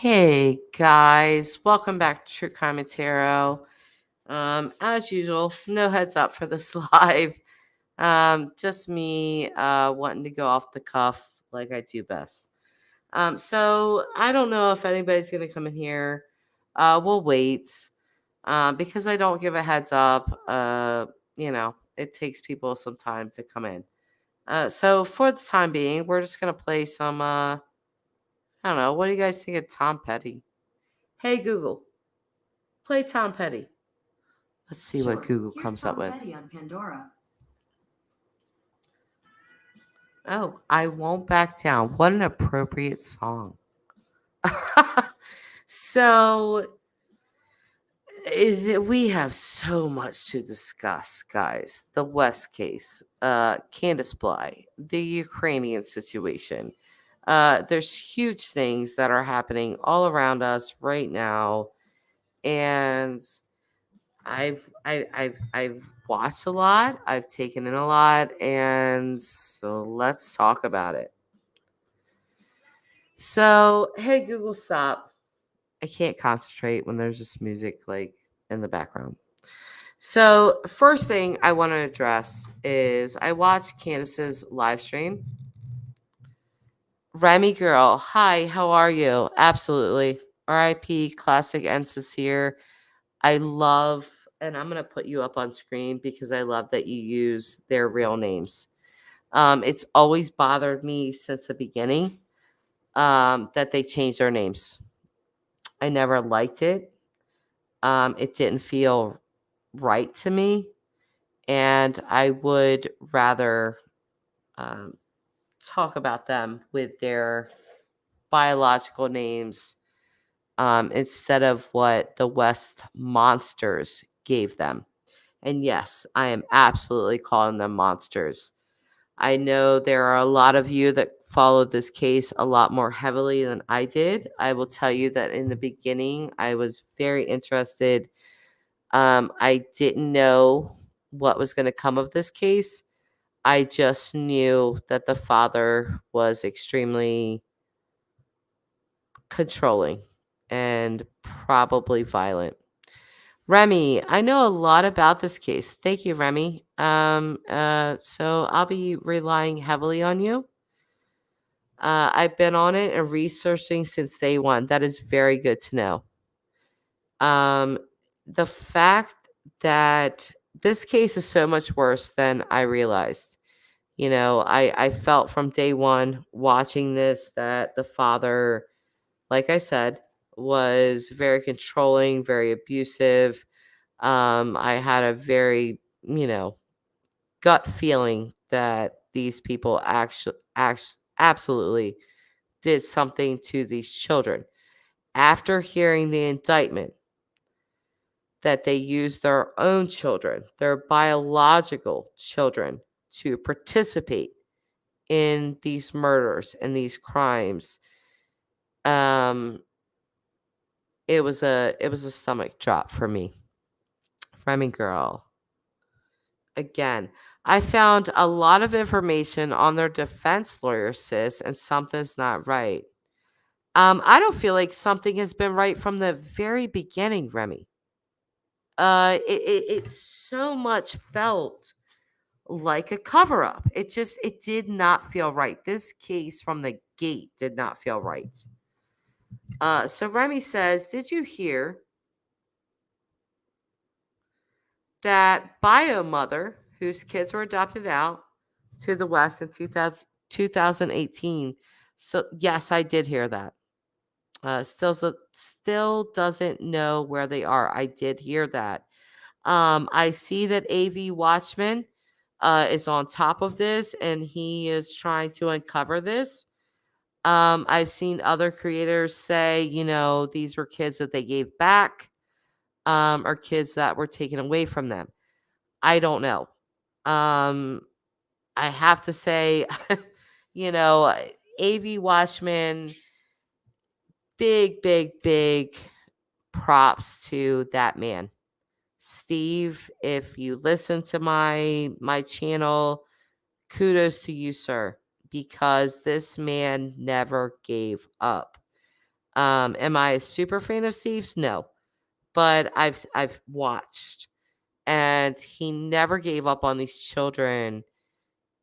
Hey guys, welcome back to True Crime and Tarot. As usual, no heads up for this live. Just me wanting to go off the cuff like I do best. So I don't know if anybody's gonna come in here. We'll wait. Because I don't give a heads up. It takes people some time to come in. So for the time being, we're just gonna play some I don't know, what do you guys think of Tom Petty? Hey Google, play Tom Petty. Let's see what Google comes up with. Petty on Pandora. Oh, I Won't Back Down. What an appropriate song. So we have so much to discuss, guys. The West case, Candace Bly, the Ukrainian situation. There's huge things that are happening all around us right now, and I've watched a lot. I've taken in a lot, and so let's talk about it. So, hey Google, stop. I can't concentrate when there's just music like in the background. So, first thing I want to address is I watched Candace's live stream. Remy girl, hi, how are you? Absolutely. RIP, classic and sincere. I love, and I'm going to put you up on screen because I love that you use their real names. It's always bothered me since the beginning that they changed their names. I never liked it. It didn't feel right to me. And I would rather um, talk about them with their biological names instead of what the West monsters gave them. And yes, I am absolutely calling them monsters. I know there are a lot of you that followed this case a lot more heavily than I did. I will tell you that in the beginning, I was very interested. I didn't know what was going to come of this case. I just knew that the father was extremely controlling and probably violent. Remy, I know a lot about this case. Thank you, Remy. So I'll be relying heavily on you. I've been on it and researching since day one. That is very good to know. Um, the fact that this case is so much worse than I realized. I felt from day one watching this that the father, like I said, was very controlling, very abusive. I had a very, gut feeling that these people actually absolutely did something to these children. After hearing the indictment, that they used their own children, their biological children, to participate in these murders and these crimes. Um, it was a stomach drop for me. Framing girl. Again, I found a lot of information on their defense lawyer, sis, and something's not right. I don't feel like something has been right from the very beginning, Remy. It so much felt like a cover up. It did not feel right. This case from the gate did not feel right. So Remy says, did you hear that bio mother whose kids were adopted out to the West in 2018? So yes, I did hear that. Still doesn't know where they are. I did hear that. I see that AV Watchman is on top of this and he is trying to uncover this. I've seen other creators say, these were kids that they gave back, or kids that were taken away from them. I don't know. Um, I have to say, you know, AV Watchman, big props to that man. Steve, if you listen to my channel, kudos to you, sir, because this man never gave up. Am I a super fan of Steve's? No, but I've watched, and he never gave up on these children,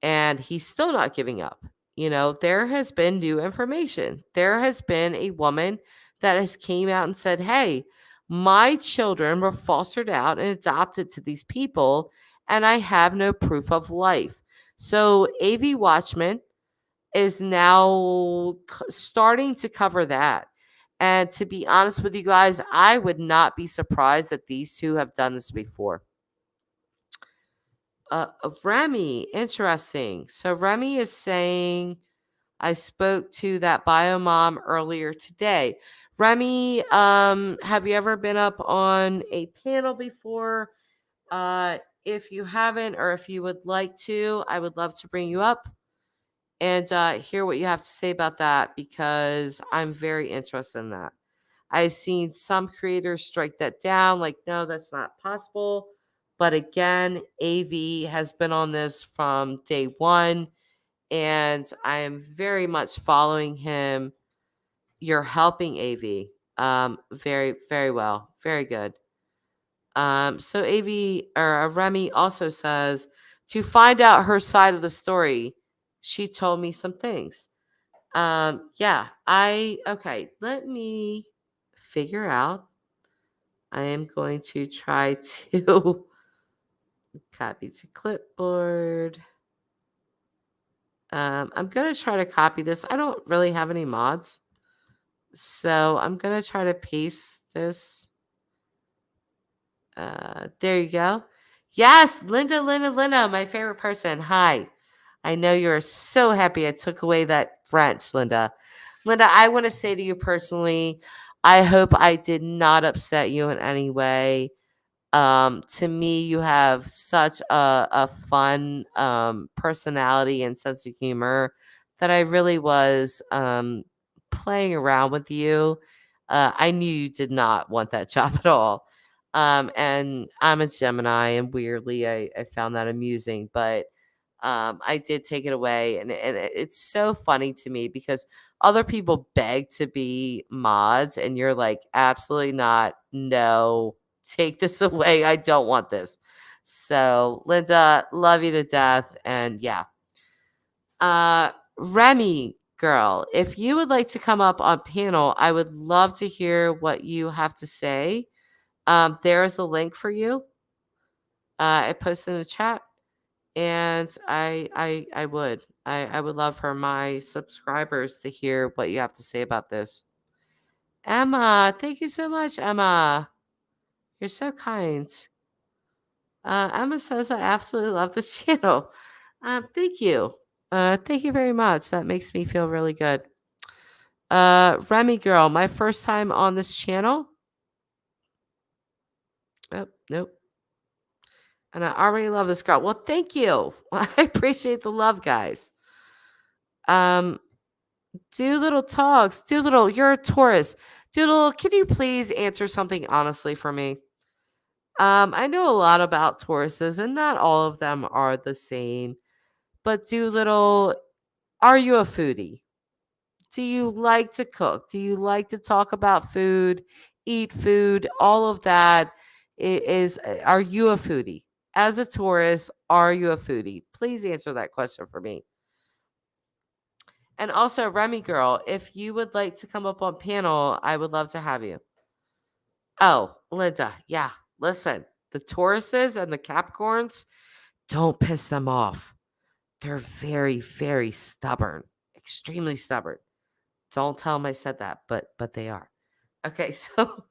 and he's still not giving up. There has been new information. There has been a woman that has came out and said, "Hey, my children were fostered out and adopted to these people, and I have no proof of life." So AV Watchman is now starting to cover that. And to be honest with you guys, I would not be surprised that these two have done this before. Remy, interesting. So Remy is saying, I spoke to that bio mom earlier today. Remy, have you ever been up on a panel before? If you haven't, or if you would like to, I would love to bring you up and hear what you have to say about that, because I'm very interested in that. I've seen some creators strike that down, like, no, that's not possible. But again, AV has been on this from day one, and I am very much following him. You're helping AV very, very well. Very good. So AV, or Remy, also says, to find out her side of the story, she told me some things. Yeah, okay, let me figure out. I am going to try to copy to clipboard. I'm going to try to copy this. I don't really have any mods, so I'm going to try to paste this. There you go. Yes, Linda, my favorite person. Hi. I know you're so happy I took away that French, Linda. Linda, I want to say to you personally, I hope I did not upset you in any way. To me, you have such a fun personality and sense of humor that I really was playing around with you. I knew you did not want that job at all. And I'm a Gemini, and weirdly, I found that amusing, but I did take it away, and it's so funny to me because other people beg to be mods, and you're like, absolutely not. No, take this away. I don't want this. So, Linda, love you to death. And yeah. Remy, girl, if you would like to come up on panel, I would love to hear what you have to say. There is a link for you. I posted in the chat, and I would love for my subscribers to hear what you have to say about this. Emma, thank you so much, Emma. You're so kind. Emma says, I absolutely love this channel. Thank you. Thank you very much. That makes me feel really good. Remy girl, my first time on this channel. Oh, nope. And I already love this girl. Well, thank you. I appreciate the love, guys. Doolittle talks. Doolittle, you're a Taurus. Doolittle, can you please answer something honestly for me? I know a lot about Tauruses, and not all of them are the same. But Doolittle, are you a foodie? Do you like to cook? Do you like to talk about food, eat food, all of that? Are you a foodie? As a Taurus, are you a foodie? Please answer that question for me. And also, Remy girl, if you would like to come up on panel, I would love to have you. Oh, Linda, yeah. Listen, the Tauruses and the Capricorns, don't piss them off. They're very, very stubborn, extremely stubborn. Don't tell them I said that, but they are. Okay, so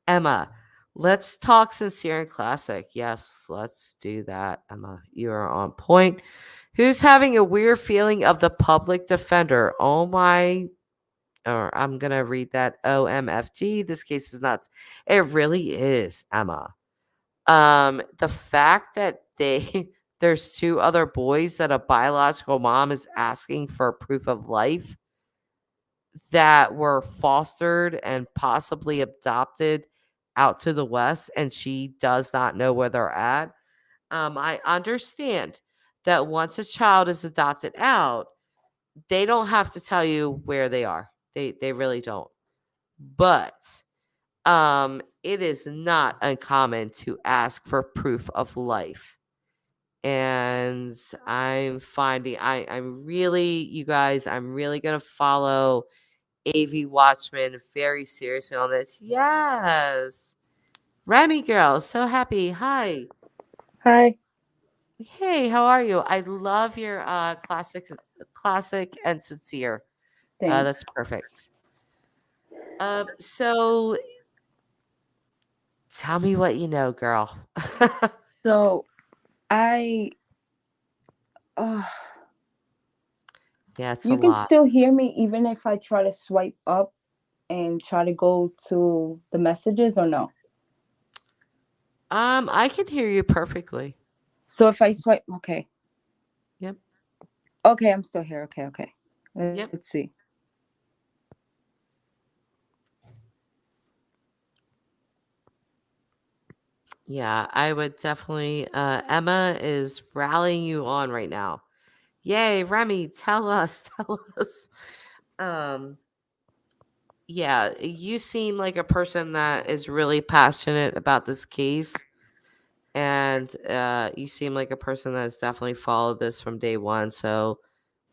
Emma, let's talk sincere and classic. Yes, let's do that, Emma. You are on point. Who's having a weird feeling of the public defender? Oh my, or I'm going to read that OMFG. This case is nuts. It really is, Emma. The fact that there's two other boys that a biological mom is asking for proof of life that were fostered and possibly adopted out to the West, and she does not know where they're at. I understand that once a child is adopted out, they don't have to tell you where they are. They really don't. but it is not uncommon to ask for proof of life. And I'm really, you guys, I'm really gonna follow AV Watchman very seriously on this. Yes. Remy girl, so happy. Hi. Hi. Hey, how are you? I love your classic and sincere. That's Thanks. perfect. So tell me what you know, girl. So I, uh, Yeah, it's a you can lot. still hear me even if I try to swipe up and try to go to the messages or no? I can hear you perfectly. So if I swipe, okay. Yep. Okay, I'm still here. Okay, okay. Let's Yep. see. Yeah, I would definitely Emma is rallying you on right now. Yay, Remy, tell us, tell us. Um yeah, you seem like a person that is really passionate about this case, and you seem like a person that has definitely followed this from day one, so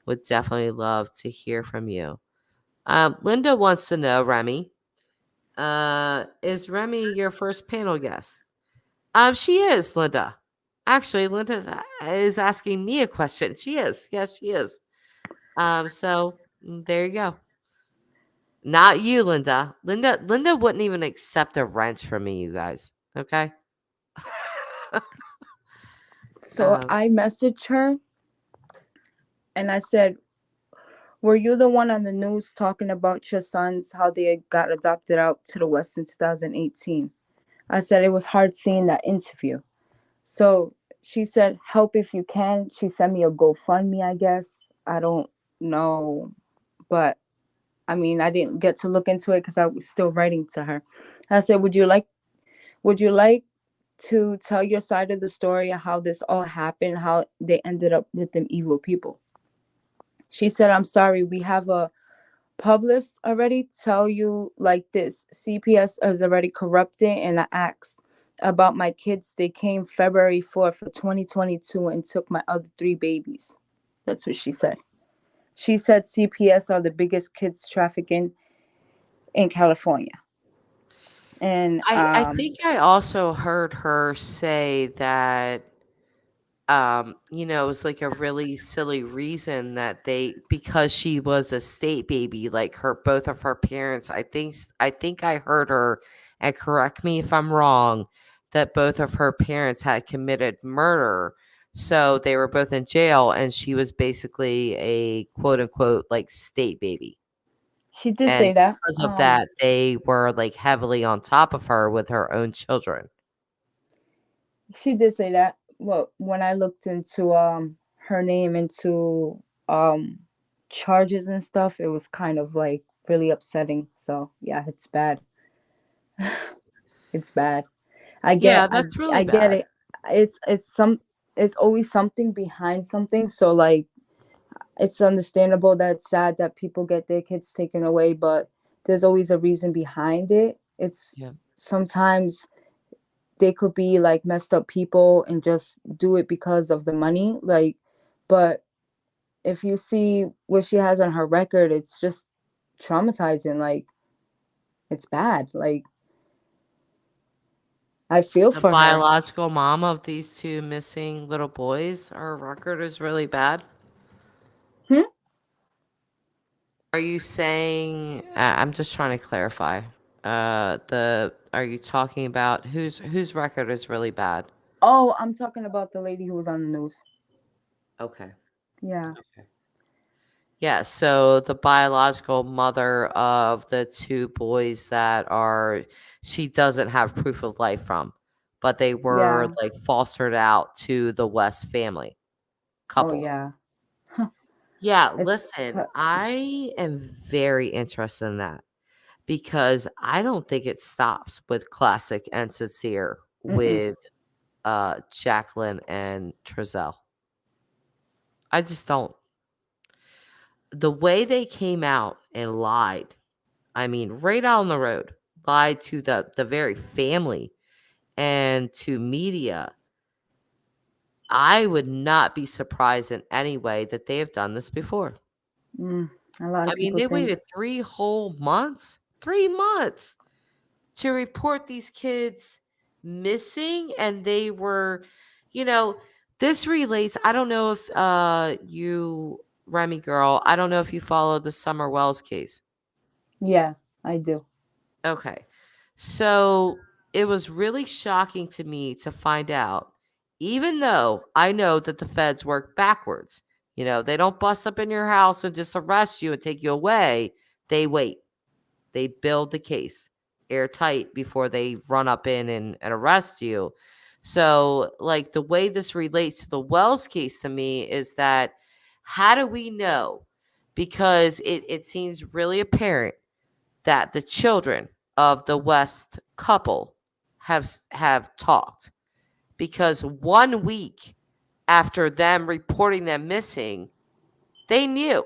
would definitely love to hear from you. Linda wants to know, Remy, is Remy your first panel guest? She is, Linda. Actually, Linda is asking me a question. She is. Yes, she is. There you go. Not you, Linda. Linda wouldn't even accept a wrench from me, you guys. Okay? So um, I messaged her and I said, "Were you the one on the news talking about your sons, how they got adopted out to the West in 2018?" I said it was hard seeing that interview. So she said, "Help if you can." She sent me a GoFundMe, I guess. I don't know, but I mean, I didn't get to look into it because I was still writing to her. I said, would you like to tell your side of the story of how this all happened, how they ended up with them evil people?" She said, "I'm sorry, we have a published already tell you like this. CPS is already corrupted, and I asked about my kids. They came February 4th of 2022 and took my other three babies." That's what she said. She said CPS are the biggest kids trafficking in California. And I think I also heard her say that it was like a really silly reason that because she was a state baby, like both of her parents, I think I heard her, and correct me if I'm wrong, that both of her parents had committed murder. So they were both in jail, and she was basically a quote unquote like state baby. she did And say that. because of that, they were like heavily on top of her with her own children. She did say that. Well, when I looked into her name into um charges and stuff, it was kind of like really upsetting. So yeah, it's bad. It's bad. I get Yeah, I that's really I get bad. it. It's always something behind something. So like it's understandable that it's sad that people get their kids taken away, but there's always a reason behind it. It's Yeah. sometimes they could be like messed up people and just do it because of the money. Like, but if you see what she has on her record, it's just traumatizing. Like, it's bad. Like, I feel The for her. biological mom of these two missing little boys, her record is really bad. Hmm? Are you saying I'm just trying to clarify. The Are you talking about whose record is really bad? Oh, I'm talking about the lady who was on the news. Okay. Yeah. Okay. Yeah, so the biological mother of the two boys that are she doesn't have proof of life from, but they were Yeah. like fostered out to the West family Oh, couple. yeah. Yeah, It's, listen, I am very interested in that because I don't think it stops with Classic and Sincere mm-mm. with Jacqueline and Trezell. I just don't. The way they came out and lied. I mean, right on the road, lied to the very family and to media. I would not be surprised in any way that they have done this before. Mm, a lot I of mean, people they think. waited 3 whole months, 3 months to report these kids missing, and they were, you know, this relates. I don't know if you, Remy girl, I don't know if you follow the Summer Wells case. Yeah, I do. Okay. So it was really shocking to me to find out, even though I know that the feds work backwards. They don't bust up in your house and just arrest you and take you away. They wait. They build the case airtight before they run up in and arrest you. So, like, the way this relates to the Wells case to me is that how do we know? Because it seems really apparent that the children of the West couple have talked, because 1 week after them reporting them missing, they knew.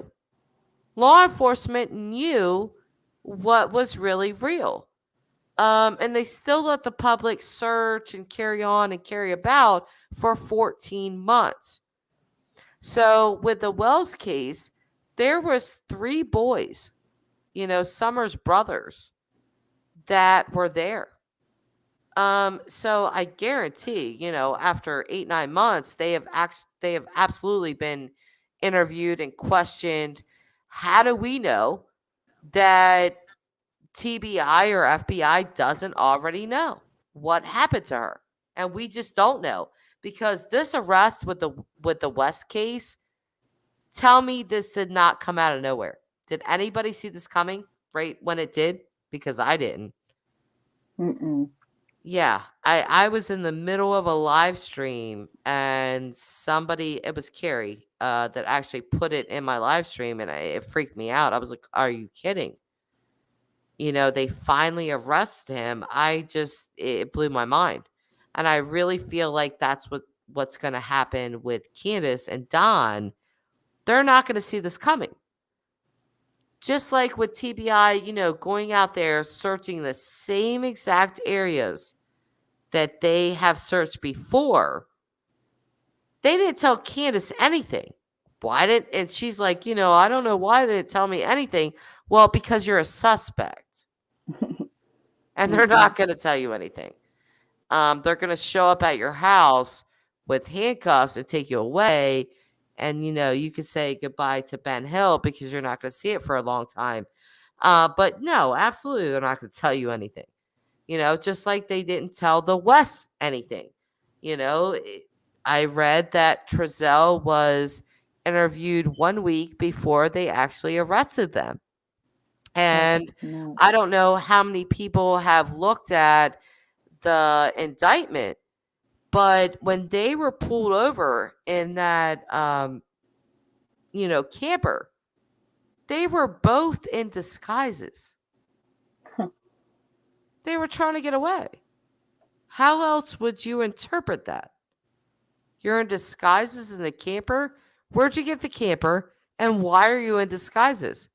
Law enforcement knew what was really real. And they still let the public search and carry on and carry about for 14 months. So with the Wells case, there was 3 boys, Summers brothers, that were there. So I guarantee, after 8, 9 months, they have absolutely been interviewed and questioned. How do we know that TBI or FBI doesn't already know what happened to her? And we just don't know, because this arrest with the West case, tell me this did not come out of nowhere. Did anybody see this coming right when it did? Because I didn't. Mm-mm. Yeah, I was in the middle of a live stream, and it was Carrie, that actually put it in my live stream, and it freaked me out. I was like, "Are you kidding?" They finally arrested him. It blew my mind, and I really feel like that's what's going to happen with Candace and Don. They're not going to see this coming. Just like with TBI, going out there searching the same exact areas that they have searched before, they didn't tell Candace anything. Why didn't and she's like, I don't know why they didn't tell me anything. Well, because you're a suspect. And they're Mm-mm. not gonna tell you anything. They're gonna show up at your house with handcuffs and take you away. And you could say goodbye to Ben Hill because you're not gonna see it for a long time. But no, absolutely, they're not gonna tell you anything. Just like they didn't tell the West anything. You know, it- I read that Trezell was interviewed 1 week before they actually arrested them. That's And I nuts. don't know how many people have looked at the indictment, but when they were pulled over in that, camper, they were both in disguises. They were trying to get away. How else would you interpret that? You're in disguises in the camper? Where'd you get the camper? And why are you in disguises?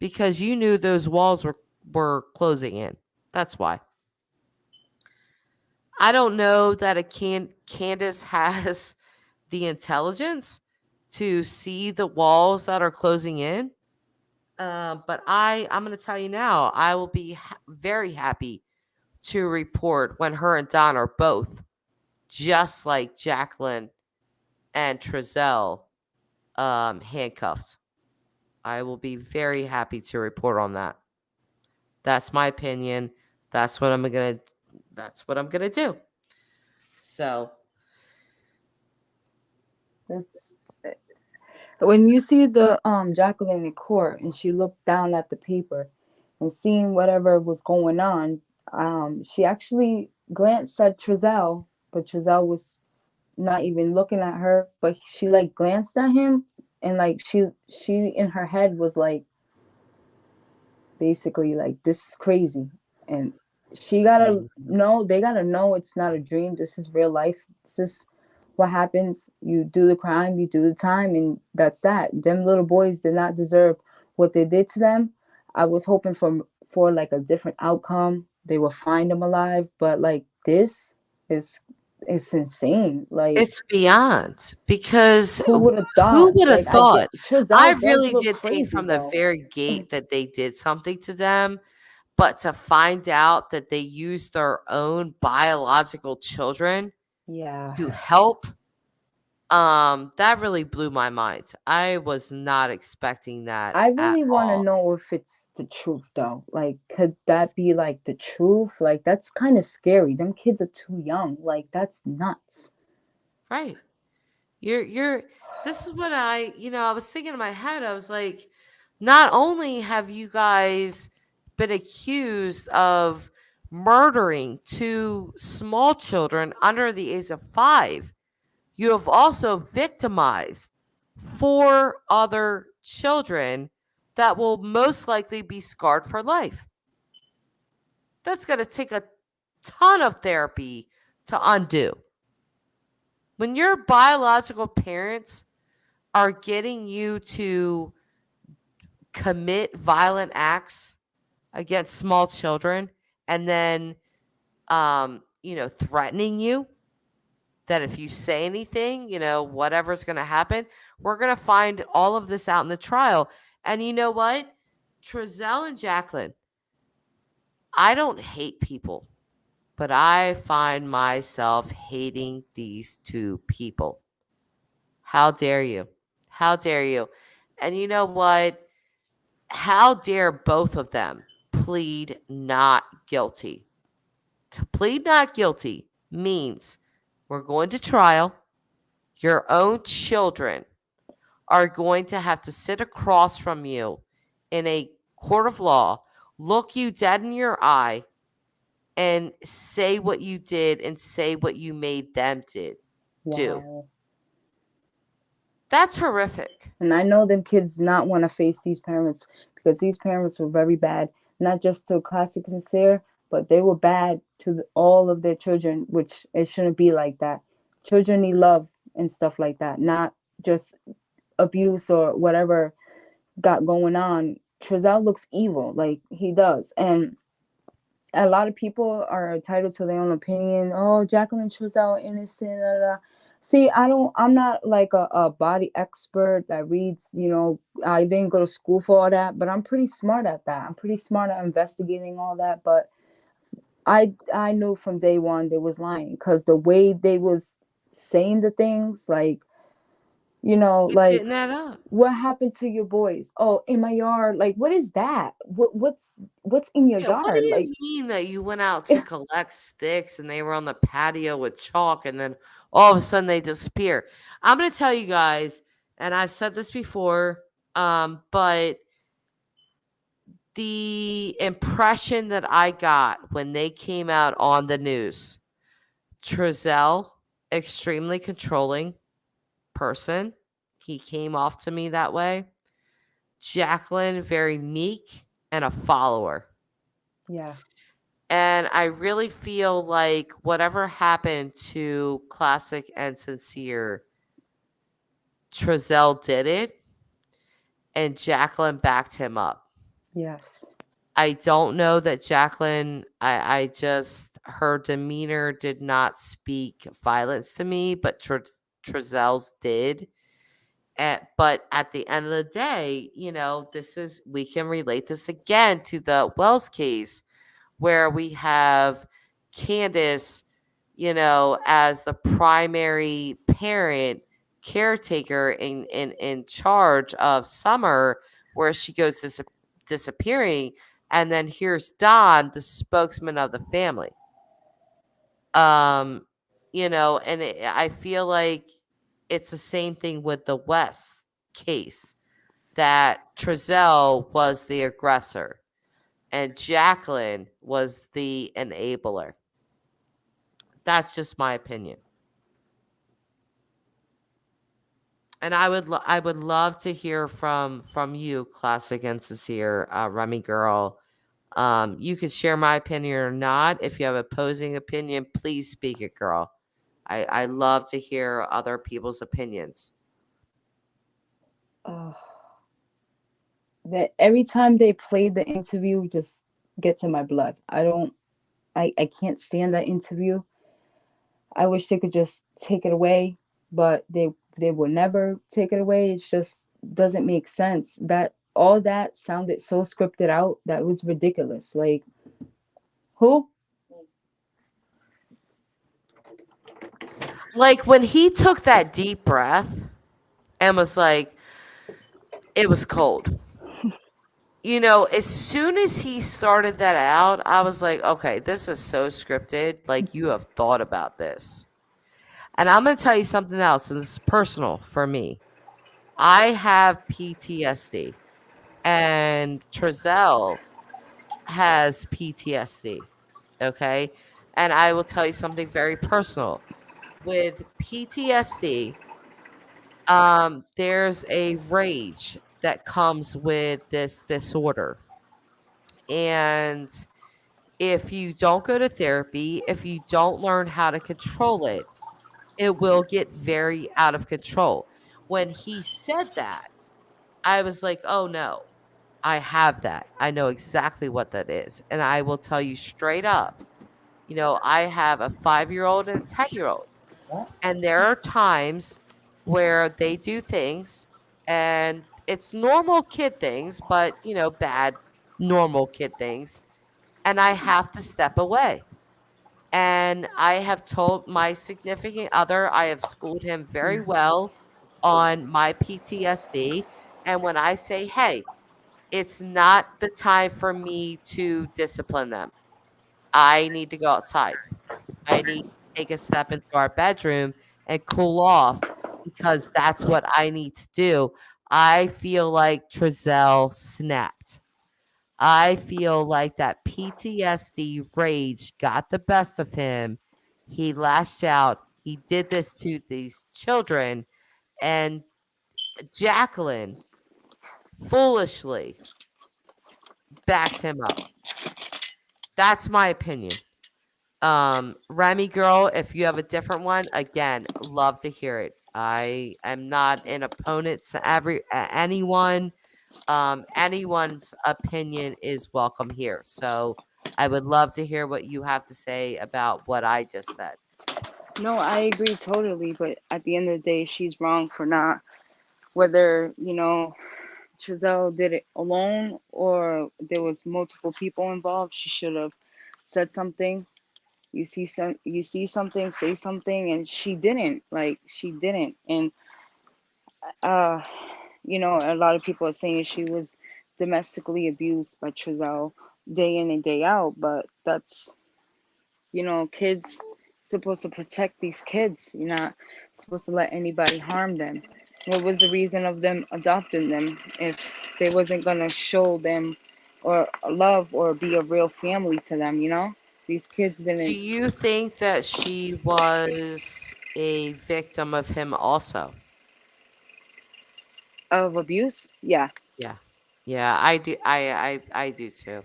Because you knew those walls were closing in. That's why. I don't know that Candace has the intelligence to see the walls that are closing in. But I'm going to tell you now, I will be very happy to report when her and Don are both just like Jacqueline and Trezell, handcuffed. I will be very happy to report on that. That's my opinion. That's what I'm gonna. That's what I'm gonna do. So That's when you see the Jacqueline in court and she looked down at the paper and seeing whatever was going on, she actually glanced at Trezell, but Trezell was not even looking at her, but she like glanced at him and like she in her head was like basically like this is crazy, and she gotta mhm. know, they gotta know it's not a dream, this is real life, this is what happens, you do the crime, you do the time, and that's that. Them little boys did not deserve what they did to them. I was hoping for like a different outcome. They will find him alive, but like this is it's insane. Like It's beyond because who would have who thought? would have Like I get thought? I Trizell does really look did think crazy from the though. very gate that they did something to them, but to find out that they used their own biological children Yeah. to help, that really blew my mind. I was not expecting that I at really want to all. know if it's the truth though. Like, could that be like the truth? Like, that's kind of scary. Them kids are too young. Like, that's nuts. Right. You're this is what I was thinking in my head. I was like, not only have you guys been accused of murdering two small children under the age of 5, you have also victimized 4 other children that will most likely be scarred for life. That's going to take a ton of therapy to undo. When your biological parents are getting you to commit violent acts against small children and then threatening you that if you say anything, whatever's going to happen, we're going to find all of this out in the trial. And you know what? Trezell and Jacqueline, I don't hate people, but I find myself hating these two people. How dare you? How dare you? And you know what? How dare both of them plead not guilty? To plead not guilty means we're going to trial. Your own children are going to have to sit across from you in a court of law, look you dead in your eye, and say what you did and say what you made them do. Wow. That's horrific. And I know them kids not want to face these parents because these parents were very bad, not just to Classic and Sincere, but they were bad to all of their children, which it shouldn't be like that. Children need love and stuff like that, not just abuse or whatever got going on. Trezell looks evil, like he does. And a lot of people are entitled to their own opinion. Oh, Jacqueline Trezell innocent. Da, da, da. See, I'm not like a body expert that reads. I didn't go to school for all that, but I'm pretty smart at that. I'm pretty smart at investigating all that. But I knew from day one they was lying because the way they was saying the things, like It like didn't add up. what happened to your boys? Oh, in my yard. Like, what is that? What's in your Yeah, what do yard? you Like, mean that you went out to collect sticks and they were on the patio with chalk and then all of a sudden they disappear? I'm going to tell you guys, and I've said this before, but the impression that I got when they came out on the news, Trezell, extremely controlling person. He came off to me that way. Jacqueline, very meek and a follower. yeah, And I really feel like whatever happened to Classic and Sincere, Trezell did it and Jacqueline backed him up. yes, I don't know that Jacqueline, I just, her demeanor did not speak violence to me, but Trezell's did. But at the end of the day, we can relate this again to the Wells case where we have Candus, as the primary parent caretaker in charge of Summer, where she goes disappearing, and then here's Don, the spokesman of the family. Um, I feel like it's the same thing with the West case that Trezell was the aggressor and Jacqueline was the enabler. That's just my opinion. And I would love to hear from you, Classic and Sincere, Remy girl. You can share my opinion or not. If you have opposing opinion, please speak it, girl. I love to hear other people's opinions. oh, that every time they play the interview just gets in my blood. I can't stand that interview. I wish they could just take it away, but they will never take it away. It just doesn't make sense. That all that sounded so scripted out that was ridiculous. Like who? Like when he took that deep breath and was like, it was cold. As soon as he started that out, I was like, okay, this is so scripted. Like, you have thought about this. And I'm going to tell you something else, and this is personal for me. I have PTSD, and Trezell has PTSD. Okay. And I will tell you something very personal. With PTSD, there's a rage that comes with this disorder. And if you don't go to therapy, if you don't learn how to control it, it will get very out of control. When he said that, I was like, oh no, I have that. I know exactly what that is. And I will tell you straight up, I have a 5-year old and a 10-year-old. And there are times where they do things and it's normal kid things, but, bad normal kid things. And I have to step away. And I have told my significant other, I have schooled him very well on my PTSD. And when I say, hey, it's not the time for me to discipline them, I need to go outside. I need to take a step into our bedroom and cool off because that's what I need to do. I feel like Trezell snapped. I feel like that PTSD rage got the best of him. He lashed out. He did this to these children, and Jacqueline foolishly backed him up. That's my opinion. Remy girl, if you have a different one, again, love to hear it. I am not an opponent to anyone. Anyone's opinion is welcome here. So I would love to hear what you have to say about what I just said. No, I agree totally, but at the end of the day, she's wrong for not, whether, Giselle did it alone or there was multiple people involved. She should have said something. You see something, say something, and she didn't. Like she didn't. And uh, a lot of people are saying she was domestically abused by Giselle day in and day out, but that's, kids supposed to protect these kids. You're not supposed to let anybody harm them. What was the reason of them adopting them if they wasn't gonna show them or love or be a real family to them? These kids Do didn't. you think that she was a victim of him also? Of abuse. Yeah. Yeah. Yeah, I do. I do too.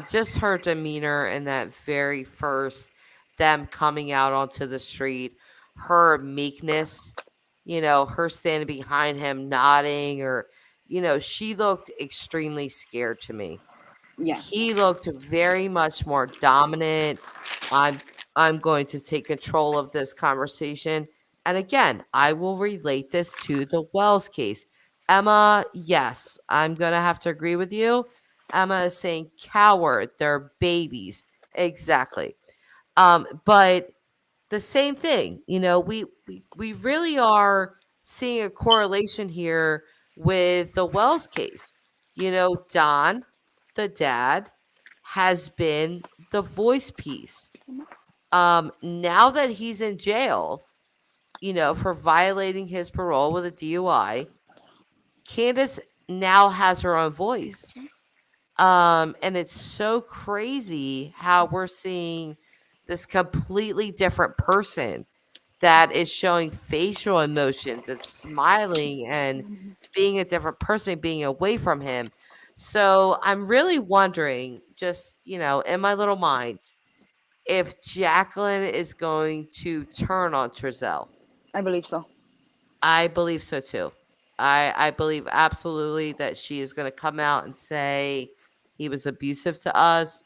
Just her demeanor in that very first them coming out onto the street, her meekness, her standing behind him, nodding, or she looked extremely scared to me. Yeah. He looked very much more dominant. I'm I'm going to take control of this conversation. And again, I will relate this to the Wells case. Emma, yes, I'm going to have to agree with you. Emma is saying coward, they're babies. Exactly. But the same thing, we really are seeing a correlation here with the Wells case. Don, the dad, has been the voice piece. Now that he's in jail, for violating his parole with a DUI, Candace now has her own voice. And it's so crazy how we're seeing this completely different person that is showing facial emotions and smiling and being a different person, being away from him. So I'm really wondering, just, in my little mind, if Jacqueline is going to turn on Trezell. I believe so. I believe so too. I believe absolutely that she is going to come out and say he was abusive to us.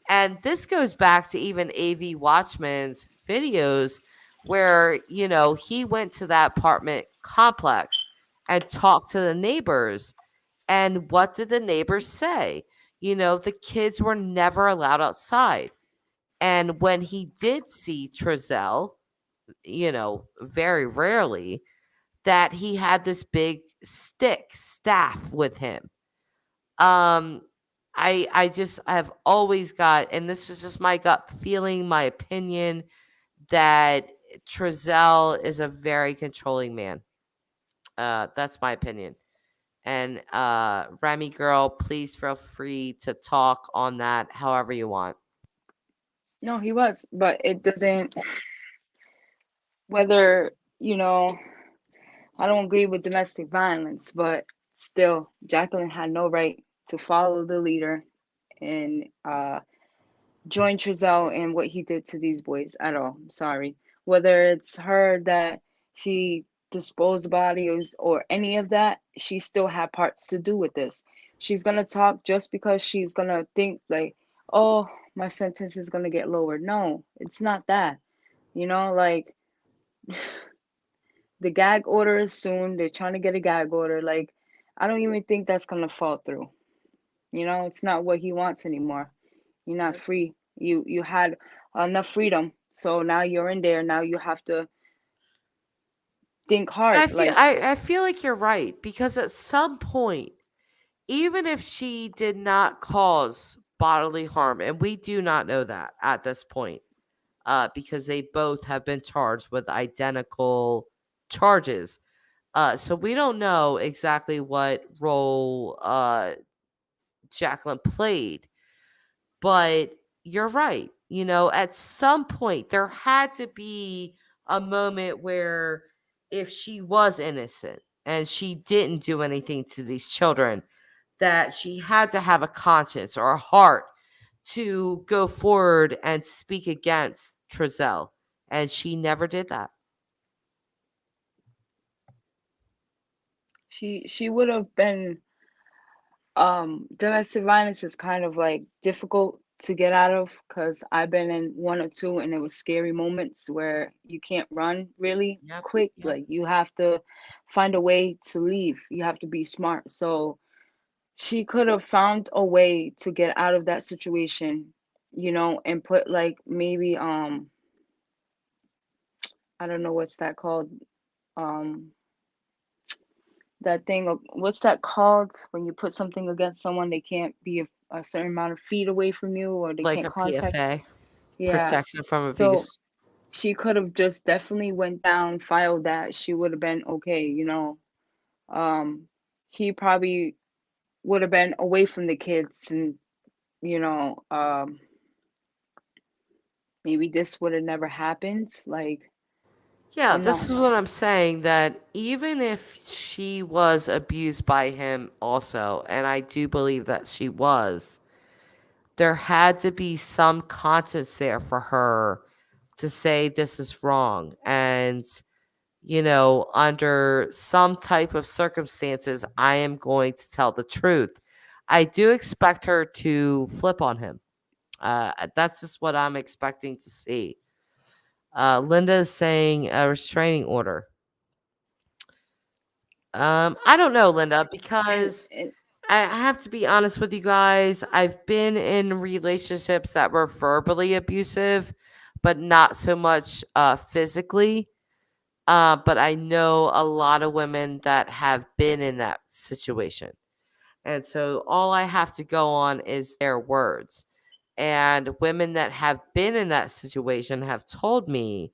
And this goes back to even AV Watchman's videos where, he went to that apartment complex and talked to the neighbors. And what did the neighbors say? The kids were never allowed outside. And when he did see Trezell, very rarely, that he had this big staff with him. Um, I just have always got, and this is just my gut feeling, my opinion, that Trezell is a very controlling man. That's my opinion. And Remy girl, please feel free to talk on that however you want. No, he was, but it doesn't. Whether I don't agree with domestic violence, but still, Jacqueline had no right to follow the leader and join Trezell in what he did to these boys at all. I'm sorry. Whether it's her that she disposed bodies or any of that, she still had parts to do with this. She's gonna talk just because she's gonna think like, oh, my sentence is gonna get lowered. No, it's not that. Like the gag order is soon. They're trying to get a gag order. Like, I don't even think that's gonna fall through. It's not what he wants anymore. You're not free. You had enough freedom, so now you're in there. Now you have to think And hard. Like, I feel like you're right because at some point, even if she did not cause bodily harm, and we do not know that at this point, because they both have been charged with identical charges. So we don't know exactly what role Jacqueline played, but you're right. At some point, there had to be a moment where if she was innocent and she didn't do anything to these children, that she had to have a conscience or a heart to go forward and speak against Trezell. And she never did that. she would have been. Domestic violence is kind of like difficult to get out of because I've been in one or two, and it was scary moments where you can't run really Yep. quick. Yep. Like, you have to find a way to leave. You have to be smart. So she could have found a way to get out of that situation, and put like maybe I don't know what's that called. Um that thing, what's that called when you put something against someone, they can't be a certain amount of feet away from you, or they Like can't a contact. PFA, Yeah. protection from So abuse. she could have just definitely went down, filed that. She would have been okay. Um he probably would have been away from the kids, and you know um maybe this would have never happened. Like, Yeah, and this no, is what I'm saying, that even if she was abused by him also, and I do believe that she was, there had to be some conscience there for her to say this is wrong. And, under some type of circumstances, I am going to tell the truth. I do expect her to flip on him. That's just what I'm expecting to see. Linda is saying a restraining order. I don't know, Linda, and, because and I have to be honest with you guys. I've been in relationships that were verbally abusive, but not so much physically. But I know a lot of women that have been in that situation. And so all I have to go on is their words. And women that have been in that situation have told me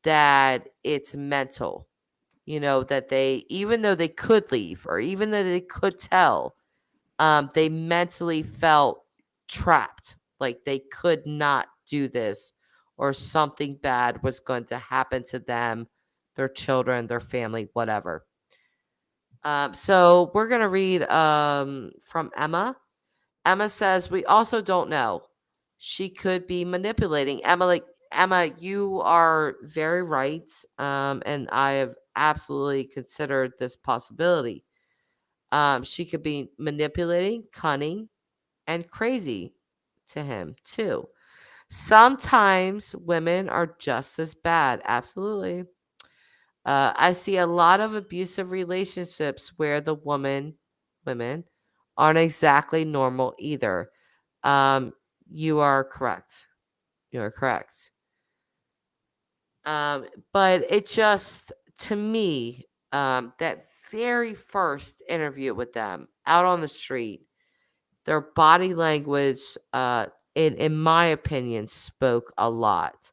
that it's mental, that they, even though they could leave or even though they could tell, they mentally felt trapped, like they could not do this or something bad was going to happen to them, their children, their family, whatever. So we're going to read from Emma. Emma says, we also don't know. She could be manipulating. Emma, you are very right. And I have absolutely considered this possibility. She could be manipulating, cunning, and crazy to him too. Sometimes women are just as bad. Absolutely. I see a lot of abusive relationships where women, aren't exactly normal either. Um, you are correct. You are correct. Um, but it just, to me, that very first interview with them out on the street, their body language, in my opinion, spoke a lot.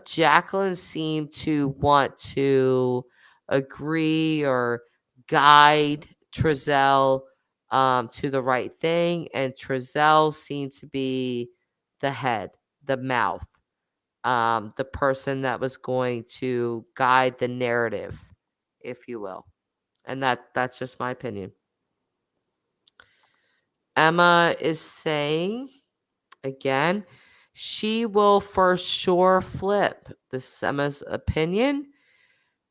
Jacqueline seemed to want to agree or guide Trezell to the right thing, and Trezell seemed to be the head, the mouth, the person that was going to guide the narrative, if you will. And that's just my opinion. Emma is saying again, she will for sure flip. This is Emma's opinion.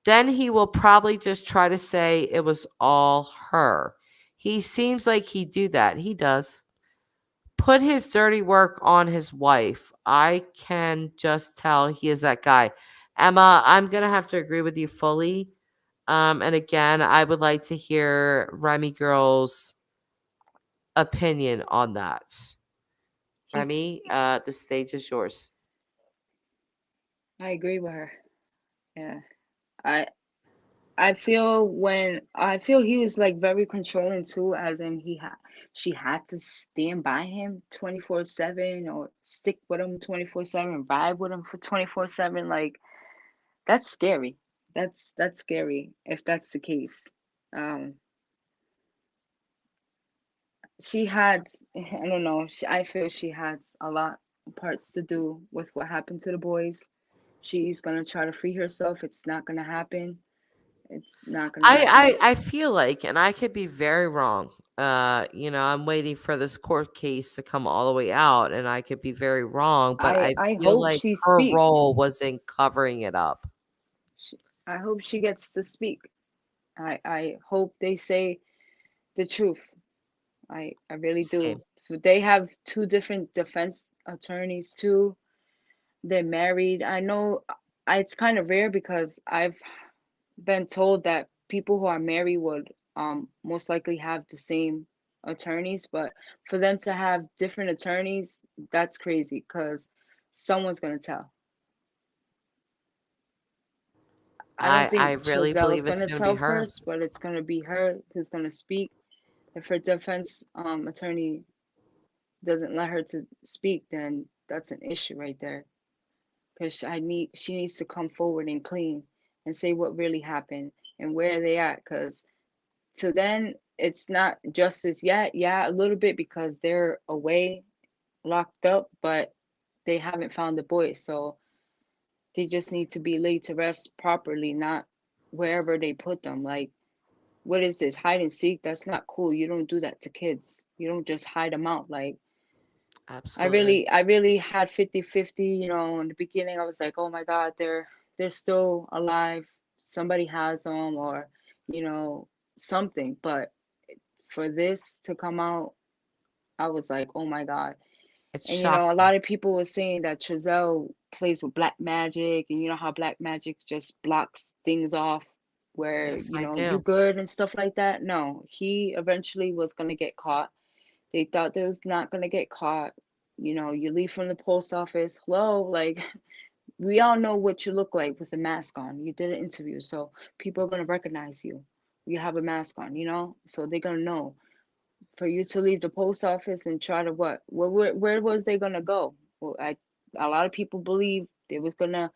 Then he will probably just try to say it was all her. He seems like he'd do that. He does. Put his dirty work on his wife. I can just tell he is that guy. Emma, I'm going to have to agree with you fully. And again, I would like to hear Remy Girl's opinion on that. He's. Remy, the stage is yours. I agree with her. Yeah. I I feel he was like very controlling too, as in she had to stand by him 24/7 or stick with him 24/7, ride with him for 24/7. Like that's scary. That's scary if that's the case. Um, she had I don't know. I feel she had a lot of parts to do with what happened to the boys. She's gonna try to free herself. It's not gonna happen. It's not gonna happen. I feel like, and I could be very wrong. I'm waiting for this court case to come all the way out, and I could be very wrong, but I I feel hope like she her speaks. role was in covering it up. I hope she gets to speak. I hope they say the truth. I really do. Same. They have two different defense attorneys too. They're married. I know it's kind of rare because I've been told that people who are married would most likely have the same attorneys, but for them to have different attorneys, that's crazy because someone's gonna tell. I don't I think really Chazelle is believe it's gonna going to be tell her. first, but it's gonna be her who's gonna speak. If her defense attorney doesn't let her to speak, then that's an issue right there. Because she needs to come forward and clean and say what really happened and where they at. Because to then it's not justice yet. Yeah, a little bit because they're away, locked up, but they haven't found the boys, so they just need to be laid to rest properly, not wherever they put them. Like, what is this, hide and seek? That's not cool. You don't do that to kids. You don't just hide them out. Like, I Absolutely. really I really had 50-50. In the beginning I was like, oh my god, they're still alive. Somebody has them, or you know something. But for this to come out, I was like, oh my god. It's And a shocking. lot of people were saying that Trezell plays with black magic, and you know how black magic just blocks things off where Yes, I you do. good and stuff like that. No, he eventually was gonna get caught. They thought they was not gonna get caught. You leave from the post office. Hello, like we all know what you look like with a mask on. You did an interview, so people are gonna recognize you. You have a mask on, so they're gonna know. For you to leave the post office and try to what? Where was they gonna go? Well, a lot of people believe they was gonna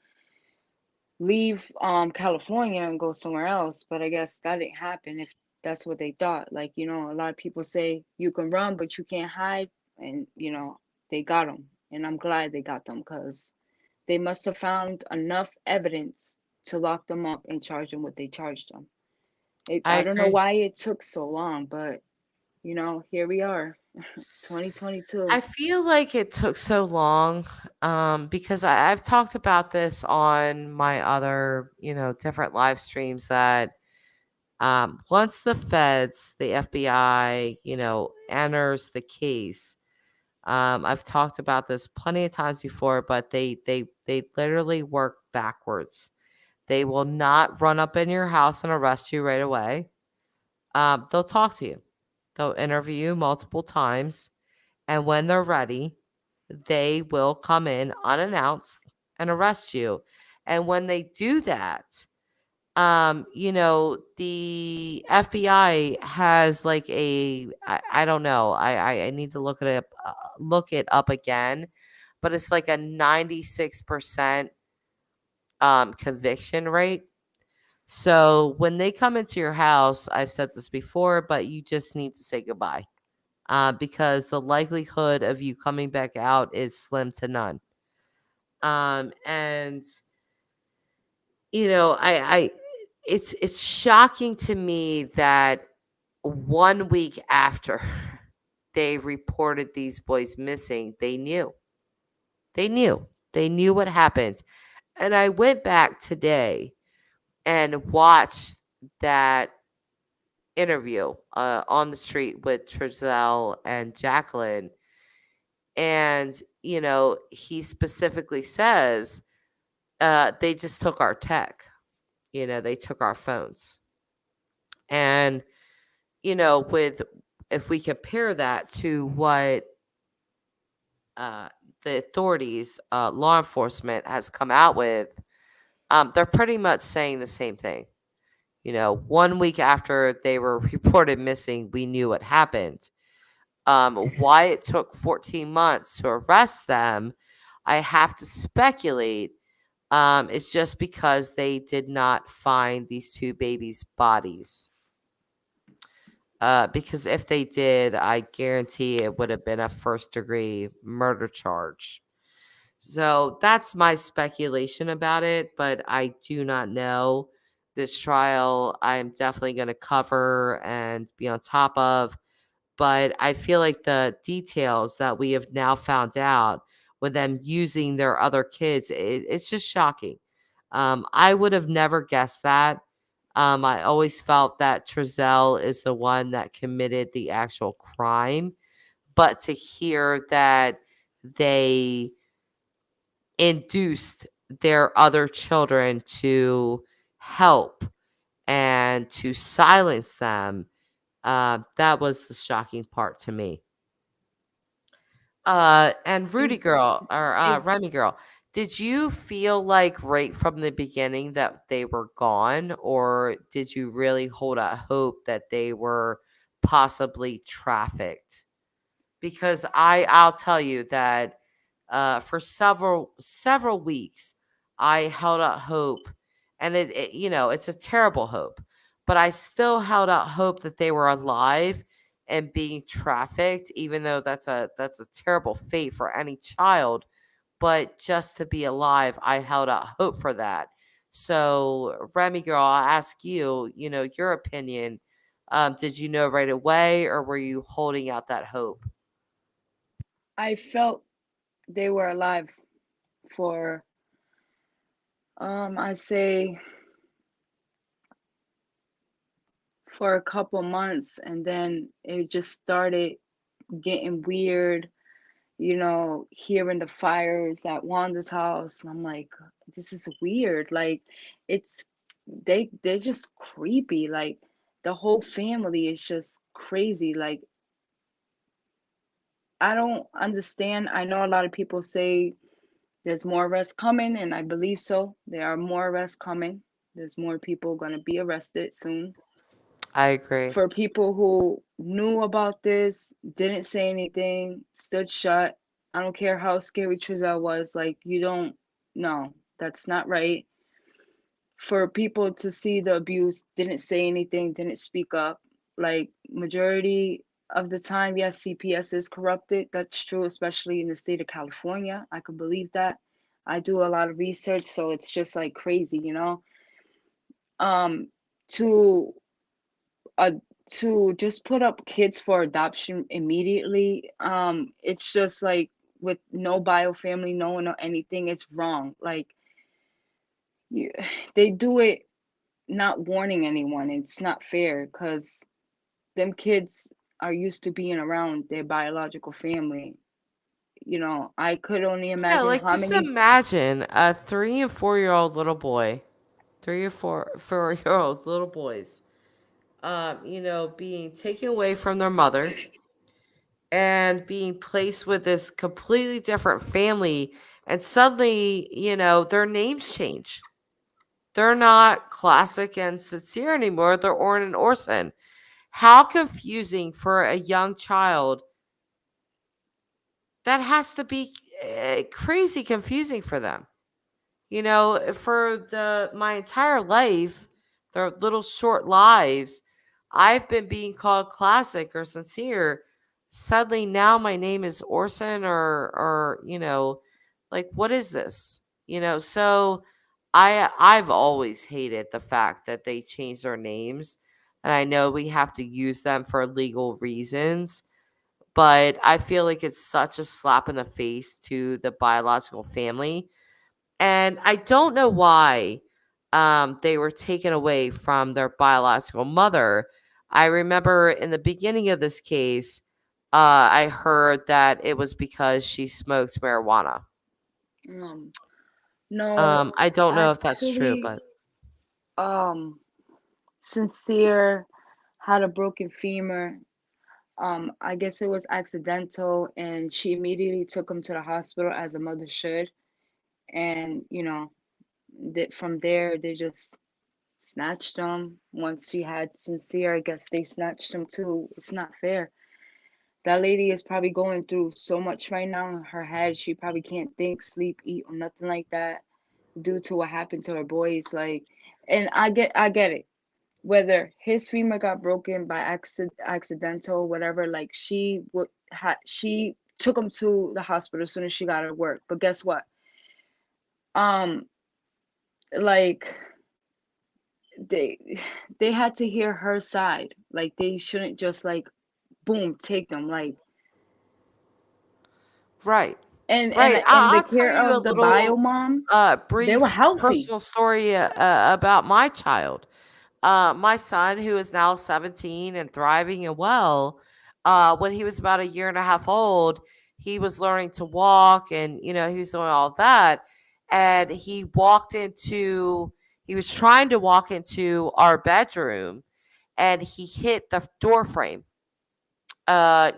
leave California and go somewhere else, but I guess that didn't happen if that's what they thought. Like, a lot of people say you can run but you can't hide, and they got them. And I'm glad they got them because they must have found enough evidence to lock them up and charge them what they charged them. I I don't know agree. why it took so long, but Here we are, 2022. I feel like it took so long because I've talked about this on my other, different live streams that once the feds, the FBI, enters the case, I've talked about this plenty of times before, but they literally work backwards. They will not run up in your house and arrest you right away. They'll talk to you. They'll interview you multiple times, and when they're ready, they will come in unannounced and arrest you. And when they do that, the FBI has like I don't know. I need to look it up again, but it's like a 96% conviction rate. So when they come into your house, I've said this before, but you just need to say goodbye. Because the likelihood of you coming back out is slim to none. And I it's shocking to me that 1 week after they reported these boys missing, they knew, they knew what happened. And I went back today and watched that interview on the street with Trezell and Jacqueline. And, he specifically says, they just took our tech, they took our phones. And, with if we compare that to what uh, the authorities, law enforcement has come out with, they're pretty much saying the same thing. 1 week after they were reported missing, we knew what happened. Why it took 14 months to arrest them, I have to speculate. It's just because they did not find these two babies' bodies. Because if they did, I guarantee it would have been a first degree murder charge. So that's my speculation about it, but I do not know. This trial, I'm definitely going to cover and be on top of. But I feel like the details that we have now found out with them using their other kids, it's just shocking. I would have never guessed that. I always felt that Trezell is the one that committed the actual crime, but to hear that they induced their other children to help and to silence them, that was the shocking part to me. And Rudy It's girl or it's Remy girl, did you feel like right from the beginning that they were gone, or did you really hold out hope that they were possibly trafficked? Because I'll tell you that for several weeks I held out hope, and it's a terrible hope, but I still held out hope that they were alive and being trafficked, even though that's a terrible fate for any child. But just to be alive, I held out hope for that. So Remy girl, I'll ask you, your opinion. Did you know right away, or were you holding out that hope? I felt they were alive for I say for a couple months, and then it just started getting weird, hearing the fires at Wanda's house. I'm like, this is weird. Like, it's they're just creepy. Like, the whole family is just crazy. Like, I don't understand. I know a lot of people say there's more arrests coming, and I believe so. There are more arrests coming. There's more people going to be arrested soon. I agree. For people who knew about this, didn't say anything, stood shut. I don't care how scary Trizelle was. Like, you don't, no, that's not right. For people to see the abuse, didn't say anything, didn't speak up. Like, majority of the time, yes, CPS is corrupted. That's true, especially in the state of California. I could believe that. I do a lot of research, so it's just like crazy, um, to uh, to just put up kids for adoption immediately, it's just like with no bio family, no one or anything, it's wrong. Like you, they do it not warning anyone. It's not fair because them kids are used to being around their biological family. I could only Yeah, imagine like how just many. imagine a 3 and 4 year old little boy, 3 or 4 year old little boys, being taken away from their mother and being placed with this completely different family, and suddenly, their names change. They're not classic and sincere anymore. They're Orrin and Orson. How confusing for a young child. That has to be crazy confusing for them. For my entire life, their little short lives, I've been being called classic or sincere. Suddenly now my name is Orson, or like, what is this? So I've always hated the fact that they changed their names, and I know we have to use them for legal reasons, but I feel like it's such a slap in the face to the biological family, and I don't know why they were taken away from their biological mother. I remember in the beginning of this case, I heard that it was because she smoked marijuana. Um, no, I don't know if that's true, actually, but um, Sincere had a broken femur. I guess it was accidental, and she immediately took him to the hospital as a mother should. And that from there they just snatched him. Once she had Sincere, I guess they snatched him too. It's not fair. That lady is probably going through so much right now in her head. She probably can't think, sleep, eat, or nothing like that due to what happened to her boys. Like, and I get it. Whether his femur got broken by accidental, whatever. Like she took him to the hospital as soon as she got to work. But guess what? Um, like they they had to hear her side. Like they shouldn't just like boom take them. Like right, and and right. in the I'll tell care you a of the little bio mom, they were brief healthy. personal story about my child. My son, who is now 17 and thriving and well, when he was about a year and a half old, he was learning to walk, and he was doing all that. And he was trying to walk into our bedroom, and he hit the door frame. I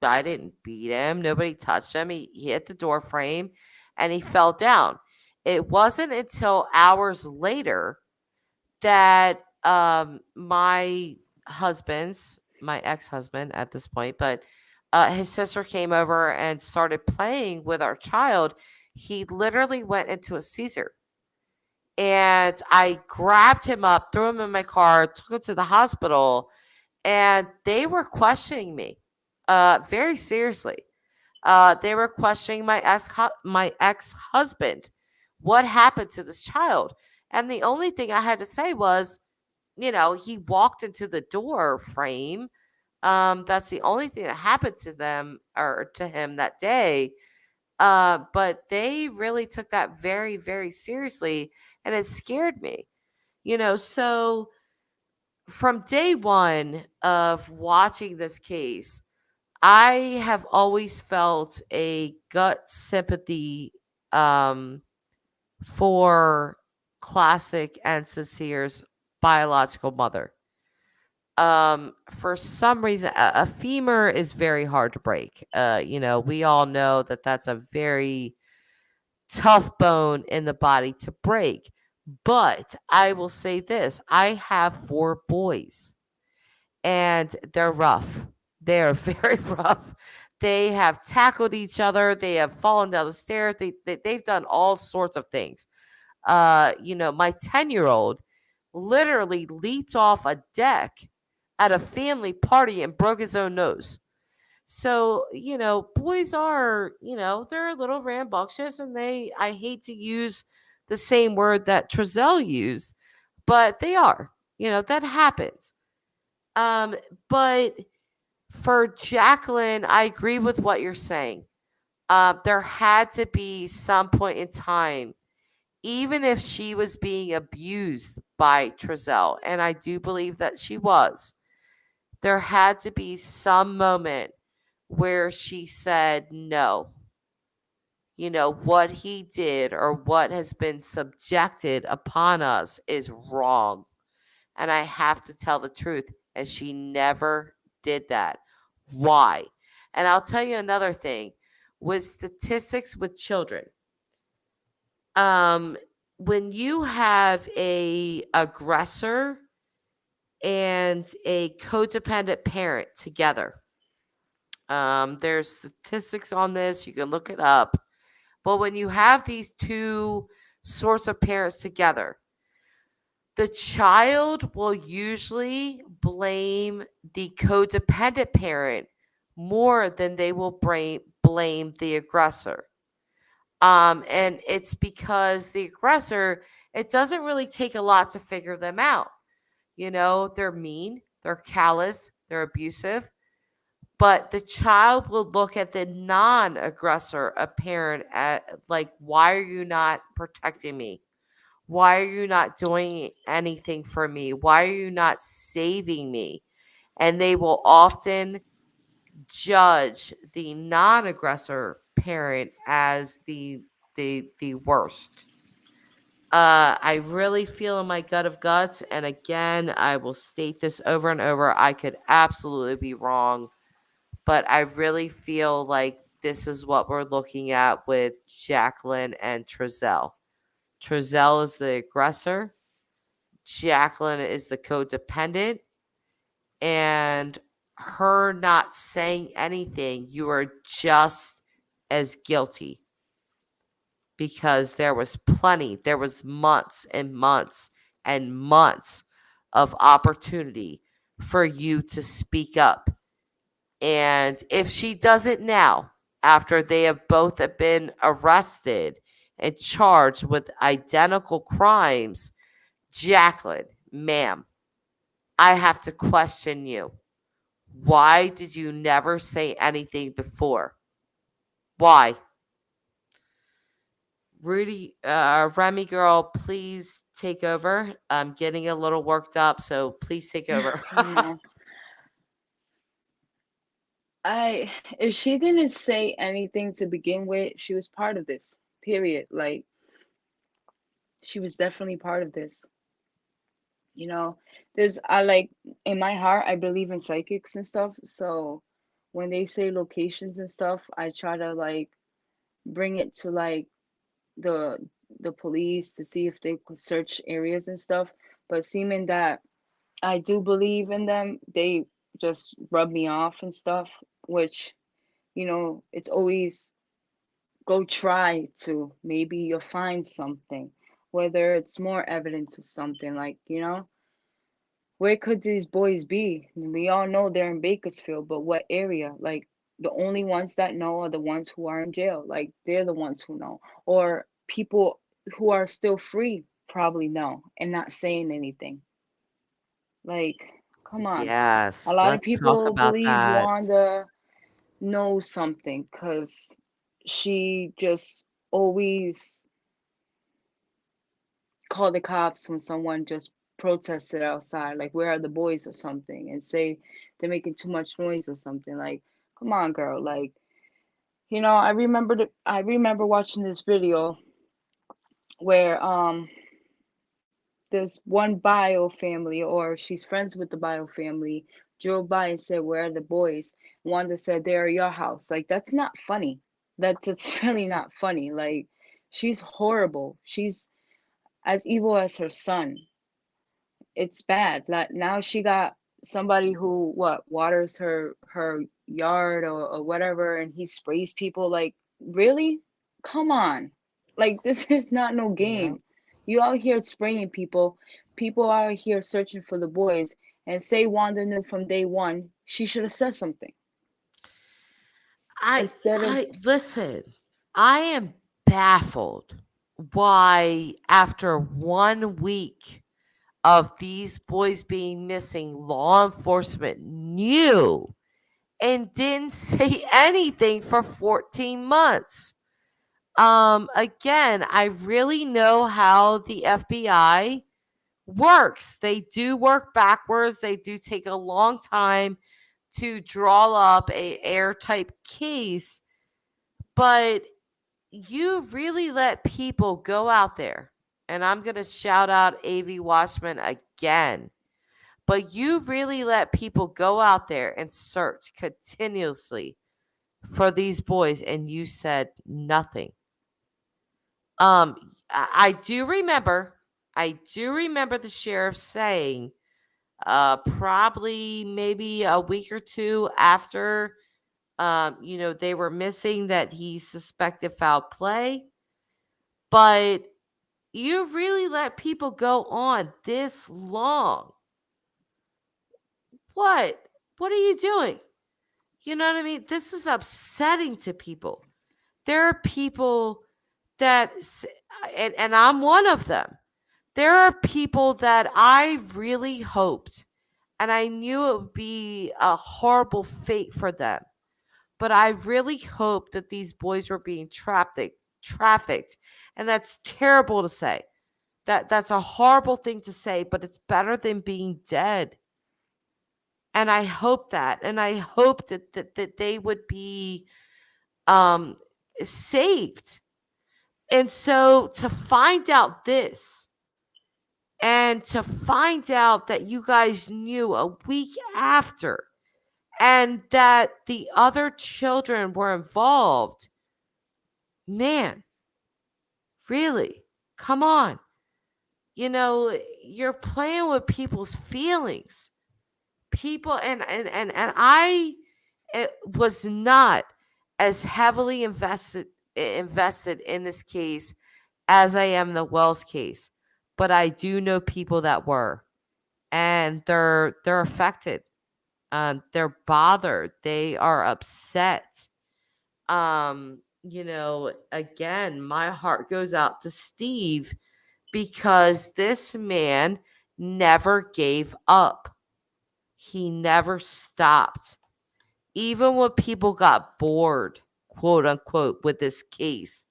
didn't beat him. Nobody touched him. He hit the door frame and he fell down. It wasn't until hours later that my ex-husband at this point, but his sister came over and started playing with our child. He literally went into a seizure, and I grabbed him up, threw him in my car, took him to the hospital, and they were questioning me very seriously. They were questioning my ex-husband. What happened to this child? And the only thing I had to say was, he walked into the door frame. That's the only thing that happened to them or to him that day. But they really took that very, very seriously, and it scared me. So from day one of watching this case, I have always felt a gut sympathy um, for Classic and Sincere's biological mother. For some reason, a femur is very hard to break. We all know that that's a very tough bone in the body to break. But I will say this: I have 4 boys, and they're rough. They are very rough. They have tackled each other. They have fallen down the stairs. They've done all sorts of things. My 10-year-old literally leaped off a deck at a family party and broke his own nose. So, boys are, they're a little rambunctious, and I hate to use the same word that Trezell used, but they are, that happens. Um, but for Jacqueline, I agree with what you're saying. There had to be some point in time, even if she was being abused by Trezell, and I do believe that she was, there had to be some moment where she said, no, what he did or what has been subjected upon us is wrong. And I have to tell the truth. And she never did that. Why? And I'll tell you another thing with statistics with children. Um, when you have a aggressor and a codependent parent together, there's statistics on this. You can look it up. But when you have these two sorts of parents together, the child will usually blame the codependent parent more than they will blame the aggressor. And it's because the aggressor, it doesn't really take a lot to figure them out. They're mean, they're callous, they're abusive, but the child will look at the non-aggressor, a parent, at like, why are you not protecting me? Why are you not doing anything for me? Why are you not saving me? And they will often judge the non-aggressor parent as the worst. I really feel in my gut of guts, and again, I will state this over and over. I could absolutely be wrong, but I really feel like this is what we're looking at with Jacqueline and Trezell. Trezell is the aggressor. Jacqueline is the codependent, and her not saying anything, you are just as guilty because there was months and months and months of opportunity for you to speak up. And if she does it now, after they have both been arrested and charged with identical crimes, Jacqueline, ma'am, I have to question you. Why did you never say anything before? Why? Remy girl, please take over. I'm getting a little worked up, so please take over. No, I if she didn't say anything to begin with, she was part of this. Period. Like she was definitely part of this. You know, there's I like in my heart I believe in psychics and stuff. So when they say locations and stuff, I try to like bring it to like the the police to see if they could search areas and stuff. But seeming that I do believe in them, they just rub me off and stuff, which, it's always go try to maybe you'll find something, whether it's more evidence of something like, where could these boys be? We all know they're in Bakersfield, but what area? Like the only ones that know are the ones who are in jail. Like they're the ones who know. Or people who are still free probably know and not saying anything. Like, come on. A Yes, lot of let's talk people about believe that. Wanda knows something because she just always call the cops when someone just protested outside, like where are the boys or something, and say they're making too much noise or something. Like, come on, girl. Like, I remember watching this video where there's one bio family, or she's friends with the bio family, drove by and said, where are the boys? Wanda said, they're at your house. Like, that's not funny. That's really not funny. Like, she's horrible. She's as evil as her son. It's bad. Like now she got somebody who waters her yard or whatever, and he sprays people. Like, really? Come on. Like, this is not no Yeah. game. You out here spraying people. People out here searching for the boys, and say Wanda knew from day one. She should have said something I instead of. I listen. I am baffled why after 1 week of these boys being missing, law enforcement knew and didn't say anything for 14 months. Again, I really know how the FBI works. They do work backwards. They do take a long time to draw up a airtight case, but you really let people go out there. And I'm going to shout out AV Watchman again. But you really let people go out there and search continuously for these boys, and you said nothing. I do remember, the sheriff saying, probably maybe a week or two after, they were missing, that he suspected foul play. But you really let people go on this long. What? What are you doing? You know what I mean? This is upsetting to people. There are people that, and I'm one of them. There are people that I really hoped, and I knew it would be a horrible fate for them. But I really hoped that these boys were being trafficked, and that's terrible to say. That's a horrible thing to say, but it's better than being dead. And I hope that, and I hope that they would be um saved. And so to find out this, and to find out that you guys knew a week after, and that the other children were involved, man, really, come on. You're playing with people's feelings. People, and I, was not as heavily invested in this case as I am the Wells case, but I do know people that were, and they're affected. They're bothered. They are upset. Again, my heart goes out to Steve, because this man never gave up. He never stopped. Even when people got bored, quote unquote, with this case,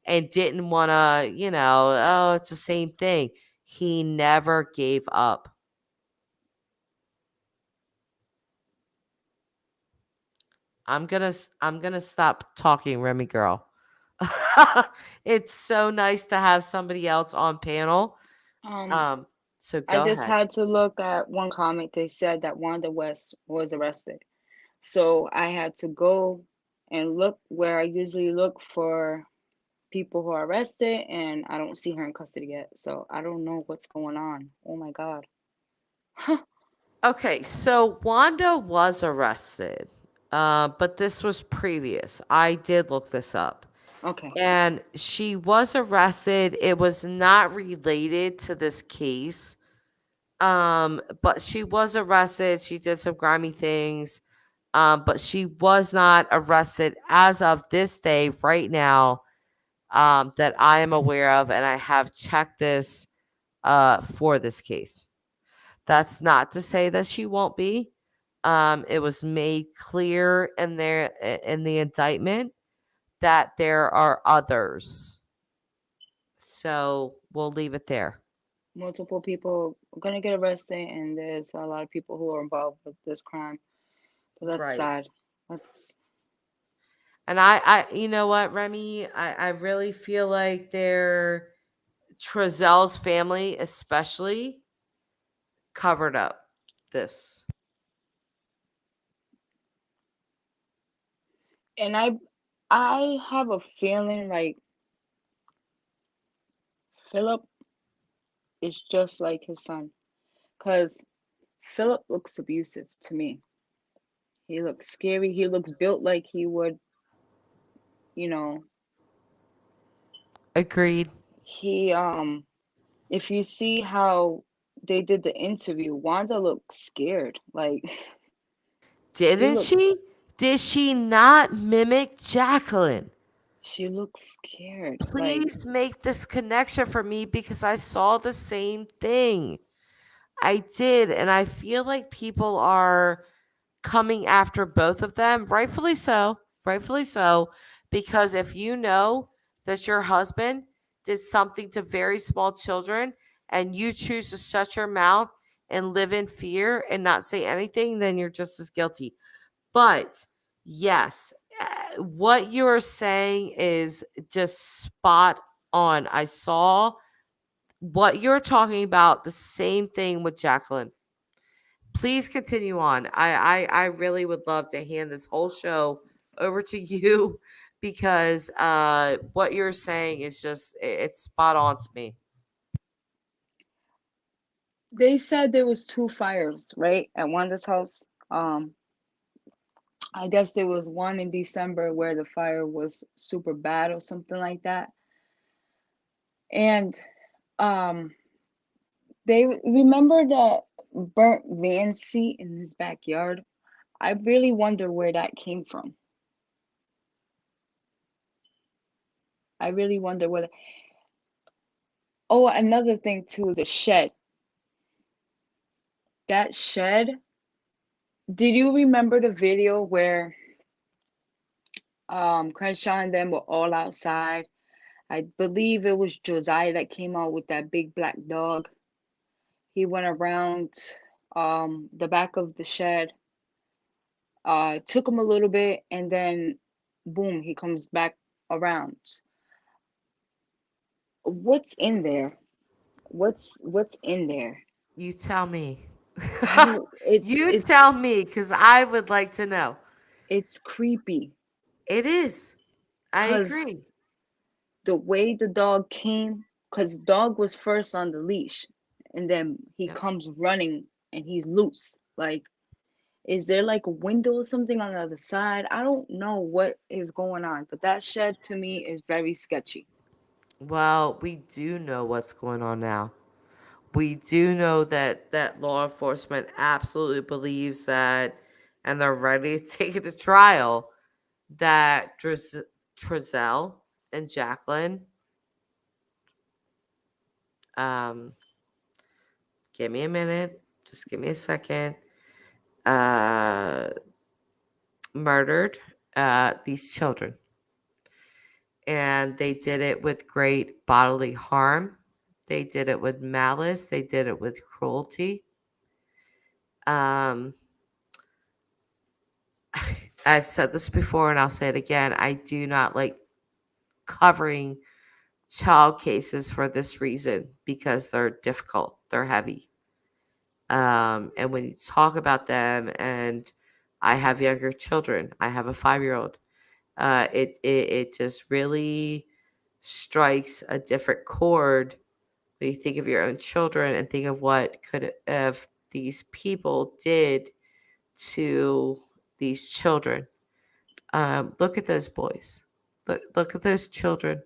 and didn't want to, oh, it's the same thing, he never gave up. I'm gonna stop talking, Remy girl. It's so nice to have somebody else on panel. Um, Um, so I go just ahead. had to look at one comment. They said that Wanda West was arrested. So I had to go and look where I usually look for people who are arrested, and I don't see her in custody yet. So I don't know what's going on. Oh my God. Okay, so Wanda was arrested, but this was previous. I did look this up. Okay. And she was arrested. It was not related to this case. But she was arrested. She did some grimy things. But she was not arrested as of this day, right now, that I am aware of, and I have checked this for this case. That's not to say that she won't be. It was made clear in the indictment that there are others. So we'll leave it there. Multiple people are gonna get arrested, and there's a lot of people who are involved with this crime. But that's Right. sad. That's And you know what, Remy? I really feel like Trezel's family, especially, covered up this. and I have a feeling like Philip is just like his son, cause Philip looks abusive to me. He looks scary. He looks built like he would, you know, Agreed. he if you see how they did the interview, Wanda looks scared. Like she Didn't looks she? Did she not mimic Jacqueline? she looks scared. Like Please make this connection for me, because I saw the same thing. I did, and I feel like people are coming after both of them, rightfully so, because if you know that your husband did something to very small children and you choose to shut your mouth and live in fear and not say anything, then you're just as guilty. But yes, what you're saying is just spot on. I saw what you're talking about, the same thing with Jacqueline. Please continue on. I really would love to hand this whole show over to you because what you're saying is just it's spot on to me. They said there was two fires, right, at Wanda's house. I guess there was one in December where the fire was super bad or something like that. And um they remember the burnt van seat in his backyard. I really wonder where that came from. I really wonder where. Oh, another thing too, the shed. That shed. Did you remember the video where Crenshaw and them were all outside? I believe it was Josiah that came out with that big black dog. He went around the back of the shed. It took him a little bit, and then boom, he comes back around. What's in there? What's in there? You tell me. I don't. It's You tell it's me because I would like to know. it's creepy It is. I because agree. the way the dog came, because dog was first on the leash, and then he Yep. comes running and he's loose. Like, is there like a window or something on the other side? I don't know what is going on, but that shed to me is very sketchy. Well, we do know what's going on now. We do know that law enforcement absolutely believes that, and they're ready to take it to trial, that Trezell and Jacqueline, um, give me a minute, just give me a second, uh, murdered these children. And they did it with great bodily harm. They did it with malice. They did it with cruelty. Um, I've said this before and I'll say it again. I do not like covering child cases for this reason because they're difficult, they're heavy. And when you talk about them, and I have younger children, I have a 5-year old, it just really strikes a different chord when you think of your own children and think of what could have these people did to these children. Look at those boys. Look at those children.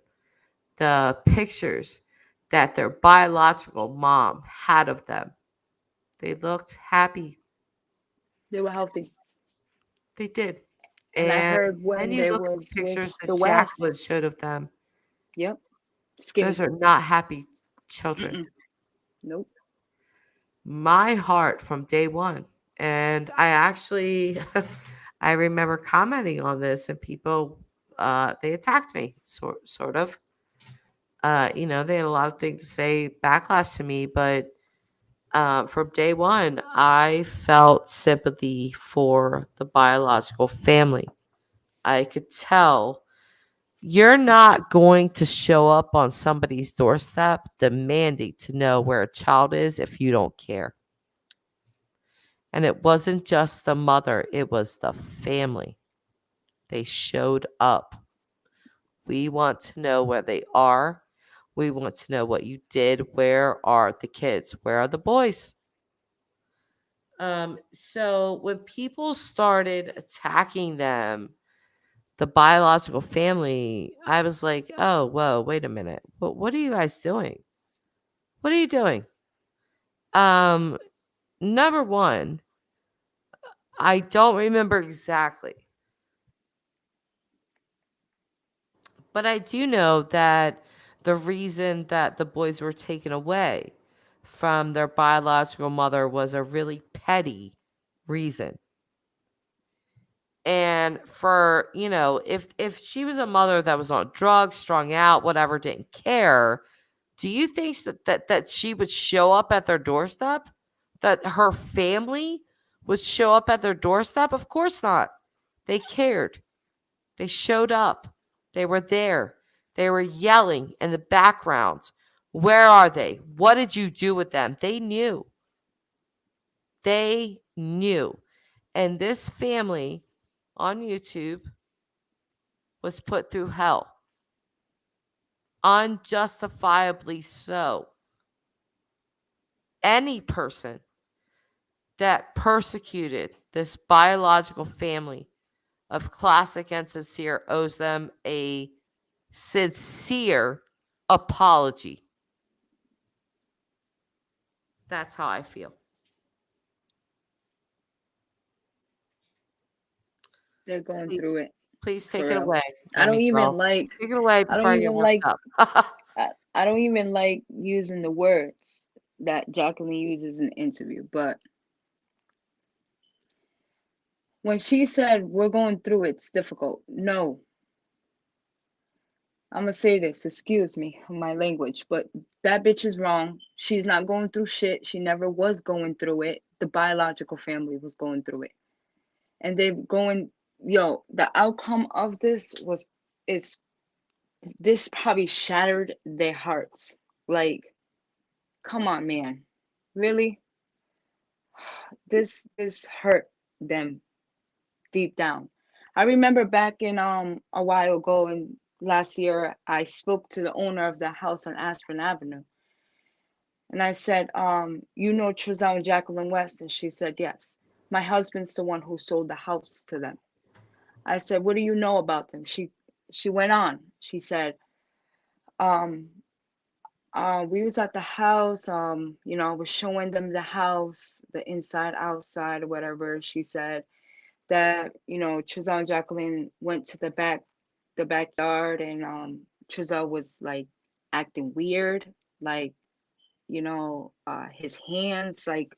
The pictures that their biological mom had of them. They looked happy. They were healthy. They did. And I And heard then when you they look at the was with pictures the that Jacqueline West. showed of them. Yep. Those Skinny. are not happy children. Mm-mm. Nope. My heart from day one. And I actually, I remember commenting on this, and people, they attacked me, sort of. They had a lot of things to say, backlash to me, but from day one, I felt sympathy for the biological family. I could tell you're not going to show up on somebody's doorstep demanding to know where a child is if you don't care. And it wasn't just the mother, it was the family. They showed up. We want to know where they are. We want to know what you did. Where are the kids? Where are the boys? So when people started attacking them, the biological family, I was like, oh, whoa, wait a minute. What are you guys doing? What are you doing? Um, Number one, I don't remember exactly, but I do know that the reason that the boys were taken away from their biological mother was a really petty reason. And for, if she was a mother that was on drugs, strung out, whatever, didn't care, do you think that she would show up at their doorstep? That her family would show up at their doorstep? Of course not. They cared. They showed up. They were there. They were yelling in the background. Where are they? What did you do with them? They knew. They knew. And this family on YouTube was put through hell. Unjustifiably so. Any person that persecuted this biological family of Classic and Sincere owes them a sincere apology. That's how I feel. They're going Please, through it please for take it real. away, I don't Emmy even girl. like. Take it away I don't before I get even worked like. up. I don't even like using the words that Jacqueline uses in the interview. But when she said we're going through it, it's difficult. No, I'm gonna say this. Excuse me, my language, but that bitch is wrong. She's not going through shit. She never was going through it. The biological family was going through it, and they're going. Yo, the outcome of this was is this probably shattered their hearts. Like, come on, man, really? This hurt them deep down. I remember back in a while ago in last year, I spoke to the owner of the house on Aspen Avenue, and I said, you know Trezell and Jacqueline West? And she said, yes. My husband's the one who sold the house to them. I said, what do you know about them? She went on. She said, um, we was at the house, I was showing them the house, the inside, outside, or whatever. She said that, Trezell and Jacqueline went to the backyard, and Trezell was like acting weird, like, his hands, like,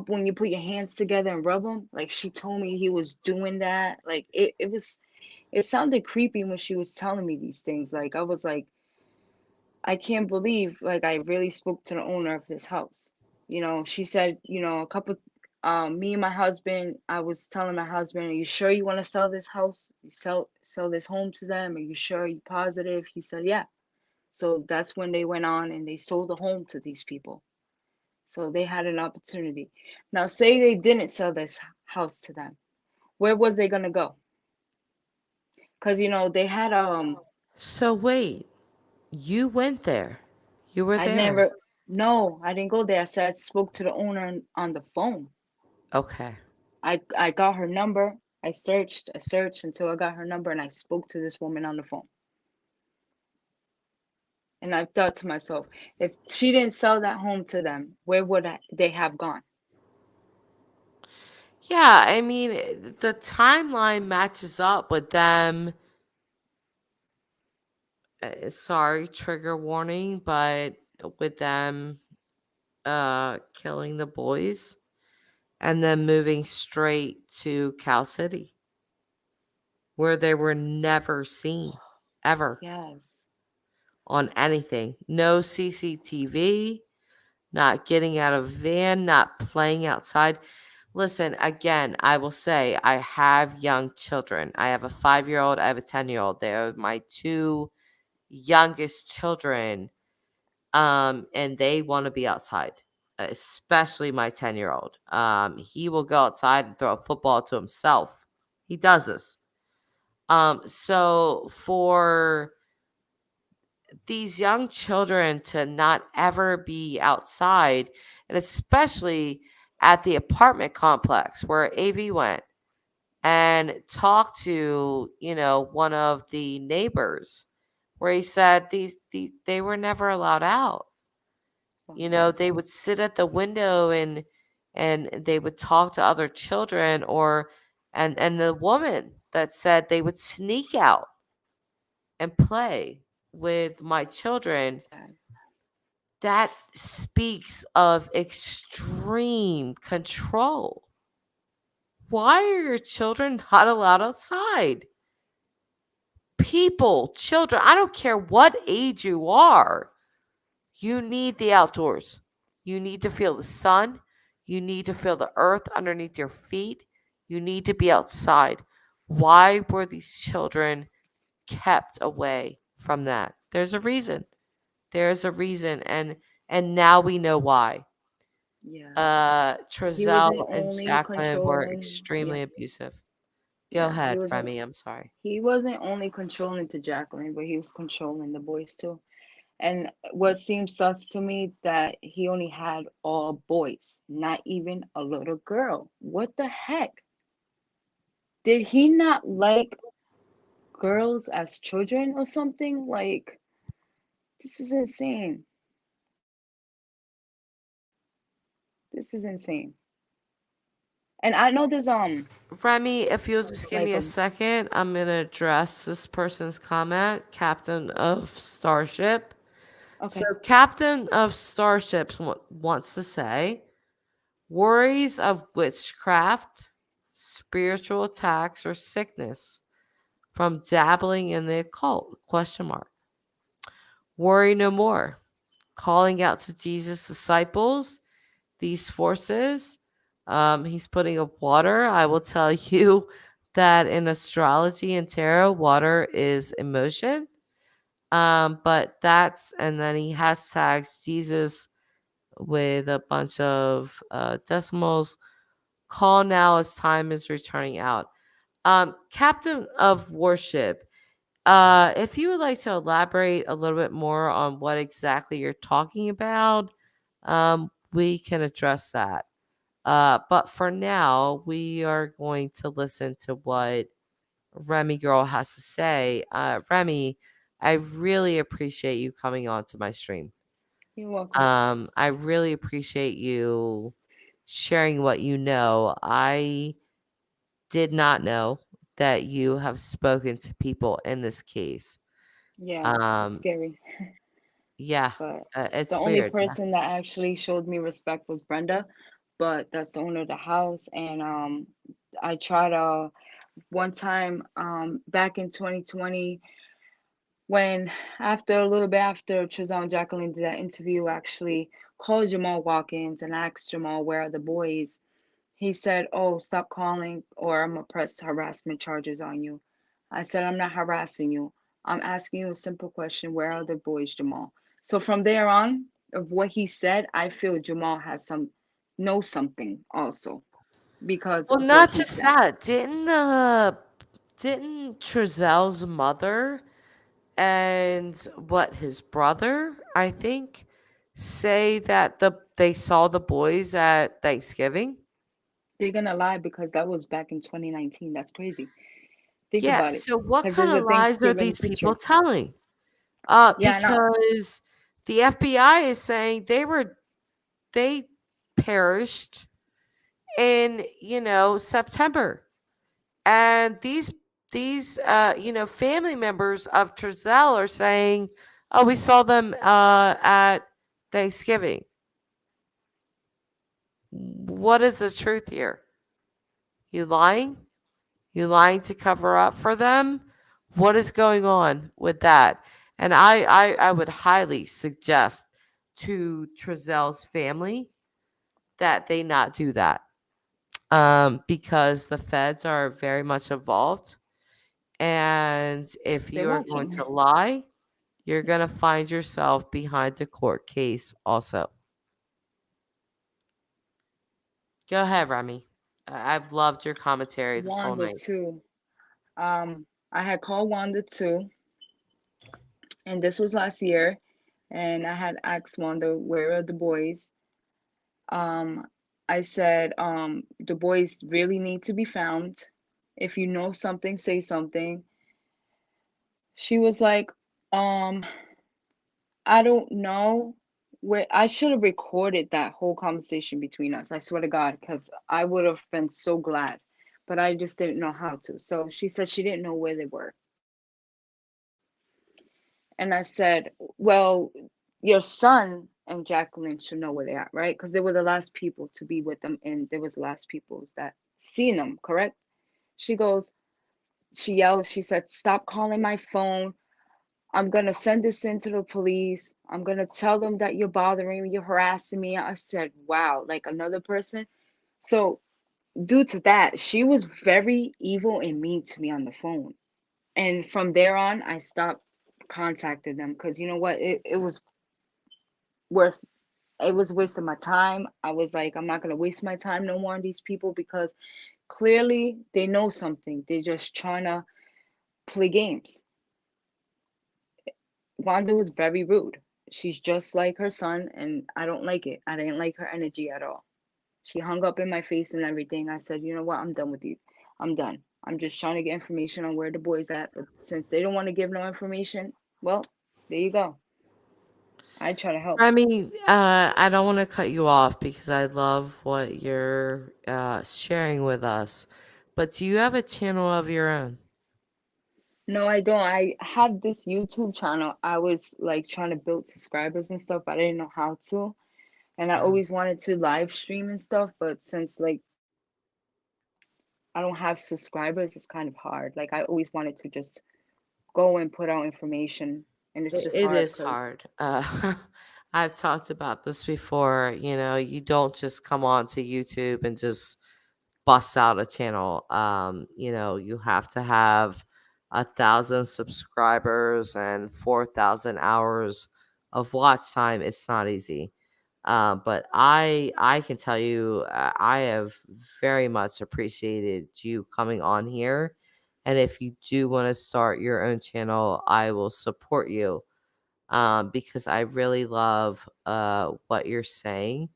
when you put your hands together and rub them, like she told me he was doing that. Like it sounded creepy when she was telling me these things. Like I was like, I can't believe like I really spoke to the owner of this house. She said, a couple me and my husband, I was telling my husband, are you sure you want to sell this house? You sell this home to them? Are you sure? Are you positive? He said, yeah. So that's when they went on and they sold the home to these people. So they had an opportunity. Now say they didn't sell this house to them. Where was they gonna go? Because they had So wait, you went there. You were I there. never no, I didn't go there. I said I spoke to the owner on the phone. Okay. I got her number. I searched until I got her number, and I spoke to this woman on the phone. And I thought to myself, if she didn't sell that home to them, where would they have gone? Yeah, I mean, the timeline matches up with them. Sorry, trigger warning, but with them killing the boys and then moving straight to Cal City, where they were never seen ever Yes. on anything. No CCTV, not getting out of a van, not playing outside. Listen, again, I will say I have young children. I have a 5-year old, I have a 10-year old. They're my two youngest children. And they want to be outside, especially my 10-year old. He will go outside and throw a football to himself. He does this. So for these young children to not ever be outside, and especially at the apartment complex where AV went and talked to, one of the neighbors where he said they were never allowed out. They would sit at the window and they would talk to other children, or and the woman that said they would sneak out and play with my children. Sad. that speaks of extreme control. Why are your children not allowed outside? People, children, I don't care what age you are, you need the outdoors. You need to feel the sun. You need to feel the earth underneath your feet. You need to be outside. Why were these children kept away from that? There's a reason. There's a reason, and now we know why. Yeah. He Trezell wasn't and only Jacqueline were controlling. extremely Yeah. abusive. Go Yeah. ahead, Remy. I'm sorry. He wasn't only controlling to Jacqueline, but he was controlling the boys too. And what seems sus to me that he only had all boys, not even a little girl. What the heck? Did he not like girls as children or something? Like, this is insane. This is insane. And I know there's Remy, if you'll just give like me a a second, I'm going to address this person's comment. Captain of Starship. So, okay. Captain of Starships wants to say worries of witchcraft, spiritual attacks, or sickness from dabbling in the occult? Question mark. Worry no more. Calling out to Jesus' disciples, these forces. He's putting up water. I will tell you that in astrology and tarot, water is emotion. But that's, and then he hashtags Jesus with a bunch of decimals. Call now as time is returning out. Captain of Worship, if you would like to elaborate a little bit more on what exactly you're talking about, we can address that. But for now, we are going to listen to what Remy Girl has to say. Remy, I really appreciate you coming on to my stream. You're welcome. I really appreciate you sharing what you know. I did not know that you have spoken to people in this case. Yeah, it's Um, scary. yeah, But the it's only weird. Yeah. person that actually showed me respect was Brenda, but that's the owner of the house. And I tried one time back in 2020 when after a little bit after Trizell and Jacqueline did that interview, actually called Jamal Watkins and asked Jamal where are the boys. He said, "Oh, stop calling, or I'm gonna press harassment charges on you." I said, "I'm not harassing you. I'm asking you a simple question. Where are the boys, Jamal?" So from there on, of what he said, I feel Jamal has some knows something also because Well, of what not he just said. that. Didn't Trezell's mother and what his brother, I think, say that they saw the boys at Thanksgiving? They're gonna lie because that was back in 2019. That's crazy. Think Yeah. about it. So what Because kind there's of a lies are Thanksgiving these people picture. telling? Yeah, I know. Because the FBI is saying they perished in September, and these family members of Trezell are saying, "Oh, we saw them at Thanksgiving." What is the truth here? You lying? You lying to cover up for them? What is going on with that? And I would highly suggest to Trezell's family that they not do that. Because the feds are very much involved. And if They're you are going watching. to lie, you're going to find yourself behind a court case also. Go ahead, Remy. I've loved your commentary this whole Wanda night. too. I had called Wanda too, and this was last year, and I had asked Wanda where are the boys. Um, I said, the boys really need to be found. If you know something, say something. She was like, um, I don't know where I should have recorded that whole conversation between us. I swear to God, because I would have been so glad, but I just didn't know how to. So she said she didn't know where they were. And I said, well, your son and Jacqueline should know where they are, right? Because they were the last people to be with them, and there was the last peoples that seen them, correct? She goes, she yelled, she said, "Stop calling my phone. I'm gonna send this into the police. I'm gonna tell them that you're bothering me, you're harassing me." I said, wow, like another person. So due to that, she was very evil and mean to me on the phone. And from there on, I stopped contacting them because you know what? It was worth it was wasting my time. I was like, I'm not gonna waste my time no more on these people because clearly they know something. They're just trying to play games. Wanda was very rude. She's just like her son, and I don't like it. I didn't like her energy at all. She hung up in my face and everything. I said, you know what? I'm done with you. I'm done. I'm just trying to get information on where the boy's at. But since they don't want to give no information, well, there you go. I try to help. Remy, I don't want to cut you off because I love what you're sharing with us. But do you have a channel of your own? No, I don't. I have this YouTube channel. I was like trying to build subscribers and stuff, but I didn't know how to. And I Mhm. always wanted to live stream and stuff, but since like I don't have subscribers, it's kind of hard. Like I always wanted to just go and put out information, and it's just It hard is because hard. I've talked about this before. You don't just come on to YouTube and just bust out a channel. You have to have 1,000 subscribers and 4,000 hours of watch time. It's not easy. But I can tell you, I have very much appreciated you coming on here. And if you do want to start your own channel, I will support you, because I really love what you're saying,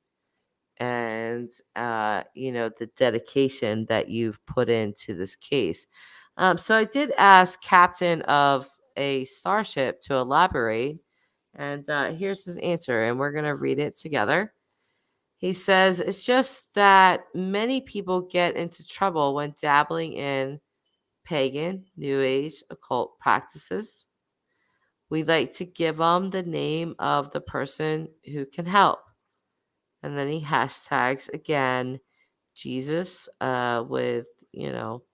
and the dedication that you've put into this case. So I did ask Captain of a starship to elaborate, and here's his answer, and we're going to read it together. He says, "It's just that many people get into trouble when dabbling in pagan, new age, occult practices. We like to give them the name of the person who can help." And then he hashtags again Jesus, with,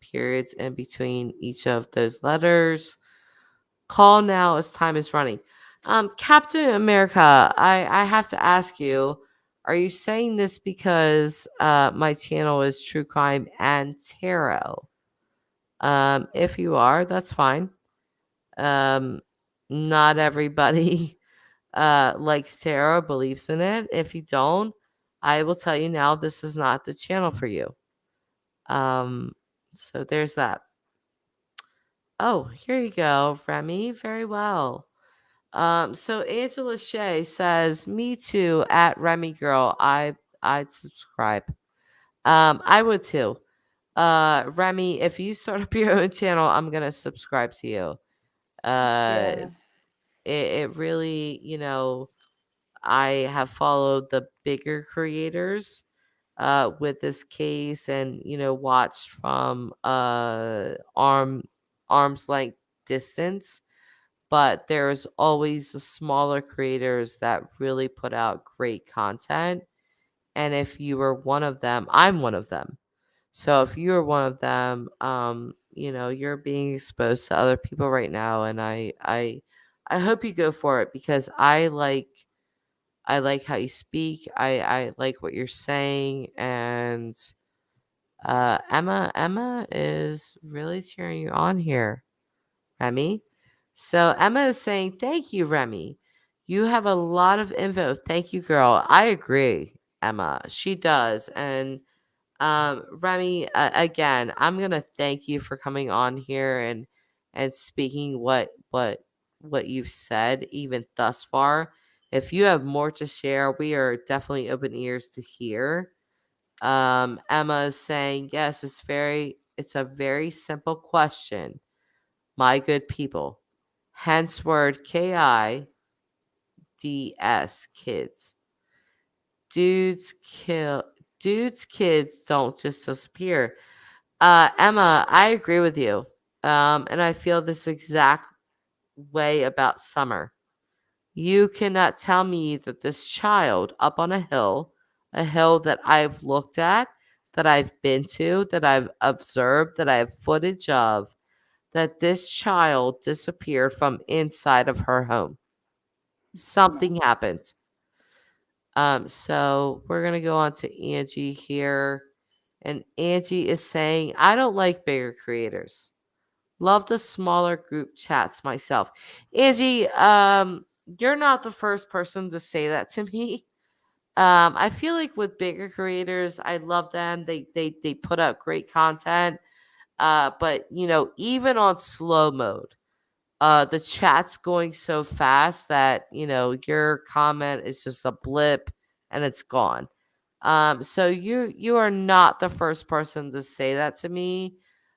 periods in between each of those letters. Call now as time is running. Captain America, I have to ask you, are you saying this because my channel is true crime and tarot? If you are, that's fine. Um, Not everybody likes tarot, believes in it. If you don't, I will tell you now, this is not the channel for you. Um, so there's that. Oh, here you go, Remy. Very well. So Angela Shea says, "Me too." At Remy Girl, I'd subscribe. I would too. Remy, if you start up your own channel, I'm gonna subscribe to you. Uh, yeah, it really, I have followed the bigger creators with this case, and watched from arm's length distance. But there's always the smaller creators that really put out great content, and if you were one of them, I'm one of them. So if you're one of them, you're being exposed to other people right now, and I hope you go for it, because I like how you speak. I like what you're saying, and Emma is really cheering you on here, Remy. So Emma is saying, "Thank you, Remy. You have a lot of info. Thank you, girl." I agree, Emma. She does, and Remy, again, I'm gonna thank you for coming on here and speaking what you've said even thus far. If you have more to share, we are definitely open ears to hear. Emma is saying, "Yes, it's a very simple question, my good people. Hence word KIDS, kids. Dudes kill dudes kids don't just disappear." Emma, I agree with you. And I feel this exact way about Summer. You cannot tell me that this child up on a hill that I've looked at, that I've been to, that I've observed, that I have footage of, that this child disappeared from inside of her home. No. Something happened. So we're gonna go on to Angie here. And Angie is saying, I don't like bigger creators. Love the smaller group chats myself. Angie, you're not the first person to say that to me. I feel like with bigger creators, I love them. They put out great content. But even on slow mode, the chat's going so fast that your comment is just a blip and it's gone. So you are not the first person to say that to me.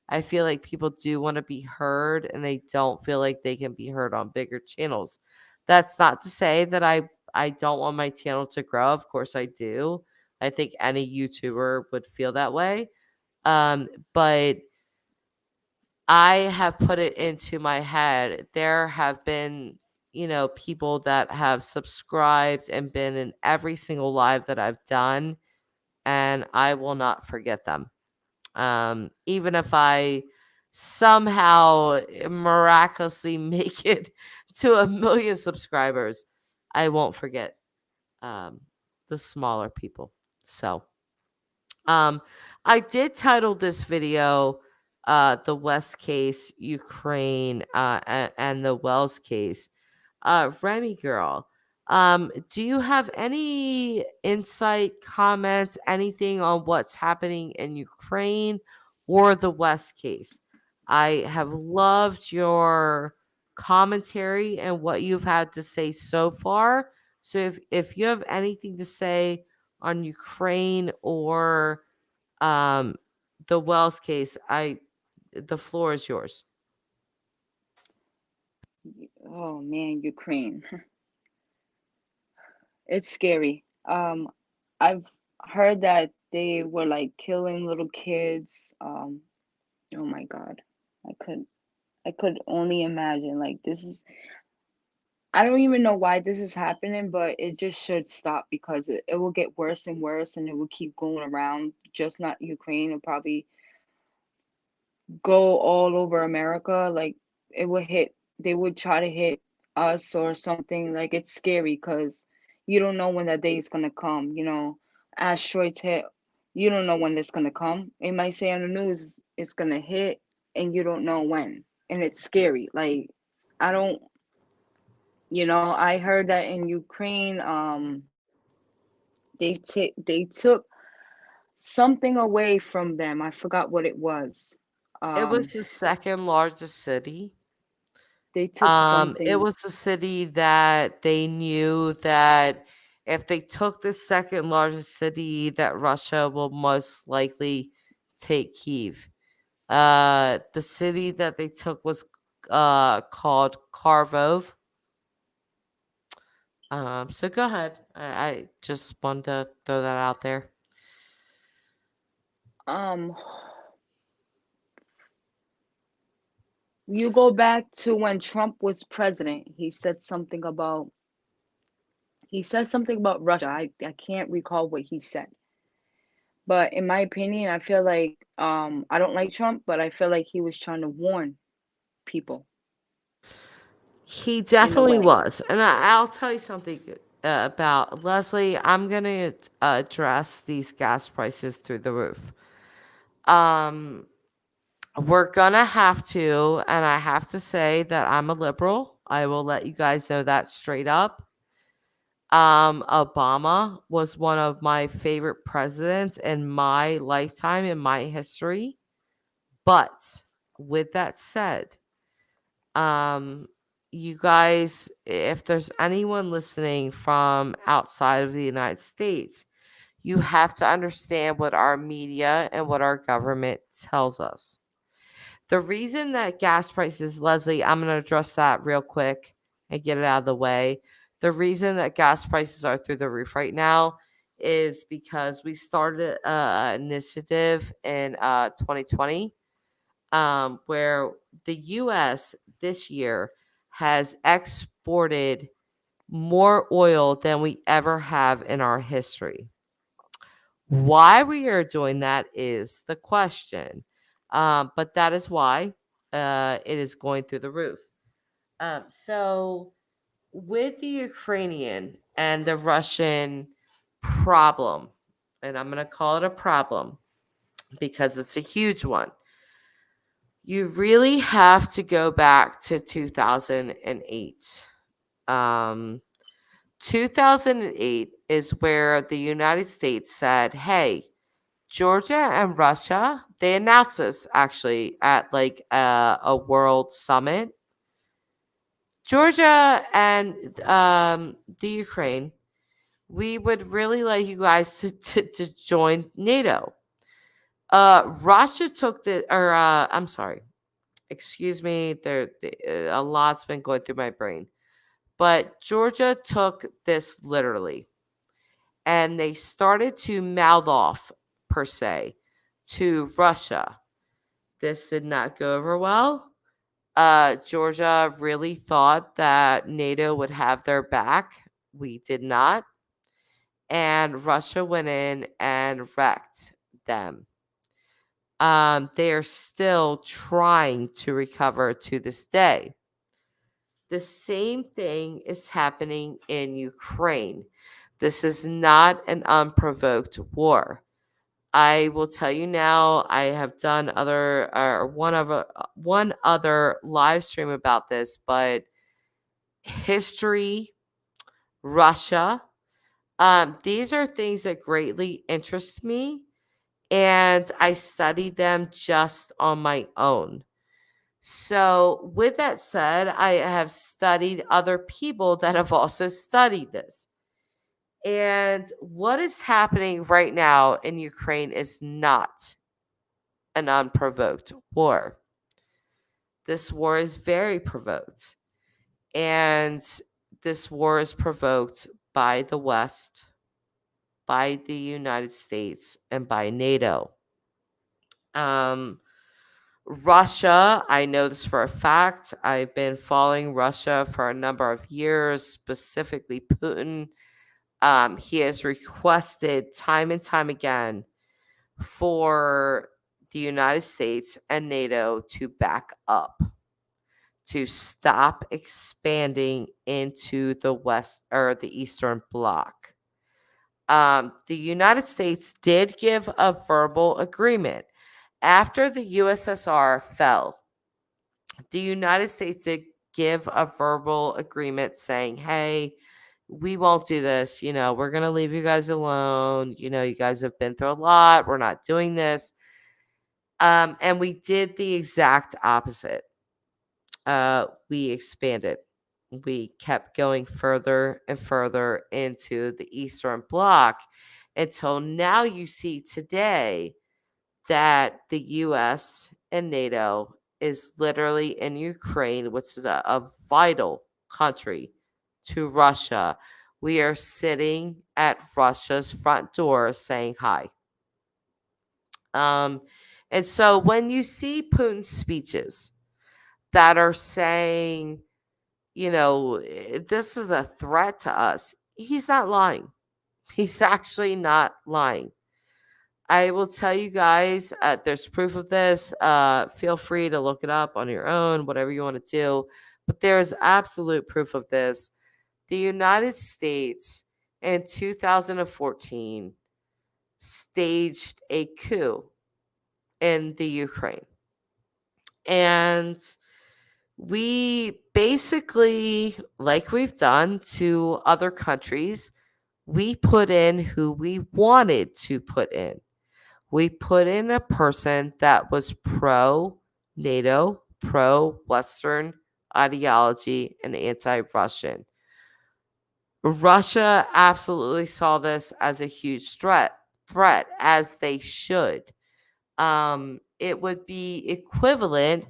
I feel like people do want to be heard and they don't feel like they can be heard on bigger channels. That's not to say that I don't want my channel to grow. Of course I do. I think any YouTuber would feel that way. But I have put it into my head. There have been, people that have subscribed and been in every single live that I've done, and I will not forget them. Even if I somehow miraculously make it to 1 million subscribers, I won't forget um, the smaller people. So, um, I did title this video "The West Case, Ukraine, and the Wells Case." Remy girl, do you have any insight, comments, anything on what's happening in Ukraine or the West case? I have loved your commentary and what you've had to say so far. So if you have anything to say on Ukraine or um, the Wells case, the floor is yours. Oh man, Ukraine. It's scary. I've heard that they were like killing little kids. Oh my God. I could I could only imagine. Like this is I don't even know why this is happening, but it just should stop because it will get worse and worse and it will keep going around. Just not Ukraine, it'll probably go all over America. Like it would hit, they would try to hit us or something. Like it's scary because you don't know when that day is gonna come. Asteroids hit, you don't know when it's gonna come. It might say on the news it's gonna hit, and you don't know when, and it's scary. Like I don't, I heard that in Ukraine, they took something away from them. I forgot what it was. It was Um, the second largest city. they took It something. was the city that they knew that if they took the second largest city, that Russia will most likely take Kiev. The city that they took was called Kharkov. So go ahead. I just wanted to throw that out there. Um, you go back to when Trump was president. He said something about Russia. I can't recall what he said. But in my opinion, I feel like I don't like Trump, but I feel like he was trying to warn people He in a definitely way. was. And I'll tell you something about Leslie. I'm going to address these gas prices through the roof. Um, we're going to have to, and I have to say that I'm a liberal. I will let you guys know that straight up. Obama was one of my favorite presidents in my lifetime, in my history. But with that said, um you guys, if there's anyone listening from outside of the United States, you have to understand what our media and what our government tells us. The reason that gas prices, Leslie, I'm going to address that real quick and get it out of the way. The reason that gas prices are through the roof right now is because we started an initiative in 2020, where the U.S. this year has exported more oil than we ever have in our history. Why we are doing that is the question. But that is why it is going through the roof. So, with the Ukrainian and the Russian problem, and I'm going to call it a problem because it's a huge one, you really have to go back to 2008. 2008 is where the United States said, hey, Georgia and Russia, they announced this actually at like a world summit. Georgia and the Ukraine, we would really like you guys to join NATO. Russia took I'm sorry, excuse me, a lot's been going through my brain. But Georgia took this literally and they started to mouth off, per se, to Russia. This did not go over well. Georgia really thought that NATO would have their back. We did not. And Russia went in and wrecked them. They are still trying to recover to this day. The same thing is happening in Ukraine. This is not an unprovoked war. I will tell you now, I have done one other live stream about this, but history, Russia, these are things that greatly interest me, and I study them just on my own. So, with that said, I have studied other people that have also studied this. And what is happening right now in Ukraine is not an unprovoked war. This war is very provoked. And this war is provoked by the West, by the United States, and by NATO. Um, Russia, I know this for a fact. I've been following Russia for a number of years, specifically Putin. He has requested time and time again for the United States and NATO to back up, to stop expanding into the West or the Eastern Bloc. The United States did give a verbal agreement. After the USSR fell, the United States did give a verbal agreement saying, hey, we won't do this. We're going to leave you guys alone. You guys have been through a lot. We're not doing this. And we did the exact opposite. We expanded. We kept going further and further into the Eastern Bloc until now you see today that the US and NATO is literally in Ukraine, which is a vital country to Russia. We are sitting at Russia's front door saying hi. Um, and so when you see Putin's speeches that are saying, this is a threat to us, he's not lying. He's actually not lying. I will tell you guys, there's proof of this. Feel free to look it up on your own, whatever you want to do. But there's absolute proof of this. The United States in 2014 staged a coup in the Ukraine. And we basically, like we've done to other countries, we put in who we wanted to put in. We put in a person that was pro NATO, pro Western ideology, and anti Russian. Russia absolutely saw this as a huge threat, as they should. It would be equivalent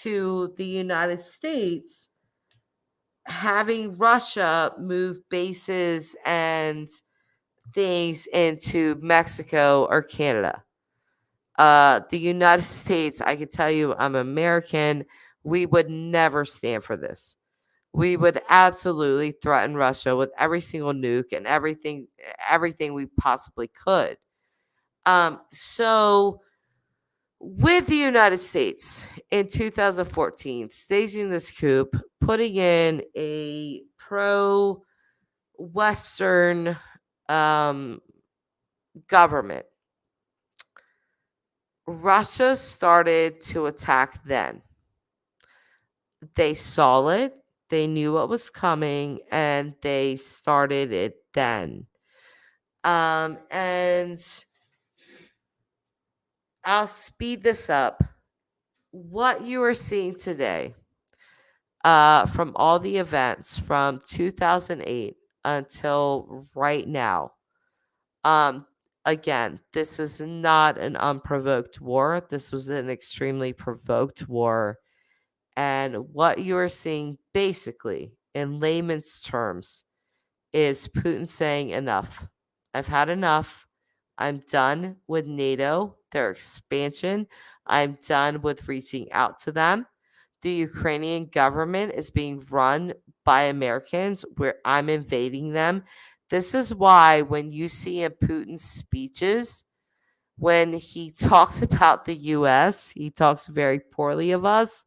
to the United States having Russia move bases and things into Mexico or Canada. The United States, I can tell you, I'm American. We would never stand for this. we would absolutely threaten Russia with every single nuke and everything we possibly could. So with the United States in 2014 staging this coup, putting in a pro Western government, Russia started to attack then. They saw it, they knew what was coming, and they started it then. And I'll speed this up. What you are seeing today, from all the events from 2008 until right now, um, again, this is not an unprovoked war. This was an extremely provoked war. And what you are seeing, basically, in layman's terms, is Putin saying, enough. I've had enough. I'm done with NATO, their expansion. I'm done with reaching out to them. The Ukrainian government is being run by Americans where I'm invading them. This is why when you see in Putin's speeches, when he talks about the US, he talks very poorly of us.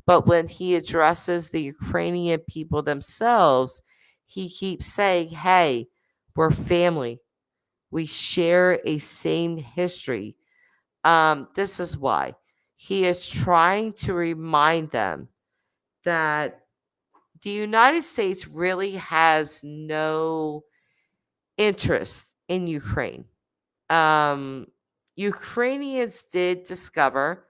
But when he addresses the Ukrainian people themselves, he keeps saying, hey, we're family. We share a same history. This is why he is trying to remind them that the United States really has no interest in Ukraine. Ukrainians did discover,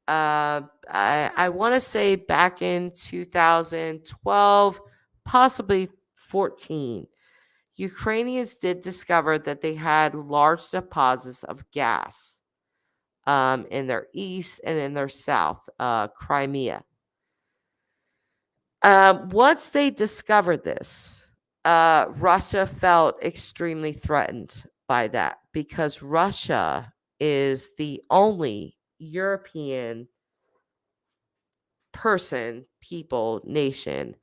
I want to say back in 2012, possibly 14, Ukrainians did discover that they had large deposits of gas in their east and in their south, Crimea. Once they discovered this, Russia felt extremely threatened by that because Russia is the only European nation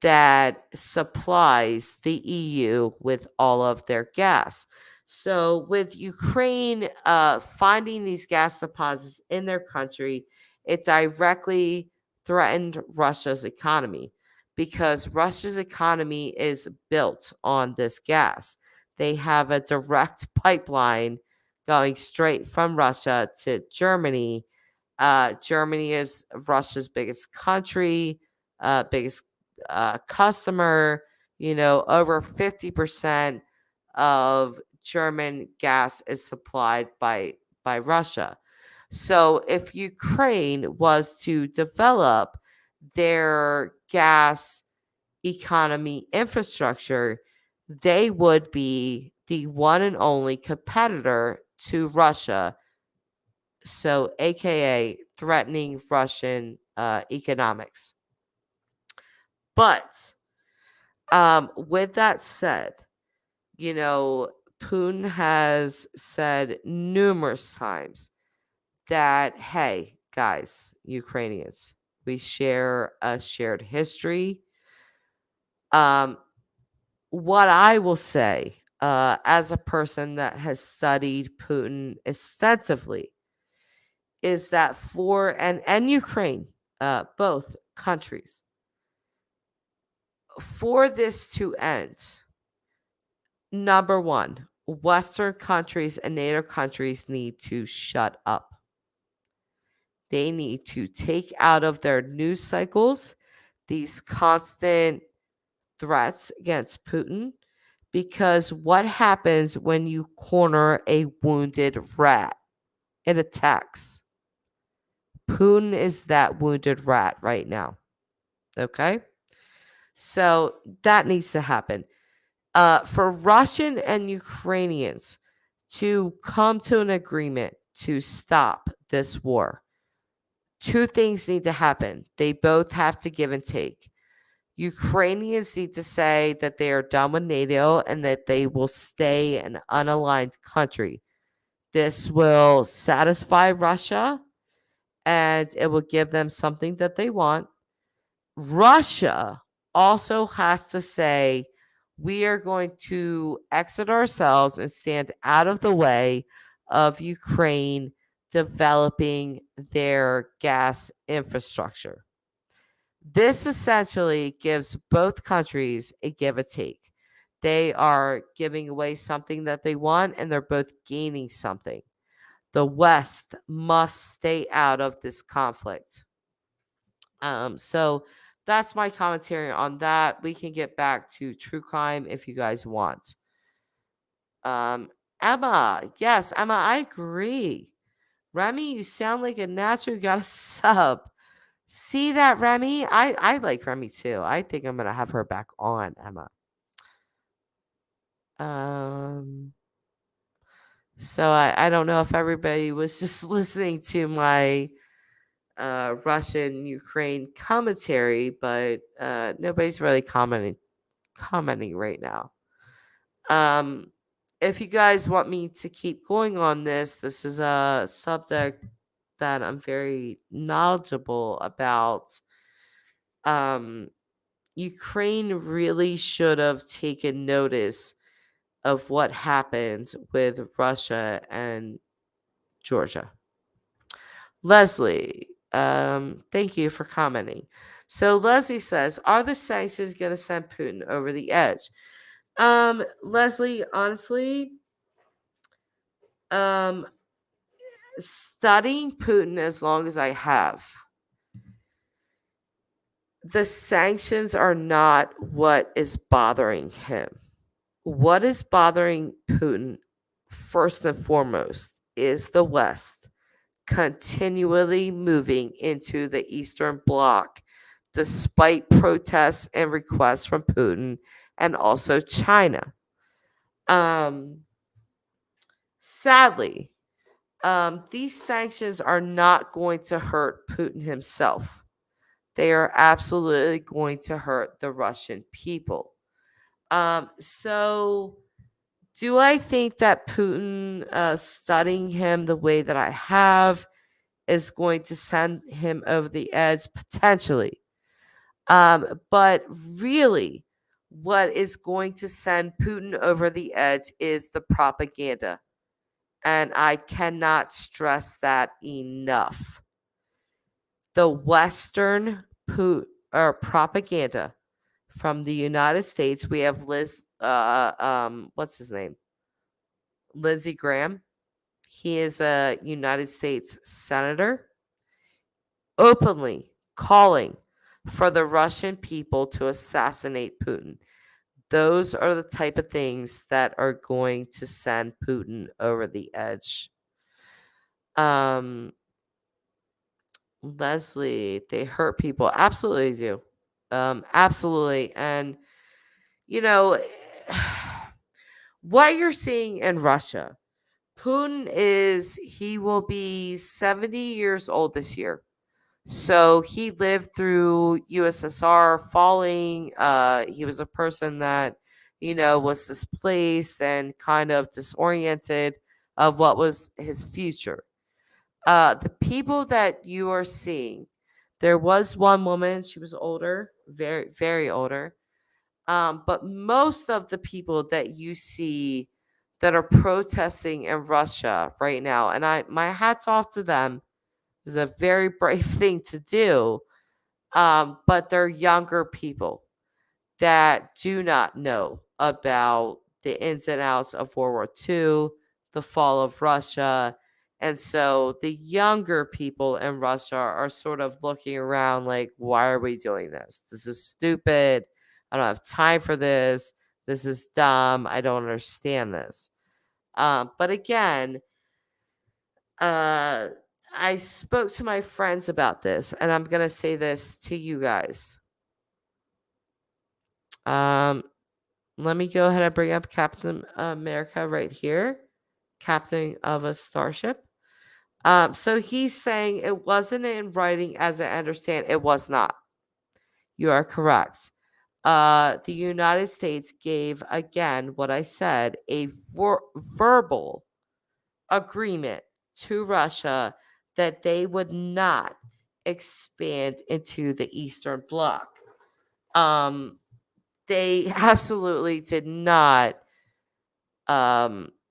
that supplies the EU with all of their gas. So, with Ukraine finding these gas deposits in their country, it directly threatened Russia's economy because Russia's economy is built on this gas. They have a direct pipeline going straight from Russia to Germany. Germany is Russia's biggest country, biggest customer. Over 50% of German gas is supplied by Russia. So if Ukraine was to develop their gas economy infrastructure, they would be the one and only competitor to Russia. So, AKA threatening Russian economics. But with that said, Putin has said numerous times that, hey, guys, Ukrainians, we share a shared history. What I will say, as a person that has studied Putin extensively, is that and Ukraine, both countries, for this to end, number one, Western countries and NATO countries need to shut up. They need to take out of their news cycles these constant threats against Putin, because what happens when you corner a wounded rat? It attacks. Putin is that wounded rat right now. Okay? So that needs to happen. For Russian and Ukrainians to come to an agreement to stop this war, two things need to happen. They both have to give and take. Ukrainians need to say that they are done with NATO and that they will stay an unaligned country. This will satisfy Russia and it will give them something that they want. Russia also has to say, we are going to exit ourselves and stand out of the way of Ukraine developing their gas infrastructure. This essentially gives both countries a give and take. They are giving away something that they want, and they're both gaining something. The West must stay out of this conflict. So that's my commentary on that. We can get back to true crime if you guys want. Um, Emma, yes, Emma, I agree. Remy, you sound like a natural. You got a sub. See that, Remy? I like Remy too. I think I'm gonna have her back on, Emma. Um, so I don't know if everybody was just listening to my Russian Ukraine commentary, but nobody's really commenting right now. Um, if you guys want me to keep going on this is a subject that I'm very knowledgeable about. Um, Ukraine really should have taken notice of what happened with Russia and Georgia. Leslie, thank you for commenting. So Leslie says, are the sanctions going to send Putin over the edge? Leslie, honestly, um, studying Putin as long as I have, the sanctions are not what is bothering him. What is bothering Putin, first and foremost, is the West continually moving into the Eastern Bloc, despite protests and requests from Putin and also China. Sadly, these sanctions are not going to hurt Putin himself. They are absolutely going to hurt the Russian people. So do I think that Putin studying him the way that I have is going to send him over the edge? Potentially. But really, what is going to send Putin over the edge is the propaganda. And I cannot stress that enough. The Western propaganda from the United States. We have what's his name? Lindsey Graham. He is a United States senator, openly calling for the Russian people to assassinate Putin. Those are the type of things that are going to send Putin over the edge. Leslie, they hurt people. Absolutely do. Absolutely. And, you know, what you're seeing in Russia, he will be 70 years old this year. So he lived through USSR falling. He was a person that, was displaced and kind of disoriented of what was his future. The people that you are seeing, there was one woman, she was older, very, very older. But most of the people that you see that are protesting in Russia right now, and my hat's off to them, is a very brave thing to do. But they're younger people that do not know about the ins and outs of World War II, the fall of Russia. And so the younger people in Russia are sort of looking around like, why are we doing this? This is stupid. I don't have time for this. This is dumb. I don't understand this. But again, I spoke to my friends about this, and I'm going to say this to you guys. Let me go ahead and bring up Captain America right here, captain of a starship. So he's saying it wasn't in writing, as I understand. It was not. You are correct. The United States gave, again, what I said, a verbal agreement to Russia that they would not expand into the Eastern Bloc. They absolutely did not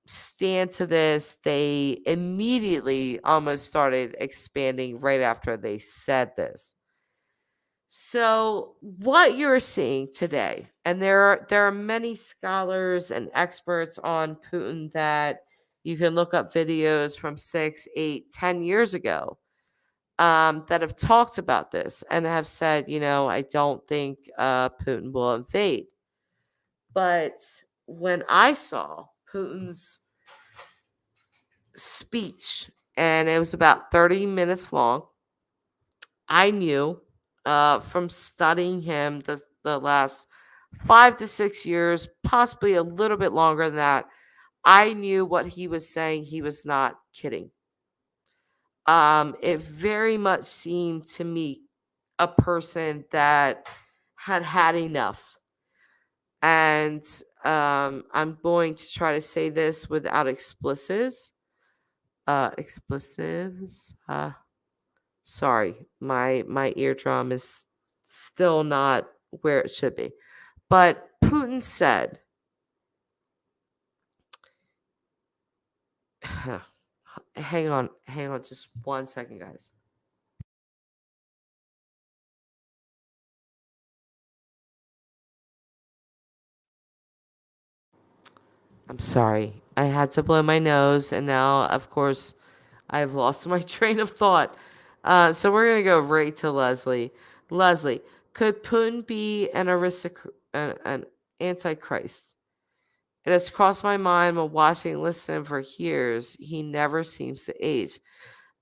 stand to this. They immediately almost started expanding right after they said this. So, what you're seeing today, and there are many scholars and experts on Putin that you can look up videos from 6, 8, 10 years ago, that have talked about this and have said, I don't think Putin will invade. But when I saw Putin's speech, and it was about 30 minutes long, I knew from studying him the last 5 to 6 years, possibly a little bit longer than that, I knew what he was saying. He was not kidding. It very much seemed to me a person that had had enough. And I'm going to try to say this without expletives. Expletives. Sorry, my eardrum is still not where it should be. But Putin said, hang on just 1 second, guys. I'm sorry. I had to blow my nose, and now, of course, I've lost my train of thought. So we're going to go right to Leslie. Leslie, could Putin be an an antichrist? It has crossed my mind while watching and listening for years. He never seems to age.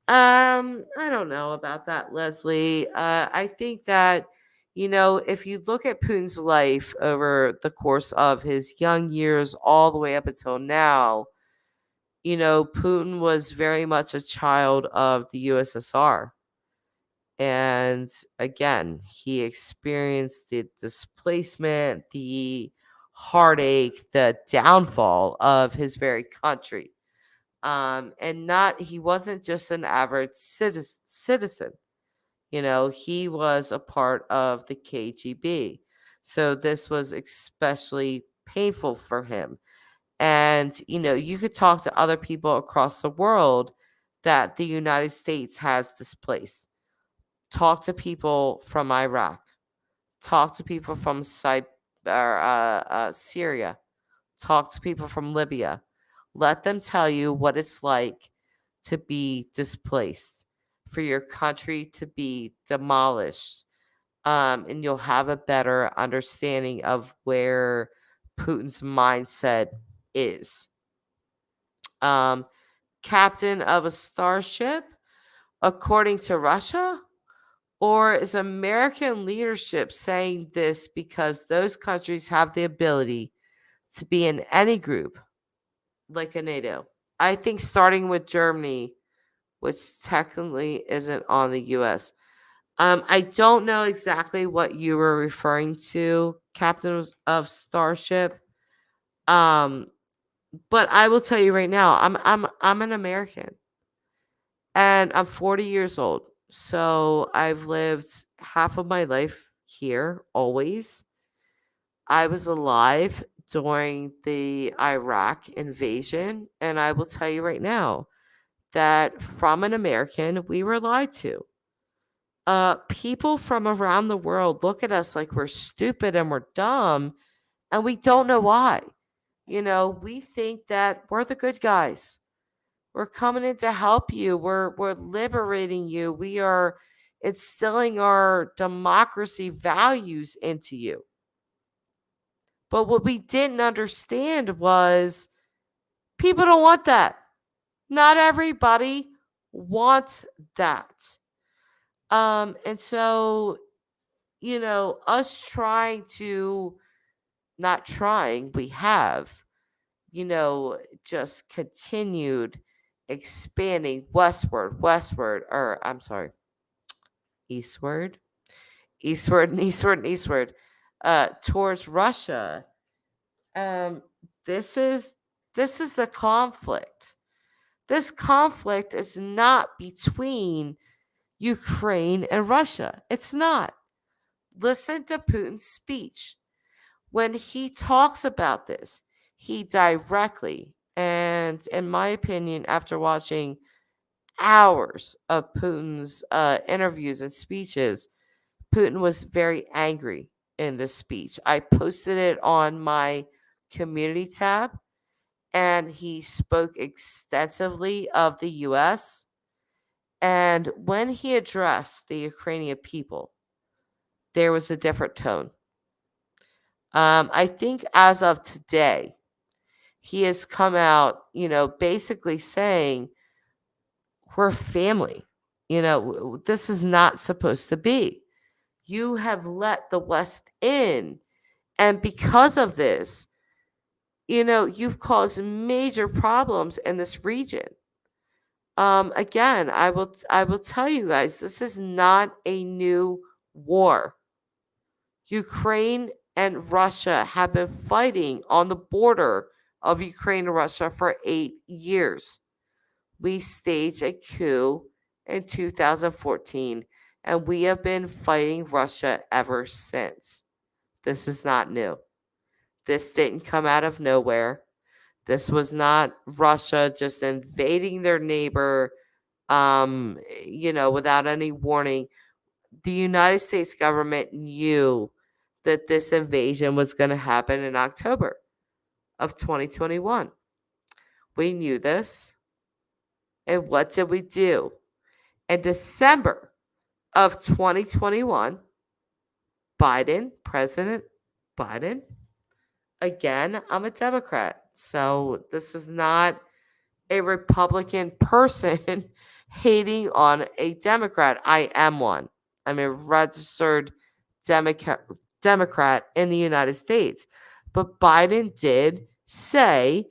I don't know about that, Leslie. I think that, if you look at Putin's life over the course of his young years all the way up until now, Putin was very much a child of the USSR. And again, he experienced the displacement, the heartache, the downfall of his very country. And not he wasn't just an average citizen. He was a part of the KGB. So this was especially painful for him. And, you could talk to other people across the world that the United States has displaced. Talk to people from Iraq. Talk to people from Syria. Talk to people from Libya. Let them tell you what it's like to be displaced, for your country to be demolished. And you'll have a better understanding of where Putin's mindset is. Um, Captain of a starship, according to Russia? Or is American leadership saying this because those countries have the ability to be in any group like a NATO? I think starting with Germany, which technically isn't on the US. I don't know exactly what you were referring to, Captain of Starship. Um, but I will tell you right now, I'm an American, and I'm 40 years old. So I've lived half of my life here always. I was alive during the Iraq invasion, and I will tell you right now that from an American, we were lied to. People from around the world look at us like we're stupid and we're dumb, and we don't know why. We think that we're the good guys. We're coming in to help you. We're liberating you. We are instilling our democracy values into you. But what we didn't understand was people don't want that. Not everybody wants that. And so, us trying to, not trying, we have, just continued expanding westward, or I'm sorry, eastward, eastward, towards Russia. Um, this is the conflict. This conflict is not between Ukraine and Russia. It's not. listen to Putin's speech. When he talks about this, he directly, and in my opinion, after watching hours of Putin's interviews and speeches, Putin was very angry in this speech. I posted it on my community tab, and he spoke extensively of the US. And when he addressed the Ukrainian people, there was a different tone. I think as of today, he has come out, basically saying, we're family. This is not supposed to be. You have let the West in. And because of this, you've caused major problems in this region. Again, I will tell you guys, this is not a new war. Ukraine and Russia have been fighting on the border of Ukraine and Russia for 8 years. We staged a coup in 2014, and we have been fighting Russia ever since. This is not new. This didn't come out of nowhere. This was not Russia just invading their neighbor, without any warning. The United States government knew that this invasion was going to happen in October of 2021. We knew this. And what did we do? In December of 2021, President Biden, again, I'm a Democrat. So this is not a Republican person hating on a Democrat. I am one. I'm a registered Democrat in the United States. But Biden did say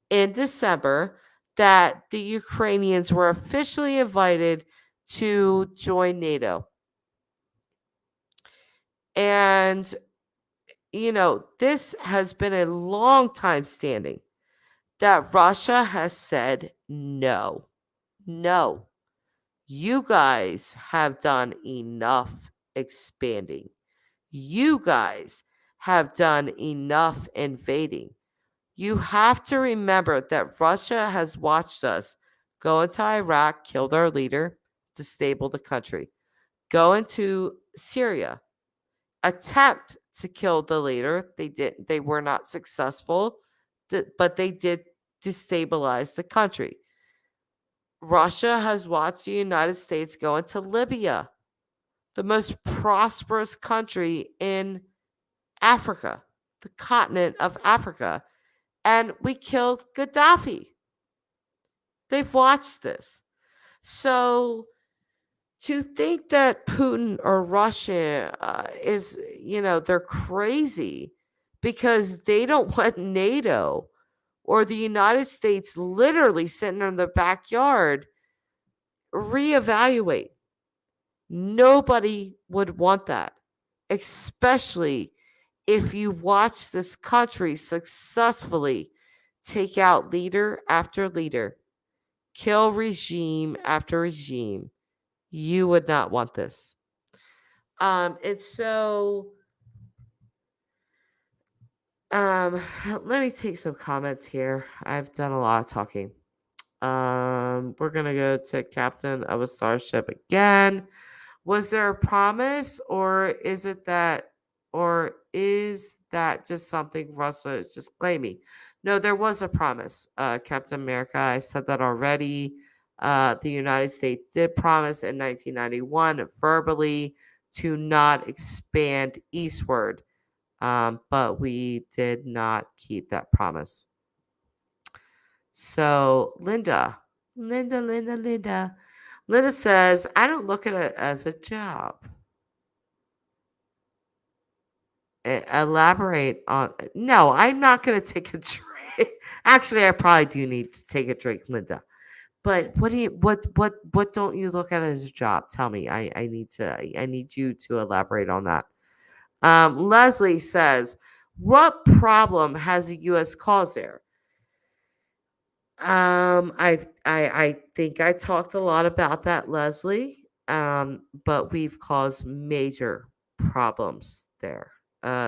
in December that the Ukrainians were officially invited to join NATO. And, this has been a long time standing that Russia has said no. No. You guys have done enough expanding. You guys have done enough invading. You have to remember that Russia has watched us go into Iraq, kill their leader, destabilize the country, go into Syria, attempt to kill the leader. They were not successful, but they did destabilize the country. Russia has watched the United States go into Libya, the most prosperous country in Africa, the continent of Africa, and we killed Gaddafi. They've watched this. So to think that Putin or Russia is, they're crazy because they don't want NATO or the United States literally sitting in the backyard, reevaluate. Nobody would want that, especially if you watch this country successfully take out leader after leader, kill regime after regime. You would not want this. And so let me take some comments here. I've done a lot of talking. We're gonna go to Captain of a Starship again. Was there a promise, or is that just something Russia is just claiming? No, there was a promise, Captain America. I said that already. The United States did promise in 1991 verbally to not expand eastward, but we did not keep that promise. So, Linda says, I don't look at it as a job. Elaborate on. No, I'm not going to take a drink. Actually, I probably do need to take a drink, Linda. But what don't you look at it as a job? Tell me. I need you to elaborate on that. Leslie says, what problem has the U.S. caused there? I think I talked a lot about that, Leslie. But we've caused major problems there,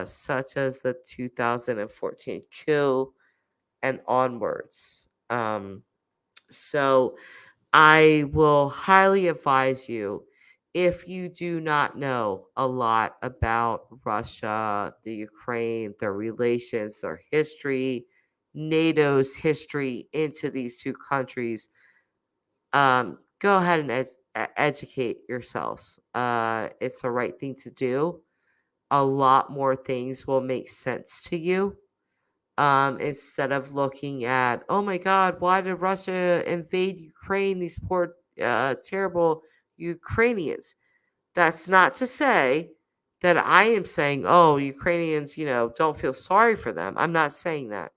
such as the 2014 coup and onwards. So I will highly advise you, if you do not know a lot about Russia, the Ukraine, their relations, their history, NATO's history into these two countries, go ahead and educate yourselves. It's the right thing to do. A lot more things will make sense to you, instead of looking at, oh my God, why did Russia invade Ukraine? These poor, terrible Ukrainians. That's not to say that I am saying, oh, Ukrainians, don't feel sorry for them. I'm not saying that,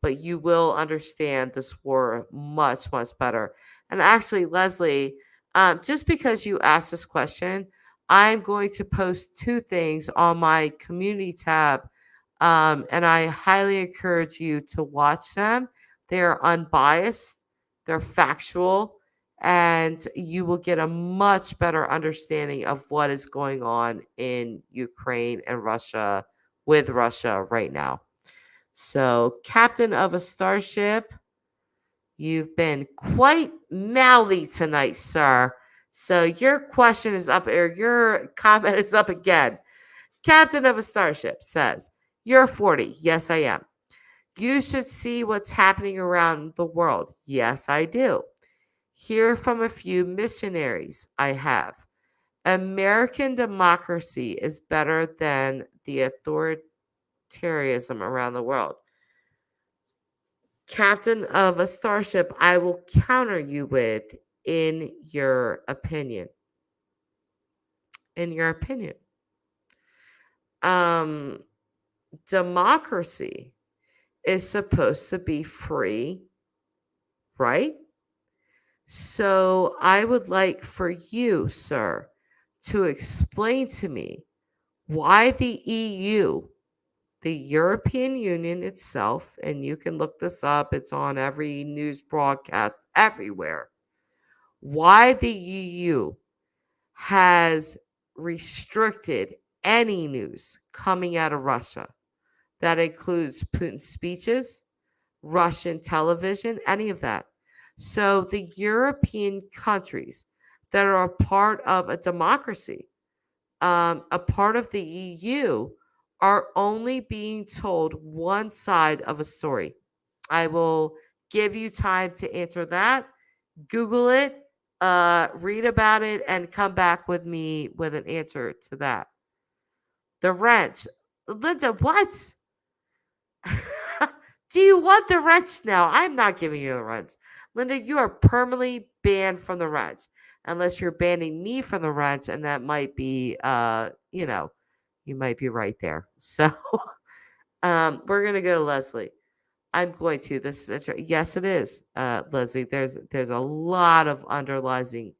but you will understand this war much, much better. And actually, Leslie, just because you asked this question, I'm going to post two things on my community tab, and I highly encourage you to watch them. They are unbiased, they're factual, and you will get a much better understanding of what is going on in Ukraine and Russia with Russia right now. So, captain of a starship, you've been quite mouthy tonight, sir. So, your question is up, or your comment is up again. Captain of a starship says, you're 40. Yes, I am. You should see what's happening around the world. Yes, I do. Hear from a few missionaries. I have. American democracy is better than the authoritarianism around the world. Captain of a starship, I will counter you with, in your opinion. In your opinion. Um, Democracy is supposed to be free, right? So I would like for you, sir, to explain to me why the EU, the European Union itself, and you can look this up, it's on every news broadcast everywhere, why the EU has restricted any news coming out of Russia. That includes Putin's speeches, Russian television, any of that. So the European countries that are a part of a democracy, a part of the EU, are only being told one side of a story. I will give you time to answer that. Google it, read about it, and come back with me with an answer to that. The wrench. Linda, what? Do you want the wrench now? I'm not giving you the wrench. Linda, you are permanently banned from the wrench. Unless you're banning me from the wrench, and that might be, you might be right there. So, we're gonna go to Leslie. I'm going to. This is yes, it is, Leslie. There's a lot of underlying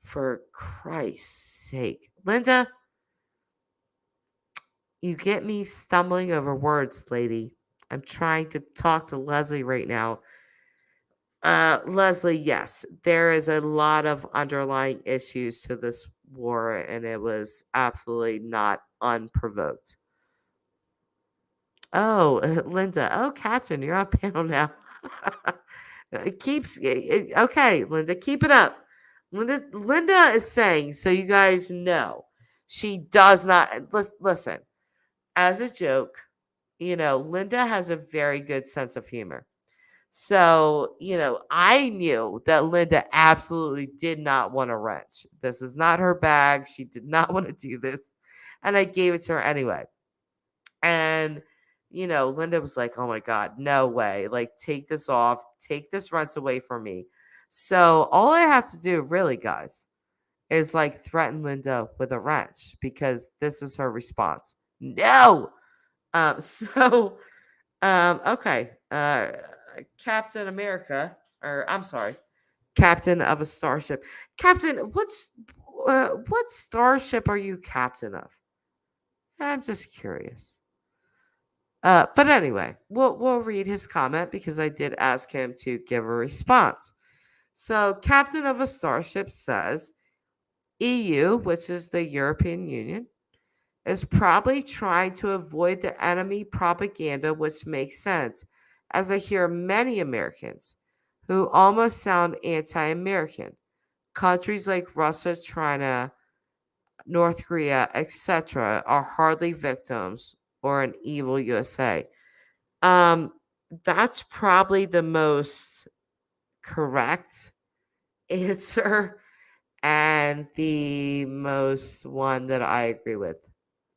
for Christ's sake, Linda. You get me stumbling over words, lady. I'm trying to talk to Leslie right now. Leslie, yes, there is a lot of underlying issues to this war, and it was absolutely not unprovoked. Oh, Linda. Oh, Captain, you're on panel now. It keeps okay, Linda. Keep it up. Linda is saying, so you guys know, she does not listen. As a joke, Linda has a very good sense of humor. So, I knew that Linda absolutely did not want a wrench. This is not her bag. She did not want to do this. And I gave it to her anyway. And, Linda was like, oh my God, no way. Like, take this off. Take this wrench away from me. So, all I have to do, really, guys, is like threaten Linda with a wrench because this is her response. No. So, okay. Captain America, or I'm sorry, captain of a starship. Captain, what starship are you captain of? I'm just curious. But anyway, we'll read his comment because I did ask him to give a response. So, captain of a starship says, EU, which is the European Union, is probably trying to avoid the enemy propaganda, which makes sense, as I hear many Americans who almost sound anti American. Countries like Russia, China, North Korea, etc., are hardly victims or an evil USA. Um, that's probably the most correct answer and the most one that I agree with.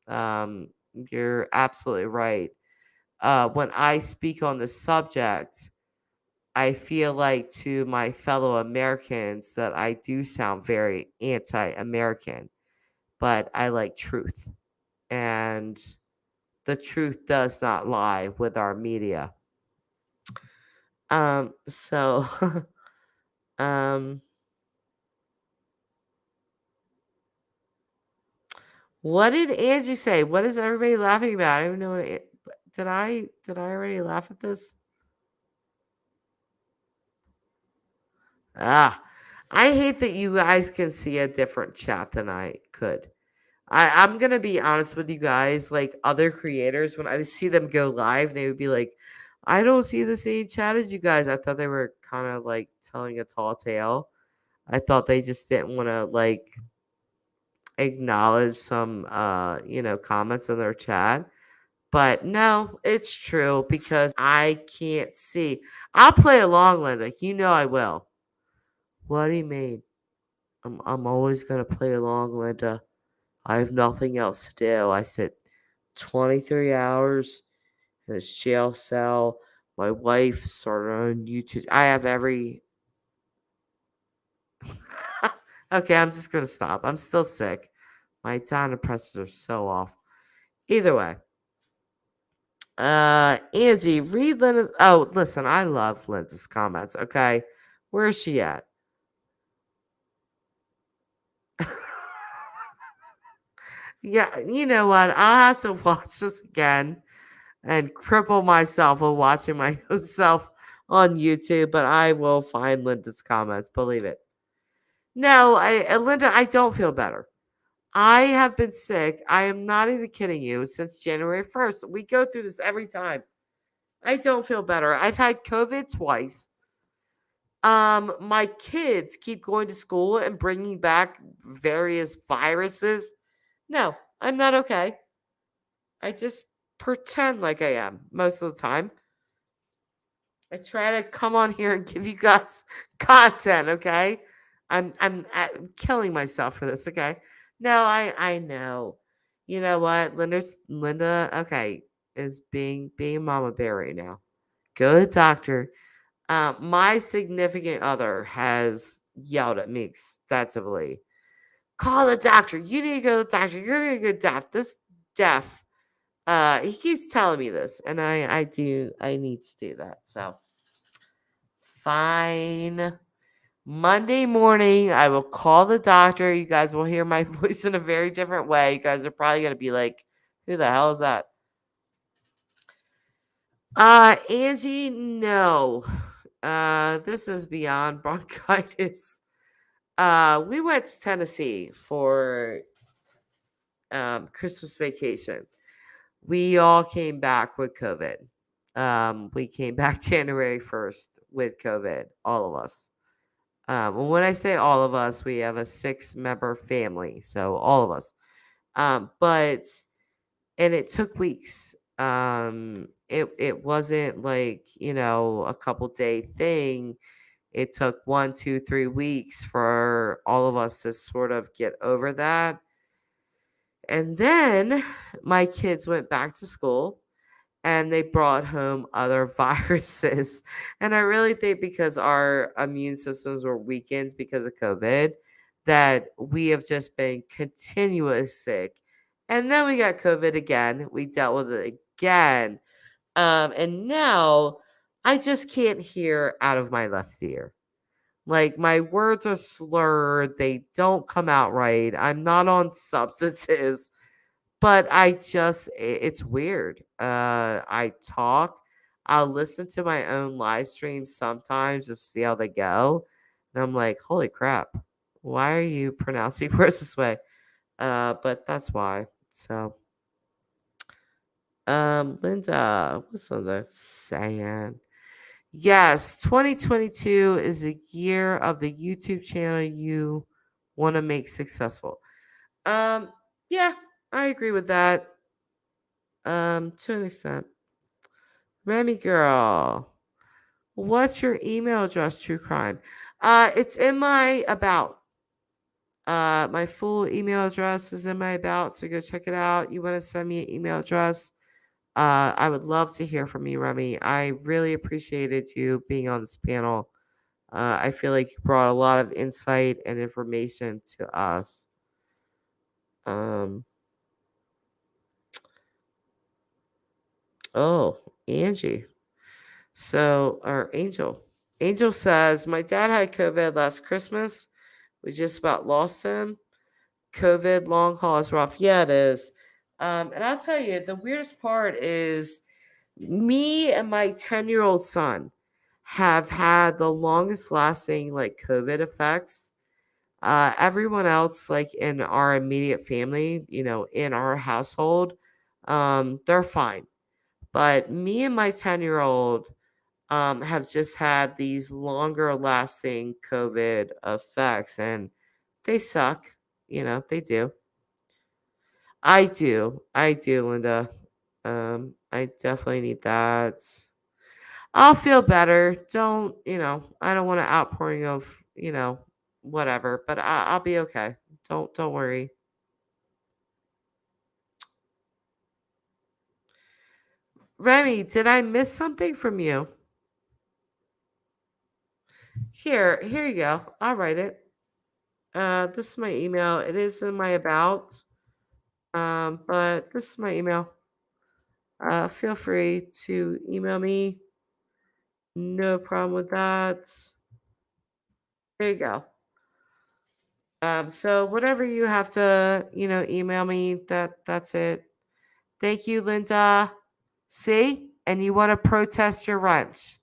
You're absolutely right. When I speak on the subject, I feel like to my fellow Americans that I do sound very anti American, but I like truth. And the truth does not lie with our media. So, um, what did Angie say? What is everybody laughing about? I don't even know what did I already laugh at this? Ah, I hate that you guys can see a different chat than I could. I'm gonna be honest with you guys, like other creators, when I would see them go live, they would be like, I don't see the same chat as you guys. I thought they were kind of like telling a tall tale. I thought they just didn't want to like acknowledge some comments in their chat. But no, it's true because I can't see. I'll play along, Linda. You know I will. What do you mean? I'm always gonna play along, Linda. I have nothing else to do. I sit 23 hours in this jail cell. My wife started on YouTube. I have every. Okay, I'm just gonna stop. I'm still sick. My antidepressants are so off. Either way, Angie, read Linda's. Oh, listen, I love Linda's comments. Okay, where is she at? Yeah, you know what? I'll have to watch this again and cripple myself while watching my own self on YouTube, but I will find Linda's comments, believe it. No, Linda, I don't feel better. I have been sick. I am not even kidding you since January 1st. We go through this every time. I don't feel better. I've had COVID twice. My kids keep going to school and bringing back various viruses. No, I'm not okay. I just pretend like I am most of the time. I try to come on here and give you guys content, okay? I'm killing myself for this, okay? No, I know. You know what? Linda, okay, is being mama bear right now. Go to the doctor. My significant other has yelled at me extensively. Call the doctor. You need to go to the doctor. You're gonna go deaf. This deaf. He keeps telling me this, and I need to do that. So fine. Monday morning, I will call the doctor. You guys will hear my voice in a very different way. You guys are probably gonna be like, "Who the hell is that?" Angie, no. This is beyond bronchitis. We went to Tennessee for Christmas vacation. We all came back with COVID. We came back January 1st with COVID, all of us. And when I say all of us, we have a 6-member family, so all of us. But and it took weeks. It wasn't like a couple day thing. It took 1, 2, 3 weeks for all of us to sort of get over that. And then my kids went back to school and they brought home other viruses. And I really think because our immune systems were weakened because of COVID, that we have just been continuous sick. And then we got COVID again. We dealt with it again. And now I just can't hear out of my left ear. Like my words are slurred, they don't come out right. I'm not on substances, but it's weird. I talk, I'll listen to my own live streams sometimes just to see how they go. And I'm like, holy crap. Why are you pronouncing words this way? But that's why. So, Linda, what's Linda saying? Yes, 2022 is a year of the YouTube channel you want to make successful. Um, yeah, I agree with that. To an extent. Remy girl, what's your email address, True Crime? It's in my about. My full email address is in my about, so go check it out. You want to send me an email address? I would love to hear from you, Remy. I really appreciated you being on this panel. I feel like you brought a lot of insight and information to us. Um, oh, Angie. So, or Angel. Angel says, my dad had COVID last Christmas. We just about lost him. COVID long haul is rough. Yeah, it is. And I'll tell you, the weirdest part is me and my 10-year-old son have had the longest lasting like COVID effects. Everyone else, like in our immediate family, in our household, they're fine. But me and my 10-year-old have just had these longer lasting COVID effects, and they suck. They do. I do. I do, Linda. I definitely need that. I'll feel better. I don't want an outpouring of, whatever, but I'll be okay. Don't worry. Remy, did I miss something from you? Here you go. I'll write it. This is my email. It is in my about. But this is my email. Feel free to email me. No problem with that. There you go. So whatever you have to, email me, that's it. Thank you, Linda. See? And you want to protest your lunch.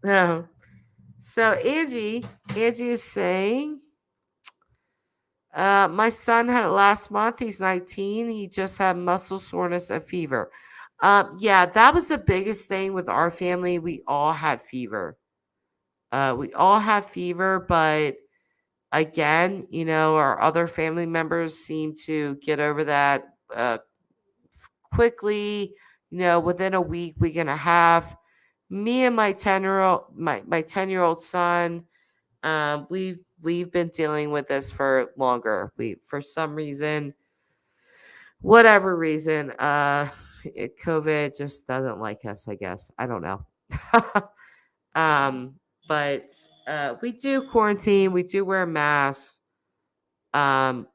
No. So Angie is saying, my son had it last month. He's 19. He just had muscle soreness and fever. Yeah, that was the biggest thing with our family. We all had fever. But again, our other family members seem to get over that quickly, within a week and a half. Me and my 10-year old son, we've been dealing with this for longer. We for some reason, whatever reason, COVID just doesn't like us, I guess. I don't know. um, but we do quarantine, we do wear masks. Um,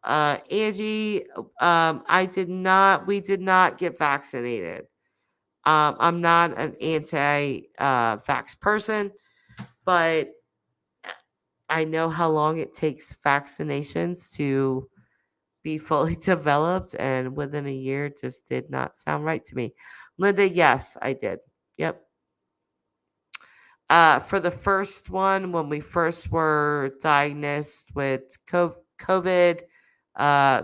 Angie, we did not get vaccinated. I'm not an anti-vax person, but I know how long it takes vaccinations to be fully developed, and within a year just did not sound right to me. Linda, yes, I did. Yep. For the first one, when we first were diagnosed with COVID,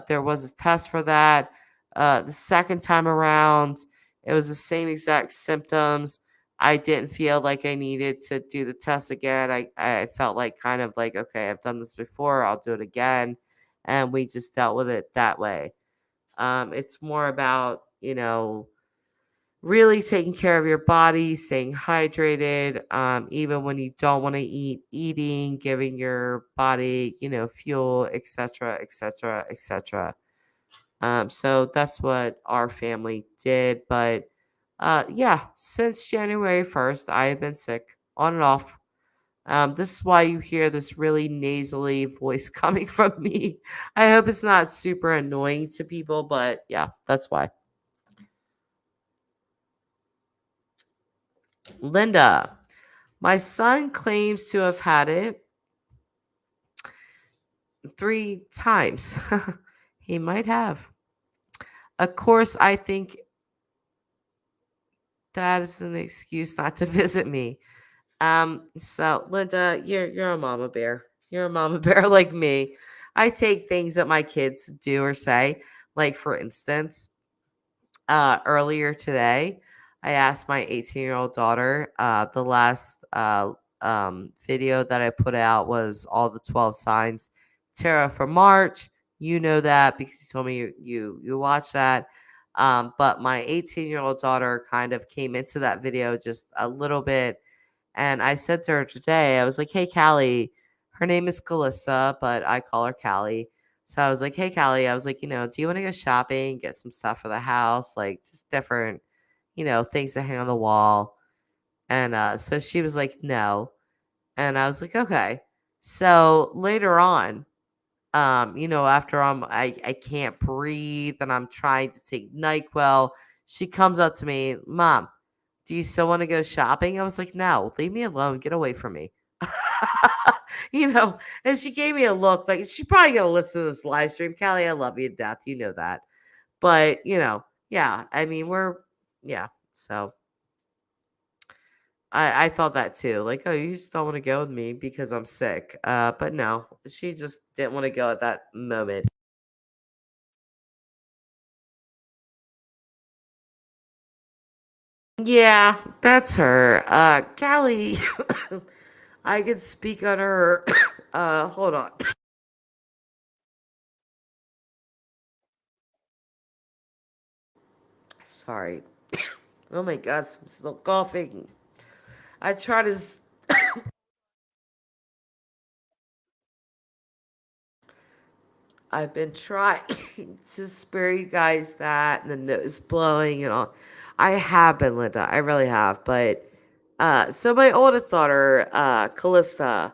there was a test for that. The second time around, it was the same exact symptoms. I didn't feel like I needed to do the test again. I felt like kind of like, okay, I've done this before, I'll do it again. And we just dealt with it that way. It's more about, really taking care of your body, staying hydrated, even when you don't want to eating, giving your body, fuel, etc., etc., etc. So that's what our family did. But yeah, since January 1st, I have been sick on and off. This is why you hear this really nasally voice coming from me. I hope it's not super annoying to people, but yeah, that's why. Linda, my son claims to have had it 3 times. He might have. Of course, I think that is an excuse not to visit me. So Linda, you're a mama bear. You're a mama bear like me. I take things that my kids do or say. Like for instance, earlier today, I asked my 18-year-old daughter, the last video that I put out was all the 12 signs tarot for March. You know that because you told me you watched that. But my 18-year-old daughter kind of came into that video just a little bit, and I said to her today, I was like, "Hey, Callie," her name is Calissa, but I call her Callie. So I was like, "Hey, Callie," I was like, do you want to go shopping, get some stuff for the house, like just different, things to hang on the wall?" And so she was like, "No," and I was like, "Okay." So later on, after I can't breathe and I'm trying to take NyQuil, she comes up to me, "Mom, do you still want to go shopping?" I was like, "No, leave me alone. Get away from me." And she gave me a look like she's probably gonna listen to this live stream. Callie, I love you to death. You know that. But, yeah, I mean, yeah. So I thought that too. Like, oh, you just don't want to go with me because I'm sick. But no, she just didn't want to go at that moment. Yeah, that's her. Callie, I could speak on her. Hold on. Sorry. Oh my gosh, I'm still coughing. I try to. I've been trying to spare you guys that and the nose blowing and all. I have been, Linda. I really have. But so my oldest daughter, Callista,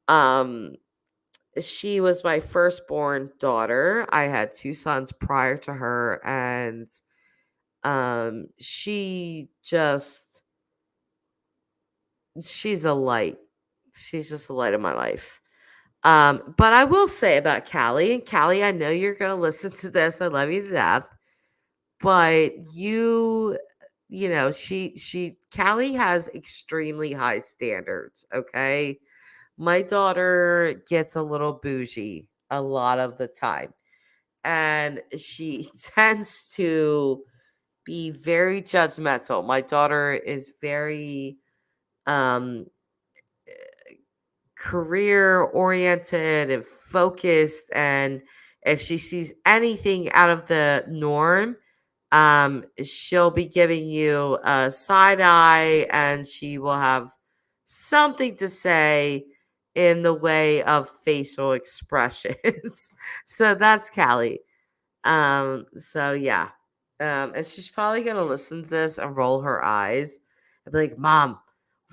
um, she was my firstborn daughter. I had two sons prior to her, and she just she's a light. She's just a light of my life. But I will say about Callie, and Callie, I know you're gonna listen to this. I love you to death. But she Callie has extremely high standards, okay? My daughter gets a little bougie a lot of the time. And she tends to be very judgmental. My daughter is very um career oriented and focused, and if she sees anything out of the norm, she'll be giving you a side eye, and she will have something to say in the way of facial expressions. So that's Callie. So yeah. And she's probably gonna listen to this and roll her eyes and be like, "Mom,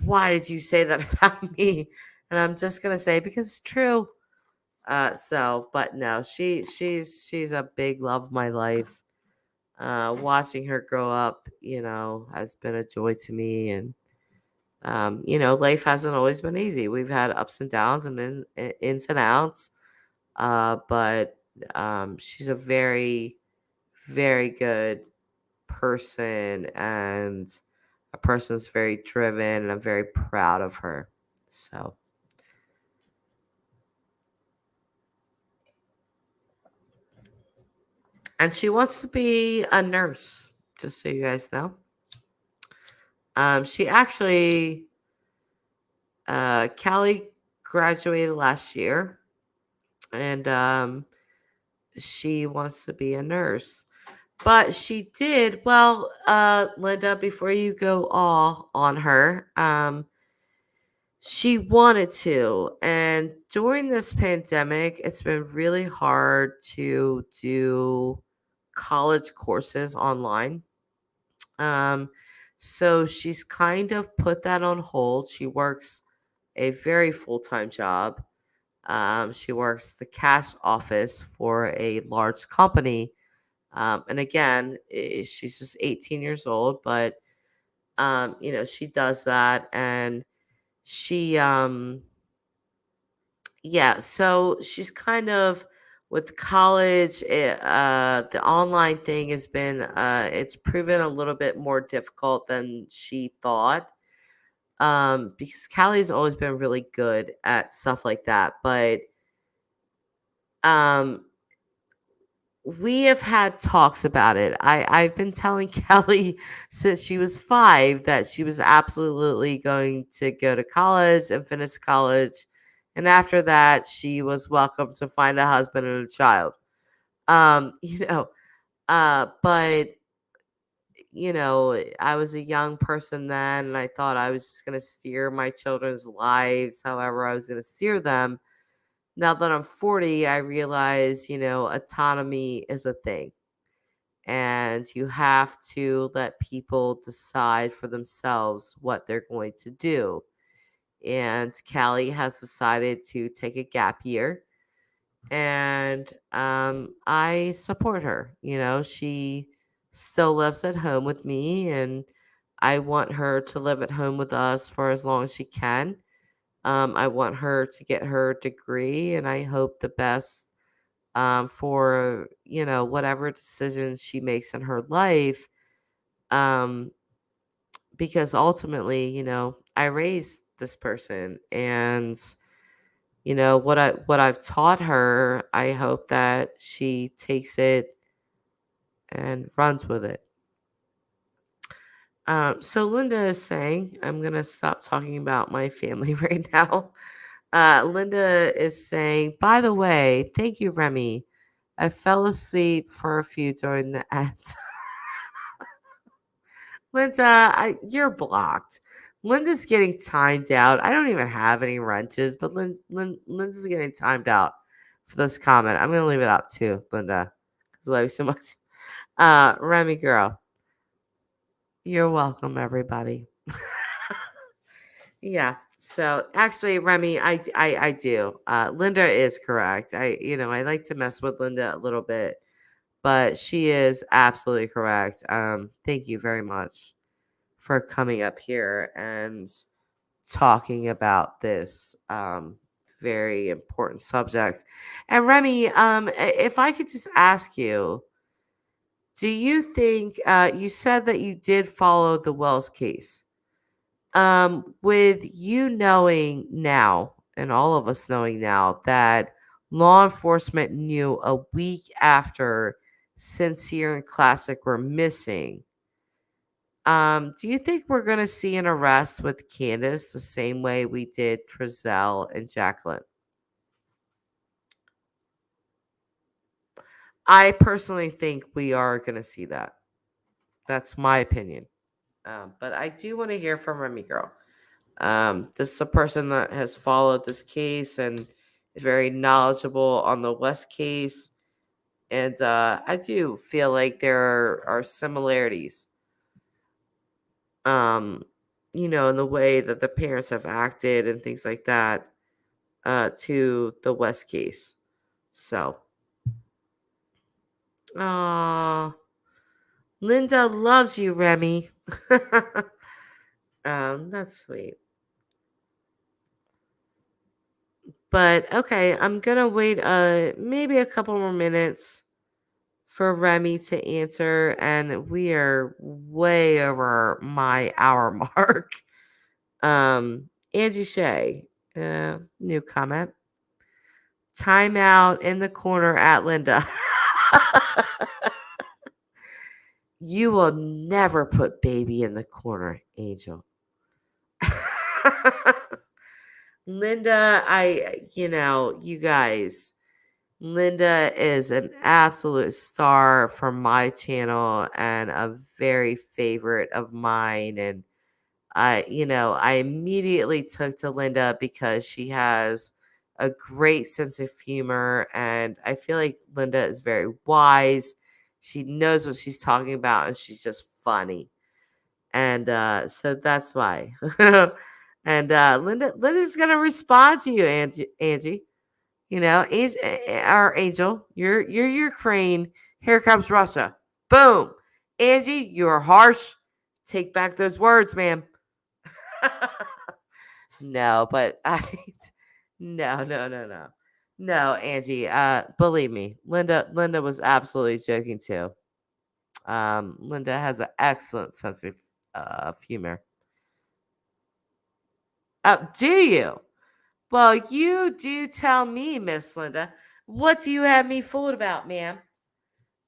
why did you say that about me?" And I'm just gonna say because it's true. But no, she's a big love of my life. Watching her grow up, has been a joy to me. And life hasn't always been easy. We've had ups and downs and ins and outs. But she's a very, very good person, and a person that's very driven, and I'm very proud of her. So, and she wants to be a nurse, just so you guys know. She actually, Callie graduated last year, and she wants to be a nurse. But she did well, Linda. Before you go all on her, she wanted to. And during this pandemic, it's been really hard to do college courses online. Um, so she's kind of put that on hold. She works a very full time job. She works the cash office for a large company. And again, she's just 18 years old, but she does that. And she yeah, so she's kind of with college. The online thing has been it's proven a little bit more difficult than she thought. Because Callie's always been really good at stuff like that. But um, we have had talks about it. I've been telling Kelly since she was 5 that she was absolutely going to go to college and finish college, and after that, she was welcome to find a husband and a child. You know, but I was a young person then, and I thought I was just gonna steer my children's lives however I was gonna steer them. Now that I'm 40, I realize, autonomy is a thing, and you have to let people decide for themselves what they're going to do. And Callie has decided to take a gap year, and I support her. She still lives at home with me, and I want her to live at home with us for as long as she can. I want her to get her degree, and I hope the best for whatever decision she makes in her life. Um, because ultimately, I raised this person, and what I've taught her, I hope that she takes it and runs with it. So Linda is saying, I'm gonna stop talking about my family right now. Linda is saying, by the way, thank you, Remy. I fell asleep for a few during the end. Linda, you're blocked. Linda's getting timed out. I don't even have any wrenches, but Linda's getting timed out for this comment. I'm gonna leave it up too, Linda. I love you so much. Remy girl, you're welcome, everybody. Yeah. So actually, Remy, I do. Linda is correct. I like to mess with Linda a little bit, but she is absolutely correct. Thank you very much for coming up here and talking about this very important subject. And Remy, if I could just ask you, do you think you said that you did follow the Wells case? With you knowing now, and all of us knowing now, that law enforcement knew a week after Sincere and Classic were missing, do you think we're gonna see an arrest with Candace the same way we did Trezell and Jacqueline? I personally think we are gonna see that. That's my opinion. But I do want to hear from Remy Girl. This is a person that has followed this case and is very knowledgeable on the West case. And I do feel like there are similarities, um, in the way that the parents have acted and things like that to the West case. So, Linda loves you, Remy. That's sweet. But okay, I'm gonna wait maybe a couple more minutes for Remy to answer, and we are way over my hour mark. Angie Shea, new comment. Timeout in the corner at Linda. You will never put baby in the corner, Angel. Linda, you guys, Linda is an absolute star from my channel and a very favorite of mine. And I immediately took to Linda because she has a great sense of humor. And I feel like Linda is very wise. She knows what she's talking about, and she's just funny. And so that's why. And Linda's gonna respond to you, Angie. Our Angel, you're Ukraine. Here comes Russia. Boom, Angie, you're harsh. Take back those words, ma'am. No, but no, no, no, no, no, Angie. Believe me, Linda was absolutely joking too. Linda has an excellent sense of humor. Do you? Well, you do tell me, Miss Linda. What do you have me fooled about, ma'am?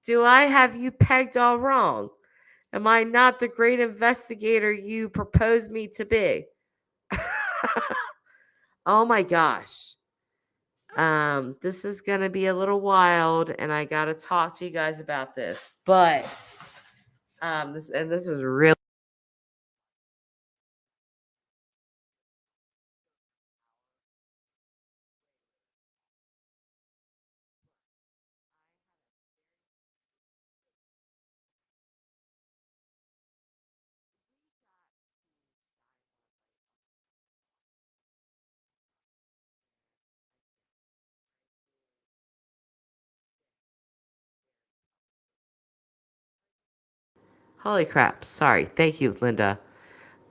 Do I have you pegged all wrong? Am I not the great investigator you proposed me to be? Oh my gosh. This is gonna be a little wild, and I gotta talk to you guys about this. But this is really holy crap. Sorry. Thank you, Linda.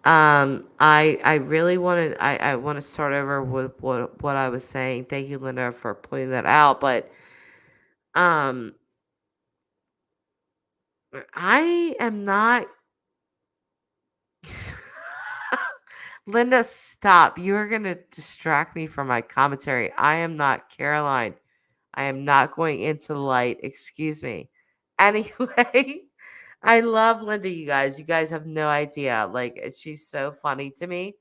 I really wanted I want to start over with what I was saying. Thank you, Linda, for pointing that out. But um I am not Linda, stop. You are gonna distract me from my commentary. I am not Caroline. I am not going into the light. Excuse me. Anyway, I love Linda, you guys. You guys have no idea. Like she's so funny to me.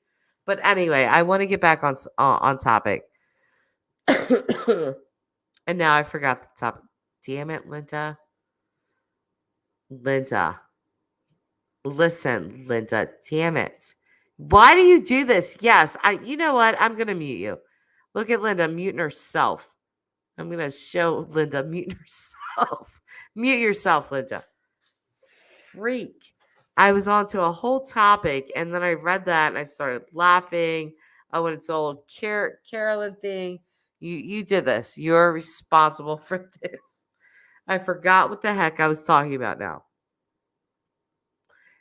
But anyway, I want to get back on topic. And now I forgot the topic. Damn it, Linda. Linda. Listen, Linda. Damn it. Why do you do this? Yes, you know what? I'm gonna mute you. Look at Linda muting herself. I'm gonna show Linda muting herself. Mute yourself, Linda. Freak. I was onto a whole topic and then I read that and I started laughing. Oh, and it's all Carolyn thing. You did this. You're responsible for this. I forgot what the heck I was talking about now.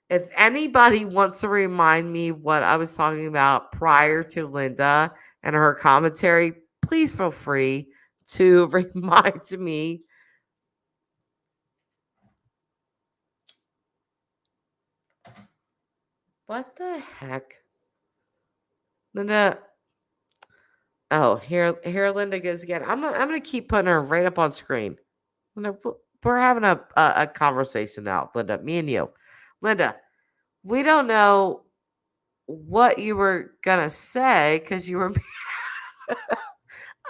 If anybody wants to remind me what I was talking about prior to Linda and her commentary, please feel free to remind me. What the heck? Linda. Oh, here Linda goes again. I'm gonna keep putting her right up on screen. Linda, we're having a conversation now, Linda. Me and you. Linda, we don't know what you were gonna say because you were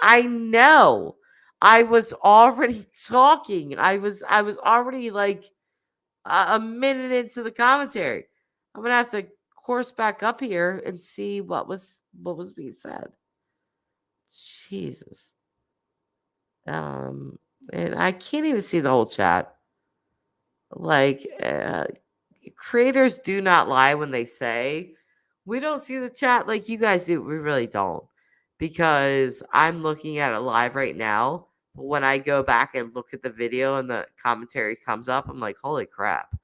I know. I was already talking. I was already like a minute into the commentary. I'm gonna have to course back up here and see what was being said. Jesus. And I can't even see the whole chat. Like, creators do not lie when they say we don't see the chat like you guys do. We really don't, because I'm looking at it live right now. But when I go back and look at the video and the commentary comes up, I'm like, holy crap!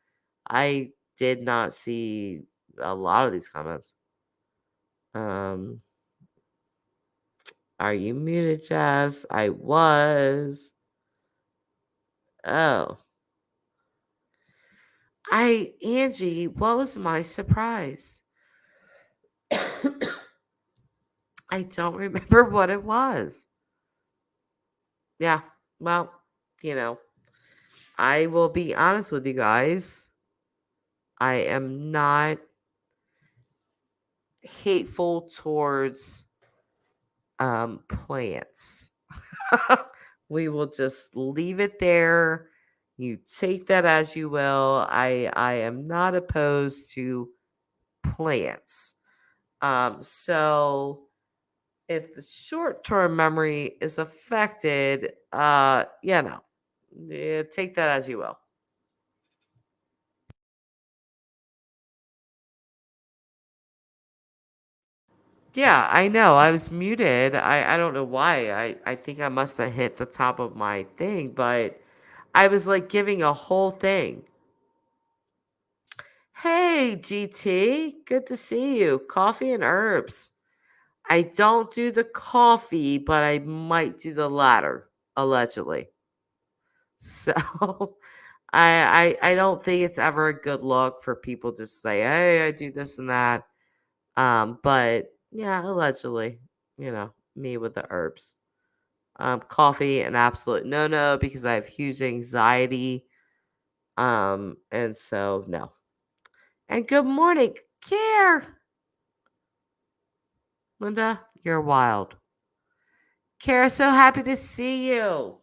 I did not see a lot of these comments. Are you muted, Jazz? I was. Oh. Angie, what was my surprise? I don't remember what it was. Yeah, well, you know, I will be honest with you guys. I am not hateful towards plants. We will just leave it there. You take that as you will. I am not opposed to plants. So if the short-term memory is affected, take that as you will. Yeah, I know. I was muted. I don't know why. I think I must have hit the top of my thing, but I was like giving a whole thing. Hey, GT, good to see you. Coffee and herbs. I don't do the coffee, but I might do the latter, allegedly. So I don't think it's ever a good look for people to say, "Hey, I do this and that." But Yeah, allegedly. Me with the herbs. Coffee, an absolute no because I have huge anxiety. And so no. And good morning, Care. Linda, you're wild. Care, so happy to see you.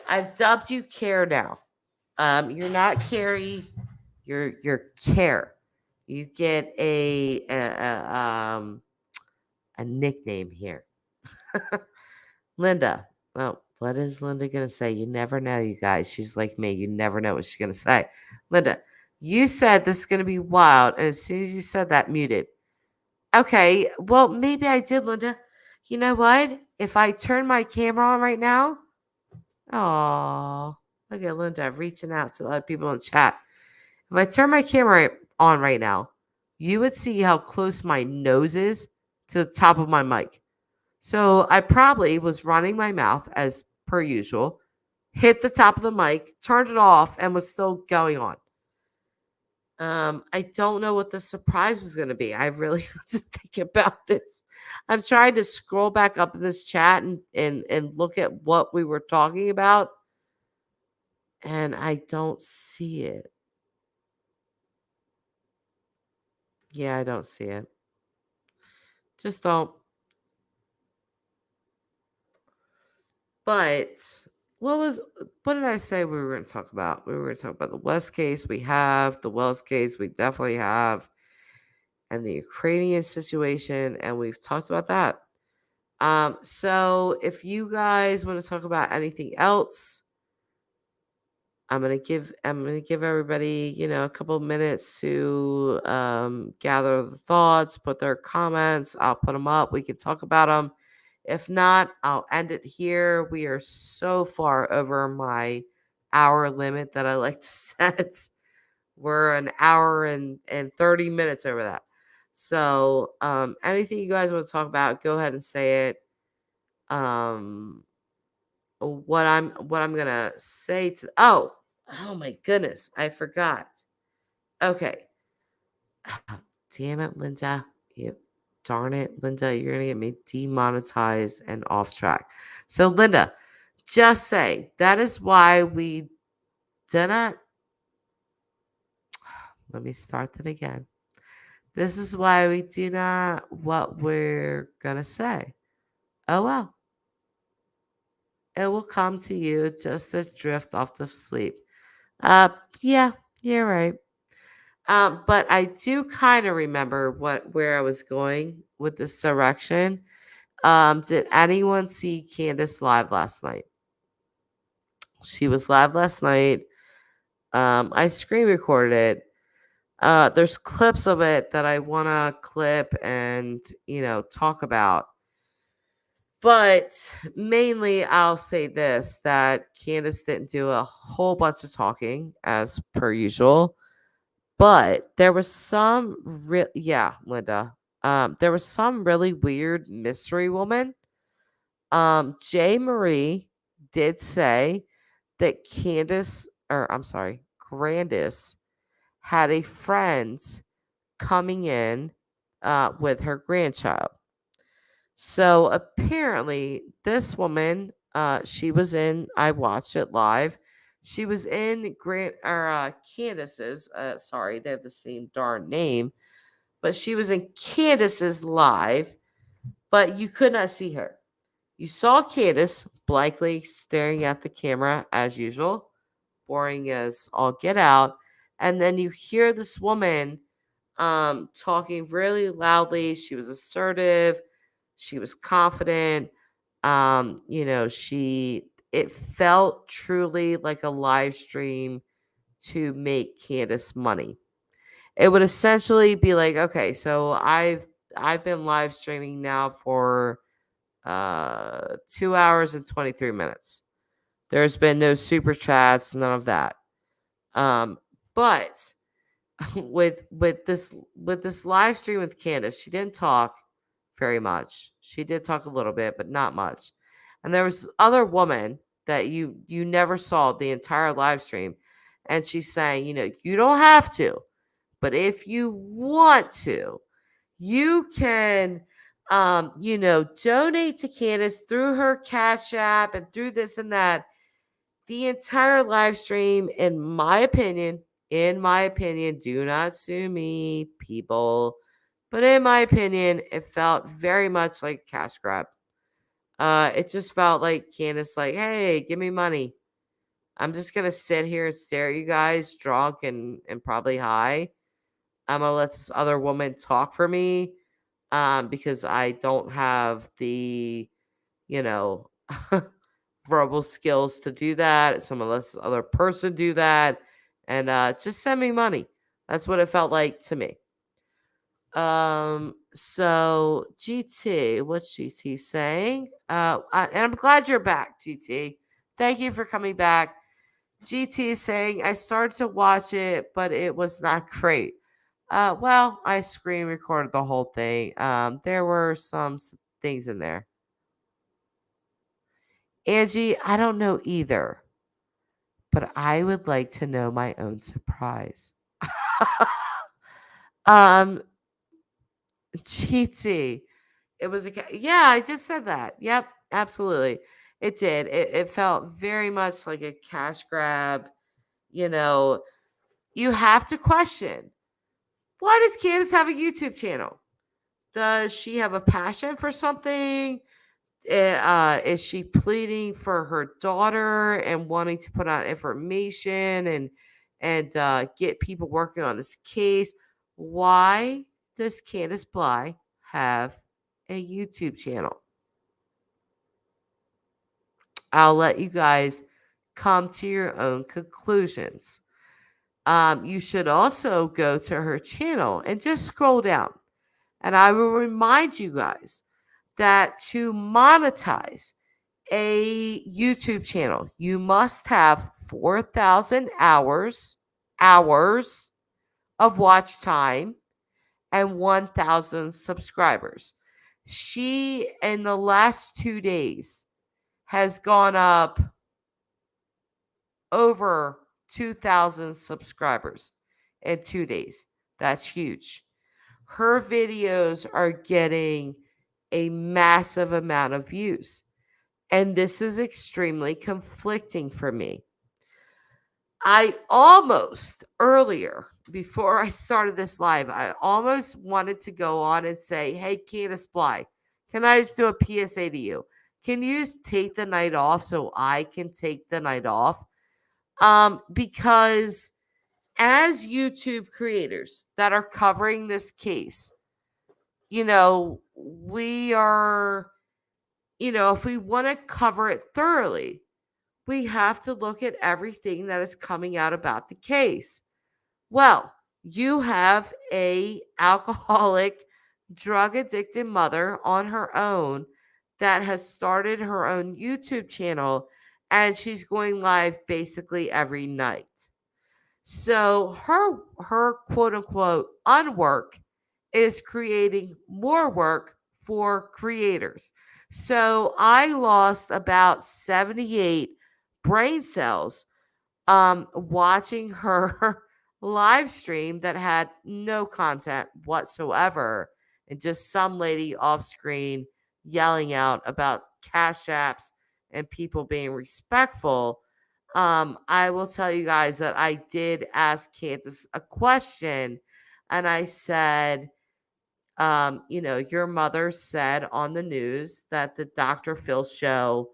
I've dubbed you Care now. You're not Carrie. You're Care. You get a nickname here. Linda. Oh, what is Linda gonna say? You never know, you guys. She's like me. You never know what she's gonna say. Linda, you said this is gonna be wild, and as soon as you said that, muted. Okay, well maybe I did, Linda. You know what? If I turn my camera on right now, oh, look at Linda reaching out to other people in chat. If I turn my camera on right now, you would see how close my nose is to the top of my mic. So I probably was running my mouth as per usual, hit the top of the mic, turned it off, and was still going on. I don't know what the surprise was going to be. I really have to think about this. I'm trying to scroll back up in this chat and look at what we were talking about, and I don't see it. Yeah, I don't see it. Just don't. But what did I say we were going to talk about? We were going to talk about the West case we have, the Wells case we definitely have, and the Ukrainian situation, and we've talked about that. So if you guys want to talk about anything else, I'm gonna give everybody, a couple of minutes to gather the thoughts, put their comments. I'll put them up. We can talk about them. If not, I'll end it here. We are so far over my hour limit that I like to set. We're an hour and 30 minutes over that. So anything you guys want to talk about, go ahead and say it. Um what I'm gonna say to oh my goodness, I forgot. Okay. Damn it, Linda. You darn it, Linda, you're gonna get me demonetized and off track. So Linda, just say that is why we didn't let me start that again. This is why we do not what we're gonna say. Oh well. It will come to you just as drift off to sleep. Uh yeah, you're right. But I do kind of remember where I was going with this direction. Did anyone see Candace live last night? She was live last night. I screen recorded it. There's clips of it that I want to clip and talk about. But mainly, I'll say this: that Candace didn't do a whole bunch of talking as per usual. But there was some yeah, Linda. There was some really weird mystery woman. J. Marie did say that Grandis had a friend coming in with her grandchild. So apparently, this woman, she was in. I watched it live. She was in Candace's. Sorry, they have the same darn name, but she was in Candace's live, but you could not see her. You saw Candace blankly staring at the camera as usual, boring as all get out, and then you hear this woman talking really loudly. She was assertive, she was confident. It felt truly like a live stream to make Candace money. It would essentially be like, okay, so I've been live streaming now for 2 hours and 23 minutes. There's been no super chats, none of that. But with this live stream with Candace, she didn't talk very much. She did talk a little bit, but not much. And there was this other woman that you never saw the entire live stream, and she's saying, you don't have to, but if you want to, you can donate to Candace through her Cash App and through this and that. The entire live stream, in my opinion, do not sue me, people. But in my opinion, it felt very much like a cash grab. It just felt like Candace, like, hey, give me money. I'm just gonna sit here and stare at you guys, drunk and probably high. I'm gonna let this other woman talk for me, because I don't have the, you know, verbal skills to do that. Someone lets this other person do that, and just send me money. That's what it felt like to me. So GT, what's GT saying? And I'm glad you're back, GT. Thank you for coming back. GT is saying I started to watch it, but it was not great. Well, I screen recorded the whole thing. There were some things in there. Angie, I don't know either, but I would like to know my own surprise. um, GT, it was yeah, I just said that. Yep, absolutely. It did. It felt very much like a cash grab. You know, you have to question, why does Candace have a YouTube channel? Does she have a passion for something? Is she pleading for her daughter and wanting to put out information and get people working on this case? Why does Candace Bly have a YouTube channel? I'll let you guys come to your own conclusions. You should also go to her channel and just scroll down. And I will remind you guys that to monetize a YouTube channel, you must have 4,000 hours of watch time and 1,000 subscribers. She, in the last 2 days, has gone up over 2,000 subscribers in 2 days. That's huge. Her videos are getting a massive amount of views. And this is extremely conflicting for me. I almost, earlier, before I started this live, I almost wanted to go on and say, hey, Candace Bly, can I just do a PSA to you? Can you just take the night off so I can take the night off? Because as YouTube creators that are covering this case, we are, if we want to cover it thoroughly, we have to look at everything that is coming out about the case. Well, you have a alcoholic, drug addicted mother on her own that has started her own YouTube channel, and she's going live basically every night. So her quote unquote unwork is creating more work for creators. So I lost about 78 brain cells watching her live stream that had no content whatsoever, and just some lady off screen yelling out about cash apps and people being respectful. I will tell you guys that I did ask Candace a question, and I said, your mother said on the news that the Dr. Phil show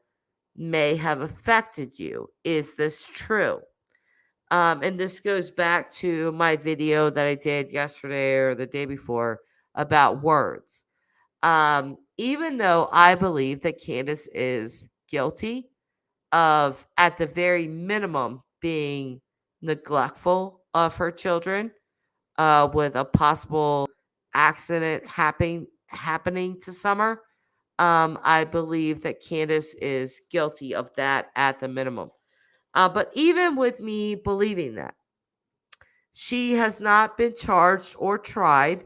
may have affected you. Is this true? And this goes back to my video that I did yesterday or the day before about words. Even though I believe that Candace is guilty of, at the very minimum, being neglectful of her children, with a possible accident happening to Summer, I believe that Candace is guilty of that at the minimum. But even with me believing that, she has not been charged or tried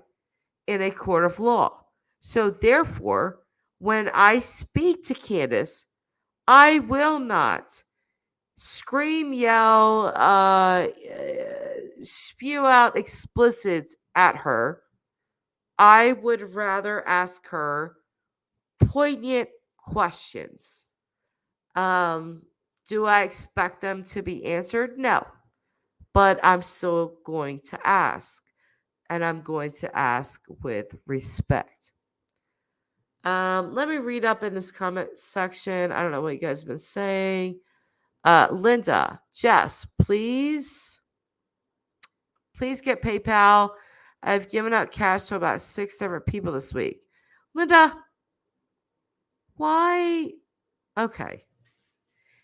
in a court of law. So therefore, when I speak to Candace, I will not scream, yell, spew out explicits at her I would rather ask her poignant questions. Um, do I expect them to be answered? No, but I'm still going to ask, and I'm going to ask with respect. Let me read up in this comment section. I don't know what you guys have been saying. Linda, Jess, please get PayPal. I've given out cash to about 6 different people this week. Linda, why? Okay.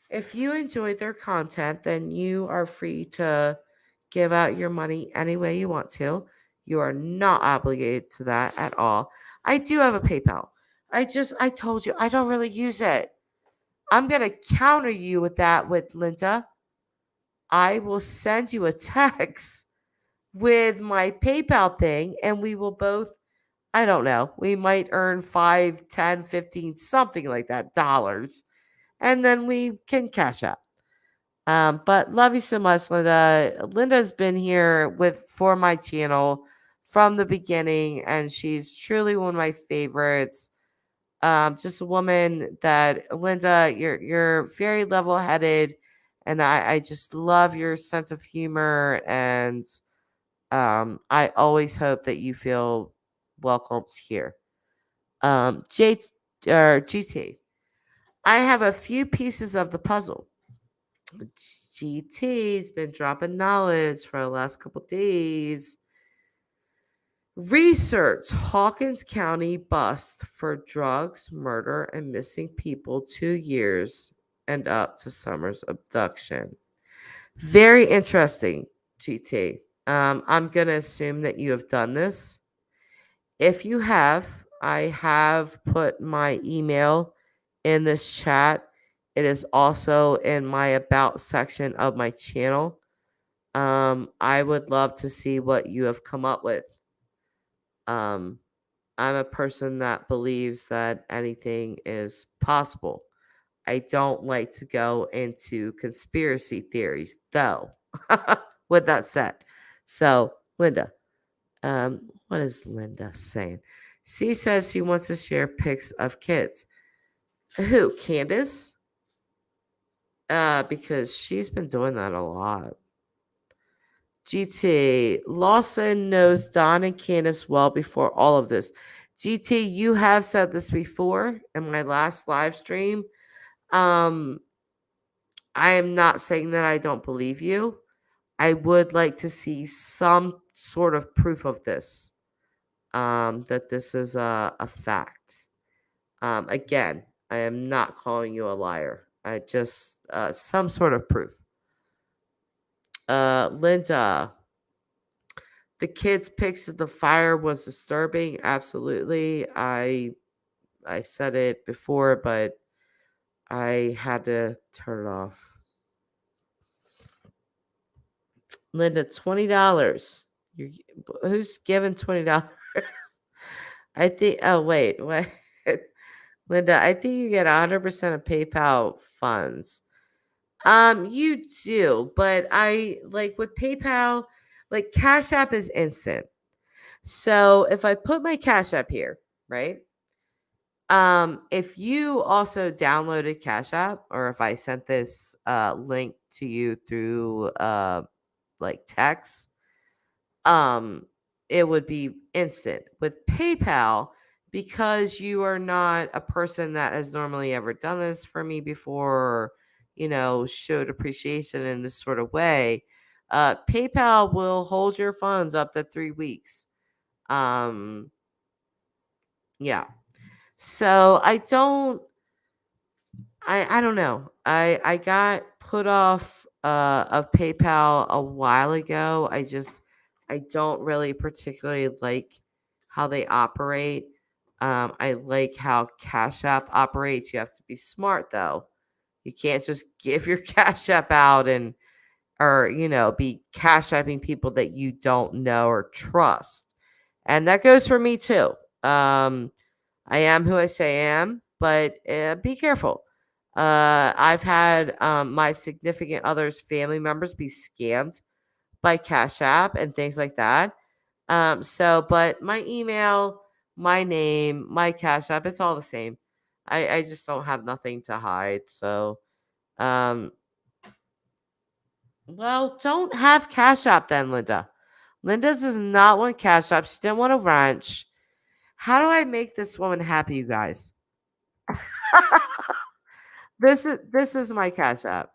If you enjoyed their content, then you are free to give out your money any way you want to. You are not obligated to that at all. I do have a PayPal. I told you, I don't really use it. I'm going to counter you with that with Linda. I will send you a text with my PayPal thing, and we will both, I don't know, we might earn 5, 10, 15, something like that dollars. And then we can cash up. But love you so much, Linda. Linda's been here with for my channel from the beginning, and she's truly one of my favorites. Just a woman that Linda, you're very level headed, and I just love your sense of humor, and I always hope that you feel welcomed here. J or GT, I have a few pieces of the puzzle. GT's been dropping knowledge for the last couple days. Research Hawkins County bust for drugs, murder, and missing people 2 years and up to Summer's abduction. Very interesting, GT. I'm going to assume that you have done this. If you have, I have put my email in this chat. It is also in my about section of my channel. I would love to see what you have come up with. Um, I'm a person that believes that anything is possible. I don't like to go into conspiracy theories, though. With that said, so Linda, what is Linda saying? She says she wants to share pics of kids. Who, Candace? Because she's been doing that a lot. GT, Lawson knows Don and Candace well before all of this. GT, you have said this before in my last live stream. I am not saying that I don't believe you. I would like to see some sort of proof of this. That this is a fact. Again, I am not calling you a liar. I just some sort of proof. Linda, the kids' pics of the fire was disturbing. Absolutely. I said it before, but I had to turn it off. Linda, $20. Who's giving $20? I think. Oh wait. Linda, I think you get 100% of PayPal funds. You do, but I like with PayPal, like Cash App is instant. So if I put my Cash App here, right? If you also downloaded Cash App, or if I sent this link to you through like text, um, it would be instant. With PayPal, because you are not a person that has normally ever done this for me before, or, showed appreciation in this sort of way, PayPal will hold your funds up to 3 weeks. Yeah. So I don't know. I got put off of PayPal a while ago. I don't really particularly like how they operate. I like how Cash App operates. You have to be smart though. You can't just give your Cash App out and or be Cash Apping people that you don't know or trust. And that goes for me too. I am who I say I am, but be careful. I've had my significant others, family members, be scammed by Cash App and things like that. But my email, my name, my Cash App, it's all the same. I just don't have nothing to hide. So, um, well, don't have Cash App then, Linda. Linda does not want Cash App. She didn't want a wrench. How do I make this woman happy, you guys? This is my Cash App.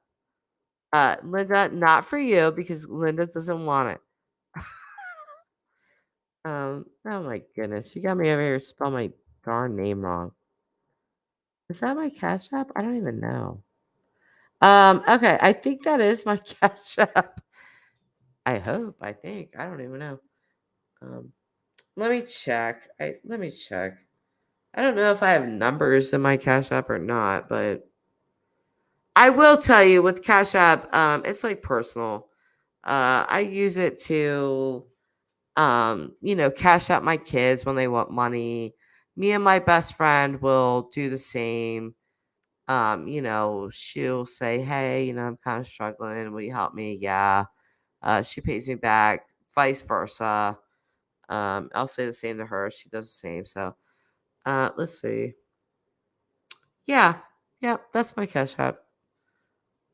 Linda, not for you because Linda doesn't want it. Oh my goodness, you got me over here spell my darn name wrong. Is that my Cash App? I don't even know. Okay, I think that is my Cash App. I hope, I think. I don't even know. Um, let me check. Let me check. I don't know if I have numbers in my Cash App or not, but I will tell you with Cash App, it's like personal. I use it to cash out my kids when they want money. Me and my best friend will do the same. She'll say, "Hey, I'm kind of struggling. Will you help me?" Yeah. She pays me back, vice versa. I'll say the same to her. She does the same. So, let's see. Yeah, yeah, that's my Cash App.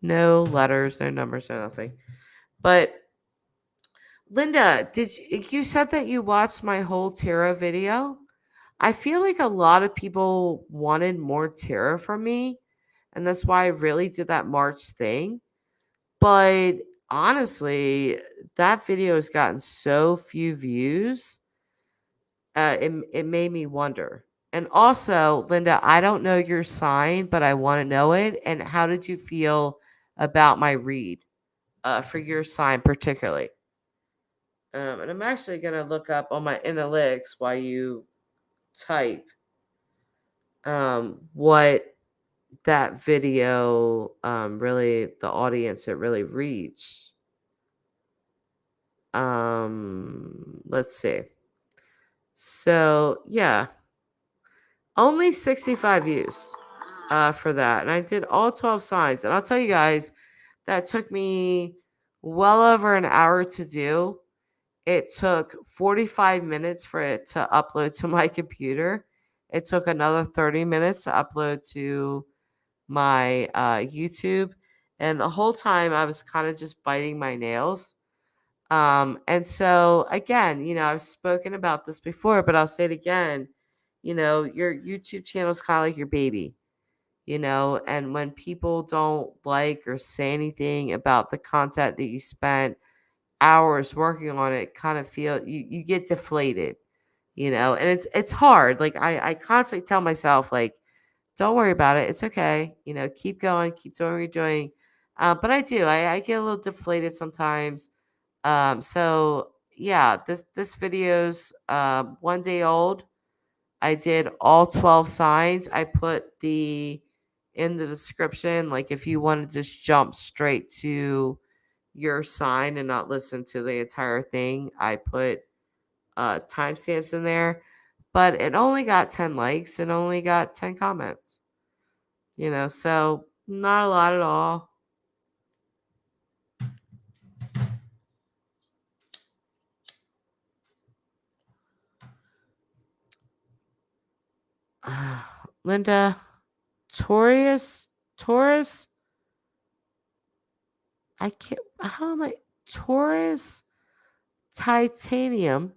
No letters, no numbers, no nothing. But Linda, you said that you watched my whole tarot video? I feel like a lot of people wanted more tarot from me, and that's why I really did that March thing. But honestly, that video has gotten so few views. It made me wonder. And also, Linda, I don't know your sign, but I want to know it. And how did you feel about my read for your sign particularly? And I'm actually gonna look up on my analytics while you type what that video really the audience it really reached. Let's see. So yeah, only 65 views for that. And I did all 12 signs. And I'll tell you guys, that took me well over an hour to do. It took 45 minutes for it to upload to my computer. It took another 30 minutes to upload to my YouTube. And the whole time I was kind of just biting my nails. And so again, I've spoken about this before, but I'll say it again. Your YouTube channel is kind of like your baby, and when people don't like or say anything about the content that you spent hours working on it, kind of feel you get deflated, and it's hard. Like I constantly tell myself, like, don't worry about it. It's okay. Keep going, keep doing what you're doing. But I do. I get a little deflated sometimes. So yeah, this video's 1 day old. I did all 12 signs. I put in the description, like if you want to just jump straight to your sign and not listen to the entire thing, I put timestamps in there. But it only got 10 likes and only got 10 comments. So not a lot at all. Linda, Taurus, I can't, how am I, Taurus, titanium.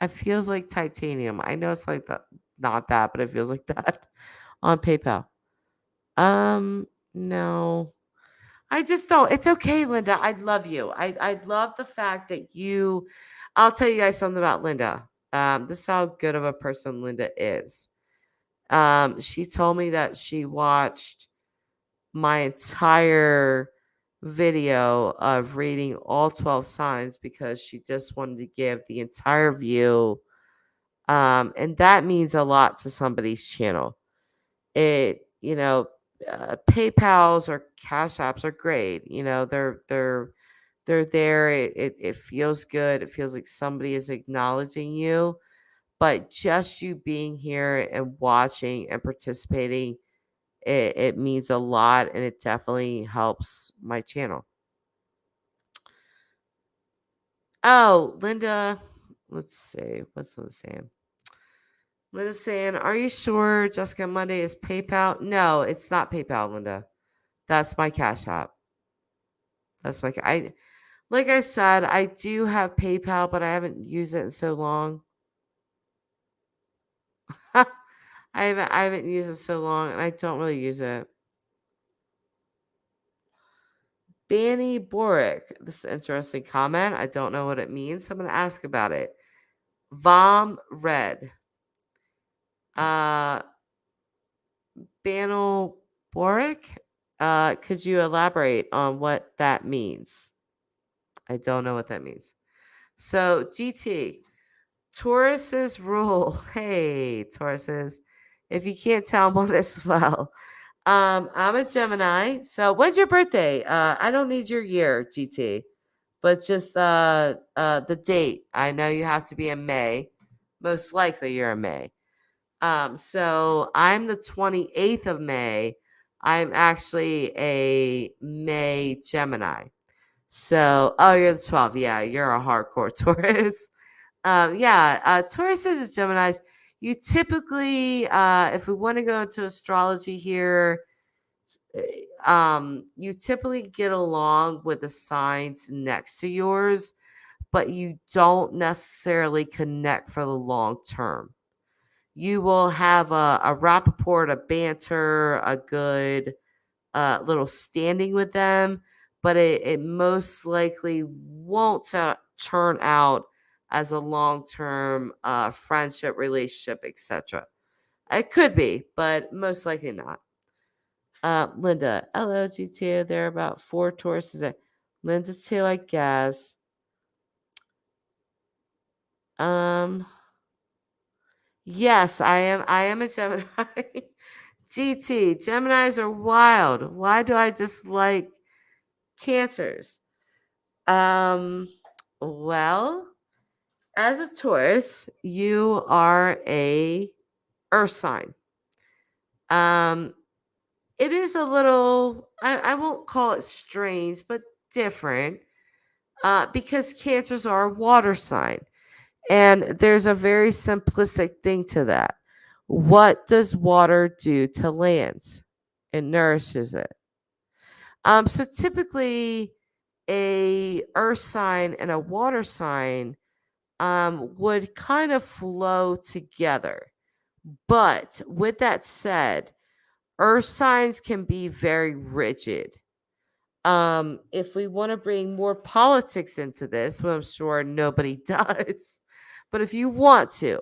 It feels like titanium. I know it's like that, not that, but it feels like that on PayPal. No. I just don't. It's okay, Linda. I love you. I love the fact that you. I'll tell you guys something about Linda. This is how good of a person Linda is. She told me that she watched my entire video of reading all 12 signs because she just wanted to give the entire view. And that means a lot to somebody's channel. PayPal's or Cash Apps are great. They're there. It feels good. It feels like somebody is acknowledging you. But just you being here and watching and participating, it means a lot, and it definitely helps my channel. Oh, Linda. let's see. What's Linda saying? Linda's saying, "Are you sure Jessica Monday is PayPal?" No, it's not PayPal, Linda. That's my Cash App. That's my. I like I said, I do have PayPal, but I haven't used it in so long. I haven't used it so long, and I don't really use it. Banny Boric. This is an interesting comment. I don't know what it means, so I'm going to ask about it. Vom Red. Uh, Banal Boric. Could you elaborate on what that means? I don't know what that means. So, GT. Taurus's rule. Hey, Tauruses. If you can't tell, I'm on as well. I'm a Gemini. So when's your birthday? I don't need your year, GT, but just the date. I know you have to be in May. Most likely you're in May. So I'm the 28th of May. I'm actually a May Gemini. So, oh, you're the 12th. Yeah, you're a hardcore Taurus. Tauruses and Geminis, you typically, if we want to go into astrology here, you typically get along with the signs next to yours, but you don't necessarily connect for the long term. You will have a rapport, a banter, a good little standing with them, but it most likely won't turn out as a long-term friendship, relationship, etc. It could be, but most likely not. Linda, LOG2, there are about 4 Tauruses there. Linda too, I guess. Um, yes, I am a Gemini. GT, Geminis are wild. Why do I dislike Cancers? Um, well, as a Taurus, you are a Earth sign. Um, it is a little, I won't call it strange, but different, because Cancers are a water sign. And there's a very simplistic thing to that. What does water do to land? It nourishes it. So typically, a earth sign and a water sign would kind of flow together. But with that said, earth signs can be very rigid. If we want to bring more politics into this, well, I'm sure nobody does, but if you want to,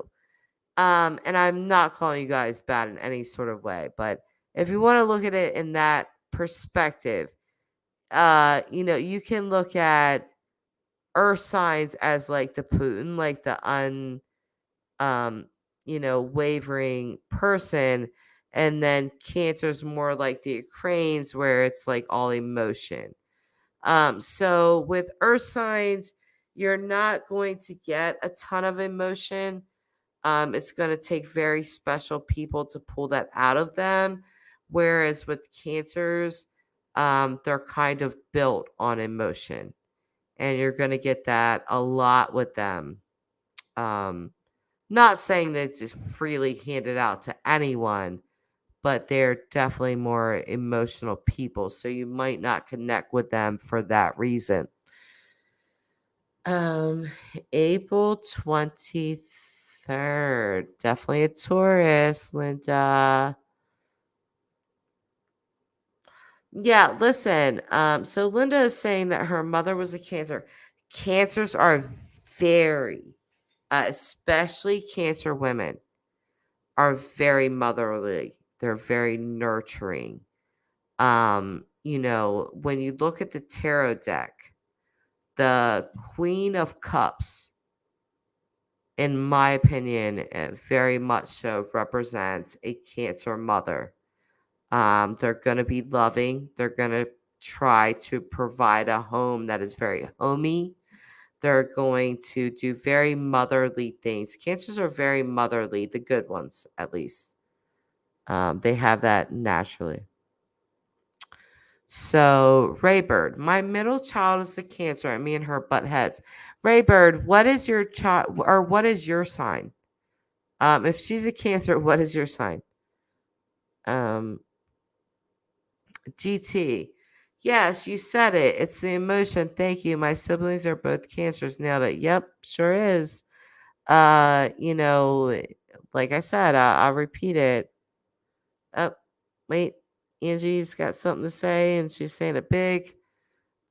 and I'm not calling you guys bad in any sort of way, but if you want to look at it in that perspective, you can look at earth signs as like the Putin, like the um, wavering person. And then Cancer's more like the Ukraines, where it's like all emotion. So with earth signs, you're not going to get a ton of emotion. It's going to take very special people to pull that out of them. Whereas with Cancers, they're kind of built on emotion. And you're going to get that a lot with them. Um, Not saying that it's just freely handed out to anyone, but they're definitely more emotional people. So you might not connect with them for that reason. Um, April 23rd. Definitely a Taurus, Linda. Yeah, listen. So Linda is saying that her mother was a Cancer. Cancers are very, especially Cancer women, are very motherly. They're very nurturing. When you look at the tarot deck, the Queen of Cups, in my opinion, very much so represents a Cancer mother. They're going to be loving. They're going to try to provide a home that is very homey. They're going to do very motherly things. Cancers are very motherly, the good ones, at least. They have that naturally. So, Raybird, my middle child is a Cancer, and me and her butt heads. Raybird, what is your child or what is your sign? If she's a Cancer, what is your sign? Um, GT. Yes, you said it. It's the emotion. Thank you. My siblings are both Cancers. Nailed it. Yep, sure is. You know, like I said, I'll repeat it. Oh, wait. Angie's got something to say, and she's saying it big.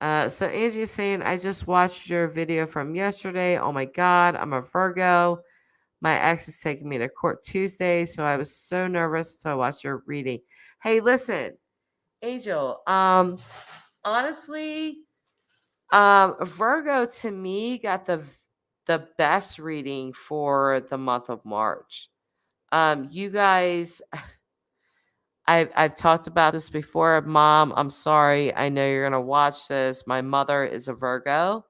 So Angie's saying, I just watched your video from yesterday. Oh my God, I'm a Virgo. My ex is taking me to court Tuesday, so I was so nervous. So I watched your reading. Hey, listen, Angel. Honestly, Virgo to me got the best reading for the month of March. You guys, I've talked about this before. Mom, I'm sorry. I know you're gonna watch this. My mother is a Virgo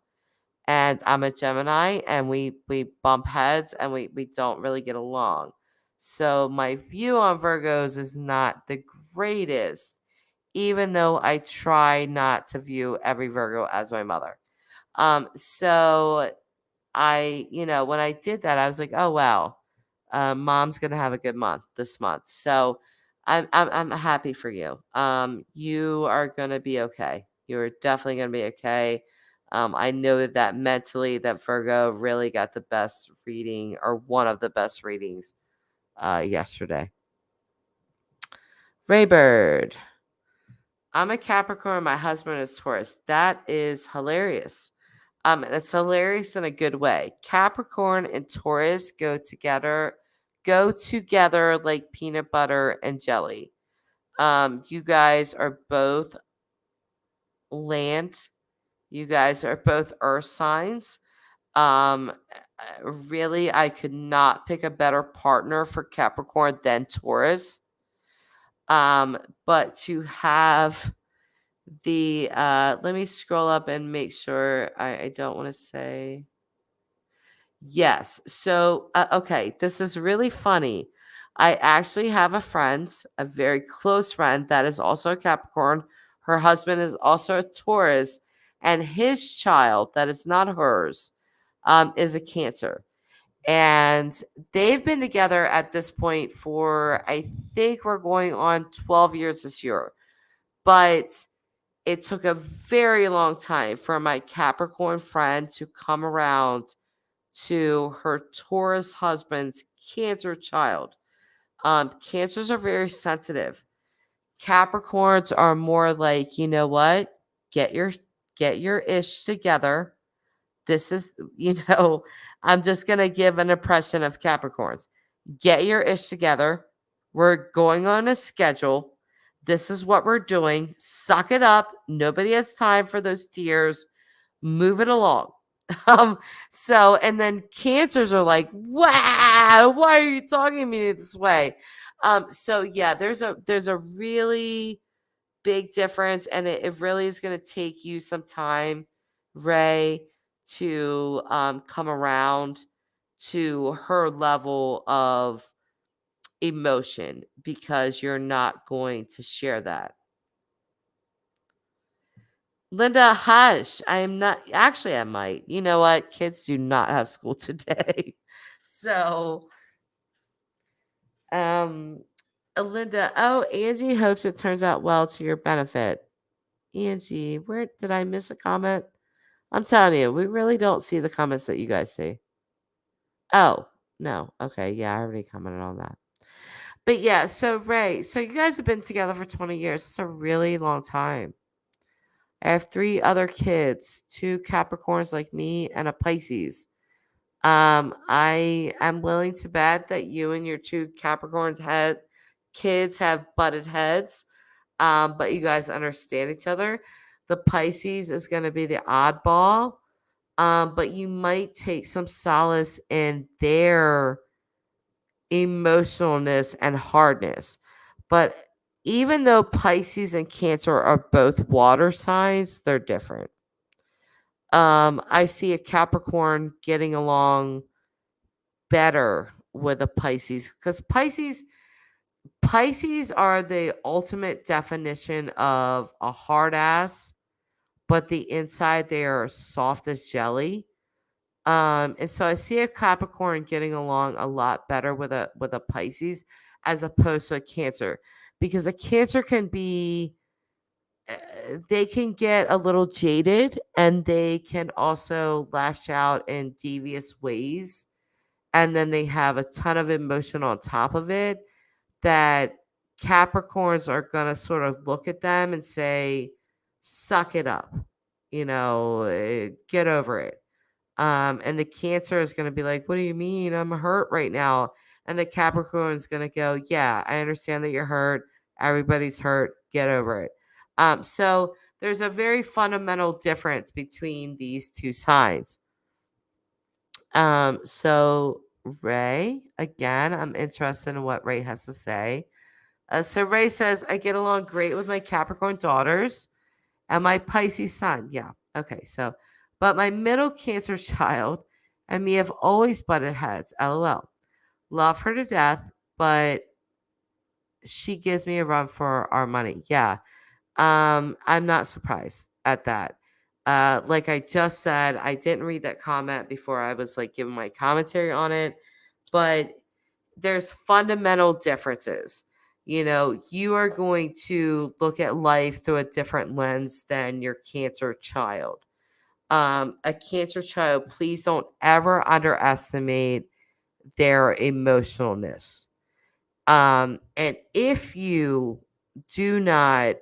and I'm a Gemini, and we bump heads and we don't really get along. So my view on Virgos is not the greatest, even though I try not to view every Virgo as my mother. So when I did that, I was like, oh wow, mom's gonna have a good month this month. So I'm happy for you. You are gonna be okay. You're definitely gonna be okay. I know that mentally that Virgo really got the best reading or one of the best readings yesterday. Raybird. I'm a Capricorn, my husband is Taurus. That is hilarious. And it's hilarious in a good way. Capricorn and Taurus go together like peanut butter and jelly. You guys are both land. You guys are both earth signs. Really, I could not pick a better partner for Capricorn than Taurus. But to have let me scroll up and make sure I don't want to say. Yes. So, okay, this is really funny. I actually have a friend, a very close friend that is also a Capricorn. Her husband is also a Taurus, and his child, that is not hers, is a Cancer. And they've been together at this point for, I think we're going on 12 years this year. But it took a very long time for my Capricorn friend to come around to her Taurus husband's Cancer child. Cancers are very sensitive. Capricorns are more like, you know what? Get your get your ish together. This is, I'm just gonna give an impression of Capricorns. Get your ish together. We're going on a schedule. This is what we're doing. Suck it up. Nobody has time for those tears. Move it along. Um, and then cancers are like, wow, why are you talking to me this way? Yeah, there's a really big difference, and it really is gonna take you some time, Ray, to come around to her level of emotion because you're not going to share that. Linda, hush. I am not actually I might. You know what? Kids do not have school today. So, um Linda, oh, Angie hopes it turns out well to your benefit. Angie, where did I miss a comment? I'm telling you, we really don't see the comments that you guys see. Oh, no. Okay, yeah, I already commented on that. But yeah, so Ray, so you guys have been together for 20 years. It's a really long time. I have 3 other kids, 2 Capricorns like me and a Pisces. I am willing to bet that you and your 2 Capricorns had kids have butted heads. But you guys understand each other. The Pisces is going to be the oddball. But you might take some solace in their emotionalness and hardness. But even though Pisces and Cancer are both water signs, they're different. I see a Capricorn getting along better with a Pisces because Pisces Pisces are the ultimate definition of a hard ass, but the inside they are soft as jelly. And so I see a Capricorn getting along a lot better with a Pisces as opposed to a Cancer, because a Cancer can be they can get a little jaded and they can also lash out in devious ways, and then they have a ton of emotion on top of it that Capricorns are going to sort of look at them and say, suck it up, get over it. And the Cancer is going to be like, what do you mean? I'm hurt right now. And the Capricorn is going to go, yeah, I understand that you're hurt. Everybody's hurt. Get over it. So there's a very fundamental difference between these two signs. So Ray, again, I'm interested in what Ray has to say. So Ray says, I get along great with my Capricorn daughters and my Pisces son. Yeah. Okay. So, but my middle Cancer child and me have always butted heads. LOL. Love her to death, but she gives me a run for our money. Yeah. I'm not surprised at that. Like I just said, I didn't read that comment before I was like giving my commentary on it, but there's fundamental differences. You are going to look at life through a different lens than your Cancer child. A Cancer child, please don't ever underestimate their emotionalness. And if you do not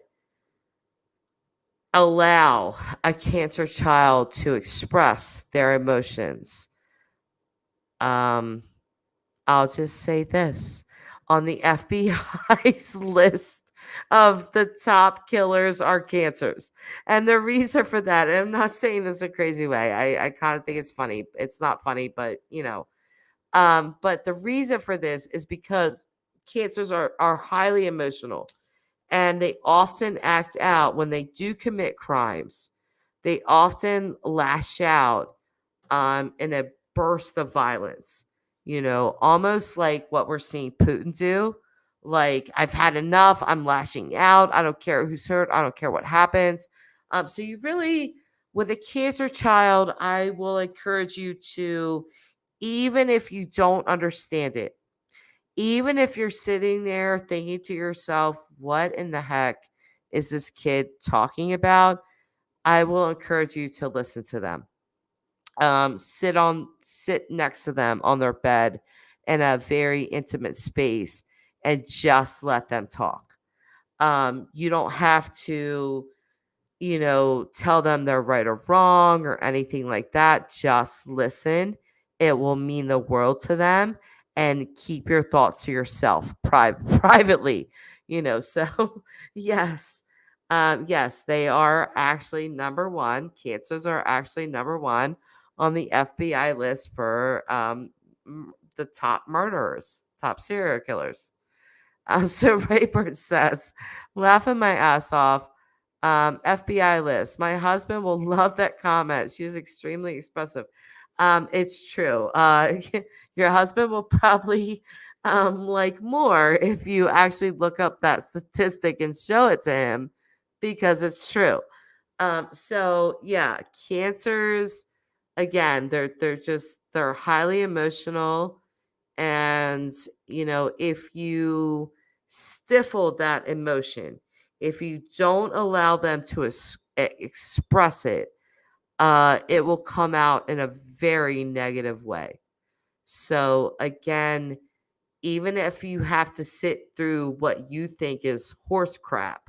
allow a Cancer child to express their emotions, I'll just say this. On the FBI's list of the top killers are Cancers. And the reason for that, and I'm not saying this in a crazy way. I kind of think it's funny. It's not funny, but but the reason for this is because Cancers are highly emotional, and they often act out when they do commit crimes. They often lash out in a burst of violence, almost like what we're seeing Putin do. Like, I've had enough. I'm lashing out. I don't care who's hurt. I don't care what happens. So you really, with a Cancer child, I will encourage you to, even if you don't understand it, even if you're sitting there thinking to yourself, what in the heck is this kid talking about? I will encourage you to listen to them. Sit next to them on their bed in a very intimate space and just let them talk. You don't have to, tell them they're right or wrong or anything like that. Just listen. It will mean the world to them, and keep your thoughts to yourself privately, So, yes. Yes, they are actually number one. Cancers are actually number one on the FBI list for the top murderers, top serial killers. So Raybird says, laughing my ass off. FBI list. My husband will love that comment. She is extremely expressive. It's true. Your husband will probably like more if you actually look up that statistic and show it to him, because it's true. So yeah, Cancers, again, they're highly emotional, and if you stifle that emotion, if you don't allow them to express it, it will come out in a very negative way. So again, even if you have to sit through what you think is horse crap,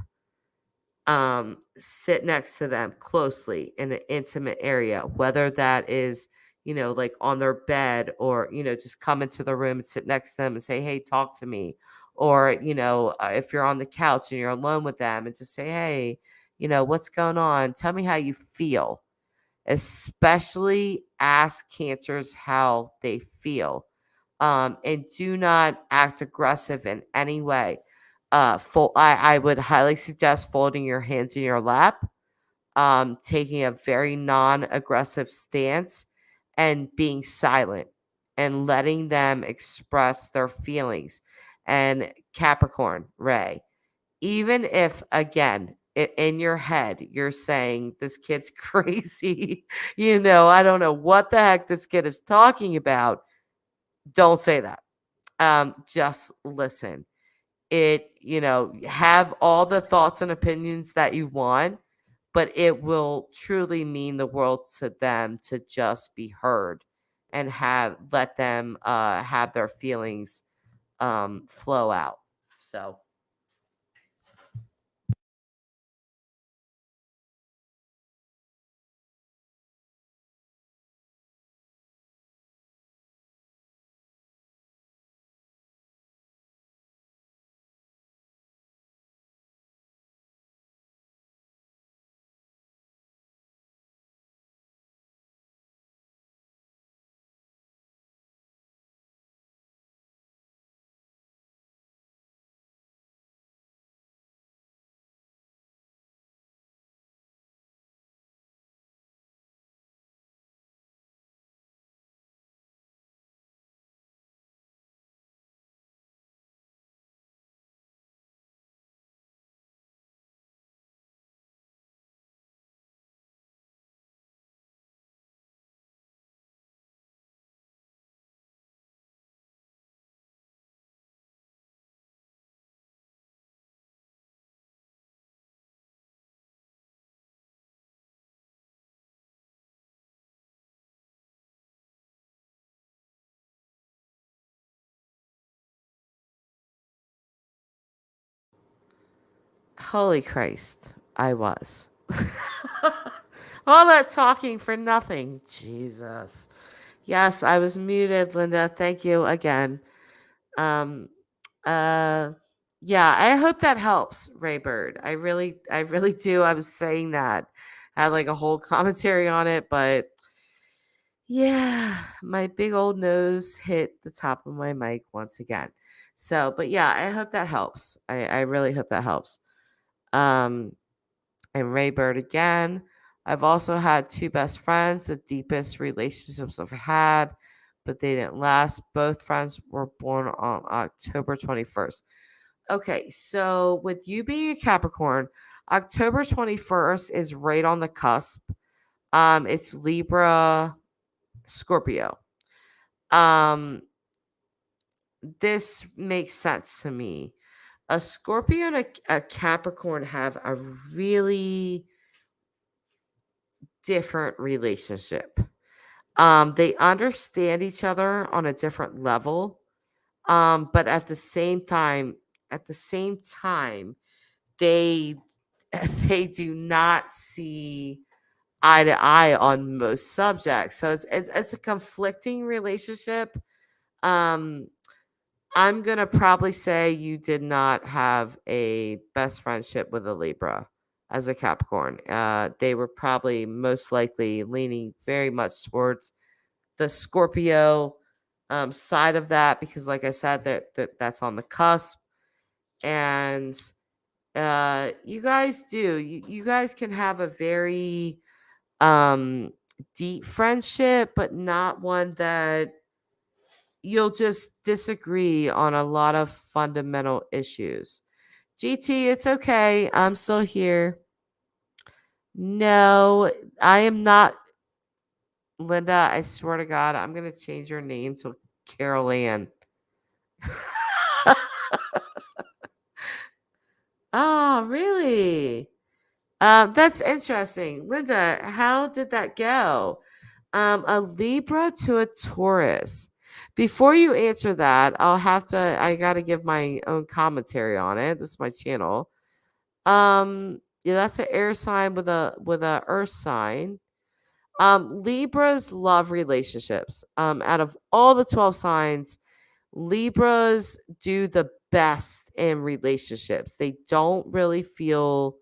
sit next to them closely in an intimate area, whether that is, like on their bed, or, just come into the room and sit next to them and say, hey, talk to me. Or, if you're on the couch and you're alone with them, and just say, hey, what's going on? Tell me how you feel. Especially ask Cancers how they feel. And do not act aggressive in any way. I would highly suggest folding your hands in your lap, taking a very non-aggressive stance, and being silent and letting them express their feelings. And Capricorn, Ray, even if, again, in your head, you're saying this kid's crazy, I don't know what the heck this kid is talking about, don't say that. Just listen. Have all the thoughts and opinions that you want, but it will truly mean the world to them to just be heard and let them have their feelings flow out. So holy Christ, I was. All that talking for nothing. Jesus. Yes, I was muted, Linda. Thank you again. Um uh yeah, I hope that helps, Raybird. I really do. I was saying that. I had like a whole commentary on it, but yeah, my big old nose hit the top of my mic once again. So, but yeah, I hope that helps. I really hope that helps. Um and Raybird again. I've also had two best friends, the deepest relationships I've had, but they didn't last. Both friends were born on October 21st. Okay, so with you being a Capricorn, October 21st is right on the cusp. It's Libra, Scorpio. Um, this makes sense to me. A Scorpio and a Capricorn have a really different relationship. They understand each other on a different level. But at the same time, they they do not see eye to eye on most subjects. So it's a conflicting relationship. Um, I'm gonna probably say you did not have a best friendship with a Libra as a Capricorn. They were probably most likely leaning very much towards the Scorpio side of that because, like I said, that's on the cusp, and you guys can have a very um deep friendship, but not one that you'll just disagree on a lot of fundamental issues. GT, it's okay. I'm still here. No, I am not. Linda, I swear to God, I'm going to change your name to Carol Ann. Oh, really? That's interesting. Linda, how did that go? A Libra to a Taurus. Before you answer that, I gotta give my own commentary on it. This is my channel. Yeah, that's an air sign with a earth sign. Libras love relationships. Out of all the 12 signs, Libras do the best in relationships. They don't really feel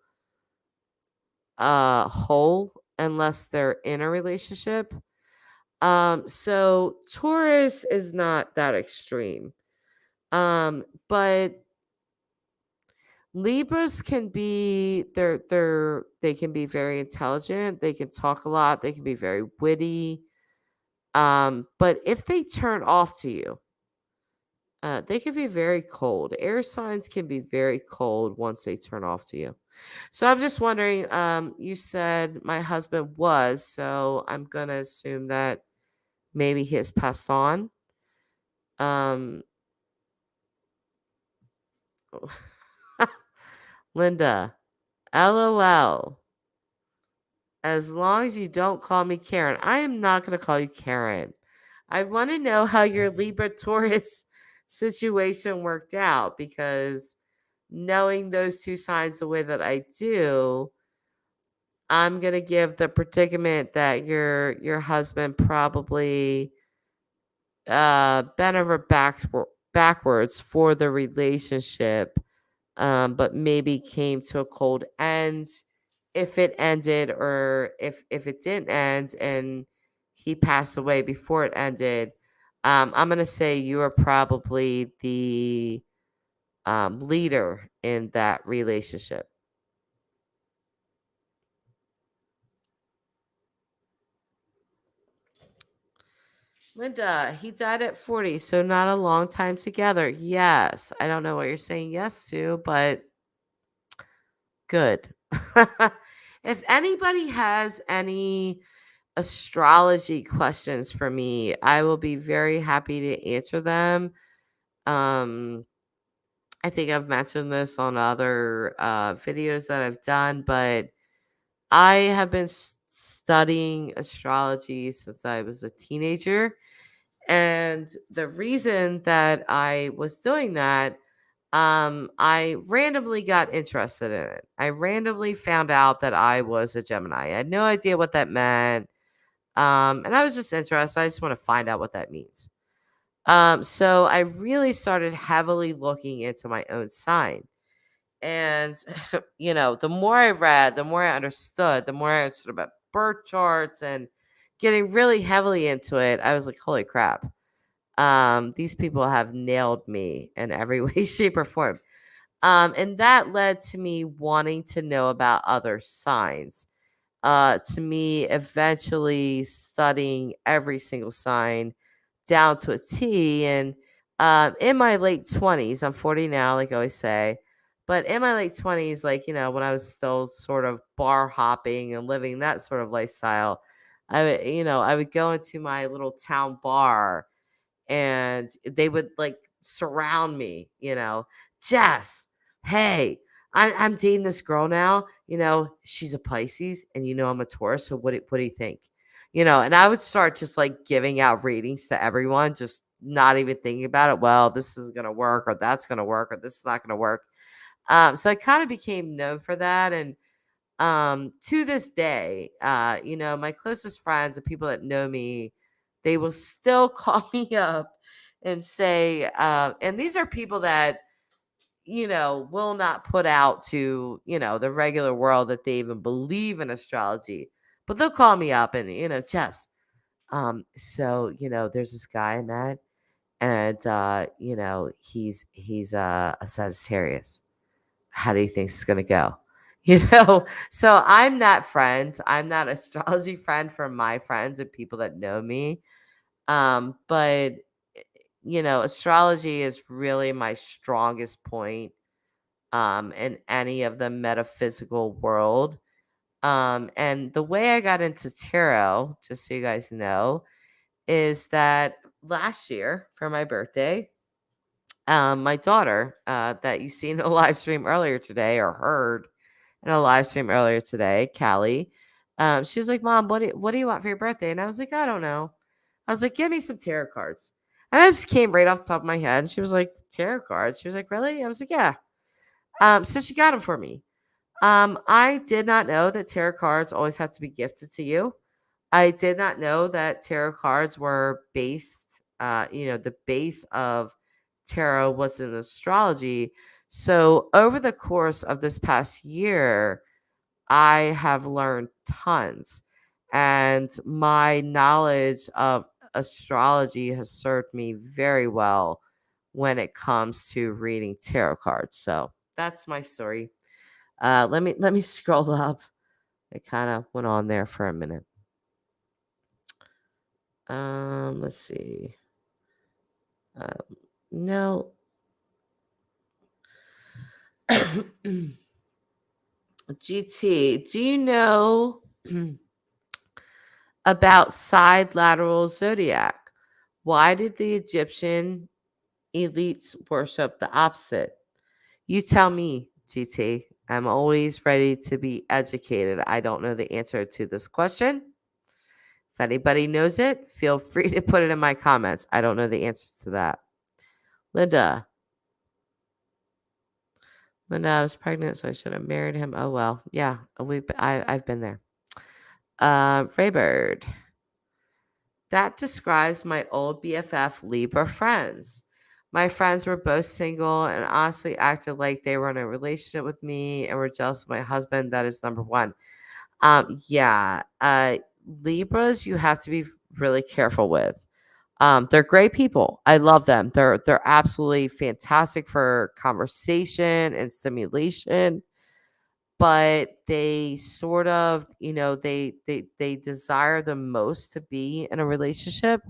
whole unless they're in a relationship. So Taurus is not that extreme. But Libras can be they can be very intelligent, they can talk a lot, they can be very witty. But if they turn off to you, They can be very cold. Air signs can be very cold once they turn off to you. So I'm just wondering, you said my husband was, so I'm gonna assume that maybe he has passed on. Um, Linda, LOL. As long as you don't call me Karen, I am not gonna call you Karen. I want to know how your Libra Taurus situation worked out because knowing those two signs the way that I do, I'm gonna give the predicament that your husband probably bent over backwards for the relationship, but maybe came to a cold end if it ended, or if it didn't end and he passed away before it ended. I'm gonna say you are probably the leader in that relationship. Linda, he died at 40, so not a long time together. Yes. I don't know what you're saying yes to, but good. If anybody has any astrology questions for me, I will be very happy to answer them. Um, I think I've mentioned this on other videos that I've done, but I have been studying astrology since I was a teenager. And the reason that I was doing that, I randomly got interested in it. I randomly found out that I was a Gemini. I had no idea what that meant. And I was just interested. I just want to find out what that means. So I really started heavily looking into my own sign. And, the more I read, the more I understood, the more I understood about birth charts and getting really heavily into it. I was like, holy crap. These people have nailed me in every way, shape, or form. And that led to me wanting to know about other signs. To me, eventually studying every single sign down to a T. And in my late 20s, I'm 40 now, like I always say, but in my late 20s, like, when I was still sort of bar hopping and living that sort of lifestyle, I would go into my little town bar and they would like surround me, Jess, hey, I'm dating this girl now, she's a Pisces and I'm a Taurus, so what do you think? And I would start just like giving out ratings to everyone, just not even thinking about it. Well, this is gonna work, or that's gonna work, or this is not gonna work. So I kind of became known for that. And to this day, my closest friends and people that know me, they will still call me up and say, and these are people that, will not put out to, the regular world that they even believe in astrology, but they'll call me up and, Jess, so, there's this guy I met, and, he's a Sagittarius. How do you think it's gonna go? So I'm that friend. I'm that astrology friend for my friends and people that know me. But astrology is really my strongest point in any of the metaphysical world. And the way I got into tarot, just so you guys know, is that last year for my birthday, my daughter, that you seen in a live stream earlier today, or heard in a live stream earlier today, Callie, she was like, "Mom, what do you want for your birthday?" And I was like, "I don't know." I was like, "Give me some tarot cards." And that just came right off the top of my head. And she was like, "Tarot cards?" She was like, "Really?" I was like, "Yeah." So she got them for me. I did not know that tarot cards always have to be gifted to you. I did not know that tarot cards were based, the base of tarot was in astrology. So over the course of this past year, I have learned tons. And my knowledge of astrology has served me very well when it comes to reading tarot cards. So that's my story. Let me scroll up. It kind of went on there for a minute. Let's see. No. GT, do you know about side lateral zodiac? Why did the Egyptian elites worship the opposite? You tell me, GT. I'm always ready to be educated. I don't know the answer to this question. If anybody knows it, feel free to put it in my comments. I don't know the answers to that. Linda. Linda, I was pregnant, so I should have married him. Oh well. Yeah, I've been there. Raybird. That describes my old BFF Libra friends. My friends were both single and honestly acted like they were in a relationship with me and were jealous of my husband. That is number one. Yeah. Libras you have to be really careful with. They're great people. I love them. They're absolutely fantastic for conversation and stimulation, but they sort of, they desire the most to be in a relationship.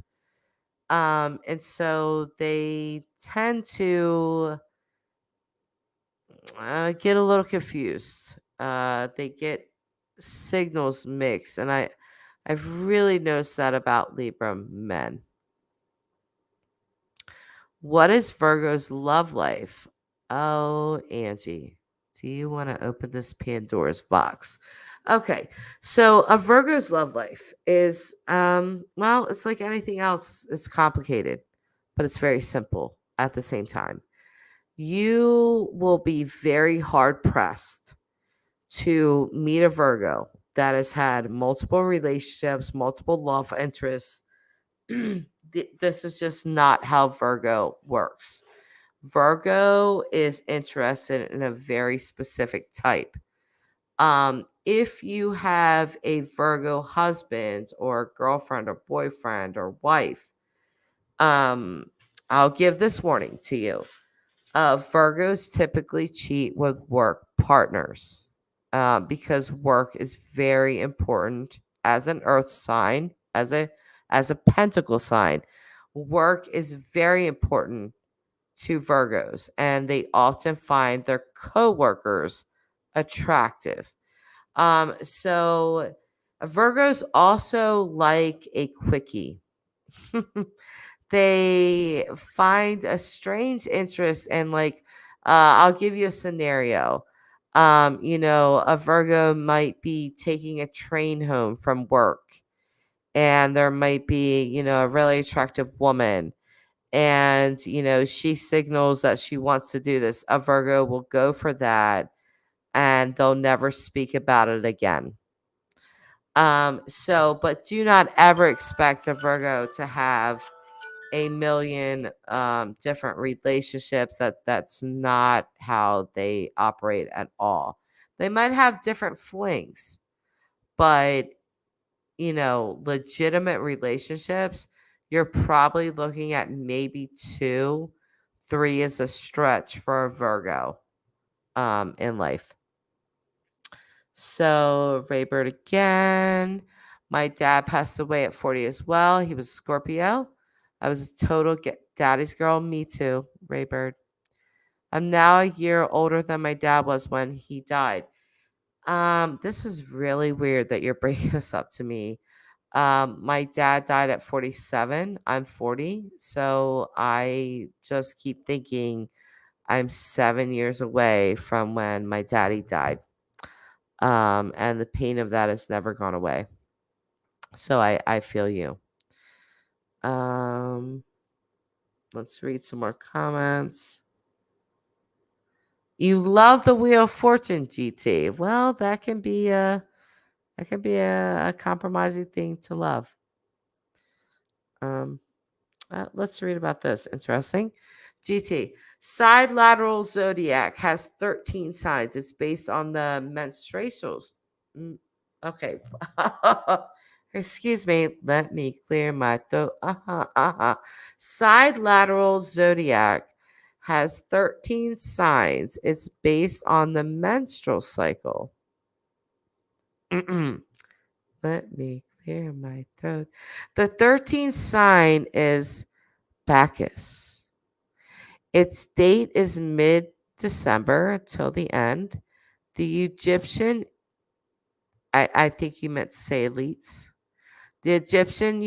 And so they tend to get a little confused. They get signals mixed, and I've really noticed that about Libra men. What is Virgo's love life? Oh, Angie, do you want to open this Pandora's box? Okay, so a Virgo's love life is, well, it's like anything else. It's complicated, but it's very simple at the same time. You will be very hard pressed to meet a Virgo that has had multiple relationships, multiple love interests. This is just not how Virgo works. Virgo is interested in a very specific type. If you have a Virgo husband or girlfriend or boyfriend or wife, um, I'll give this warning to you. Virgos typically cheat with work partners because work is very important as an earth sign, as a pentacle sign. Work is very important to Virgos, and they often find their coworkers attractive. So Virgos also like a quickie. They find a strange interest in, like, I'll give you a scenario. A Virgo might be taking a train home from work, and there might be, a really attractive woman, and she signals that she wants to do this. A Virgo will go for that, and they'll never speak about it again. But do not ever expect a Virgo to have a million different relationships. That's not how they operate at all. They might have different flings, but legitimate relationships, you're probably looking at maybe 2, 3 is a stretch for a Virgo in life. So, Raybird again. My dad passed away at 40 as well. He was a Scorpio. I was a total daddy's girl. Me too, Raybird. I'm now a year older than my dad was when he died. This is really weird that you're bringing this up to me. My dad died at 47. I'm 40. So I just keep thinking I'm 7 years away from when my daddy died. And the pain of that has never gone away. So I feel you. Um, let's read some more comments. You love the Wheel of Fortune, GT. Well, that can be a compromising thing to love. Um, let's read about this. Interesting. GT. Side lateral zodiac has 13 signs. It's based on the menstruations. Okay. Excuse me. Let me clear my throat. Side lateral zodiac has 13 signs. It's based on the menstrual cycle. Let me clear my throat. The 13th sign is Bacchus. Its date is mid-December till the end. The Egyptian, I think you meant to say elites. The Egyptian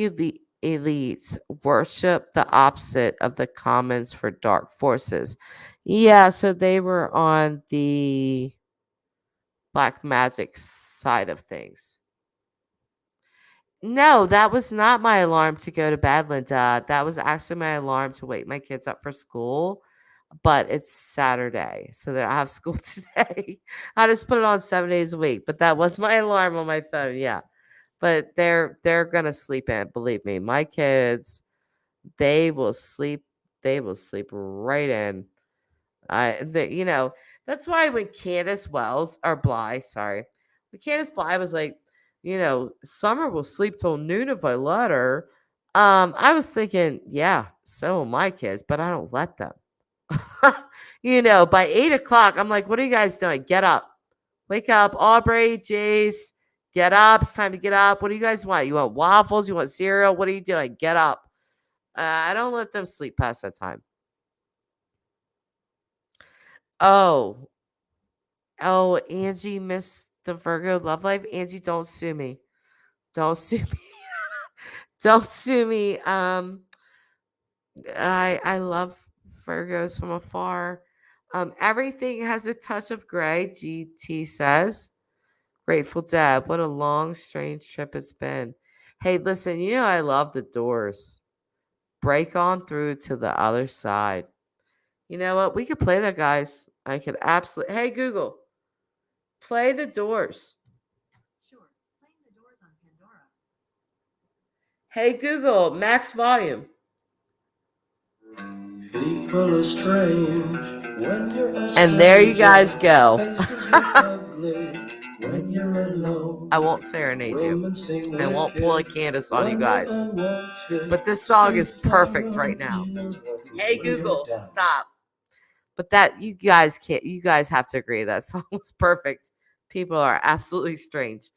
elites worship the opposite of the commons for dark forces. Yeah, so they were on the black magic side of things. No, that was not my alarm to go to bed, Linda. That was actually my alarm to wake my kids up for school. But it's Saturday, so that I have school today. I just put it on 7 days a week. But that was my alarm on my phone. Yeah. But they're gonna sleep in. Believe me, my kids, they will sleep. They will sleep right in. You know, that's why when Candace Wells or Bly, sorry, when Candace Bly was like, Summer will sleep till noon if I let her. I was thinking, yeah, so will my kids, but I don't let them. By 8 o'clock, I'm like, what are you guys doing? Get up, wake up, Aubrey, Jace, get up. It's time to get up. What do you guys want? You want waffles? You want cereal? What are you doing? Get up. I don't let them sleep past that time. Oh, Oh, Angie missed the Virgo love life. Angie, don't sue me. Don't sue me. Don't sue me. I love Virgos from afar. Everything has a touch of gray, GT says. Grateful Deb. What a long, strange trip it's been. Hey, listen, I love the doors. Break on through to the other side. You know what? We could play that, guys. I could absolutely. Hey, Google, play the doors. Hey Google, max volume. People are strange when you're a stranger. And there you guys go. Faces look ugly when you're alone. I won't serenade you. I won't pull a Candace on you guys. But this song is perfect right now. Hey Google, stop. But that you guys have to agree that song was perfect. People are absolutely strange.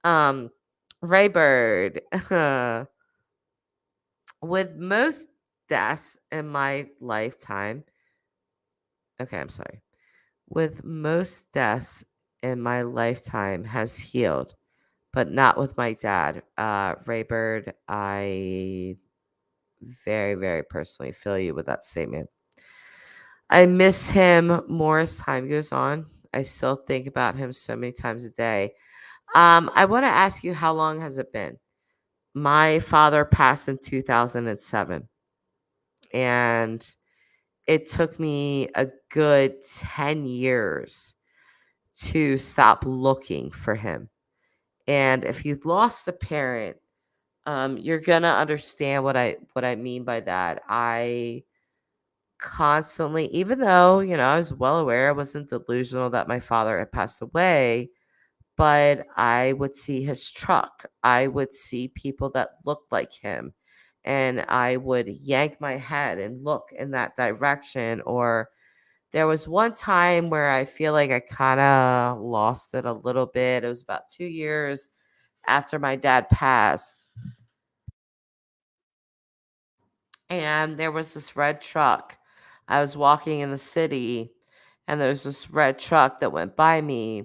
Raybird. With most deaths in my lifetime. Okay, I'm sorry. With most deaths in my lifetime has healed, but not with my dad. Raybird, I very, very personally feel you with that statement. I miss him more as time goes on. I still think about him so many times a day. I want to ask you, how long has it been? My father passed in 2007, and it took me a good 10 years to stop looking for him. And if you've lost a parent, you're gonna understand what I mean by that. I constantly, even though I was well aware, I wasn't delusional that my father had passed away, but I would see his truck. I would see people that looked like him, and I would yank my head and look in that direction. Or there was one time where I feel like I kind of lost it a little bit. It was about 2 years after my dad passed. And there was this red truck. I was walking in the city, and there was this red truck that went by me.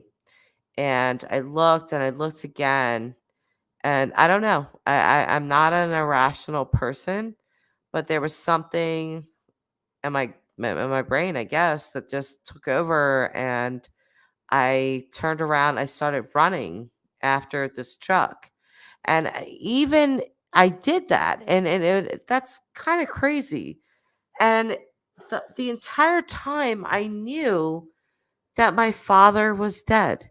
And I looked and I looked again. And I don't know. I'm not an irrational person, but there was something in my brain, I guess, that just took over, and I turned around. I started running after this truck, and even I did that, and that's kind of crazy. And the entire time, I knew that my father was dead.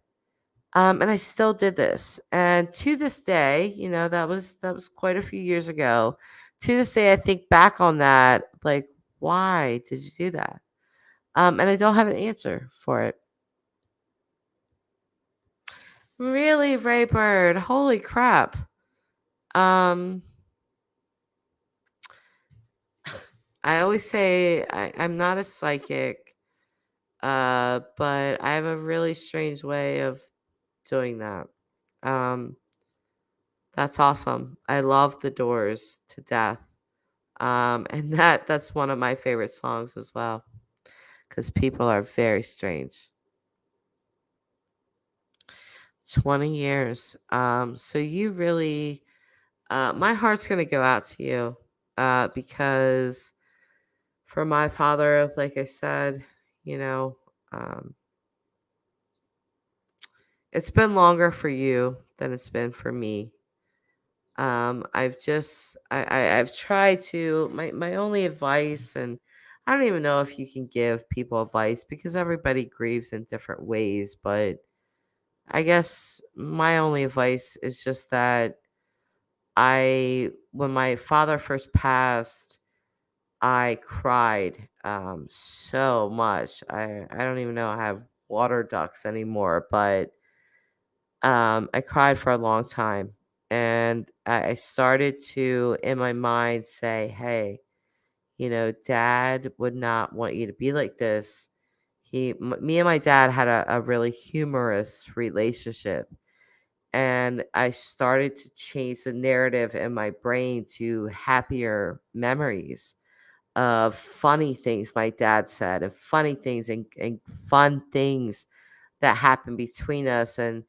And I still did this, and to this day, that was quite a few years ago. To this day, I think back on that, like, why did you do that? And I don't have an answer for it. Really, Raybird? Holy crap! Um, I always say I'm not a psychic, but I have a really strange way of doing that. Um, that's awesome. I love the Doors to death. And that's one of my favorite songs as well, because people are very strange. 20 years. So you really, my heart's gonna go out to you, because for my father, like I said, you know, um, it's been longer for you than it's been for me. I've just I've tried to, my only advice, and I don't even know if you can give people advice because everybody grieves in different ways, but I guess my only advice is just that when my father first passed, I cried so much. I don't even know I have water ducts anymore, but I cried for a long time. And I started to, in my mind, say, hey, dad would not want you to be like this. Me and my dad had a really humorous relationship. And I started to change the narrative in my brain to happier memories of funny things my dad said, and funny things and fun things that happened between us, and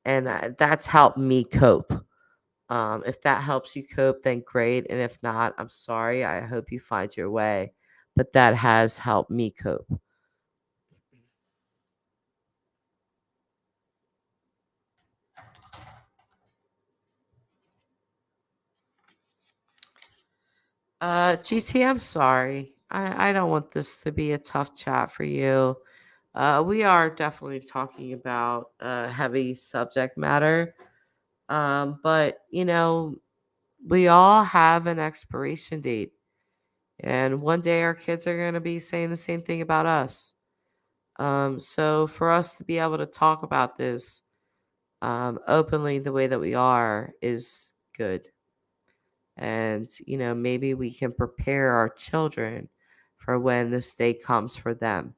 that's helped me cope. If that helps you cope, then great, and if not, I'm sorry. I hope you find your way, but that has helped me cope. GT, I'm sorry. I don't want this to be a tough chat for you. We are definitely talking about heavy subject matter. But we all have an expiration date. And one day our kids are going to be saying the same thing about us. So for us to be able to talk about this openly the way that we are is good. And, maybe we can prepare our children for when this day comes for them.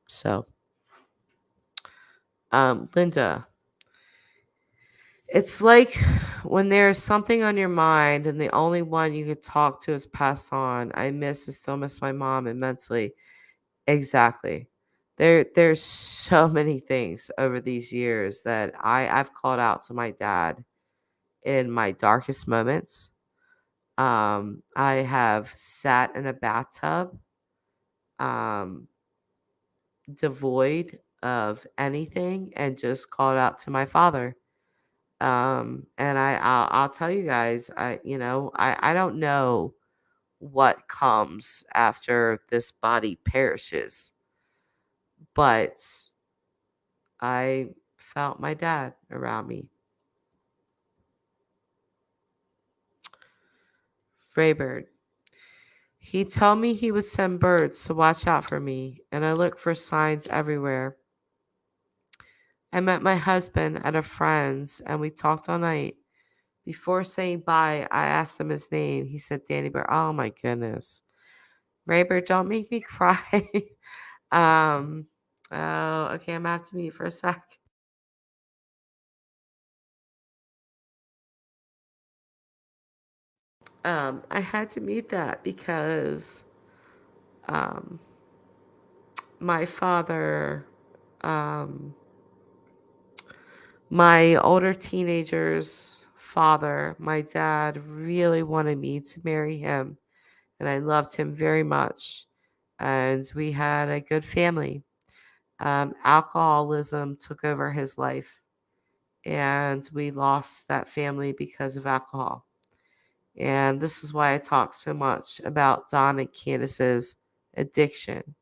So, Linda, it's like when there's something on your mind and the only one you could talk to is passed on. Still miss my mom immensely. Exactly. There's so many things over these years that I've called out to my dad in my darkest moments. I have sat in a bathtub, um, devoid of anything, and just called out to my father. And I'll tell you guys, I don't know what comes after this body perishes, but I felt my dad around me. Fraybird. He told me he would send birds to watch out for me, and I looked for signs everywhere. I met my husband at a friend's, and we talked all night. Before saying bye, I asked him his name. He said Danny Bird. Oh my goodness. Raybird, don't make me cry. um, oh, okay, I'm gonna have to mute for a sec. I had to mute that because um my father, um my older teenager's father, my dad really wanted me to marry him, and I loved him very much. And we had a good family. Alcoholism took over his life, and we lost that family because of alcohol. And this is why I talk so much about Don and Candace's addiction.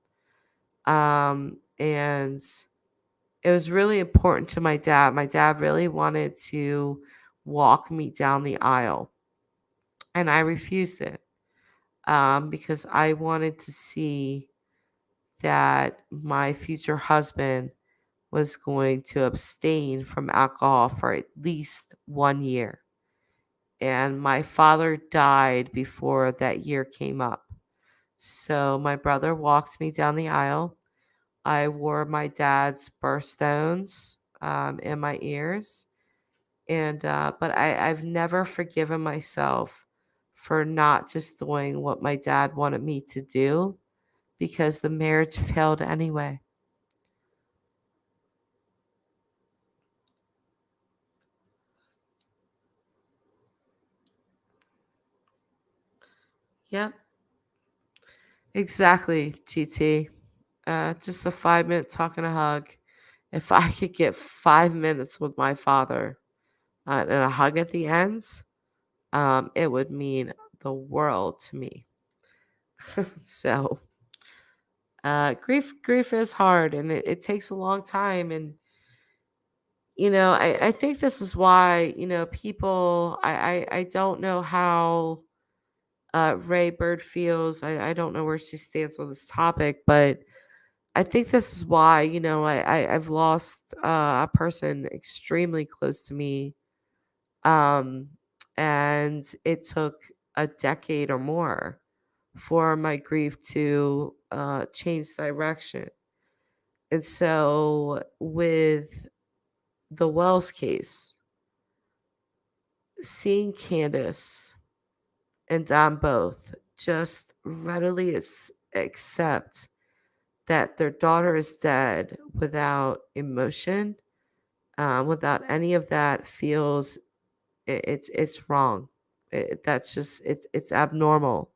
And it was really important to my dad. My dad really wanted to walk me down the aisle, and I refused it because I wanted to see that my future husband was going to abstain from alcohol for at least 1 year. And my father died before that year came up. So my brother walked me down the aisle. I wore my dad's birthstones in my ears. And but I've never forgiven myself for not just doing what my dad wanted me to do because the marriage failed anyway. Yep, exactly, GT. Just a 5 minute talk and a hug. If I could get 5 minutes with my father and a hug at the ends, it would mean the world to me. So, grief is hard, and it takes a long time. And I think this is why people. I don't know how Ray Bird feels. I don't know where she stands on this topic, but I think this is why, I've lost a person extremely close to me. Um, and it took a decade or more for my grief to change direction. And so, with the Wells case, seeing Candace and Don both just readily accept that their daughter is dead without emotion, without any of that, feels it's wrong. That's just it's abnormal.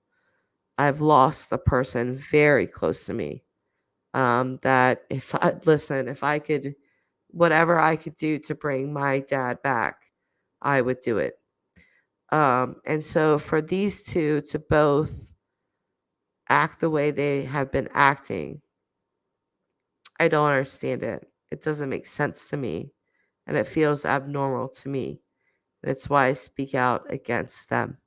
I've lost a person very close to me. That if I listen, if I could, whatever I could do to bring my dad back, I would do it. And so for these two to both act the way they have been acting, I don't understand it. It doesn't make sense to me, and it feels abnormal to me. And it's why I speak out against them.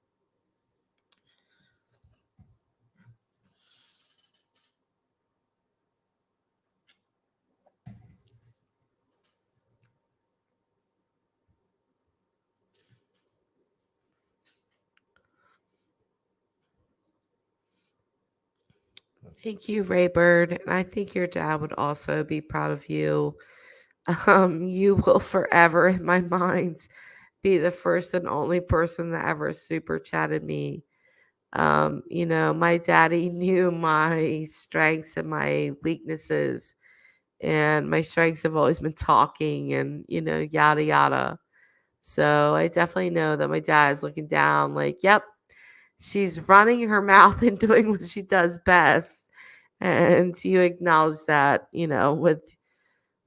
Thank you, Raybird. And I think your dad would also be proud of you. You will forever, in my mind, be the first and only person that ever super chatted me. My daddy knew my strengths and my weaknesses, and my strengths have always been talking and, yada, yada. So I definitely know that my dad is looking down like, yep, she's running her mouth and doing what she does best. And you acknowledge that, with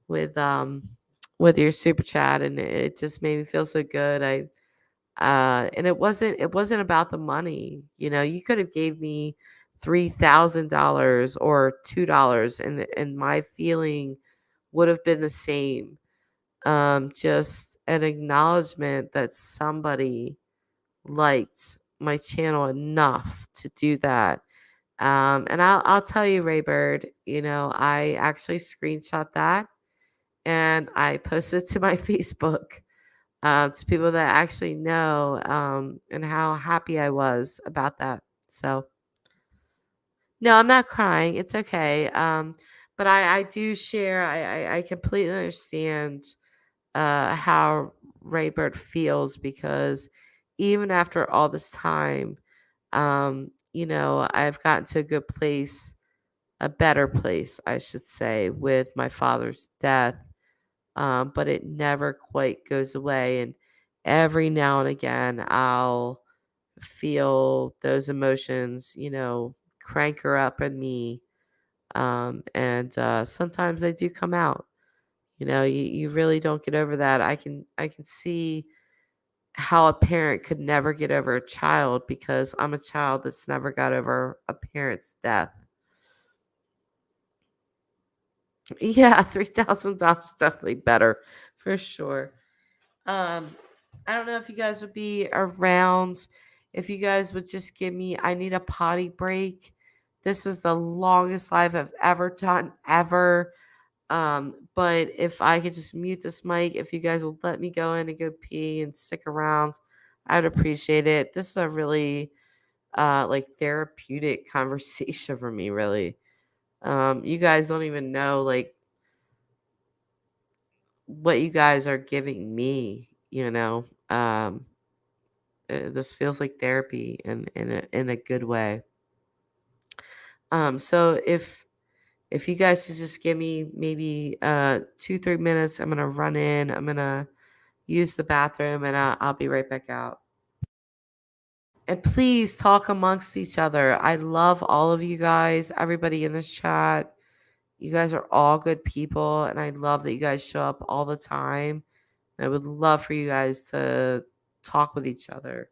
with your super chat, and it just made me feel so good. And it wasn't about the money. You could have gave me $3,000 or $2, and my feeling would have been the same. Just an acknowledgement that somebody liked my channel enough to do that. And I'll tell you, Raybird, I actually screenshot that and I posted it to my Facebook, to people that actually know, and how happy I was about that. So, no, I'm not crying. It's okay. But I do share, I completely understand how Raybird feels, because even after all this time, I've gotten to a good place, a better place, I should say, with my father's death. But it never quite goes away. And every now and again, I'll feel those emotions, crank her up in me. And sometimes they do come out. You really don't get over that. I can see how a parent could never get over a child, because I'm a child that's never got over a parent's death. Yeah, $3,000 definitely better for sure. Um, I don't know if you guys would be around. If you guys would just give me, I need a potty break. This is the longest live I've ever done, ever. But if I could just mute this mic, if you guys will let me go in and go pee and stick around, I'd appreciate it. This is a really like therapeutic conversation for me, really. You guys don't even know like what you guys are giving me. This feels like therapy in a good way. So if you guys could just give me maybe 2-3 minutes, I'm gonna run in. I'm gonna use the bathroom, and I'll be right back out. And please talk amongst each other. I love all of you guys, everybody in this chat. You guys are all good people, and I love that you guys show up all the time. I would love for you guys to talk with each other.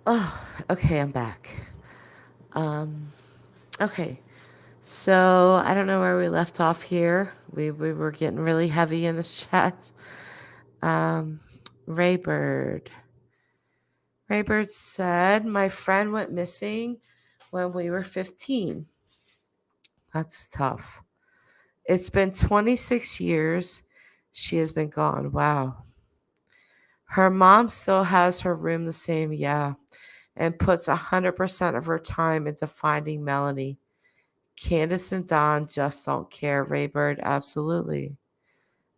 Oh, okay, I'm back. Um, okay. So I don't know where we left off here. We were getting really heavy in this chat. Um, Raybird. Raybird said, my friend went missing when we were 15. That's tough. It's been 26 years she has been gone. Wow. Her mom still has her room the same, yeah, and puts 100% of her time into finding Melanie. Candace and Don just don't care, Raybird. Absolutely.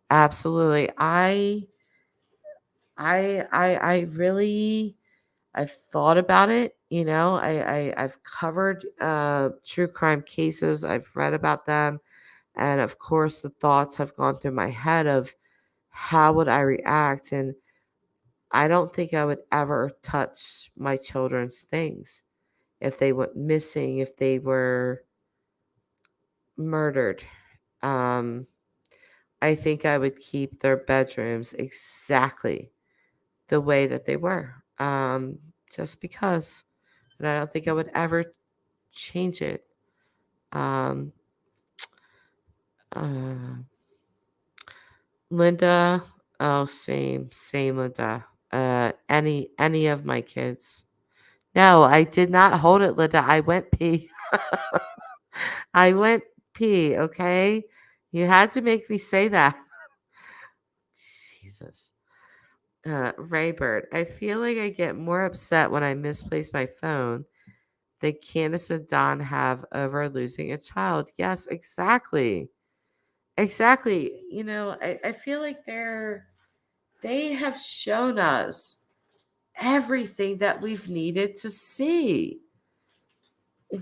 Absolutely. I really I've thought about it, I've covered true crime cases, I've read about them, and of course the thoughts have gone through my head of how would I react, and I don't think I would ever touch my children's things if they went missing, if they were murdered. Um I think I would keep their bedrooms exactly the way that they were, just because. And I don't think I would ever change it. Um, uh, Linda, oh, same, Linda. Any of my kids. No, I did not hold it, Linda. I went pee. I went pee. Okay, you had to make me say that. Jesus. Raybird, I feel like I get more upset when I misplace my phone than Candace and Don have over losing a child. Yes, exactly. Exactly. I feel like they have shown us everything that we've needed to see.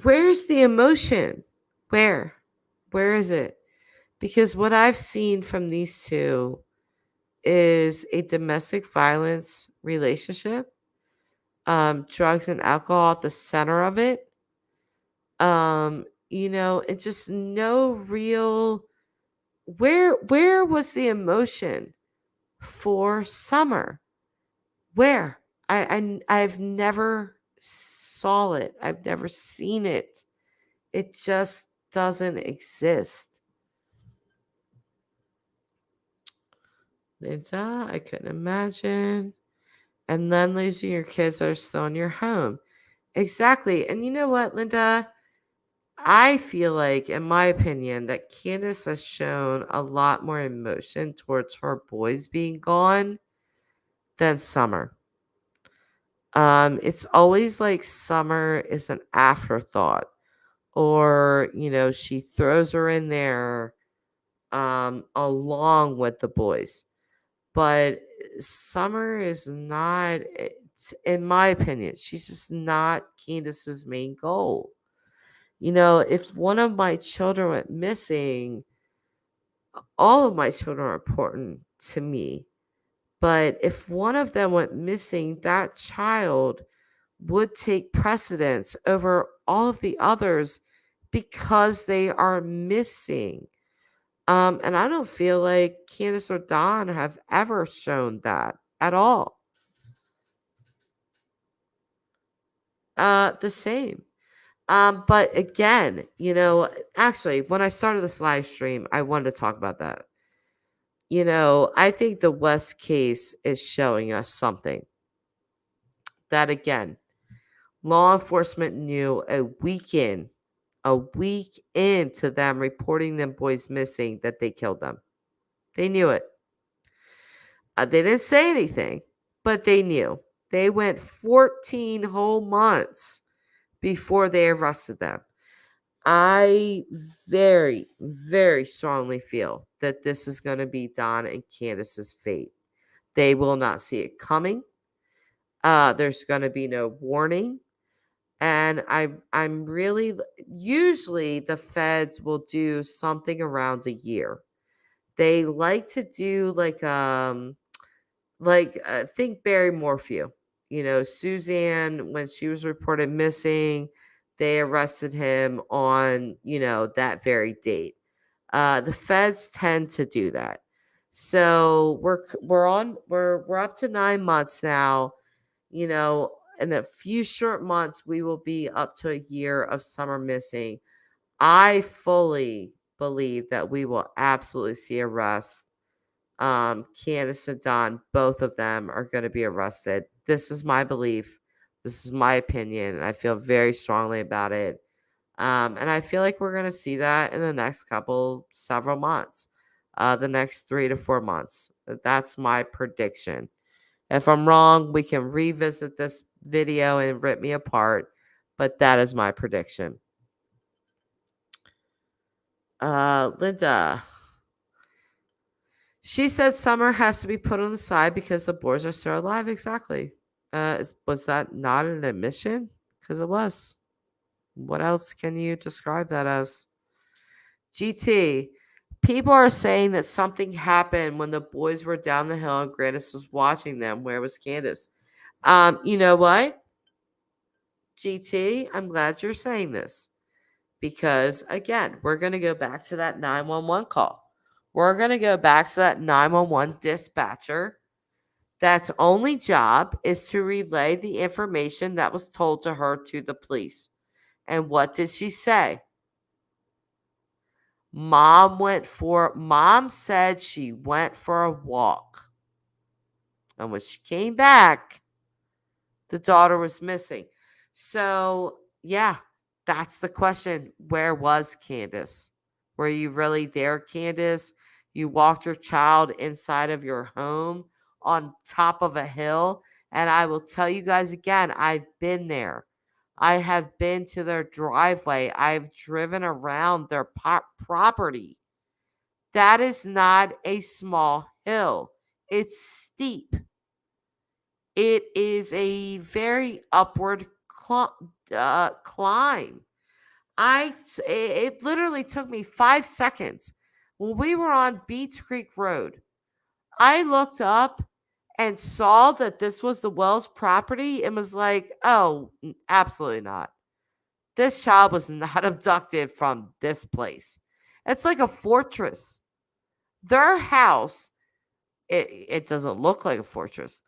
Where's the emotion? Where? Where is it? Because what I've seen from these two is a domestic violence relationship, drugs and alcohol at the center of it. And just no real where was the emotion for Summer? Where? I've never saw it. I've never seen it. It just doesn't exist. Linda, I couldn't imagine. And then losing your kids that are still in your home. Exactly. And you know what, Linda? I feel like, in my opinion, that Candace has shown a lot more emotion towards her boys being gone than Summer. It's always like Summer is an afterthought, or she throws her in there along with the boys. But Summer is not, in my opinion, she's just not Candace's main goal. If one of my children went missing, all of my children are important to me. But if one of them went missing, that child would take precedence over all of the others because they are missing. And I don't feel like Candace or Don have ever shown that at all. The same. But again, actually, when I started this live stream, I wanted to talk about that. I think the West case is showing us something that, again, law enforcement knew a week into them reporting them boys missing, that they killed them. They knew it. They didn't say anything, but they knew. They went 14 whole months before they arrested them. I very, very strongly feel that this is going to be Don and Candace's fate. They will not see it coming. There's going to be no warning. And I'm really, usually the feds will do something around a year. They like to do think Barry Morphew. Suzanne, when she was reported missing, they arrested him on, that very date. The feds tend to do that. So we're up to 9 months now. In a few short months, we will be up to a year of Summer missing. I fully believe that we will absolutely see arrests. Candace and Don, both of them are going to be arrested. This is my belief. This is my opinion. I feel very strongly about it. And I feel like we're going to see that in the next several months, the next 3 to 4 months. That's my prediction. If I'm wrong, we can revisit this video and rip me apart, but that is my prediction. Linda. She said Summer has to be put on the side because the boys are still alive. Exactly. Was that not an admission? Because it was. What else can you describe that as? GT. People are saying that something happened when the boys were down the hill and Grandis was watching them. Where was Candace? You know what? GT, I'm glad you're saying this. Because, again, we're going to go back to that 911 call. We're going to go back to that 911 dispatcher that's only job is to relay the information that was told to her to the police. And what did she say? Mom said she went for a walk. And when she came back, the daughter was missing. So, yeah, that's the question. Where was Candace? Were you really there, Candace? You walked your child inside of your home on top of a hill. And I will tell you guys again, I've been there. I have been to their driveway. I've driven around their property. That is not a small hill. It's steep. It is a very upward climb. It literally took me 5 seconds. When we were on Beach Creek Road, I looked up and saw that this was the Wells property and was like, oh, absolutely not. This child was not abducted from this place. It's like a fortress. Their house, it doesn't look like a fortress,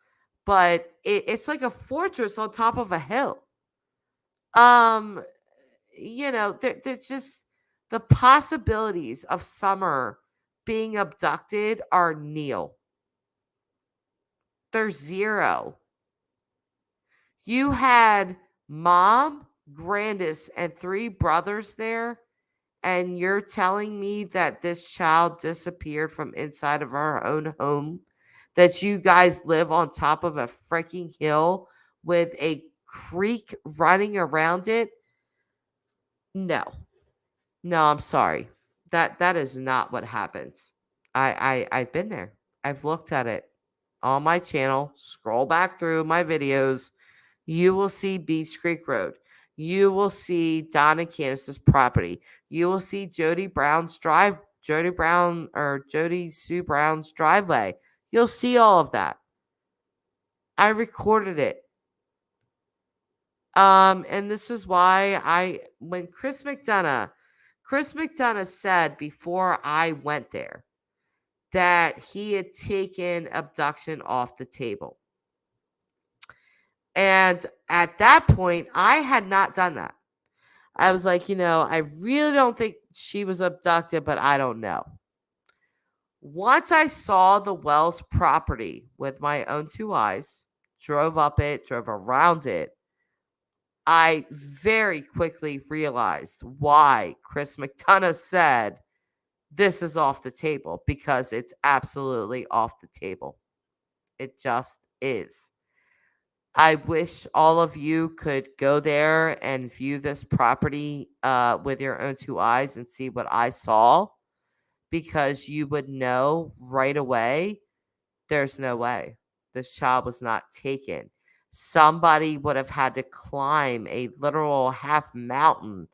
but it's like a fortress on top of a hill. There's just the possibilities of Summer being abducted are nil. They're zero. You had Mom grandest and 3 brothers there, and you're telling me that this child disappeared from inside of her own home, that you guys live on top of a freaking hill with a creek running around it? No. No, I'm sorry. That is not what happens. I've been there. I've looked at it on my channel. Scroll back through my videos. You will see Beach Creek Road. You will see Don and Candace's property. You will see Jody Sue Brown's driveway. You'll see all of that. I recorded it. And this is why when Chris McDonough said before I went there that he had taken abduction off the table. And at that point, I had not done that. I was like, I really don't think she was abducted, but I don't know. Once I saw the Wells property with my own 2 eyes, drove up it, drove around it, I very quickly realized why Chris McDonough said this is off the table, because it's absolutely off the table. It just is. I wish all of you could go there and view this property with your own 2 eyes and see what I saw, because you would know right away there's no way this child was not taken. Somebody would have had to climb a literal half mountain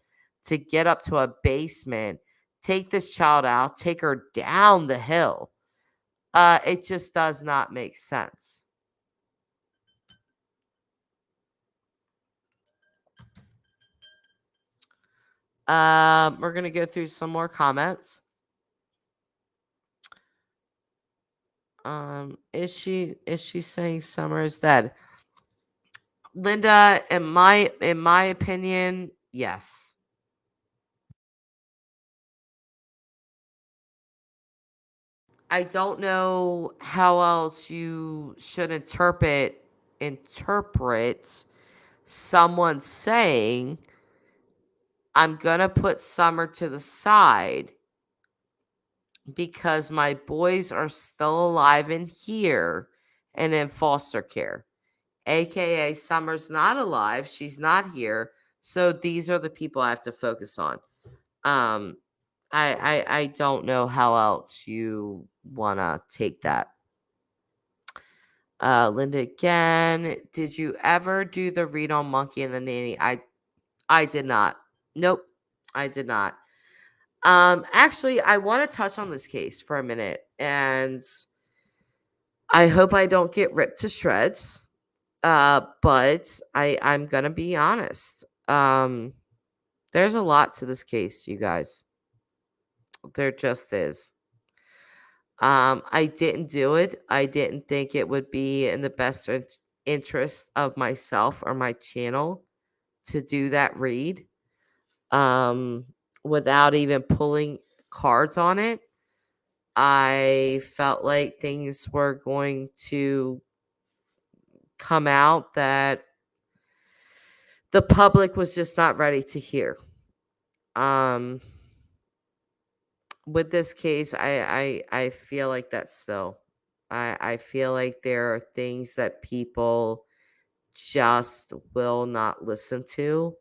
to get up to a basement, take this child out, take her down the hill. It just does not make sense. We're going to go through some more comments. Is she saying Summer is dead? Linda, in my opinion, yes. I don't know how else you should interpret someone saying, I'm going to put Summer to the side because my boys are still alive in here and in foster care. AKA Summer's not alive. She's not here. So these are the people I have to focus on. I don't know how else you want to take that. Linda again. Did you ever do the read on Monkey and the Nanny? I did not. Nope. I did not. Actually, I want to touch on this case for a minute, and I hope I don't get ripped to shreds. But I'm gonna be honest. There's a lot to this case, you guys. There just is. I didn't do it. I didn't think it would be in the best interest of myself or my channel to do that read. Without even pulling cards on it. I felt like things were going to come out that the public was just not ready to hear. With this case, I feel like that's still. I feel like there are things that people just will not listen to.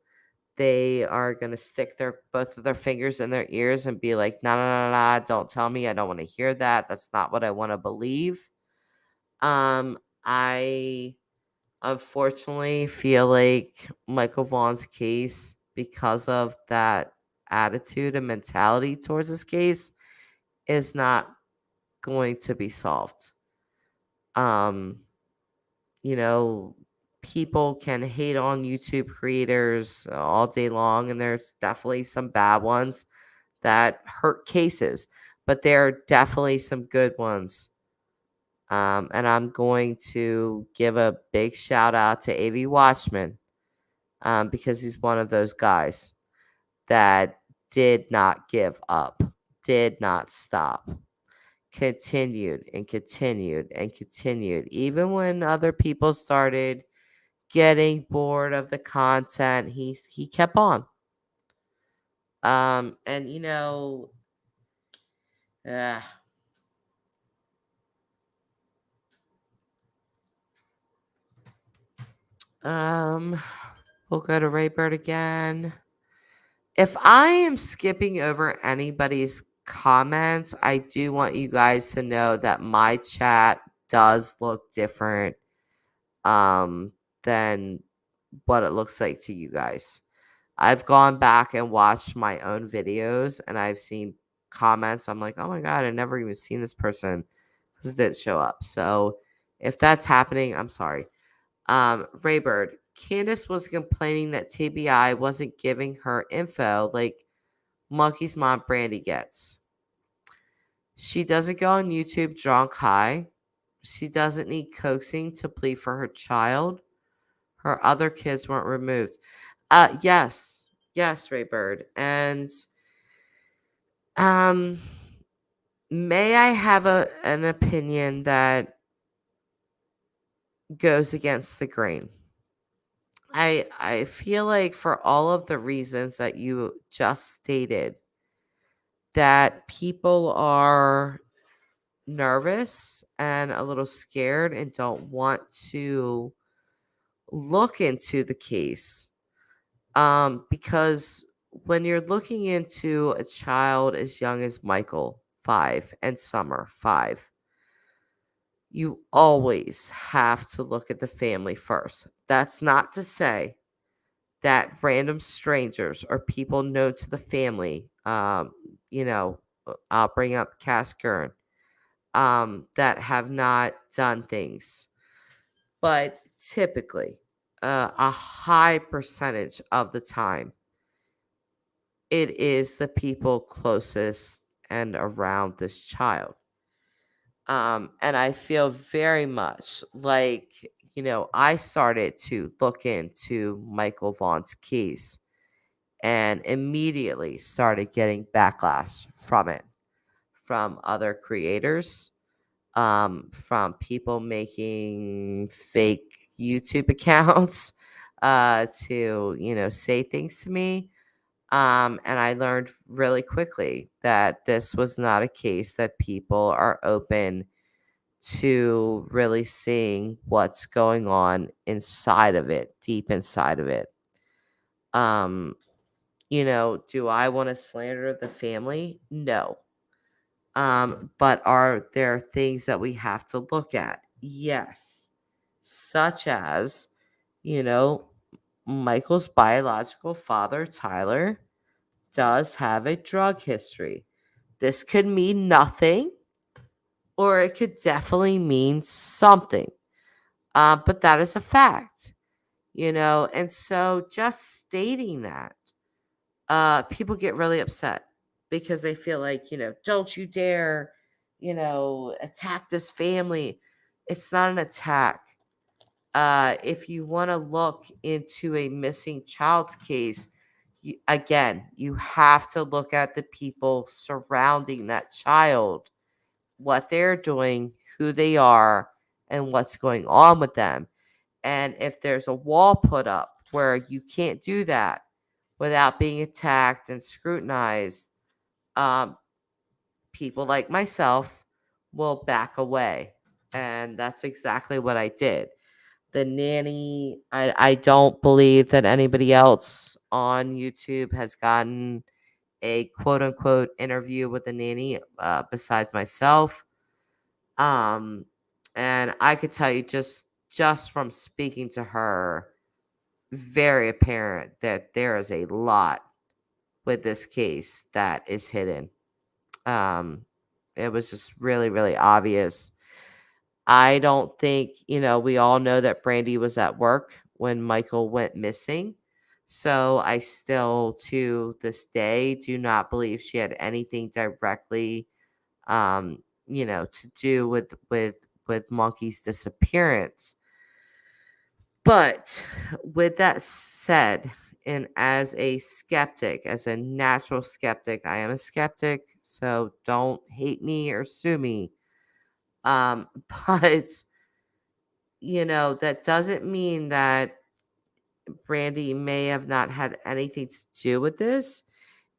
They are going to stick both of their fingers in their ears and be like, no, no, no, no, don't tell me. I don't want to hear that. That's not what I want to believe. I unfortunately feel like Michael Vaughn's case, because of that attitude and mentality towards this case, is not going to be solved. People can hate on YouTube creators all day long, and there's definitely some bad ones that hurt cases, but there are definitely some good ones. And I'm going to give a big shout out to AV Watchman, because he's one of those guys that did not give up, did not stop, continued and continued and continued, even when other people started getting bored of the content, he kept on. And uh, um, we'll go to Raybird again. If I am skipping over anybody's comments, I do want you guys to know that my chat does look different um than what it looks like to you guys. I've gone back and watched my own videos and I've seen comments. I'm like, oh my God, I never even seen this person because it didn't show up. So if that's happening, I'm sorry. Raybird, Candace was complaining that TBI wasn't giving her info like Monkey's mom Brandy gets. She doesn't go on YouTube drunk high. She doesn't need coaxing to plead for her child. Her other kids weren't removed. Yes, Raybird, and um, may I have an opinion that goes against the grain? I feel like for all of the reasons that you just stated, that people are nervous and a little scared and don't want to look into the case. Because when you're looking into a child as young as Michael, 5, and Summer, 5, you always have to look at the family first. That's not to say that random strangers or people known to the family, I'll bring up Cass Gurn, that have not done things. But typically, a high percentage of the time, it is the people closest and around this child. And I feel very much like, I started to look into Michael Vaughn's case and immediately started getting backlash from it, from other creators, from people making fake YouTube accounts to, say things to me. And I learned really quickly that this was not a case that people are open to really seeing what's going on inside of it, deep inside of it. Um, do I want to slander the family? No. But are there things that we have to look at? Yes. Such as, you know, Michael's biological father, Tyler, does have a drug history. This could mean nothing, or it could definitely mean something. But that is a fact, and so just stating that, people get really upset because they feel like, don't you dare, attack this family. It's not an attack. If you want to look into a missing child's case, again, you have to look at the people surrounding that child, what they're doing, who they are, and what's going on with them. And if there's a wall put up where you can't do that without being attacked and scrutinized, um, people like myself will back away. And that's exactly what I did. The nanny, I don't believe that anybody else on YouTube has gotten a quote unquote interview with the nanny besides myself. Um, and I could tell you just from speaking to her, very apparent that there is a lot with this case that is hidden. Um, it was just really, really obvious. I don't think, we all know that Brandy was at work when Michael went missing. So I still, to this day, do not believe she had anything directly, to do with Monkey's disappearance. But with that said, and as a skeptic, as a natural skeptic, I am a skeptic, so don't hate me or sue me. But that doesn't mean that Brandy may have not had anything to do with this,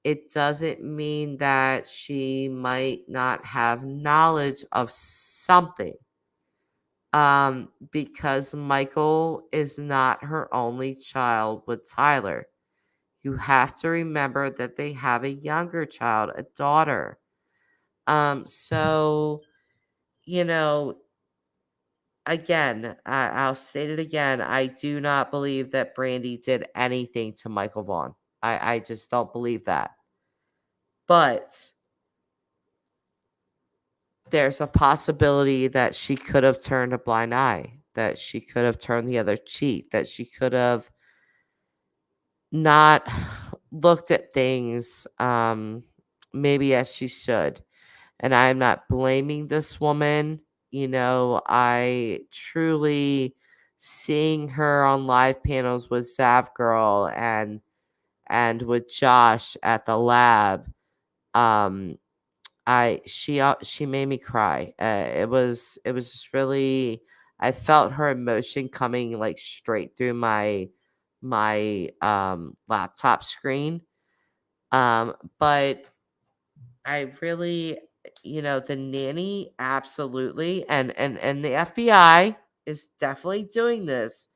it doesn't mean that she might not have knowledge of something. Because Michael is not her only child with Tyler. You have to remember that they have a younger child, a daughter. So, you know, again, I'll state it again. I do not believe that Brandy did anything to Michael Vaughn. I just don't believe that. But there's a possibility that she could have turned a blind eye, that she could have turned the other cheek, that she could have not looked at things maybe as she should. And I'm not blaming this woman. I truly seeing her on live panels with Zav Girl and with Josh at the lab. She made me cry. It was just really, I felt her emotion coming like straight through my laptop screen. But I really, the nanny absolutely, and the FBI is definitely doing this.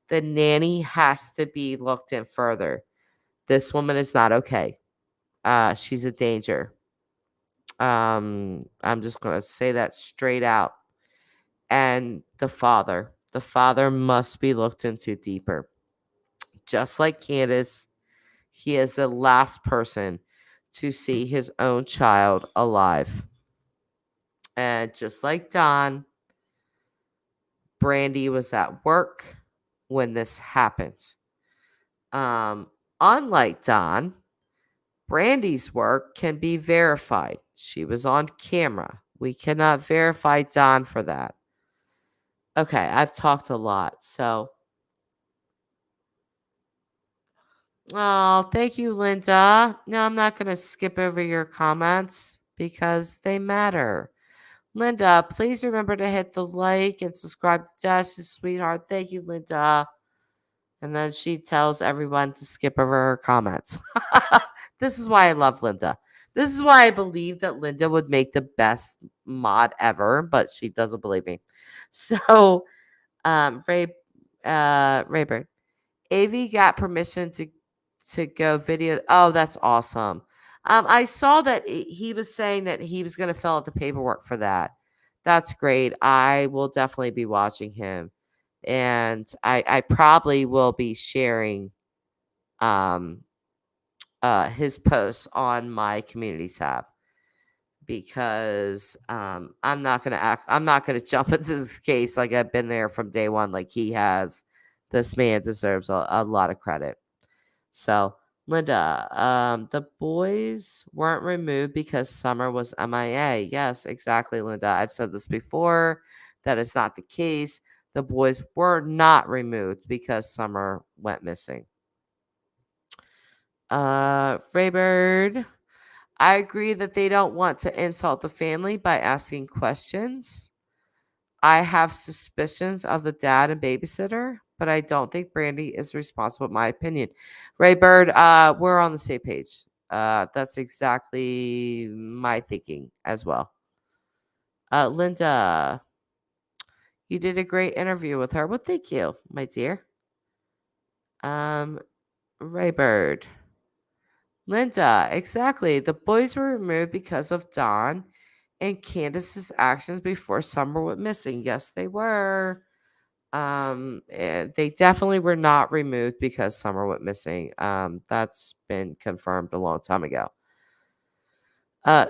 The nanny has to be looked in further. This woman is not okay. She's a danger. I'm just gonna say that straight out. And the father must be looked into deeper. Just like Candace, he is the last person to see his own child alive. And just like Don, Brandy was at work when this happened. Um, Unlike Don, Brandy's work can be verified. She was on camera. We cannot verify Don for that. Okay, I've talked a lot. So, oh, thank you, Linda. No, I'm not going to skip over your comments because they matter. Linda, please remember to hit the like and subscribe to Dash, sweetheart. Thank you, Linda. And then she tells everyone to skip over her comments. This is why I love Linda. This is why I believe that Linda would make the best mod ever, but she doesn't believe me. So, Rayburn, AV got permission to go video. Oh, that's awesome. I saw that he was saying that he was going to fill out the paperwork for that. That's great. I will definitely be watching him, and I probably will be sharing um his posts on my community tab because I'm not gonna jump into this case like I've been there from day one like he has. This man deserves a lot of credit. So, Linda, the boys weren't removed because Summer was MIA. Yes, exactly, Linda. I've said this before. That is not the case. The boys were not removed because Summer went missing. Raybird, I agree that they don't want to insult the family by asking questions. I have suspicions of the dad and babysitter, but I don't think Brandy is responsible, in my opinion. Ray Bird, we're on the same page. That's exactly my thinking as well. Linda, you did a great interview with her. Well, thank you, my dear. Ray Bird. Linda, exactly. The boys were removed because of Dawn and Candace's actions before Summer went missing. Yes, they were. They definitely were not removed because Summer went missing. That's been confirmed a long time ago.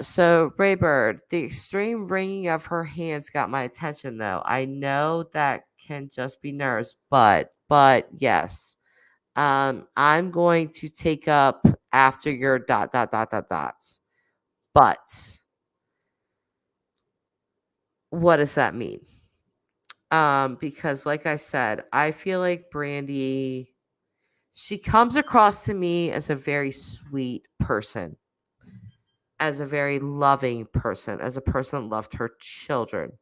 So Raybird, the extreme wringing of her hands got my attention though. I know that can just be nerves, but yes. I'm going to take up after your dots. But what does that mean? Because like I said, I feel like Brandy, she comes across to me as a very sweet person, as a very loving person, as a person that loved her children.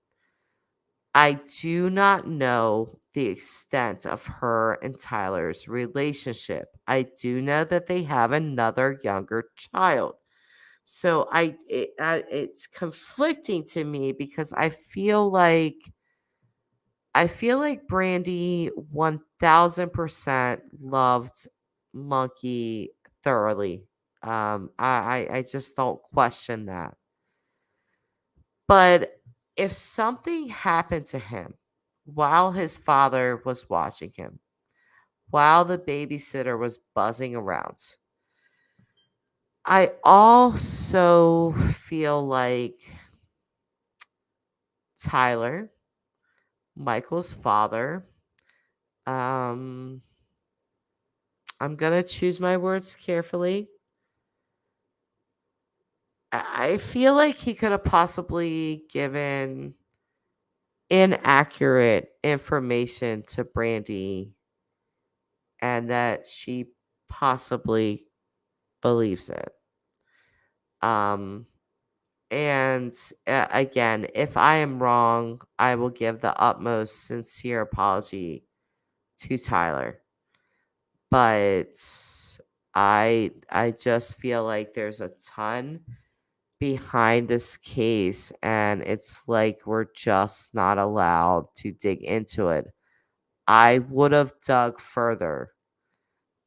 I do not know the extent of her and Tyler's relationship. I do know that they have another younger child. So it's conflicting to me because I feel like Brandy 1000% loved Monkey thoroughly. I just don't question that. But if something happened to him while his father was watching him, while the babysitter was buzzing around, I also feel like Tyler, Michael's father, um, I'm going to choose my words carefully. I feel like he could have possibly given inaccurate information to Brandy and that she possibly believes it. Um, and again, if I am wrong, I will give the utmost sincere apology to Tyler. But I just feel like there's a ton behind this case, and it's like we're just not allowed to dig into it. I would have dug further,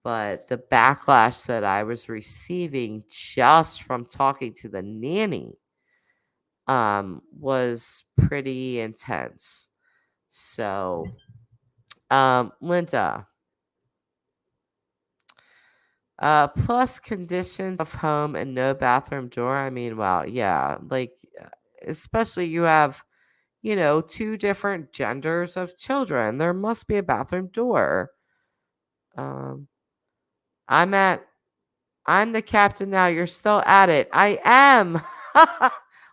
but the backlash that I was receiving just from talking to the nanny was pretty intense. So, Linda, plus conditions of home and no bathroom door. I mean, wow, yeah, like especially you have, two different genders of children. There must be a bathroom door. Um, I'm at I'm the captain now. You're still at it. I am.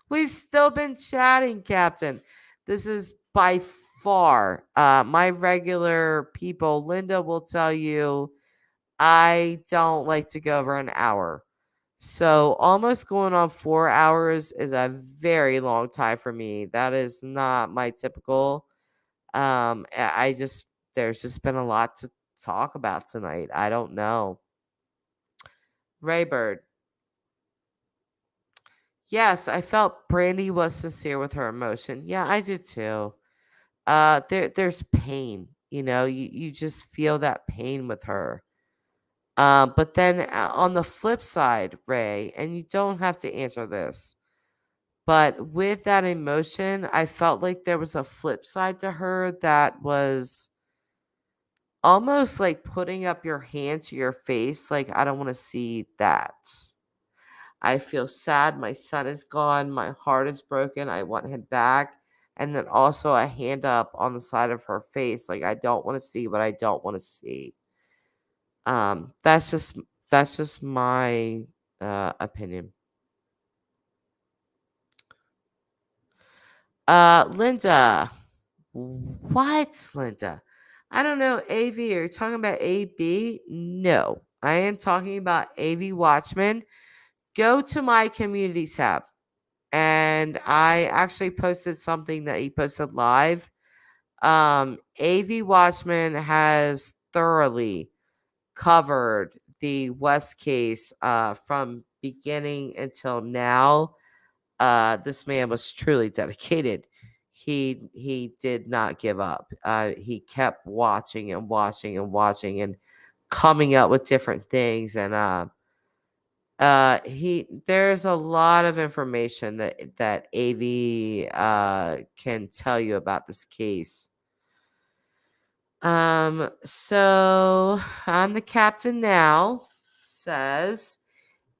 We've still been chatting, Captain. This is by far my regular people. Linda will tell you I don't like to go over an hour. So almost going on 4 hours is a very long time for me. That is not my typical. I just there's just been a lot to talk about tonight. I don't know. Raybird. Yes, I felt Brandy was sincere with her emotion. Yeah, I did too. There's pain, you just feel that pain with her. But then on the flip side, Ray, and you don't have to answer this, but with that emotion, I felt like there was a flip side to her that was almost like putting up your hand to your face, like I don't want to see that. I feel sad. My son is gone. My heart is broken. I want him back. And then also a hand up on the side of her face. Like I don't want to see what I don't want to see. That's just my opinion. Linda. What, Linda? I don't know, AV. Are you talking about AB? No. I am talking about AV Watchman. Go to my community tab. And I actually posted something that he posted live. AV Watchman has thoroughly covered the West case from beginning until now. This man was truly dedicated. He did not give up. He kept watching and watching and watching and coming up with different things. And he there's a lot of information that AV can tell you about this case. So I'm the captain now, says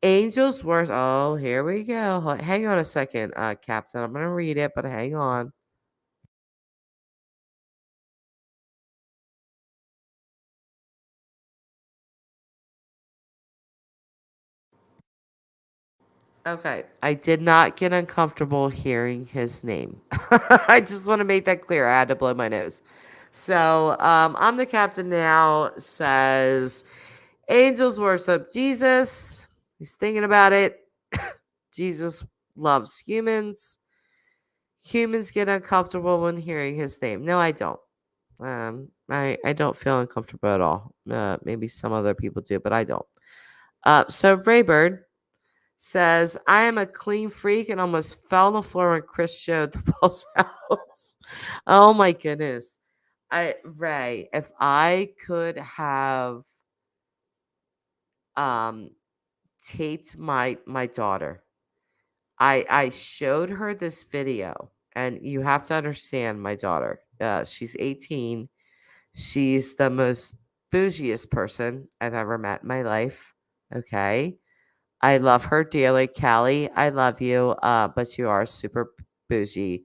Angel's words. Oh, here we go. Hang on a second, Captain. I'm gonna read it, but hang on. Okay, I did not get uncomfortable hearing his name. I just want to make that clear. I had to blow my nose. So, I'm the captain now, says angels worship Jesus. He's thinking about it. Jesus loves humans. Humans get uncomfortable when hearing his name. No, I don't. I don't feel uncomfortable at all. Maybe some other people do, but I don't. So Raybird says, I am a clean freak and almost fell on the floor when Chris showed the Pulse House. Oh my goodness. Ray, if I could have um taped my daughter, I showed her this video, and you have to understand my daughter. She's 18. She's the most bougiest person I've ever met in my life. Okay. I love her dearly. Callie, I love you. But you are super bougie.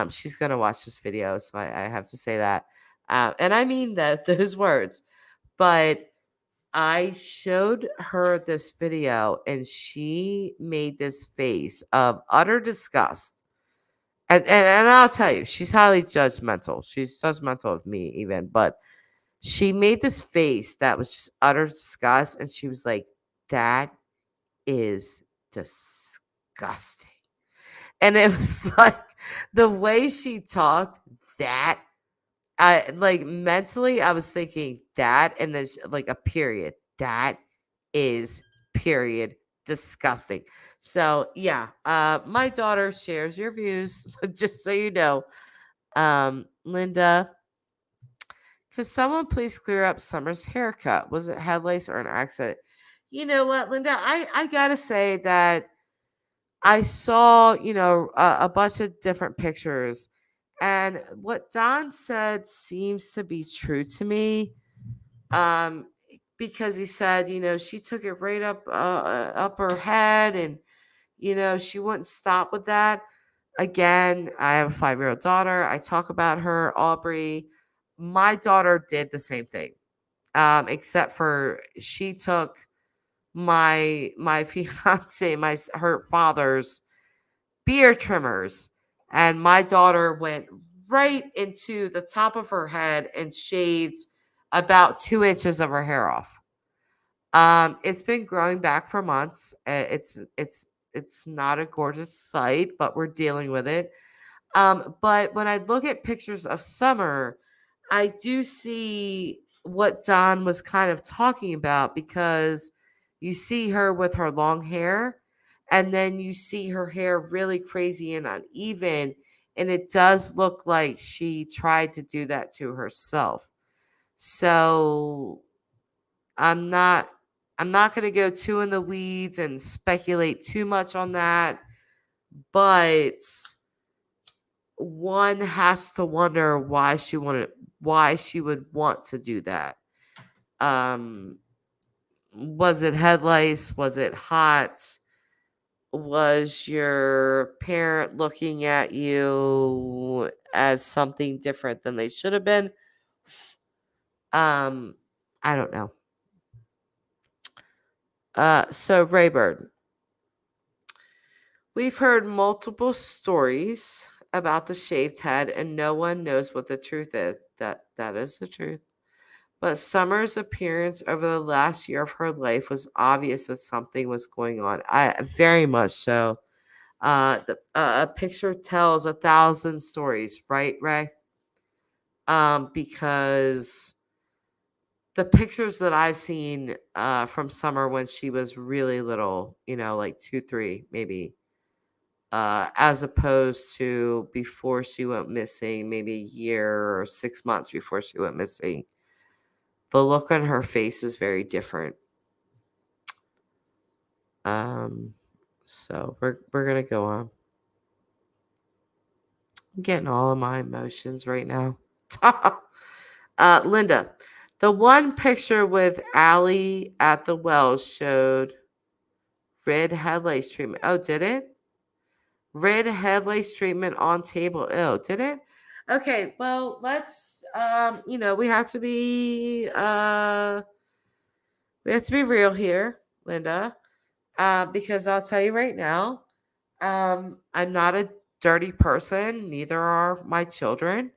She's gonna watch this video, so I have to say that. And I mean that those words. But I showed her this video and she made this face of utter disgust. And I'll tell you, she's highly judgmental. She's judgmental of me even, but she made this face that was just utter disgust, and she was like, "That is disgusting." And it was like the way she talked, that I like mentally I was thinking that, and then like a period. That is period disgusting. So yeah, my daughter shares your views, just so you know. Linda, could someone please clear up Summer's haircut? Was it headlights or an accident? You know what, Linda? I gotta say that I saw, a bunch of different pictures, and what Don said seems to be true to me. Um, because he said, she took it right up her head, and she wouldn't stop with that. Again, I have a 5-year-old daughter. I talk about her, Aubrey. My daughter did the same thing, except for she took my fiance, her father's beard trimmers, and my daughter went right into the top of her head and shaved about 2 inches of her hair off. It's been growing back for months. It's not a gorgeous sight, but we're dealing with it. But when I look at pictures of Summer, I do see what Don was kind of talking about, because you see her with her long hair, and then you see her hair really crazy and uneven, and it does look like she tried to do that to herself. So I'm not I'm not going to go too in the weeds and speculate too much on that, but one has to wonder why she would want to do that. Um was it headlights? Was it hot? Was your parent looking at you as something different than they should have been? Um I don't know. So Raybird, we've heard multiple stories about the shaved head, and no one knows what the truth is. That is the truth. But Summer's appearance over the last year of her life was obvious that something was going on. I very much so. A picture tells 1,000 stories, right, Ray? Because the pictures that I've seen from Summer when she was really little, like 2, 3, maybe, as opposed to before she went missing, maybe a year or 6 months before she went missing. The look on her face is very different. So we're gonna go on. I'm getting all of my emotions right now. Linda, the one picture with Allie at the well showed red headlights treatment. Oh, did it? Red headlights treatment on table. Oh, did it? Okay, well, let's we have to be real here, Linda. Because I'll tell you right now, I'm not a dirty person, neither are my children,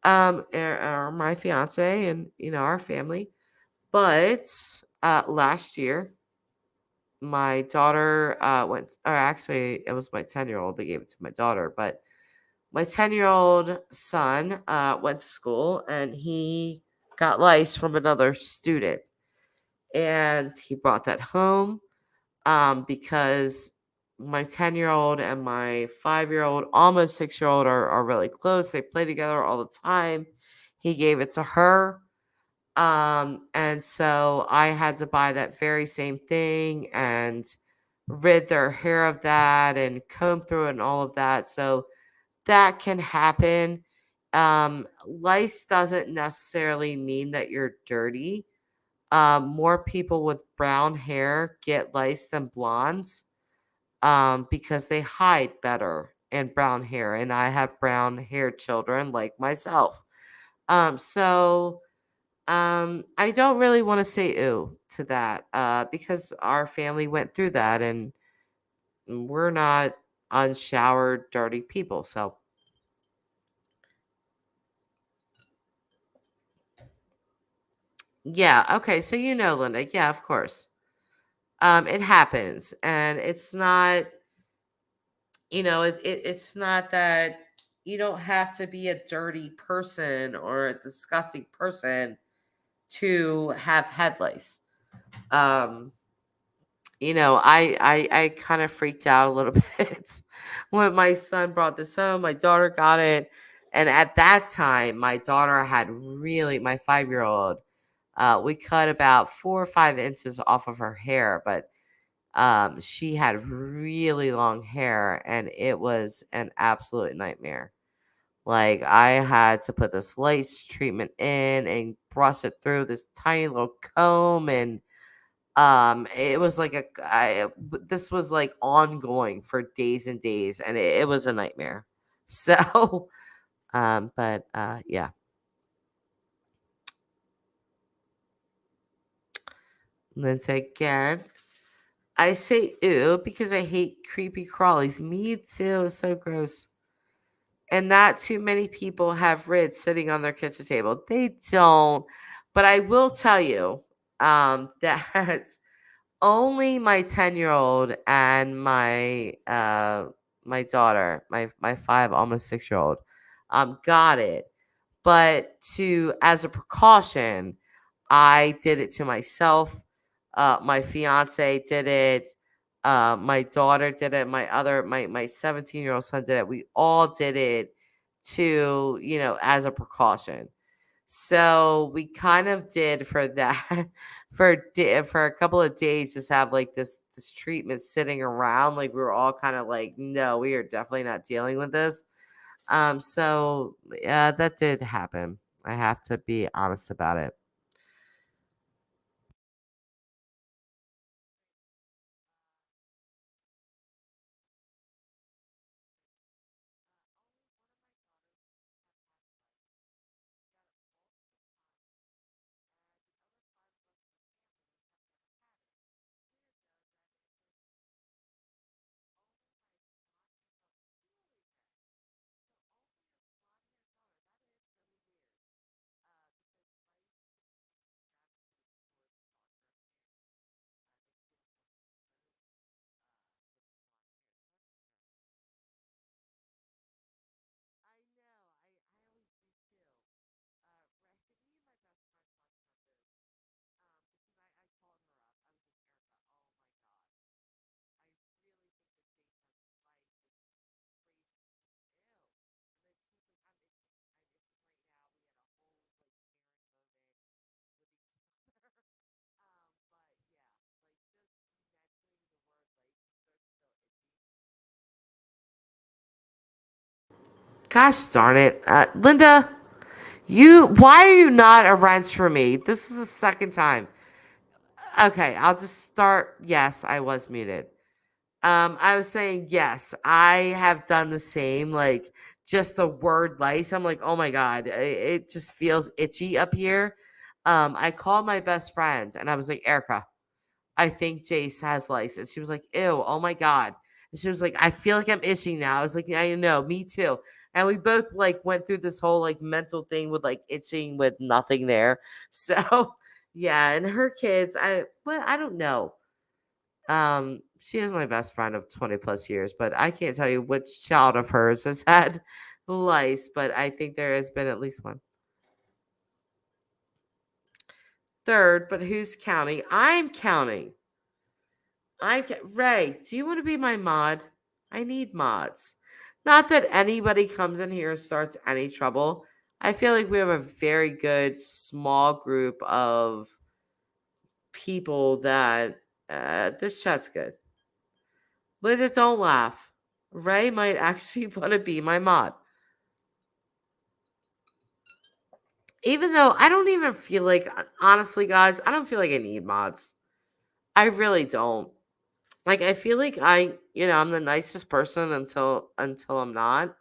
or my fiance, and our family. But last year, my daughter went, or actually, it was my 10-year-old that gave it to my daughter, but my 10-year-old son went to school and he got lice from another student. And he brought that home because my 10-year-old and my 5-year-old, almost 6-year-old are really close. They play together all the time. He gave it to her. And so I had to buy that very same thing and rid their hair of that and comb through it and all of that. So that can happen. Lice doesn't necessarily mean that you're dirty. More people with brown hair get lice than blondes because they hide better in brown hair. And I have brown hair children like myself. So I don't really want to say ooh to that because our family went through that and we're not unshowered, dirty people. So, yeah. Okay. So, Linda. Yeah, of course. It happens. And it's not, it's not that you don't have to be a dirty person or a disgusting person to have head lice. Um, I kind of freaked out a little bit when my son brought this home. My daughter got it, and at that time, my daughter had really my 5-year-old. We cut about 4 or 5 inches off of her hair, but she had really long hair, and it was an absolute nightmare. Like I had to put this lace treatment in and brush it through this tiny little comb and it was like this was like ongoing for days and days, and it was a nightmare. So, but yeah. Lindsay again. I say ew because I hate creepy crawlies. Me too. It's so gross. And not too many people have Rid sitting on their kitchen table. They don't. But I will tell you that only my 10-year-old and my daughter, my 5 almost 6-year-old got it. But to as a precaution, I did it to myself. My fiance did it. My daughter did it. My 17-year-old son did it. We all did it to, as a precaution. So we kind of did for that for a couple of days, just have like this treatment sitting around. Like we were all kind of like, no, we are definitely not dealing with this. So yeah, that did happen. I have to be honest about it. Gosh darn it, Linda, why are you not a wrench for me? This is the second time. Okay, I'll just start. Yes, I was muted. I was saying yes, I have done the same. Like just the word lice, I'm like, oh my god, it just feels itchy up here. I called my best friend and I was like, Erica, I think Jace has lice. And she was like, ew, oh my God. And she was like, I feel like I'm itching now. I was like, yeah, I know, me too. And we both like went through this whole like mental thing with like itching with nothing there. So yeah, and her kids, I don't know. She is my best friend of 20 plus years, but I can't tell you which child of hers has had lice, but I think there has been at least one. Third, but who's counting? I'm counting. Ray, do you want to be my mod? I need mods. Not that anybody comes in here and starts any trouble. I feel like we have a very good small group of people that this chat's good. Linda, don't laugh. Ray might actually want to be my mod. Even though I don't even feel like, honestly, guys, I don't feel like I need mods. I really don't. Like, I feel like I'm the nicest person until I'm not.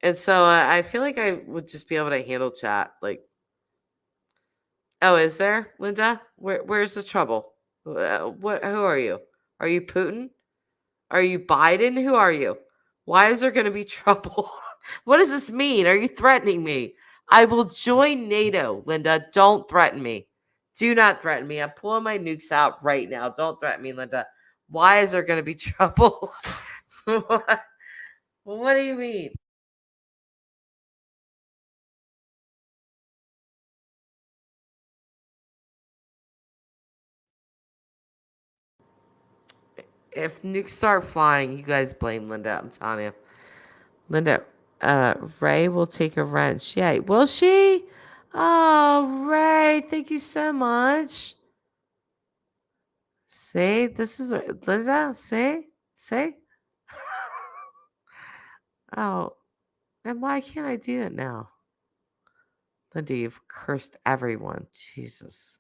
And so I feel like I would just be able to handle chat. Like, oh, is there, Linda? Where's the trouble? What? Who are you? Are you Putin? Are you Biden? Who are you? Why is there going to be trouble? What does this mean? Are you threatening me? I will join NATO, Linda. Don't threaten me. Do not threaten me. I'm pulling my nukes out right now. Don't threaten me, Linda. Why is there going to be trouble? What do you mean? If nukes start flying, you guys blame Linda. I'm telling you. Linda, Ray will take a wrench. Yeah. Will she? Oh, Ray, thank you so much. See, this is Linda. See. Oh, and why can't I do that now? Linda, you've cursed everyone. Jesus.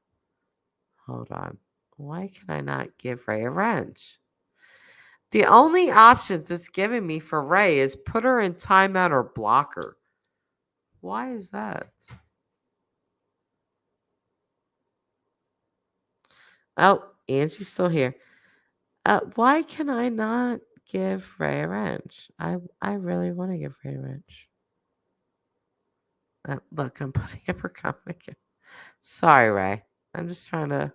Hold on. Why can I not give Ray a wrench? The only options it's giving me for Ray is put her in timeout or block her. Why is that? Oh, Angie's still here. Why can I not give Ray a wrench? I really want to give Ray a wrench. Look, I'm putting up her comment again. Sorry, Ray. I'm just trying to.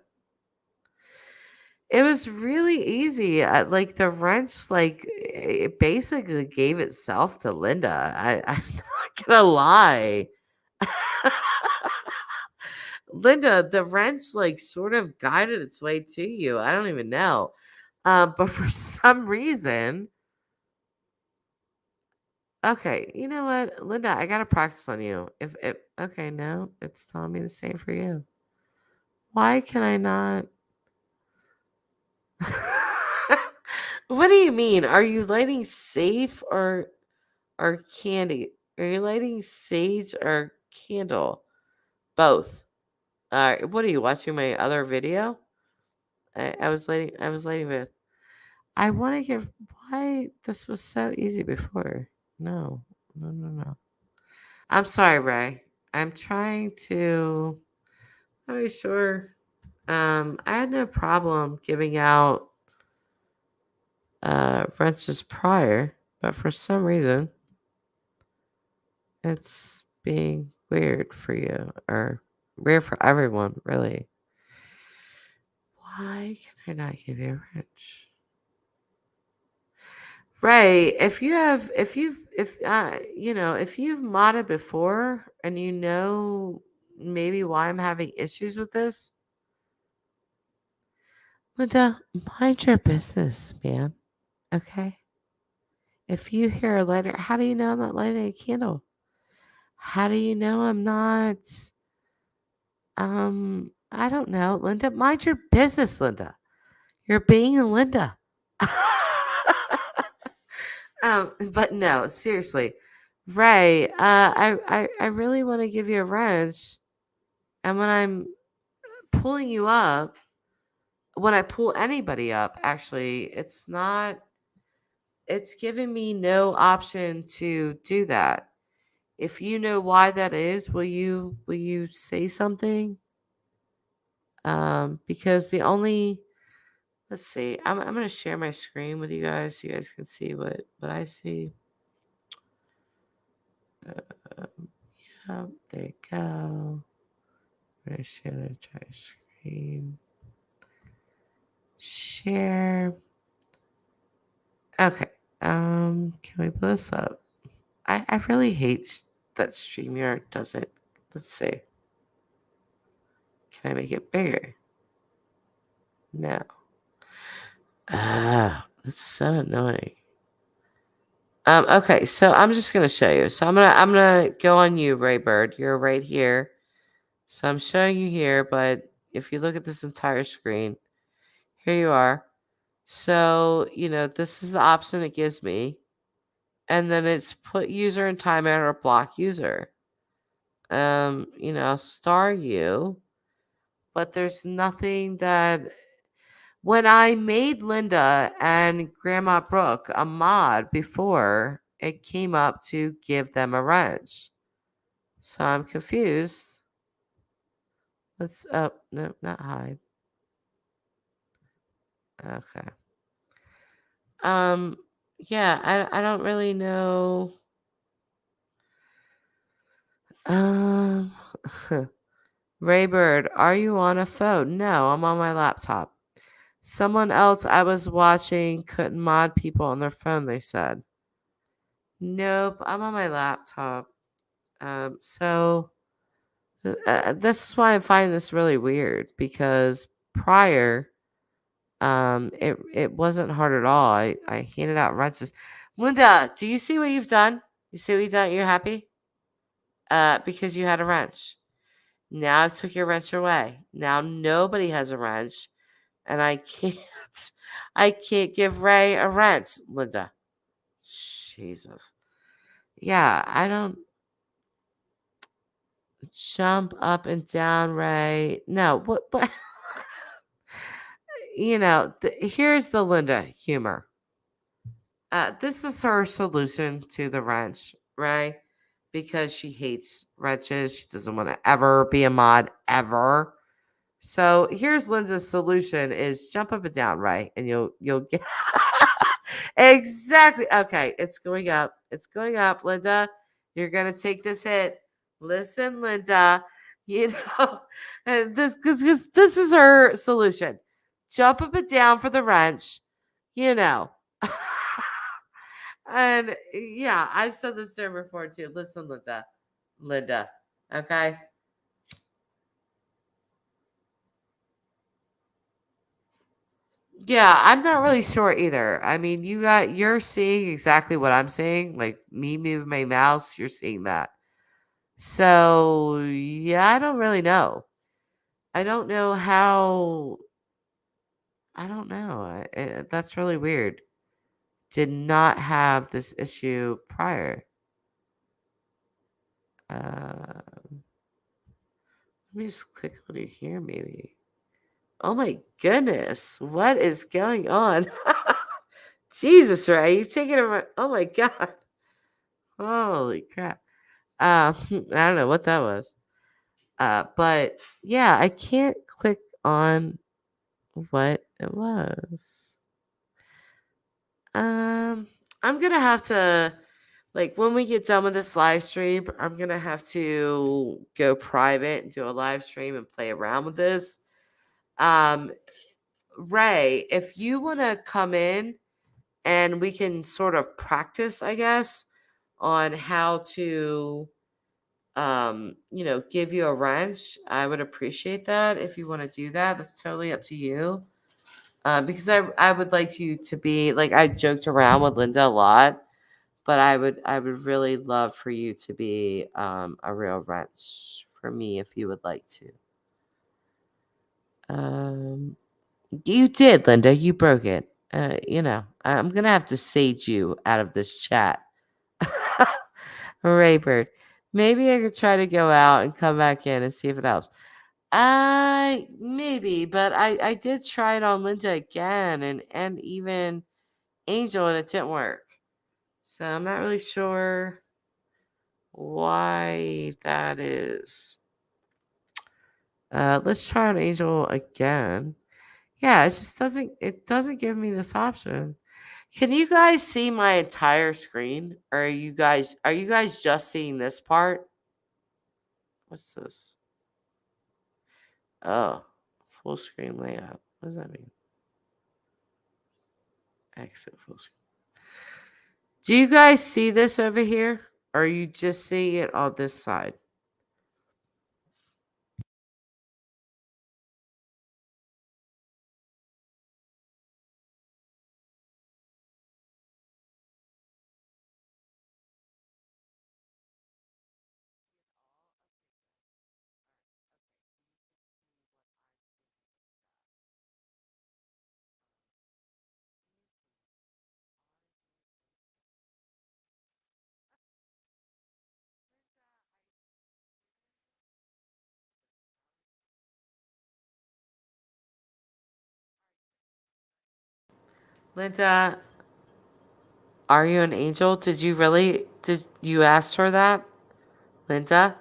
It was really easy. Like the wrench, like it basically gave itself to Linda. I'm not gonna lie. Linda, the wrench like sort of guided its way to you. I don't even know. But for some reason, okay, you know what, Linda, I gotta practice on you. If it okay, no, it's telling me the same for you. Why can I not? What do you mean? Are you lighting safe or candy? Are you lighting sage or candle? Both. What are you watching my other video? I was lighting both. I want to give why this was so easy before. No, no. I'm sorry, Ray. I'm trying to. Are you sure? I had no problem giving out wrenches prior, but for some reason, it's being weird for you, or weird for everyone, really. Why can I not give you a wrench? Ray, if you've modded before and you know maybe why I'm having issues with this, Linda, mind your business, man. Okay. If you hear a lighter, how do you know I'm not lighting a candle? How do you know I'm not? I don't know, Linda. Mind your business, Linda. You're being a Linda. But no, seriously, Ray. I really want to give you a wrench, and when I'm pulling you up, when I pull anybody up, actually, it's not. It's giving me no option to do that. If you know why that is, will you say something? Because the only let's see, I'm gonna share my screen with you guys so you guys can see what I see. Uh, yeah, there you go. I'm gonna share the entire screen. Share. Okay. Can we blow this up? I really hate that StreamYard doesn't. Let's see. Can I make it bigger? No. Ah, that's so annoying. Okay, so I'm just gonna show you. So I'm gonna go on you, Raybird. You're right here. So I'm showing you here, but if you look at this entire screen, here you are. So, this is the option it gives me. And then it's put user in timeout or block user. Star you, but there's nothing that when I made Linda and Grandma Brooke a mod before, it came up to give them a wrench. So I'm confused. Let's no, not hide. Okay. Um yeah, I don't really know. Um Raybird, are you on a phone? No, I'm on my laptop. Someone else I was watching couldn't mod people on their phone, they said. Nope, I'm on my laptop. So this is why I find this really weird because prior, it wasn't hard at all. I handed out wrenches. Linda, do you see what you've done? You see what you've done? You're happy? Because you had a wrench. Now I took your wrench away. Now nobody has a wrench, and I can't. I can't give Ray a wrench, Linda. Jesus. Yeah, I don't jump up and down, Ray. No, what? Here's the Linda humor. This is her solution to the wrench, Ray, because she hates wrenches. She doesn't want to ever be a mod ever. So here's Linda's solution: is jump up and down, Ray, and you'll get exactly. Okay, it's going up. It's going up, Linda. You're gonna take this hit. Listen, Linda. You know, and this is her solution. Jump up and down for the wrench. You know. And yeah, I've said this to her before too. Listen, Linda. Linda. Okay. Yeah, I'm not really sure either. I mean, you're seeing exactly what I'm seeing. Like me move my mouse, you're seeing that. So yeah, I don't really know. I don't know how. I don't know. That's really weird. Did not have this issue prior. Let me just click on it here, maybe. Oh my goodness, what is going on? Jesus, Ray, you've taken a. Oh my god, holy crap! I don't know what that was. But yeah, I can't click on what it was. Um, I'm gonna have to, like, when we get done with this live stream, I'm gonna have to go private and do a live stream and play around with this. Um, Ray, if you want to come in and we can sort of practice, I guess, on how to, give you a wrench, I would appreciate that. If you want to do that, that's totally up to you. Because I would like you to be like I joked around with Linda a lot, but I would really love for you to be a real wrench for me if you would like to. Um, you did, Linda. You broke it. I'm gonna have to sage you out of this chat. Raybird. Maybe I could try to go out and come back in and see if it helps. Maybe, but I did try it on Linda again and even Angel and it didn't work. So I'm not really sure why that is. Let's try on Angel again. Yeah, it doesn't give me this option. Can you guys see my entire screen? Or are you guys just seeing this part? What's this? Oh, full screen layout. What does that mean? Exit full screen. Do you guys see this over here? Or are you just seeing it on this side? Linda, are you an angel? Did you ask her that? Linda?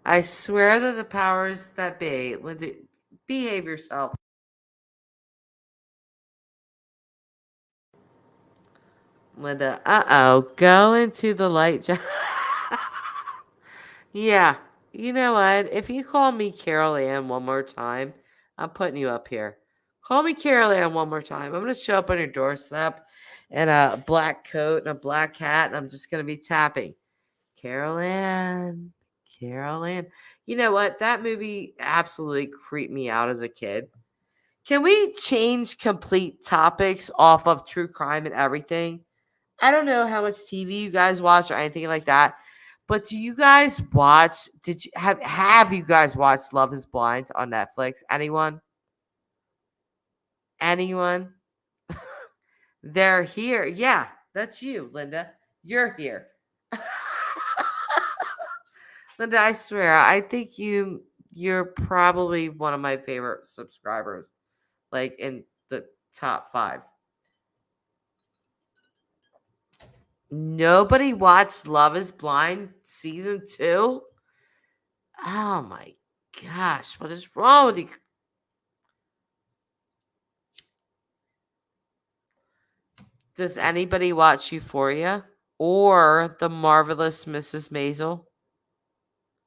I swear that the powers that be, Linda, behave yourself. Linda, go into the light. Yeah, you know what? If you call me Carol Ann one more time, I'm putting you up here. Call me Carol Ann one more time. I'm going to show up on your doorstep in a black coat and a black hat, and I'm just going to be tapping. Carol Ann, Carol Ann. You know what? That movie absolutely creeped me out as a kid. Can we change complete topics off of true crime and everything? I don't know how much TV you guys watch or anything like that, but do you guys watch? Did you have you guys watched Love Is Blind on Netflix? Anyone? Anyone? They're here. Yeah, that's you, Linda. You're here. Linda, I swear, I think you're probably one of my favorite subscribers, like in the top 5. Nobody watched Love Is Blind season 2? Oh my gosh, what is wrong with you? Does anybody watch Euphoria or The Marvelous Mrs. Maisel?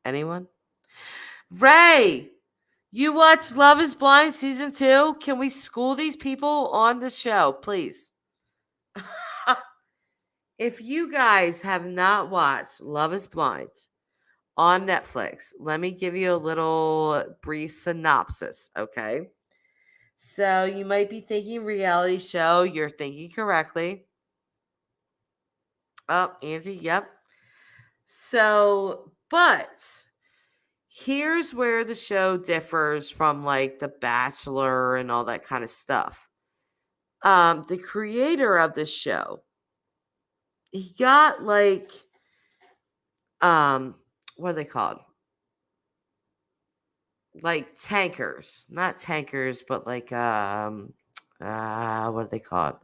Anyone? Ray, you watch Love Is Blind season 2? Can we school these people on the show, please? If you guys have not watched Love Is Blind on Netflix, let me give you a little brief synopsis, okay? So you might be thinking reality show. You're thinking correctly. Oh, Angie, yep. So, but here's where the show differs from like The Bachelor and all that kind of stuff. The creator of this show, he got like what are they called? Like tankers. Not tankers, but like what are they called?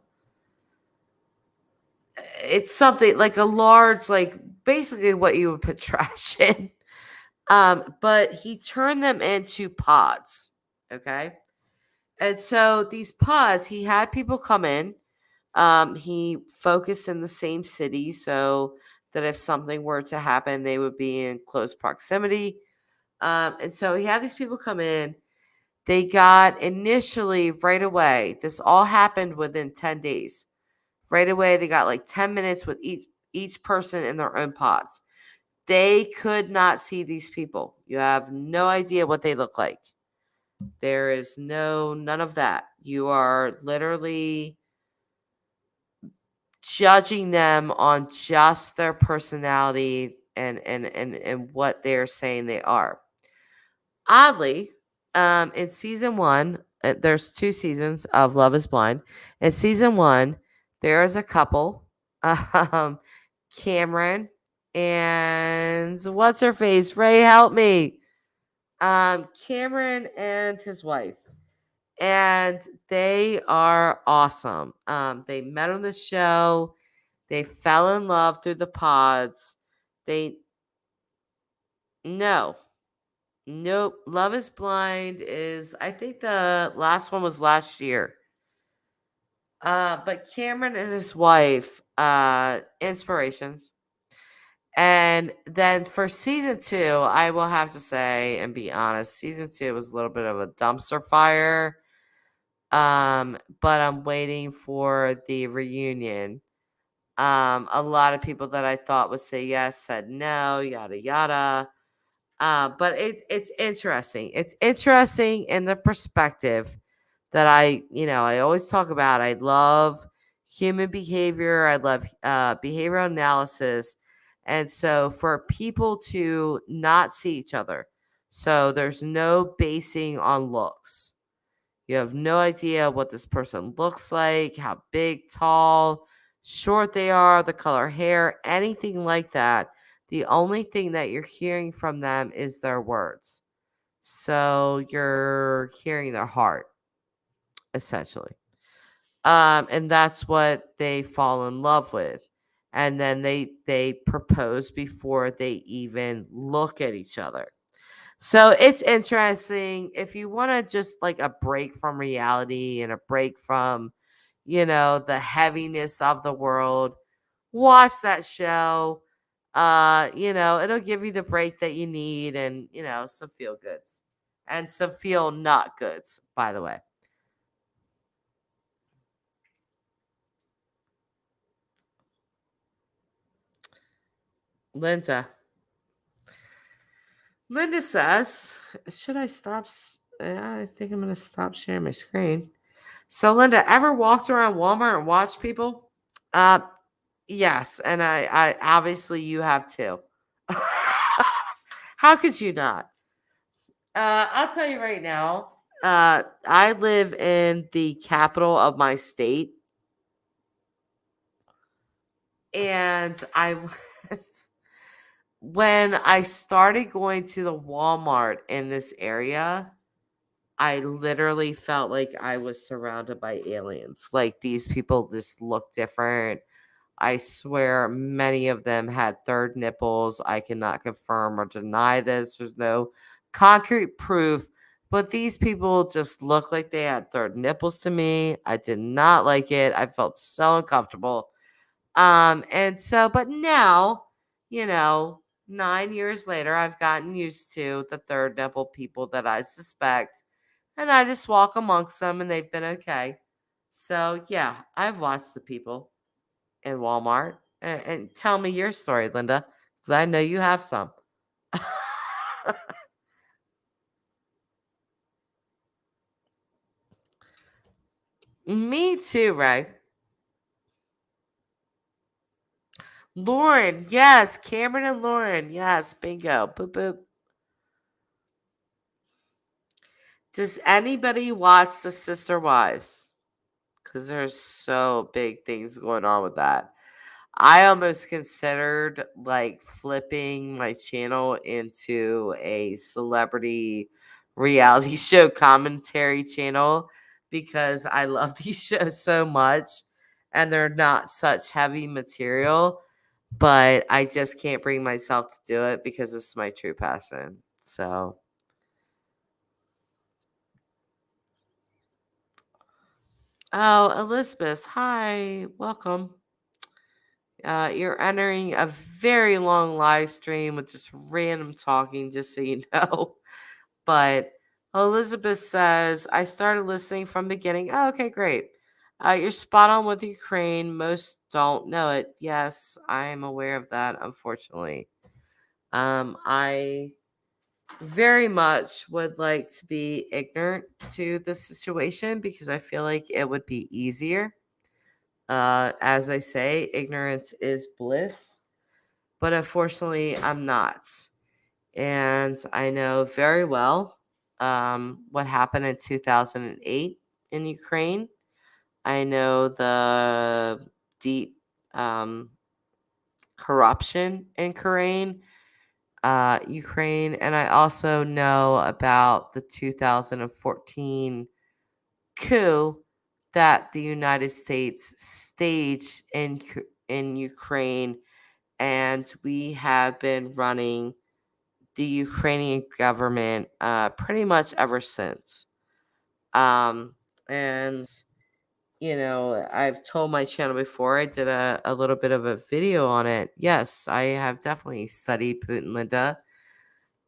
It's something like a large, like basically what you would put trash in. But he turned them into pods. Okay. And so these pods, he had people come in. He focused in the same city so that if something were to happen, they would be in close proximity. And so he had these people come in. They got initially right away. This all happened within 10 days. Right away, they got like 10 minutes with each person in their own pods. They could not see these people. You have no idea what they look like. There is none of that. You are literally judging them on just their personality and what they're saying they are. Oddly, in season 1, there's 2 seasons of Love Is Blind. In season 1, there is a couple, Cameron and what's her face? Ray, help me. Cameron and his wife. And they are awesome. They met on the show. They fell in love through the pods. They no. Nope. Love Is Blind is I think the last one was last year. But Cameron and his wife, inspirations. And then for season 2, I will have to say and be honest, season 2 was a little bit of a dumpster fire. But I'm waiting for the reunion A lot of people that I thought would say yes said no, yada yada. But it's interesting. It's interesting in the perspective that I always talk about. I love human behavior. I love behavioral analysis. And so for people to not see each other, so there's no basing on looks. You have no idea what this person looks like, how big, tall, short they are, the color hair, anything like that. The only thing that you're hearing from them is their words. So you're hearing their heart, essentially. And that's what they fall in love with. And then they propose before they even look at each other. So it's interesting. If you want to just like a break from reality and a break from, the heaviness of the world, watch that show. It'll give you the break that you need and, some feel goods and some feel not goods, by the way. Linda. Linda says, should I stop? Yeah, I think I'm going to stop sharing my screen. So, Linda, ever walked around Walmart and watched people? Uh, yes, and I obviously you have too. How could you not? I'll tell you right now. I live in the capital of my state, and I when I started going to the Walmart in this area, I literally felt like I was surrounded by aliens. Like these people just look different. I swear many of them had third nipples. I cannot confirm or deny this. There's no concrete proof, but these people just look like they had third nipples to me. I did not like it. I felt so uncomfortable. And so, but now, 9 years later, I've gotten used to the third nipple people that I suspect, and I just walk amongst them and they've been okay. So, yeah, I've watched the people in Walmart. And tell me your story, Linda, because I know you have some. Me too, Ray. Lauren, yes. Cameron and Lauren, yes. Bingo. Boop, boop. Does anybody watch The Sister Wives? Because there's so big things going on with that. I almost considered like flipping my channel into a celebrity reality show commentary channel because I love these shows so much and they're not such heavy material, but I just can't bring myself to do it because it's my true passion. So, oh, Elizabeth, hi, welcome. You're entering a very long live stream with just random talking, just so you know. But Elizabeth says, I started listening from beginning. Oh, okay, great. You're spot on with Ukraine. Most don't know it. Yes, I am aware of that, unfortunately. I very much would like to be ignorant to the situation because I feel like it would be easier. As I say, ignorance is bliss, but unfortunately, I'm not. And I know very well what happened in 2008 in Ukraine. I know the deep corruption in Ukraine, and I also know about the 2014 coup that the United States staged in Ukraine, and we have been running the Ukrainian government pretty much ever since. And I've told my channel before. I did a little bit of a video on it. Yes, I have definitely studied Putin, Linda.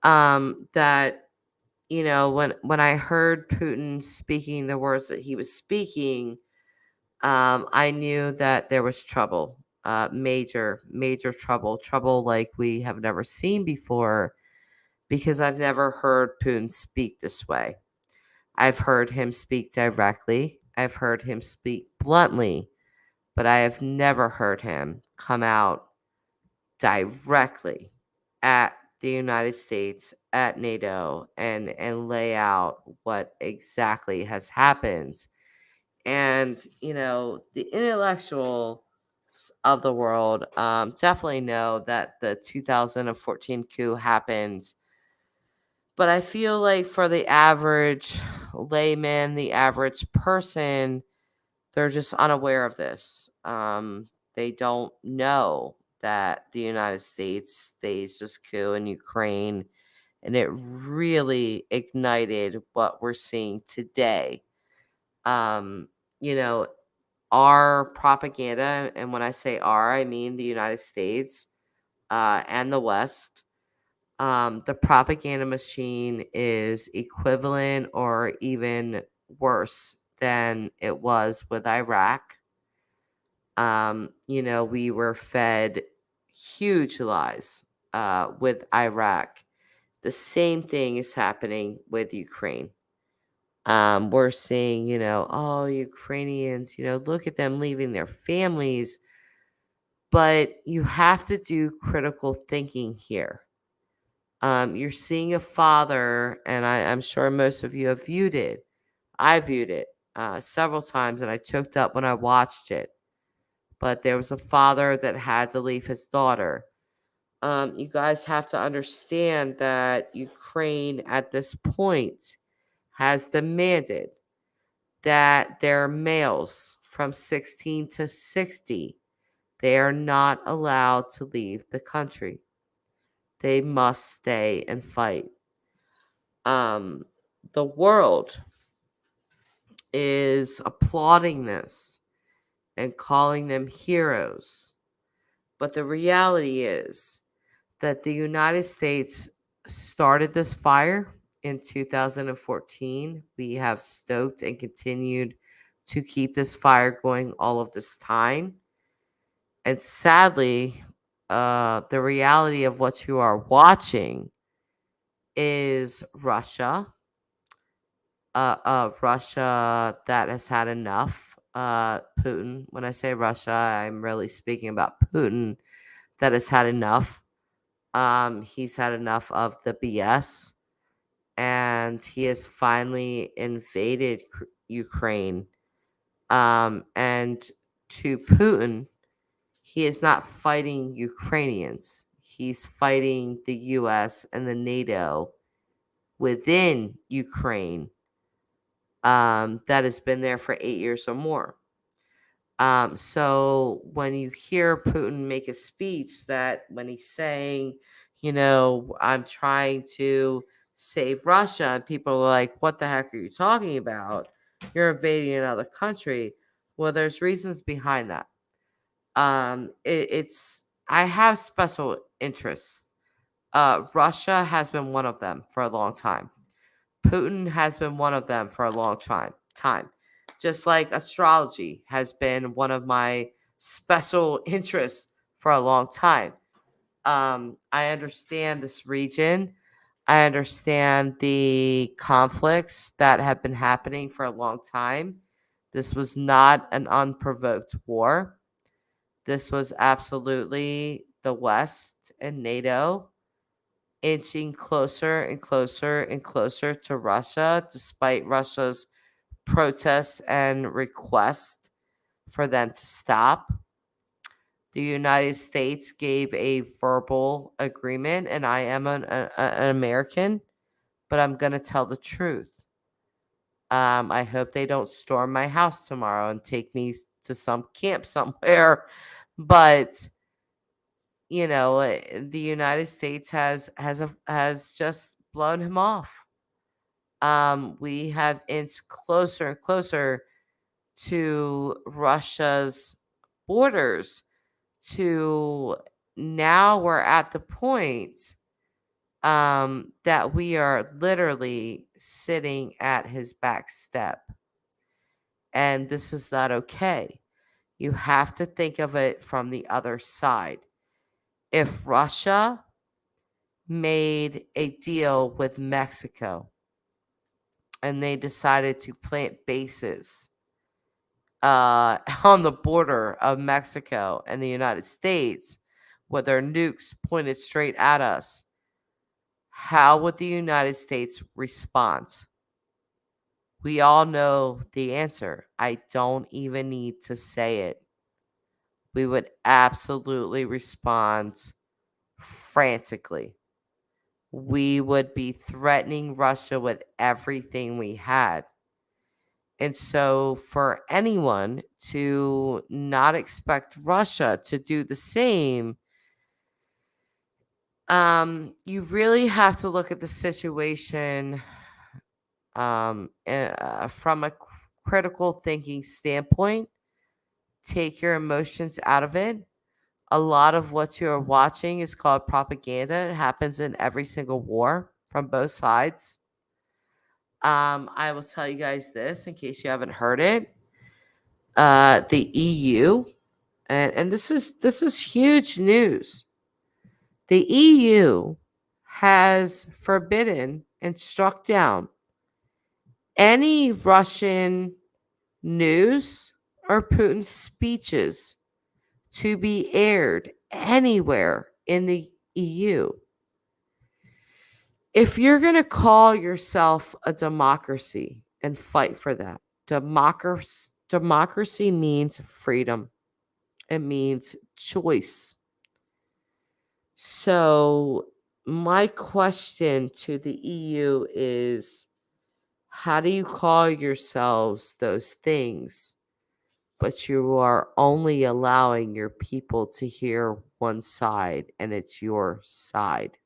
That when I heard Putin speaking the words that he was speaking, I knew that there was trouble. major trouble like we have never seen before, because I've never heard Putin speak this way. I've heard him speak directly. I've heard him speak bluntly, but I have never heard him come out directly at the United States, at NATO, and lay out what exactly has happened. And the intellectuals of the world definitely know that the 2014 coup happened, but I feel like for the average layman, the average person, they're just unaware of this. They don't know that the United States staged this coup in Ukraine, and it really ignited what we're seeing today. Um, you know, our propaganda, and when I say our, I mean the United States and the West. The propaganda machine is equivalent or even worse than it was with Iraq. We were fed huge lies with Iraq. The same thing is happening with Ukraine. We're seeing, oh, Ukrainians, look at them leaving their families. But you have to do critical thinking here. You're seeing a father, and I'm sure most of you have viewed it. I viewed it several times, and I choked up when I watched it. But there was a father that had to leave his daughter. You guys have to understand that Ukraine at this point has demanded that their males from 16 to 60, they are not allowed to leave the country. They must stay and fight. The world is applauding this and calling them heroes. But the reality is that the United States started this fire in 2014. We have stoked and continued to keep this fire going all of this time. And sadly, the reality of what you are watching is Russia that has had enough. Putin, when I say Russia, I'm really speaking about Putin that has had enough. He's had enough of the BS, and he has finally invaded Ukraine. And to Putin, he is not fighting Ukrainians. He's fighting the US and the NATO within Ukraine that has been there for 8 years or more. So when you hear Putin make a speech that when he's saying, I'm trying to save Russia, and people are like, what the heck are you talking about? You're invading another country. Well, there's reasons behind that. I have special interests. Russia has been one of them for a long time. Putin has been one of them for a long time. Just like astrology has been one of my special interests for a long time. I understand this region. I understand the conflicts that have been happening for a long time. This was not an unprovoked war. This was absolutely the West and NATO inching closer and closer and closer to Russia, despite Russia's protests and requests for them to stop. The United States gave a verbal agreement, and I am an American, but I'm going to tell the truth. I hope they don't storm my house tomorrow and take me to some camp somewhere. But the United States has just blown him off. We have inched closer and closer to Russia's borders. To now, we're at the point that we are literally sitting at his back step, and this is not okay. You have to think of it from the other side. If Russia made a deal with Mexico and they decided to plant bases on the border of Mexico and the United States with their nukes pointed straight at us, how would the United States respond? We all know the answer. I don't even need to say it. We would absolutely respond frantically. We would be threatening Russia with everything we had. And so, for anyone to not expect Russia to do the same, you really have to look at the situation from a critical thinking standpoint. Take your emotions out of it. A lot of what you're watching is called propaganda. It happens in every single war from both sides. I will tell you guys this in case you haven't heard it. The EU, and this is huge news. The EU has forbidden and struck down any Russian news or Putin speeches to be aired anywhere in the EU. If you're going to call yourself a democracy and fight for that, democracy means freedom. It means choice. So, my question to the EU is, how do you call yourselves those things, but you are only allowing your people to hear one side, and it's your side?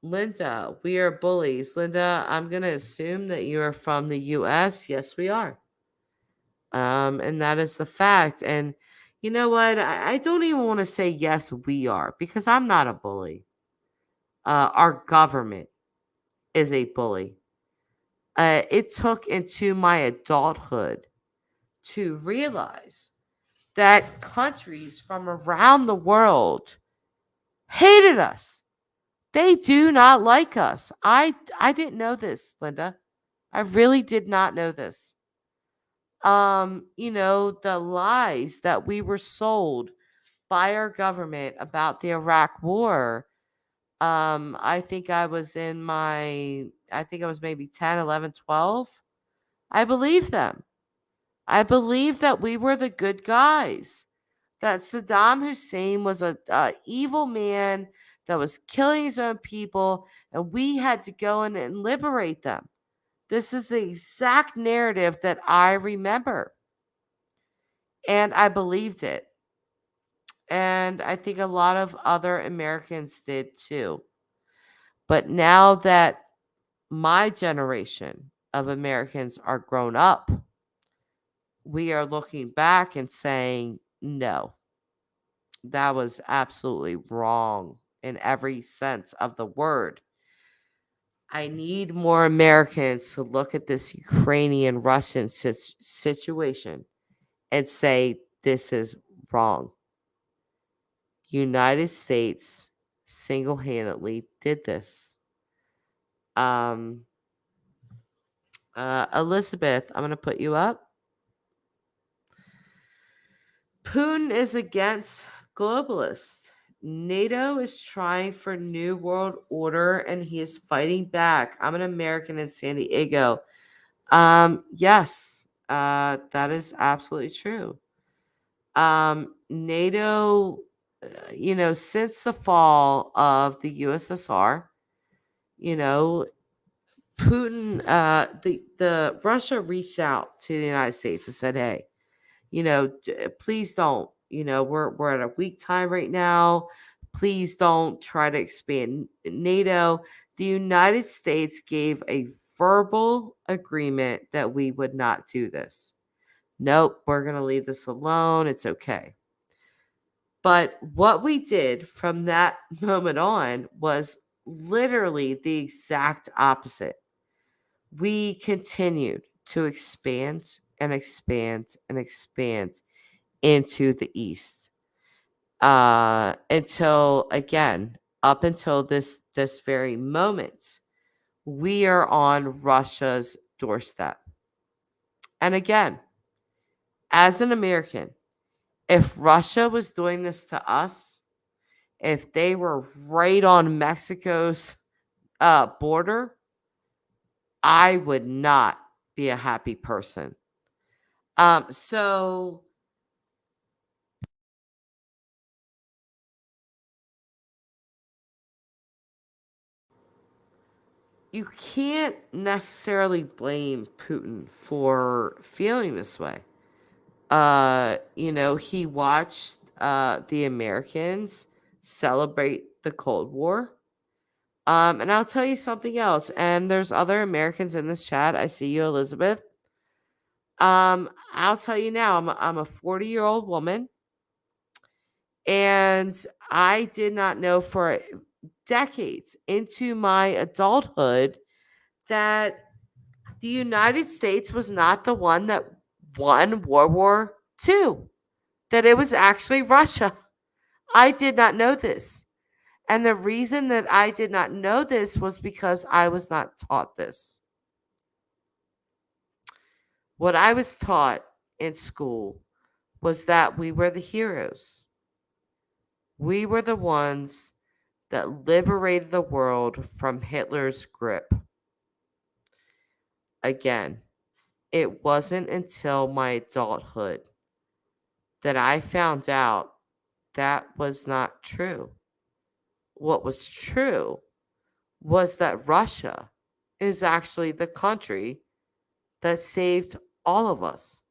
Linda, we are bullies. Linda, I'm going to assume that you are from the US. Yes, we are. And that is the fact. And you know what? I don't even want to say yes, we are, because I'm not a bully. Our government is a bully. It took into my adulthood to realize that countries from around the world hated us. They do not like us. I didn't know this, Linda. I really did not know this. The lies that we were sold by our government about the Iraq war. I think I was maybe 10, 11, 12. I believe them. I believe that we were the good guys. That Saddam Hussein was a evil man that was killing his own people, and we had to go in and liberate them. This is the exact narrative that I remember. And I believed it. And I think a lot of other Americans did too. But now that my generation of Americans are grown up, we are looking back and saying, no, that was absolutely wrong in every sense of the word. I need more Americans to look at this Ukrainian Russian situation and say, this is wrong. United States single-handedly did this. Elizabeth, I'm going to put you up. Putin is against globalists. NATO is trying for new world order and he is fighting back. I'm an American in San Diego. Yes, that is absolutely true. NATO, since the fall of the USSR, Putin, the Russia reached out to the United States and said, "Hey, please don't. We're at a weak time right now. Please don't try to expand NATO." The United States gave a verbal agreement that we would not do this. Nope, we're going to leave this alone. It's okay. But what we did from that moment on was literally the exact opposite. We continued to expand and expand and expand into the east. Until again, up until this very moment, we are on Russia's doorstep. And again, as an American, if Russia was doing this to us, if they were right on Mexico's border, I would not be a happy person. So you can't necessarily blame Putin for feeling this way. He watched the Americans celebrate the Cold War. And I'll tell you something else. And there's other Americans in this chat. I see you, Elizabeth. I'll tell you now, I'm a 40-year-old woman, and I did not know for decades into my adulthood that the United States was not the one that won World War II, that it was actually Russia. I did not know this. And the reason that I did not know this was because I was not taught this. What I was taught in school was that we were the heroes. We were the ones that liberated the world from Hitler's grip. Again, it wasn't until my adulthood that I found out that was not true. What was true was that Russia is actually the country that saved all of us.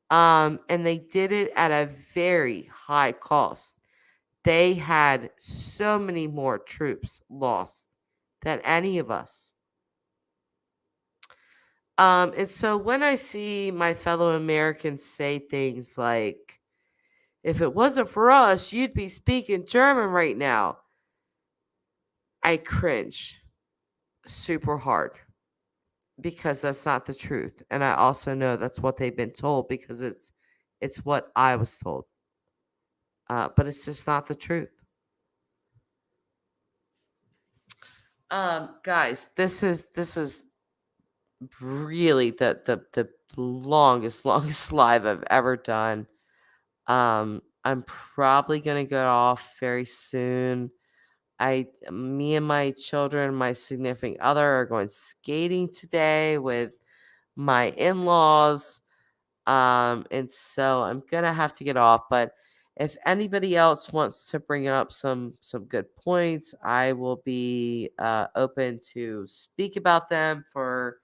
And they did it at a very high cost. They had so many more troops lost than any of us. And so when I see my fellow Americans say things like, if it wasn't for us, you'd be speaking German right now, I cringe super hard because that's not the truth. And I also know that's what they've been told because it's what I was told. But it's just not the truth. Guys, this is really the longest live I've ever done. I'm probably gonna get off very soon. Me and my children, my significant other are going skating today with my in-laws. And so I'm gonna have to get off. But if anybody else wants to bring up some good points, I will be open to speak about them for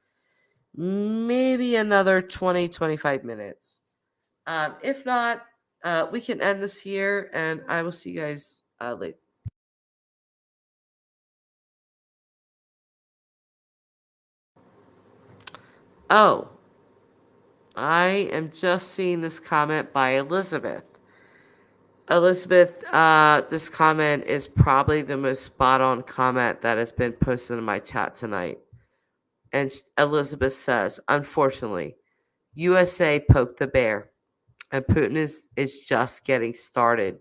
maybe another 20-25 minutes. If not, we can end this here, and I will see you guys later. Oh, I am just seeing this comment by Elizabeth. Elizabeth, this comment is probably the most spot on comment that has been posted in my chat tonight. And Elizabeth says, unfortunately, USA poked the bear, and Putin is just getting started.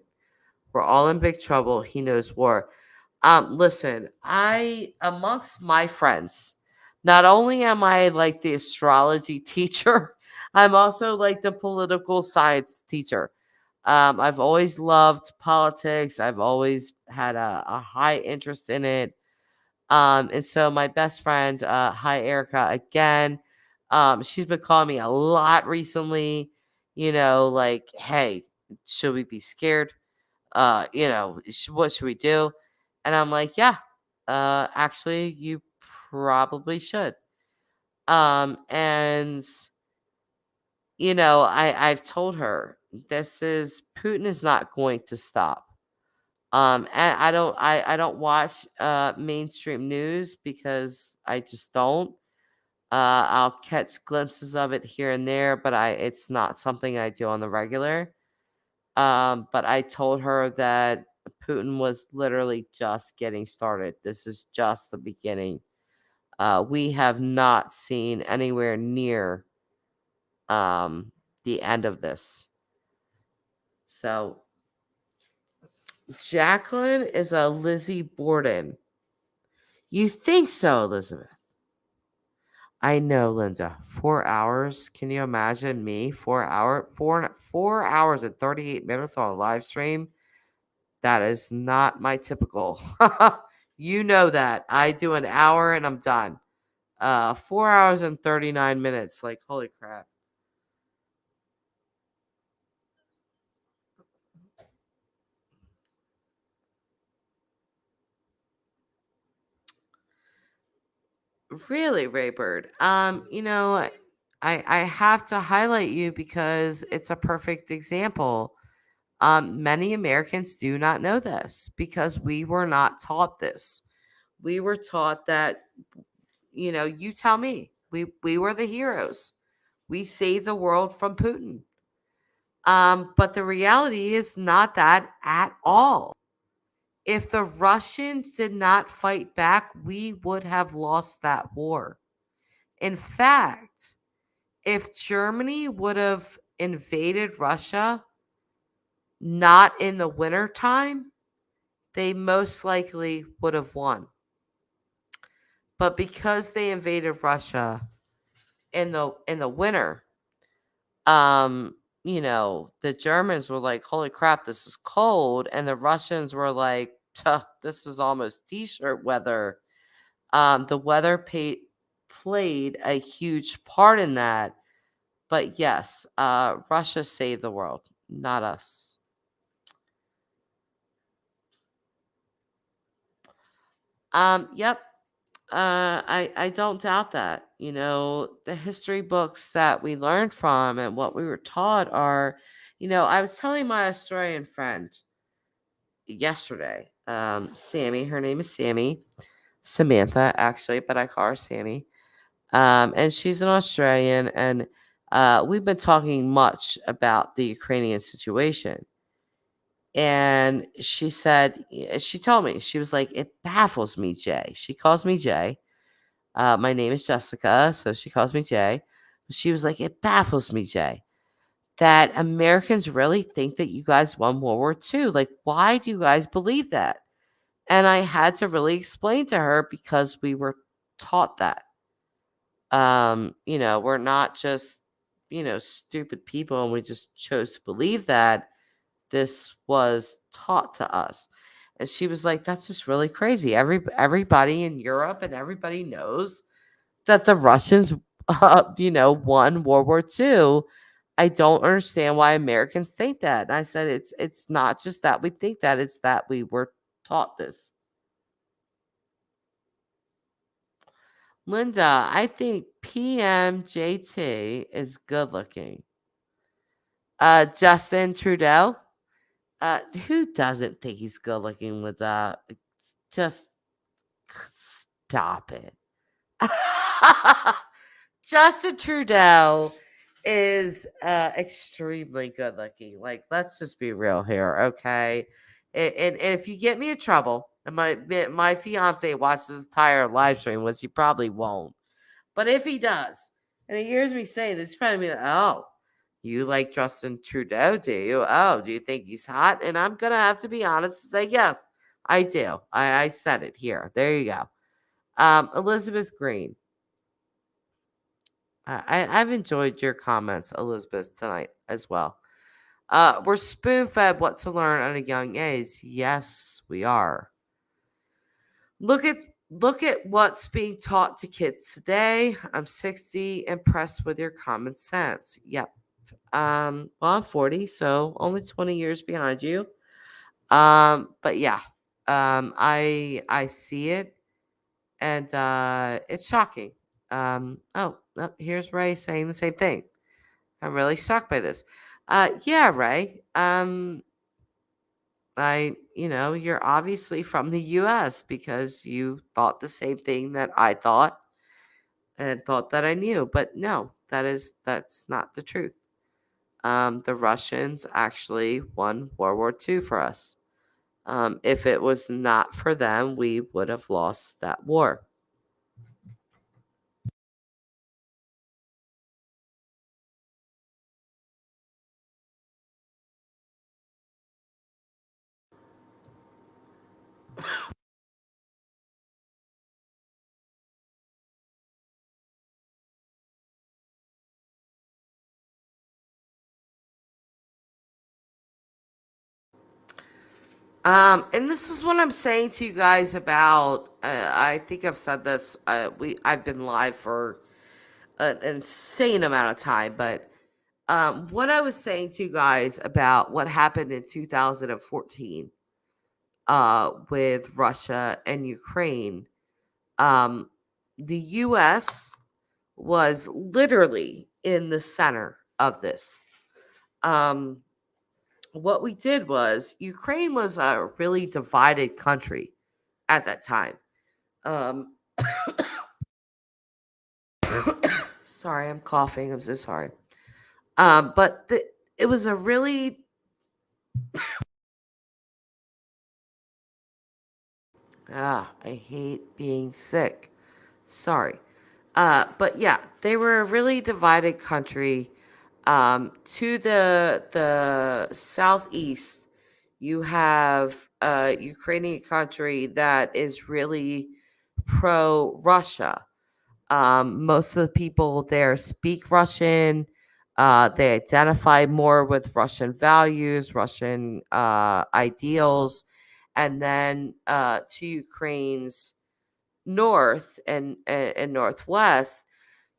We're all in big trouble. He knows war. Listen, amongst my friends, not only am I like the astrology teacher, I'm also like the political science teacher. I've always loved politics. I've always had a high interest in it. And so my best friend, hi Erica, again, she's been calling me a lot recently. Like, hey, should we be scared? What should we do? And I'm like, yeah, actually, you probably should. And I've told her Putin is not going to stop. And I don't watch mainstream news because I just don't. I'll catch glimpses of it here and there, but it's not something I do on the regular. But I told her that Putin was literally just getting started. This is just the beginning. We have not seen anywhere near the end of this. So Jacqueline is a Lizzie Borden. You think so, Elizabeth? I know, Linda. 4 hours. Can you imagine me? 4 hours and 38 minutes on a live stream. That is not my typical. You know that. I do an hour and I'm done. 4 hours and 39 minutes. Like, holy crap. Really, Raybird. I have to highlight you because it's a perfect example. Many Americans do not know this because we were not taught this. We were taught that, you tell me, we were the heroes. We saved the world from Putin. But the reality is not that at all. If the Russians did not fight back, we would have lost that war. In fact, if Germany would have invaded Russia not in the winter time, they most likely would have won. But because they invaded Russia in the winter, the Germans were like, "Holy crap, this is cold," and the Russians were like, "Tuh, this is almost t-shirt weather." The weather played a huge part in that. But yes, Russia saved the world, not us. Yep. I don't doubt that. The history books that we learned from and what we were taught are, I was telling my Australian friend yesterday, Sammy, her name is Samantha, actually, but I call her Sammy. And she's an Australian, and we've been talking much about the Ukrainian situation. And she told me, she was like, it baffles me, Jay. She calls me Jay. My name is Jessica, so she calls me Jay. She was like, it baffles me, Jay, that Americans really think that you guys won World War II. Like, why do you guys believe that? And I had to really explain to her because we were taught that. We're not just, stupid people and we just chose to believe that. This was taught to us. And she was like, that's just really crazy. Everybody in Europe and everybody knows that the Russians, won World War II. I don't understand why Americans think that. And I said, it's not just that we think that, it's that we were taught this. Linda, I think PMJT is good looking. Justin Trudeau. Who doesn't think he's good looking, Linda? Just stop it. Justin Trudeau is extremely good looking. Like, let's just be real here, okay? And if you get me in trouble, and my fiance watches this entire live stream, which he probably won't, but if he does, and he hears me say this, he's probably be like, "Oh, you like Justin Trudeau, do you? Oh, do you think he's hot?" And I'm gonna have to be honest and say, yes, I do. I said it here. There you go. Elizabeth Green. I've enjoyed your comments, Elizabeth, tonight as well. We're spoon fed what to learn at a young age. Yes, we are. Look at look at what's being taught to kids today. I'm 60, impressed with your common sense. Yep. Well, I'm 40, so only 20 years behind you. But yeah. I see it, and it's shocking. Here's Ray saying the same thing. I'm really shocked by this. Yeah, Ray. You're obviously from the US because you thought the same thing that I thought and thought that I knew. But no, that's not the truth. The Russians actually won World War II for us. If it was not for them, we would have lost that war. And this is what I'm saying to you guys about. I think I've said this. I've been live for an insane amount of time, but what I was saying to you guys about what happened in 2014 with Russia and Ukraine, um, the U.S. was literally in the center of this. Um, what we did was Ukraine was a really divided country at that time. Um, sorry, I'm coughing. I'm so sorry. But it was a really I hate being sick. Sorry. But yeah, they were a really divided country. To the southeast, you have a Ukrainian country that is really pro Russia. Most of the people there speak Russian. They identify more with Russian values, Russian ideals. And then to Ukraine's north and northwest,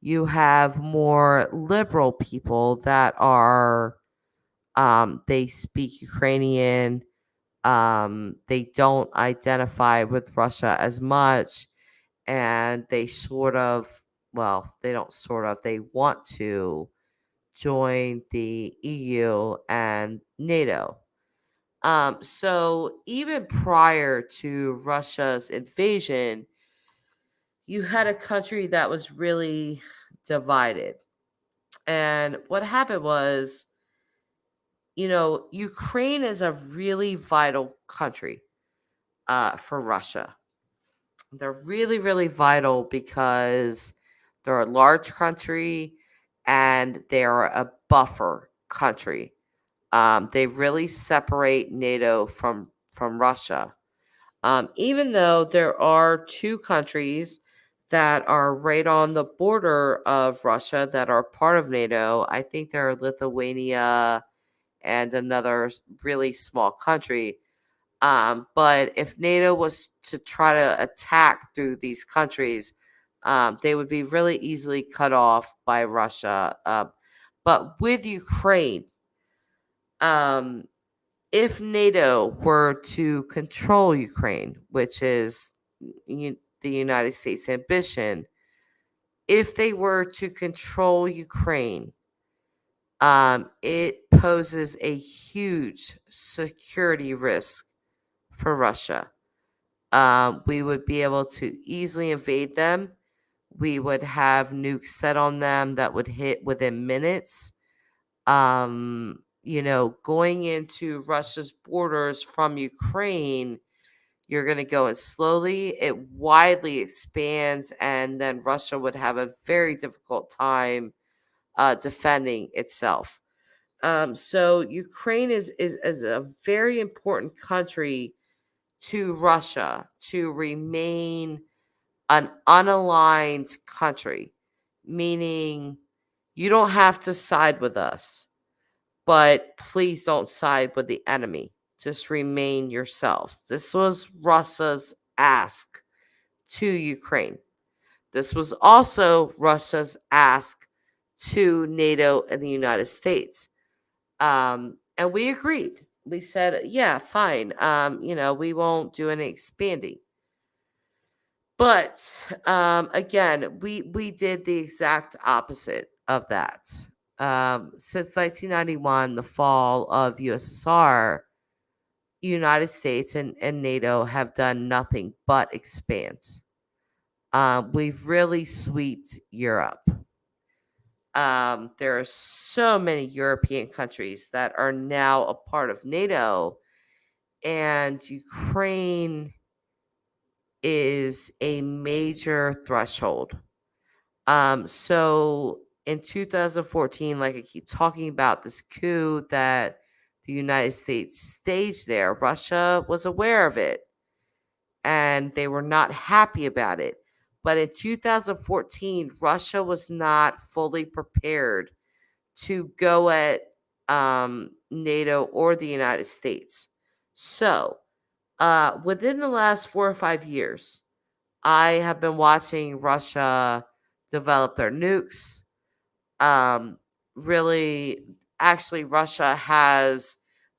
you have more liberal people that are, they speak Ukrainian. They don't identify with Russia as much, and they sort of, well, they don't sort of, they want to join the EU and NATO. So even prior to Russia's invasion, you had a country that was really divided. And what happened was, Ukraine is a really vital country for Russia. They're really, really vital because they're a large country and they're a buffer country. They really separate NATO from Russia. Even though there are two countries that are right on the border of Russia that are part of NATO, I think they're Lithuania and another really small country. But if NATO was to try to attack through these countries, they would be really easily cut off by Russia. But with Ukraine, um, if NATO were to control Ukraine, which is the United States' ambition, if they were to control Ukraine, it poses a huge security risk for Russia. We would be able to easily invade them. We would have nukes set on them that would hit within minutes. Going into Russia's borders from Ukraine, you're going to go in slowly. It widely expands, and then Russia would have a very difficult time defending itself. So Ukraine is a very important country to Russia to remain an unaligned country, meaning you don't have to side with us, but please don't side with the enemy. Just remain yourselves. This was Russia's ask to Ukraine. This was also Russia's ask to NATO and the United States. And we agreed. We said, yeah, fine. We won't do any expanding. But again, we did the exact opposite of that. Since 1991, the fall of USSR, United States and NATO have done nothing but expand. We've really swept Europe. There are so many European countries that are now a part of NATO, and Ukraine is a major threshold. So in 2014, like I keep talking about this coup that the United States staged there, Russia was aware of it and they were not happy about it. But in 2014, Russia was not fully prepared to go at NATO or the United States. So Within the last 4 or 5 years, I have been watching Russia develop their nukes. Um, really, actually, Russia has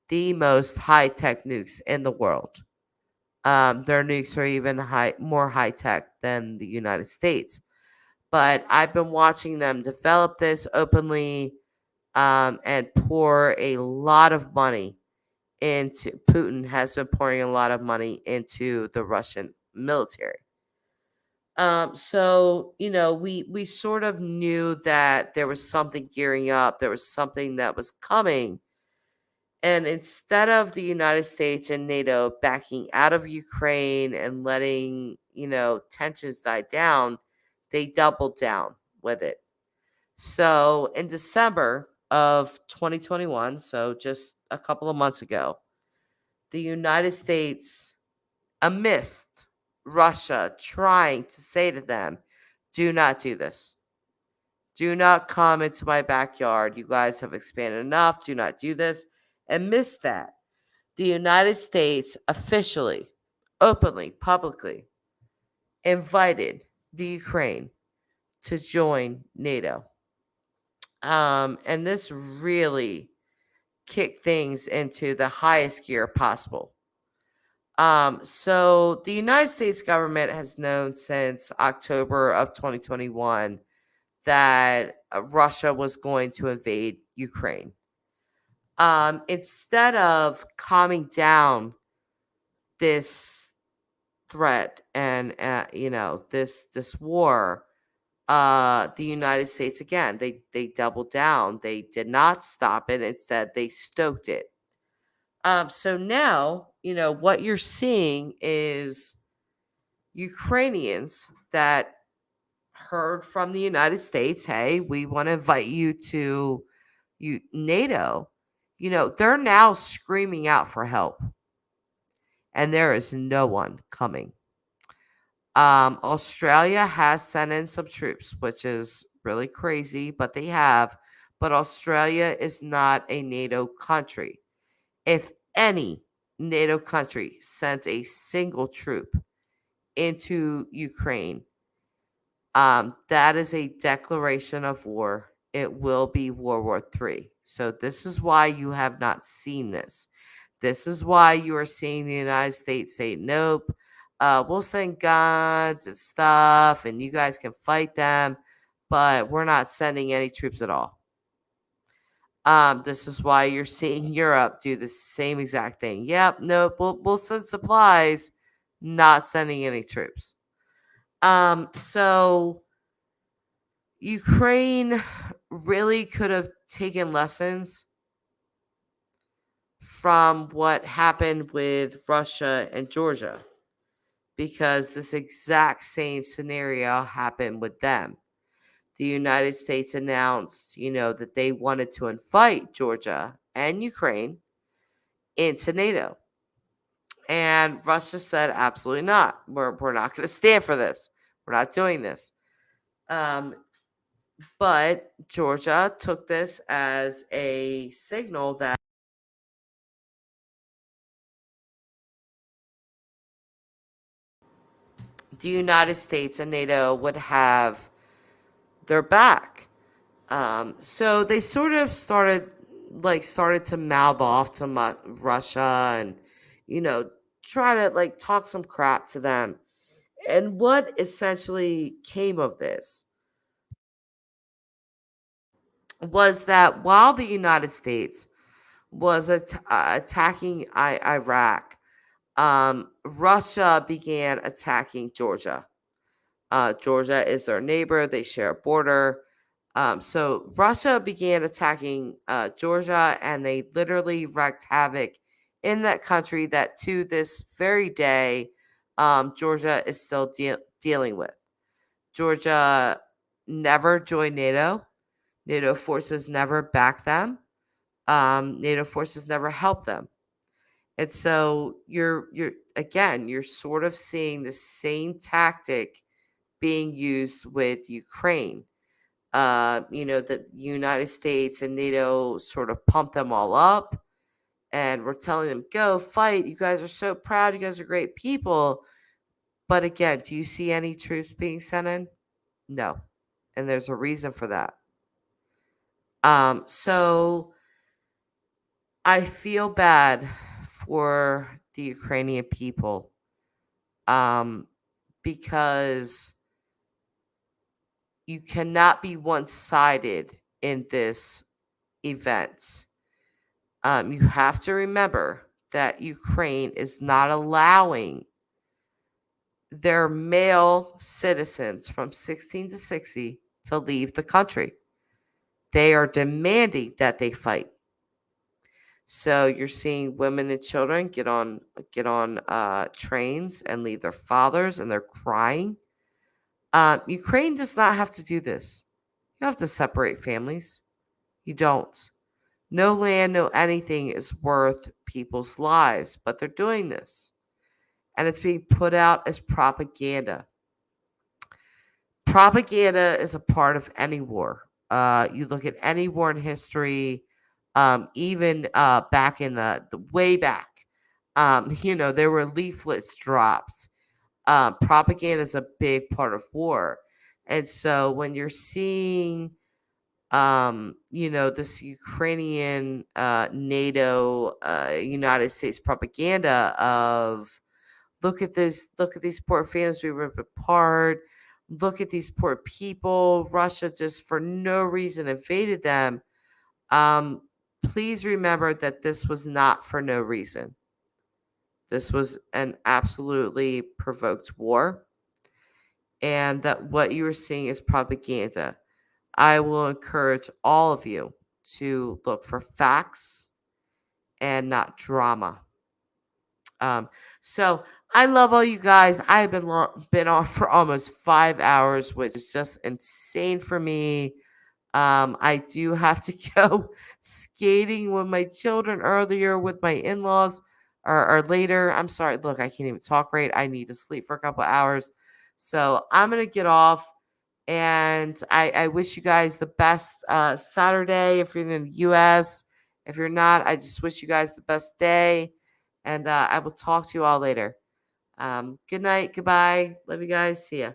the most high tech nukes in the world. Their nukes are even more high tech than the United States. But I've been watching them develop this openly, and pour a lot of money into. Putin has been pouring a lot of money into the Russian military. So we sort of knew that there was something gearing up, there was something that was coming, and instead of the United States and NATO backing out of Ukraine and letting tensions die down, they doubled down with it. So in December of 2021, so just a couple of months ago, the United States, amidst Russia trying to say to them, do not do this. Do not come into my backyard. You guys have expanded enough. Do not do this. And miss that. The United States officially, openly, publicly invited the Ukraine to join NATO. And this really kicked things into the highest gear possible. So the United States government has known since October of 2021 that Russia was going to invade Ukraine. Instead of calming down this threat and this war, the United States again they doubled down. They did not stop it. Instead, they stoked it. So now, what you're seeing is Ukrainians that heard from the United States, hey, we want to invite you to NATO. They're now screaming out for help, and there is no one coming. Australia has sent in some troops, which is really crazy, but they have. But Australia is not a NATO country. If any NATO country sent a single troop into Ukraine, that is a declaration of war. It will be World War III. So this is why you have not seen this. This is why you are seeing the United States say, nope, we'll send guns and stuff, and you guys can fight them, but we're not sending any troops at all. This is why you're seeing Europe do the same exact thing. Yep, nope, we'll send supplies, not sending any troops. So Ukraine really could have taken lessons from what happened with Russia and Georgia, because this exact same scenario happened with them. The United States announced, that they wanted to invite Georgia and Ukraine into NATO. And Russia said, absolutely not. We're not going to stand for this. We're not doing this. But Georgia took this as a signal that the United States and NATO would have their back. So they sort of started to mouth off to Russia and, try to talk some crap to them. And what essentially came of this was that while the United States was attacking Iraq, Russia began attacking Georgia. Georgia is their neighbor. They share a border. So Russia began attacking Georgia, and they literally wreaked havoc in that country that to this very day, Georgia is still dealing with. Georgia never joined NATO. NATO forces never backed them. NATO forces never helped them. And so you're sort of seeing the same tactic being used with Ukraine. The United States and NATO sort of pump them all up, and we're telling them, go fight. You guys are so proud. You guys are great people. But again, do you see any troops being sent in? No. And there's a reason for that. So I feel bad for the Ukrainian people, because you cannot be one-sided in this event. You have to remember that Ukraine is not allowing their male citizens from 16 to 60 to leave the country. They are demanding that they fight. So you're seeing women and children get on trains and leave their fathers, and they're crying. Ukraine does not have to do this. You have to separate families. You don't. No land, no anything is worth people's lives, but they're doing this. And it's being put out as propaganda. Propaganda is a part of any war. You look at any war in history, even back in the way back, there were leaflets dropped. Propaganda is a big part of war. And so when you're seeing, this Ukrainian NATO United States propaganda of look at these poor families we rip apart, look at these poor people, Russia just for no reason invaded them. Please remember that this was not for no reason. This was an absolutely provoked war, and that what you are seeing is propaganda. I will encourage all of you to look for facts and not drama. So I love all you guys. I've been on for almost 5 hours, which is just insane for me. I do have to go skating with my children earlier with my in-laws, or later. I'm sorry. Look, I can't even talk right. I need to sleep for a couple hours. So I'm going to get off. And I wish you guys the best Saturday if you're in the U.S. If you're not, I just wish you guys the best day. And I will talk to you all later. Good night. Goodbye. Love you guys. See ya.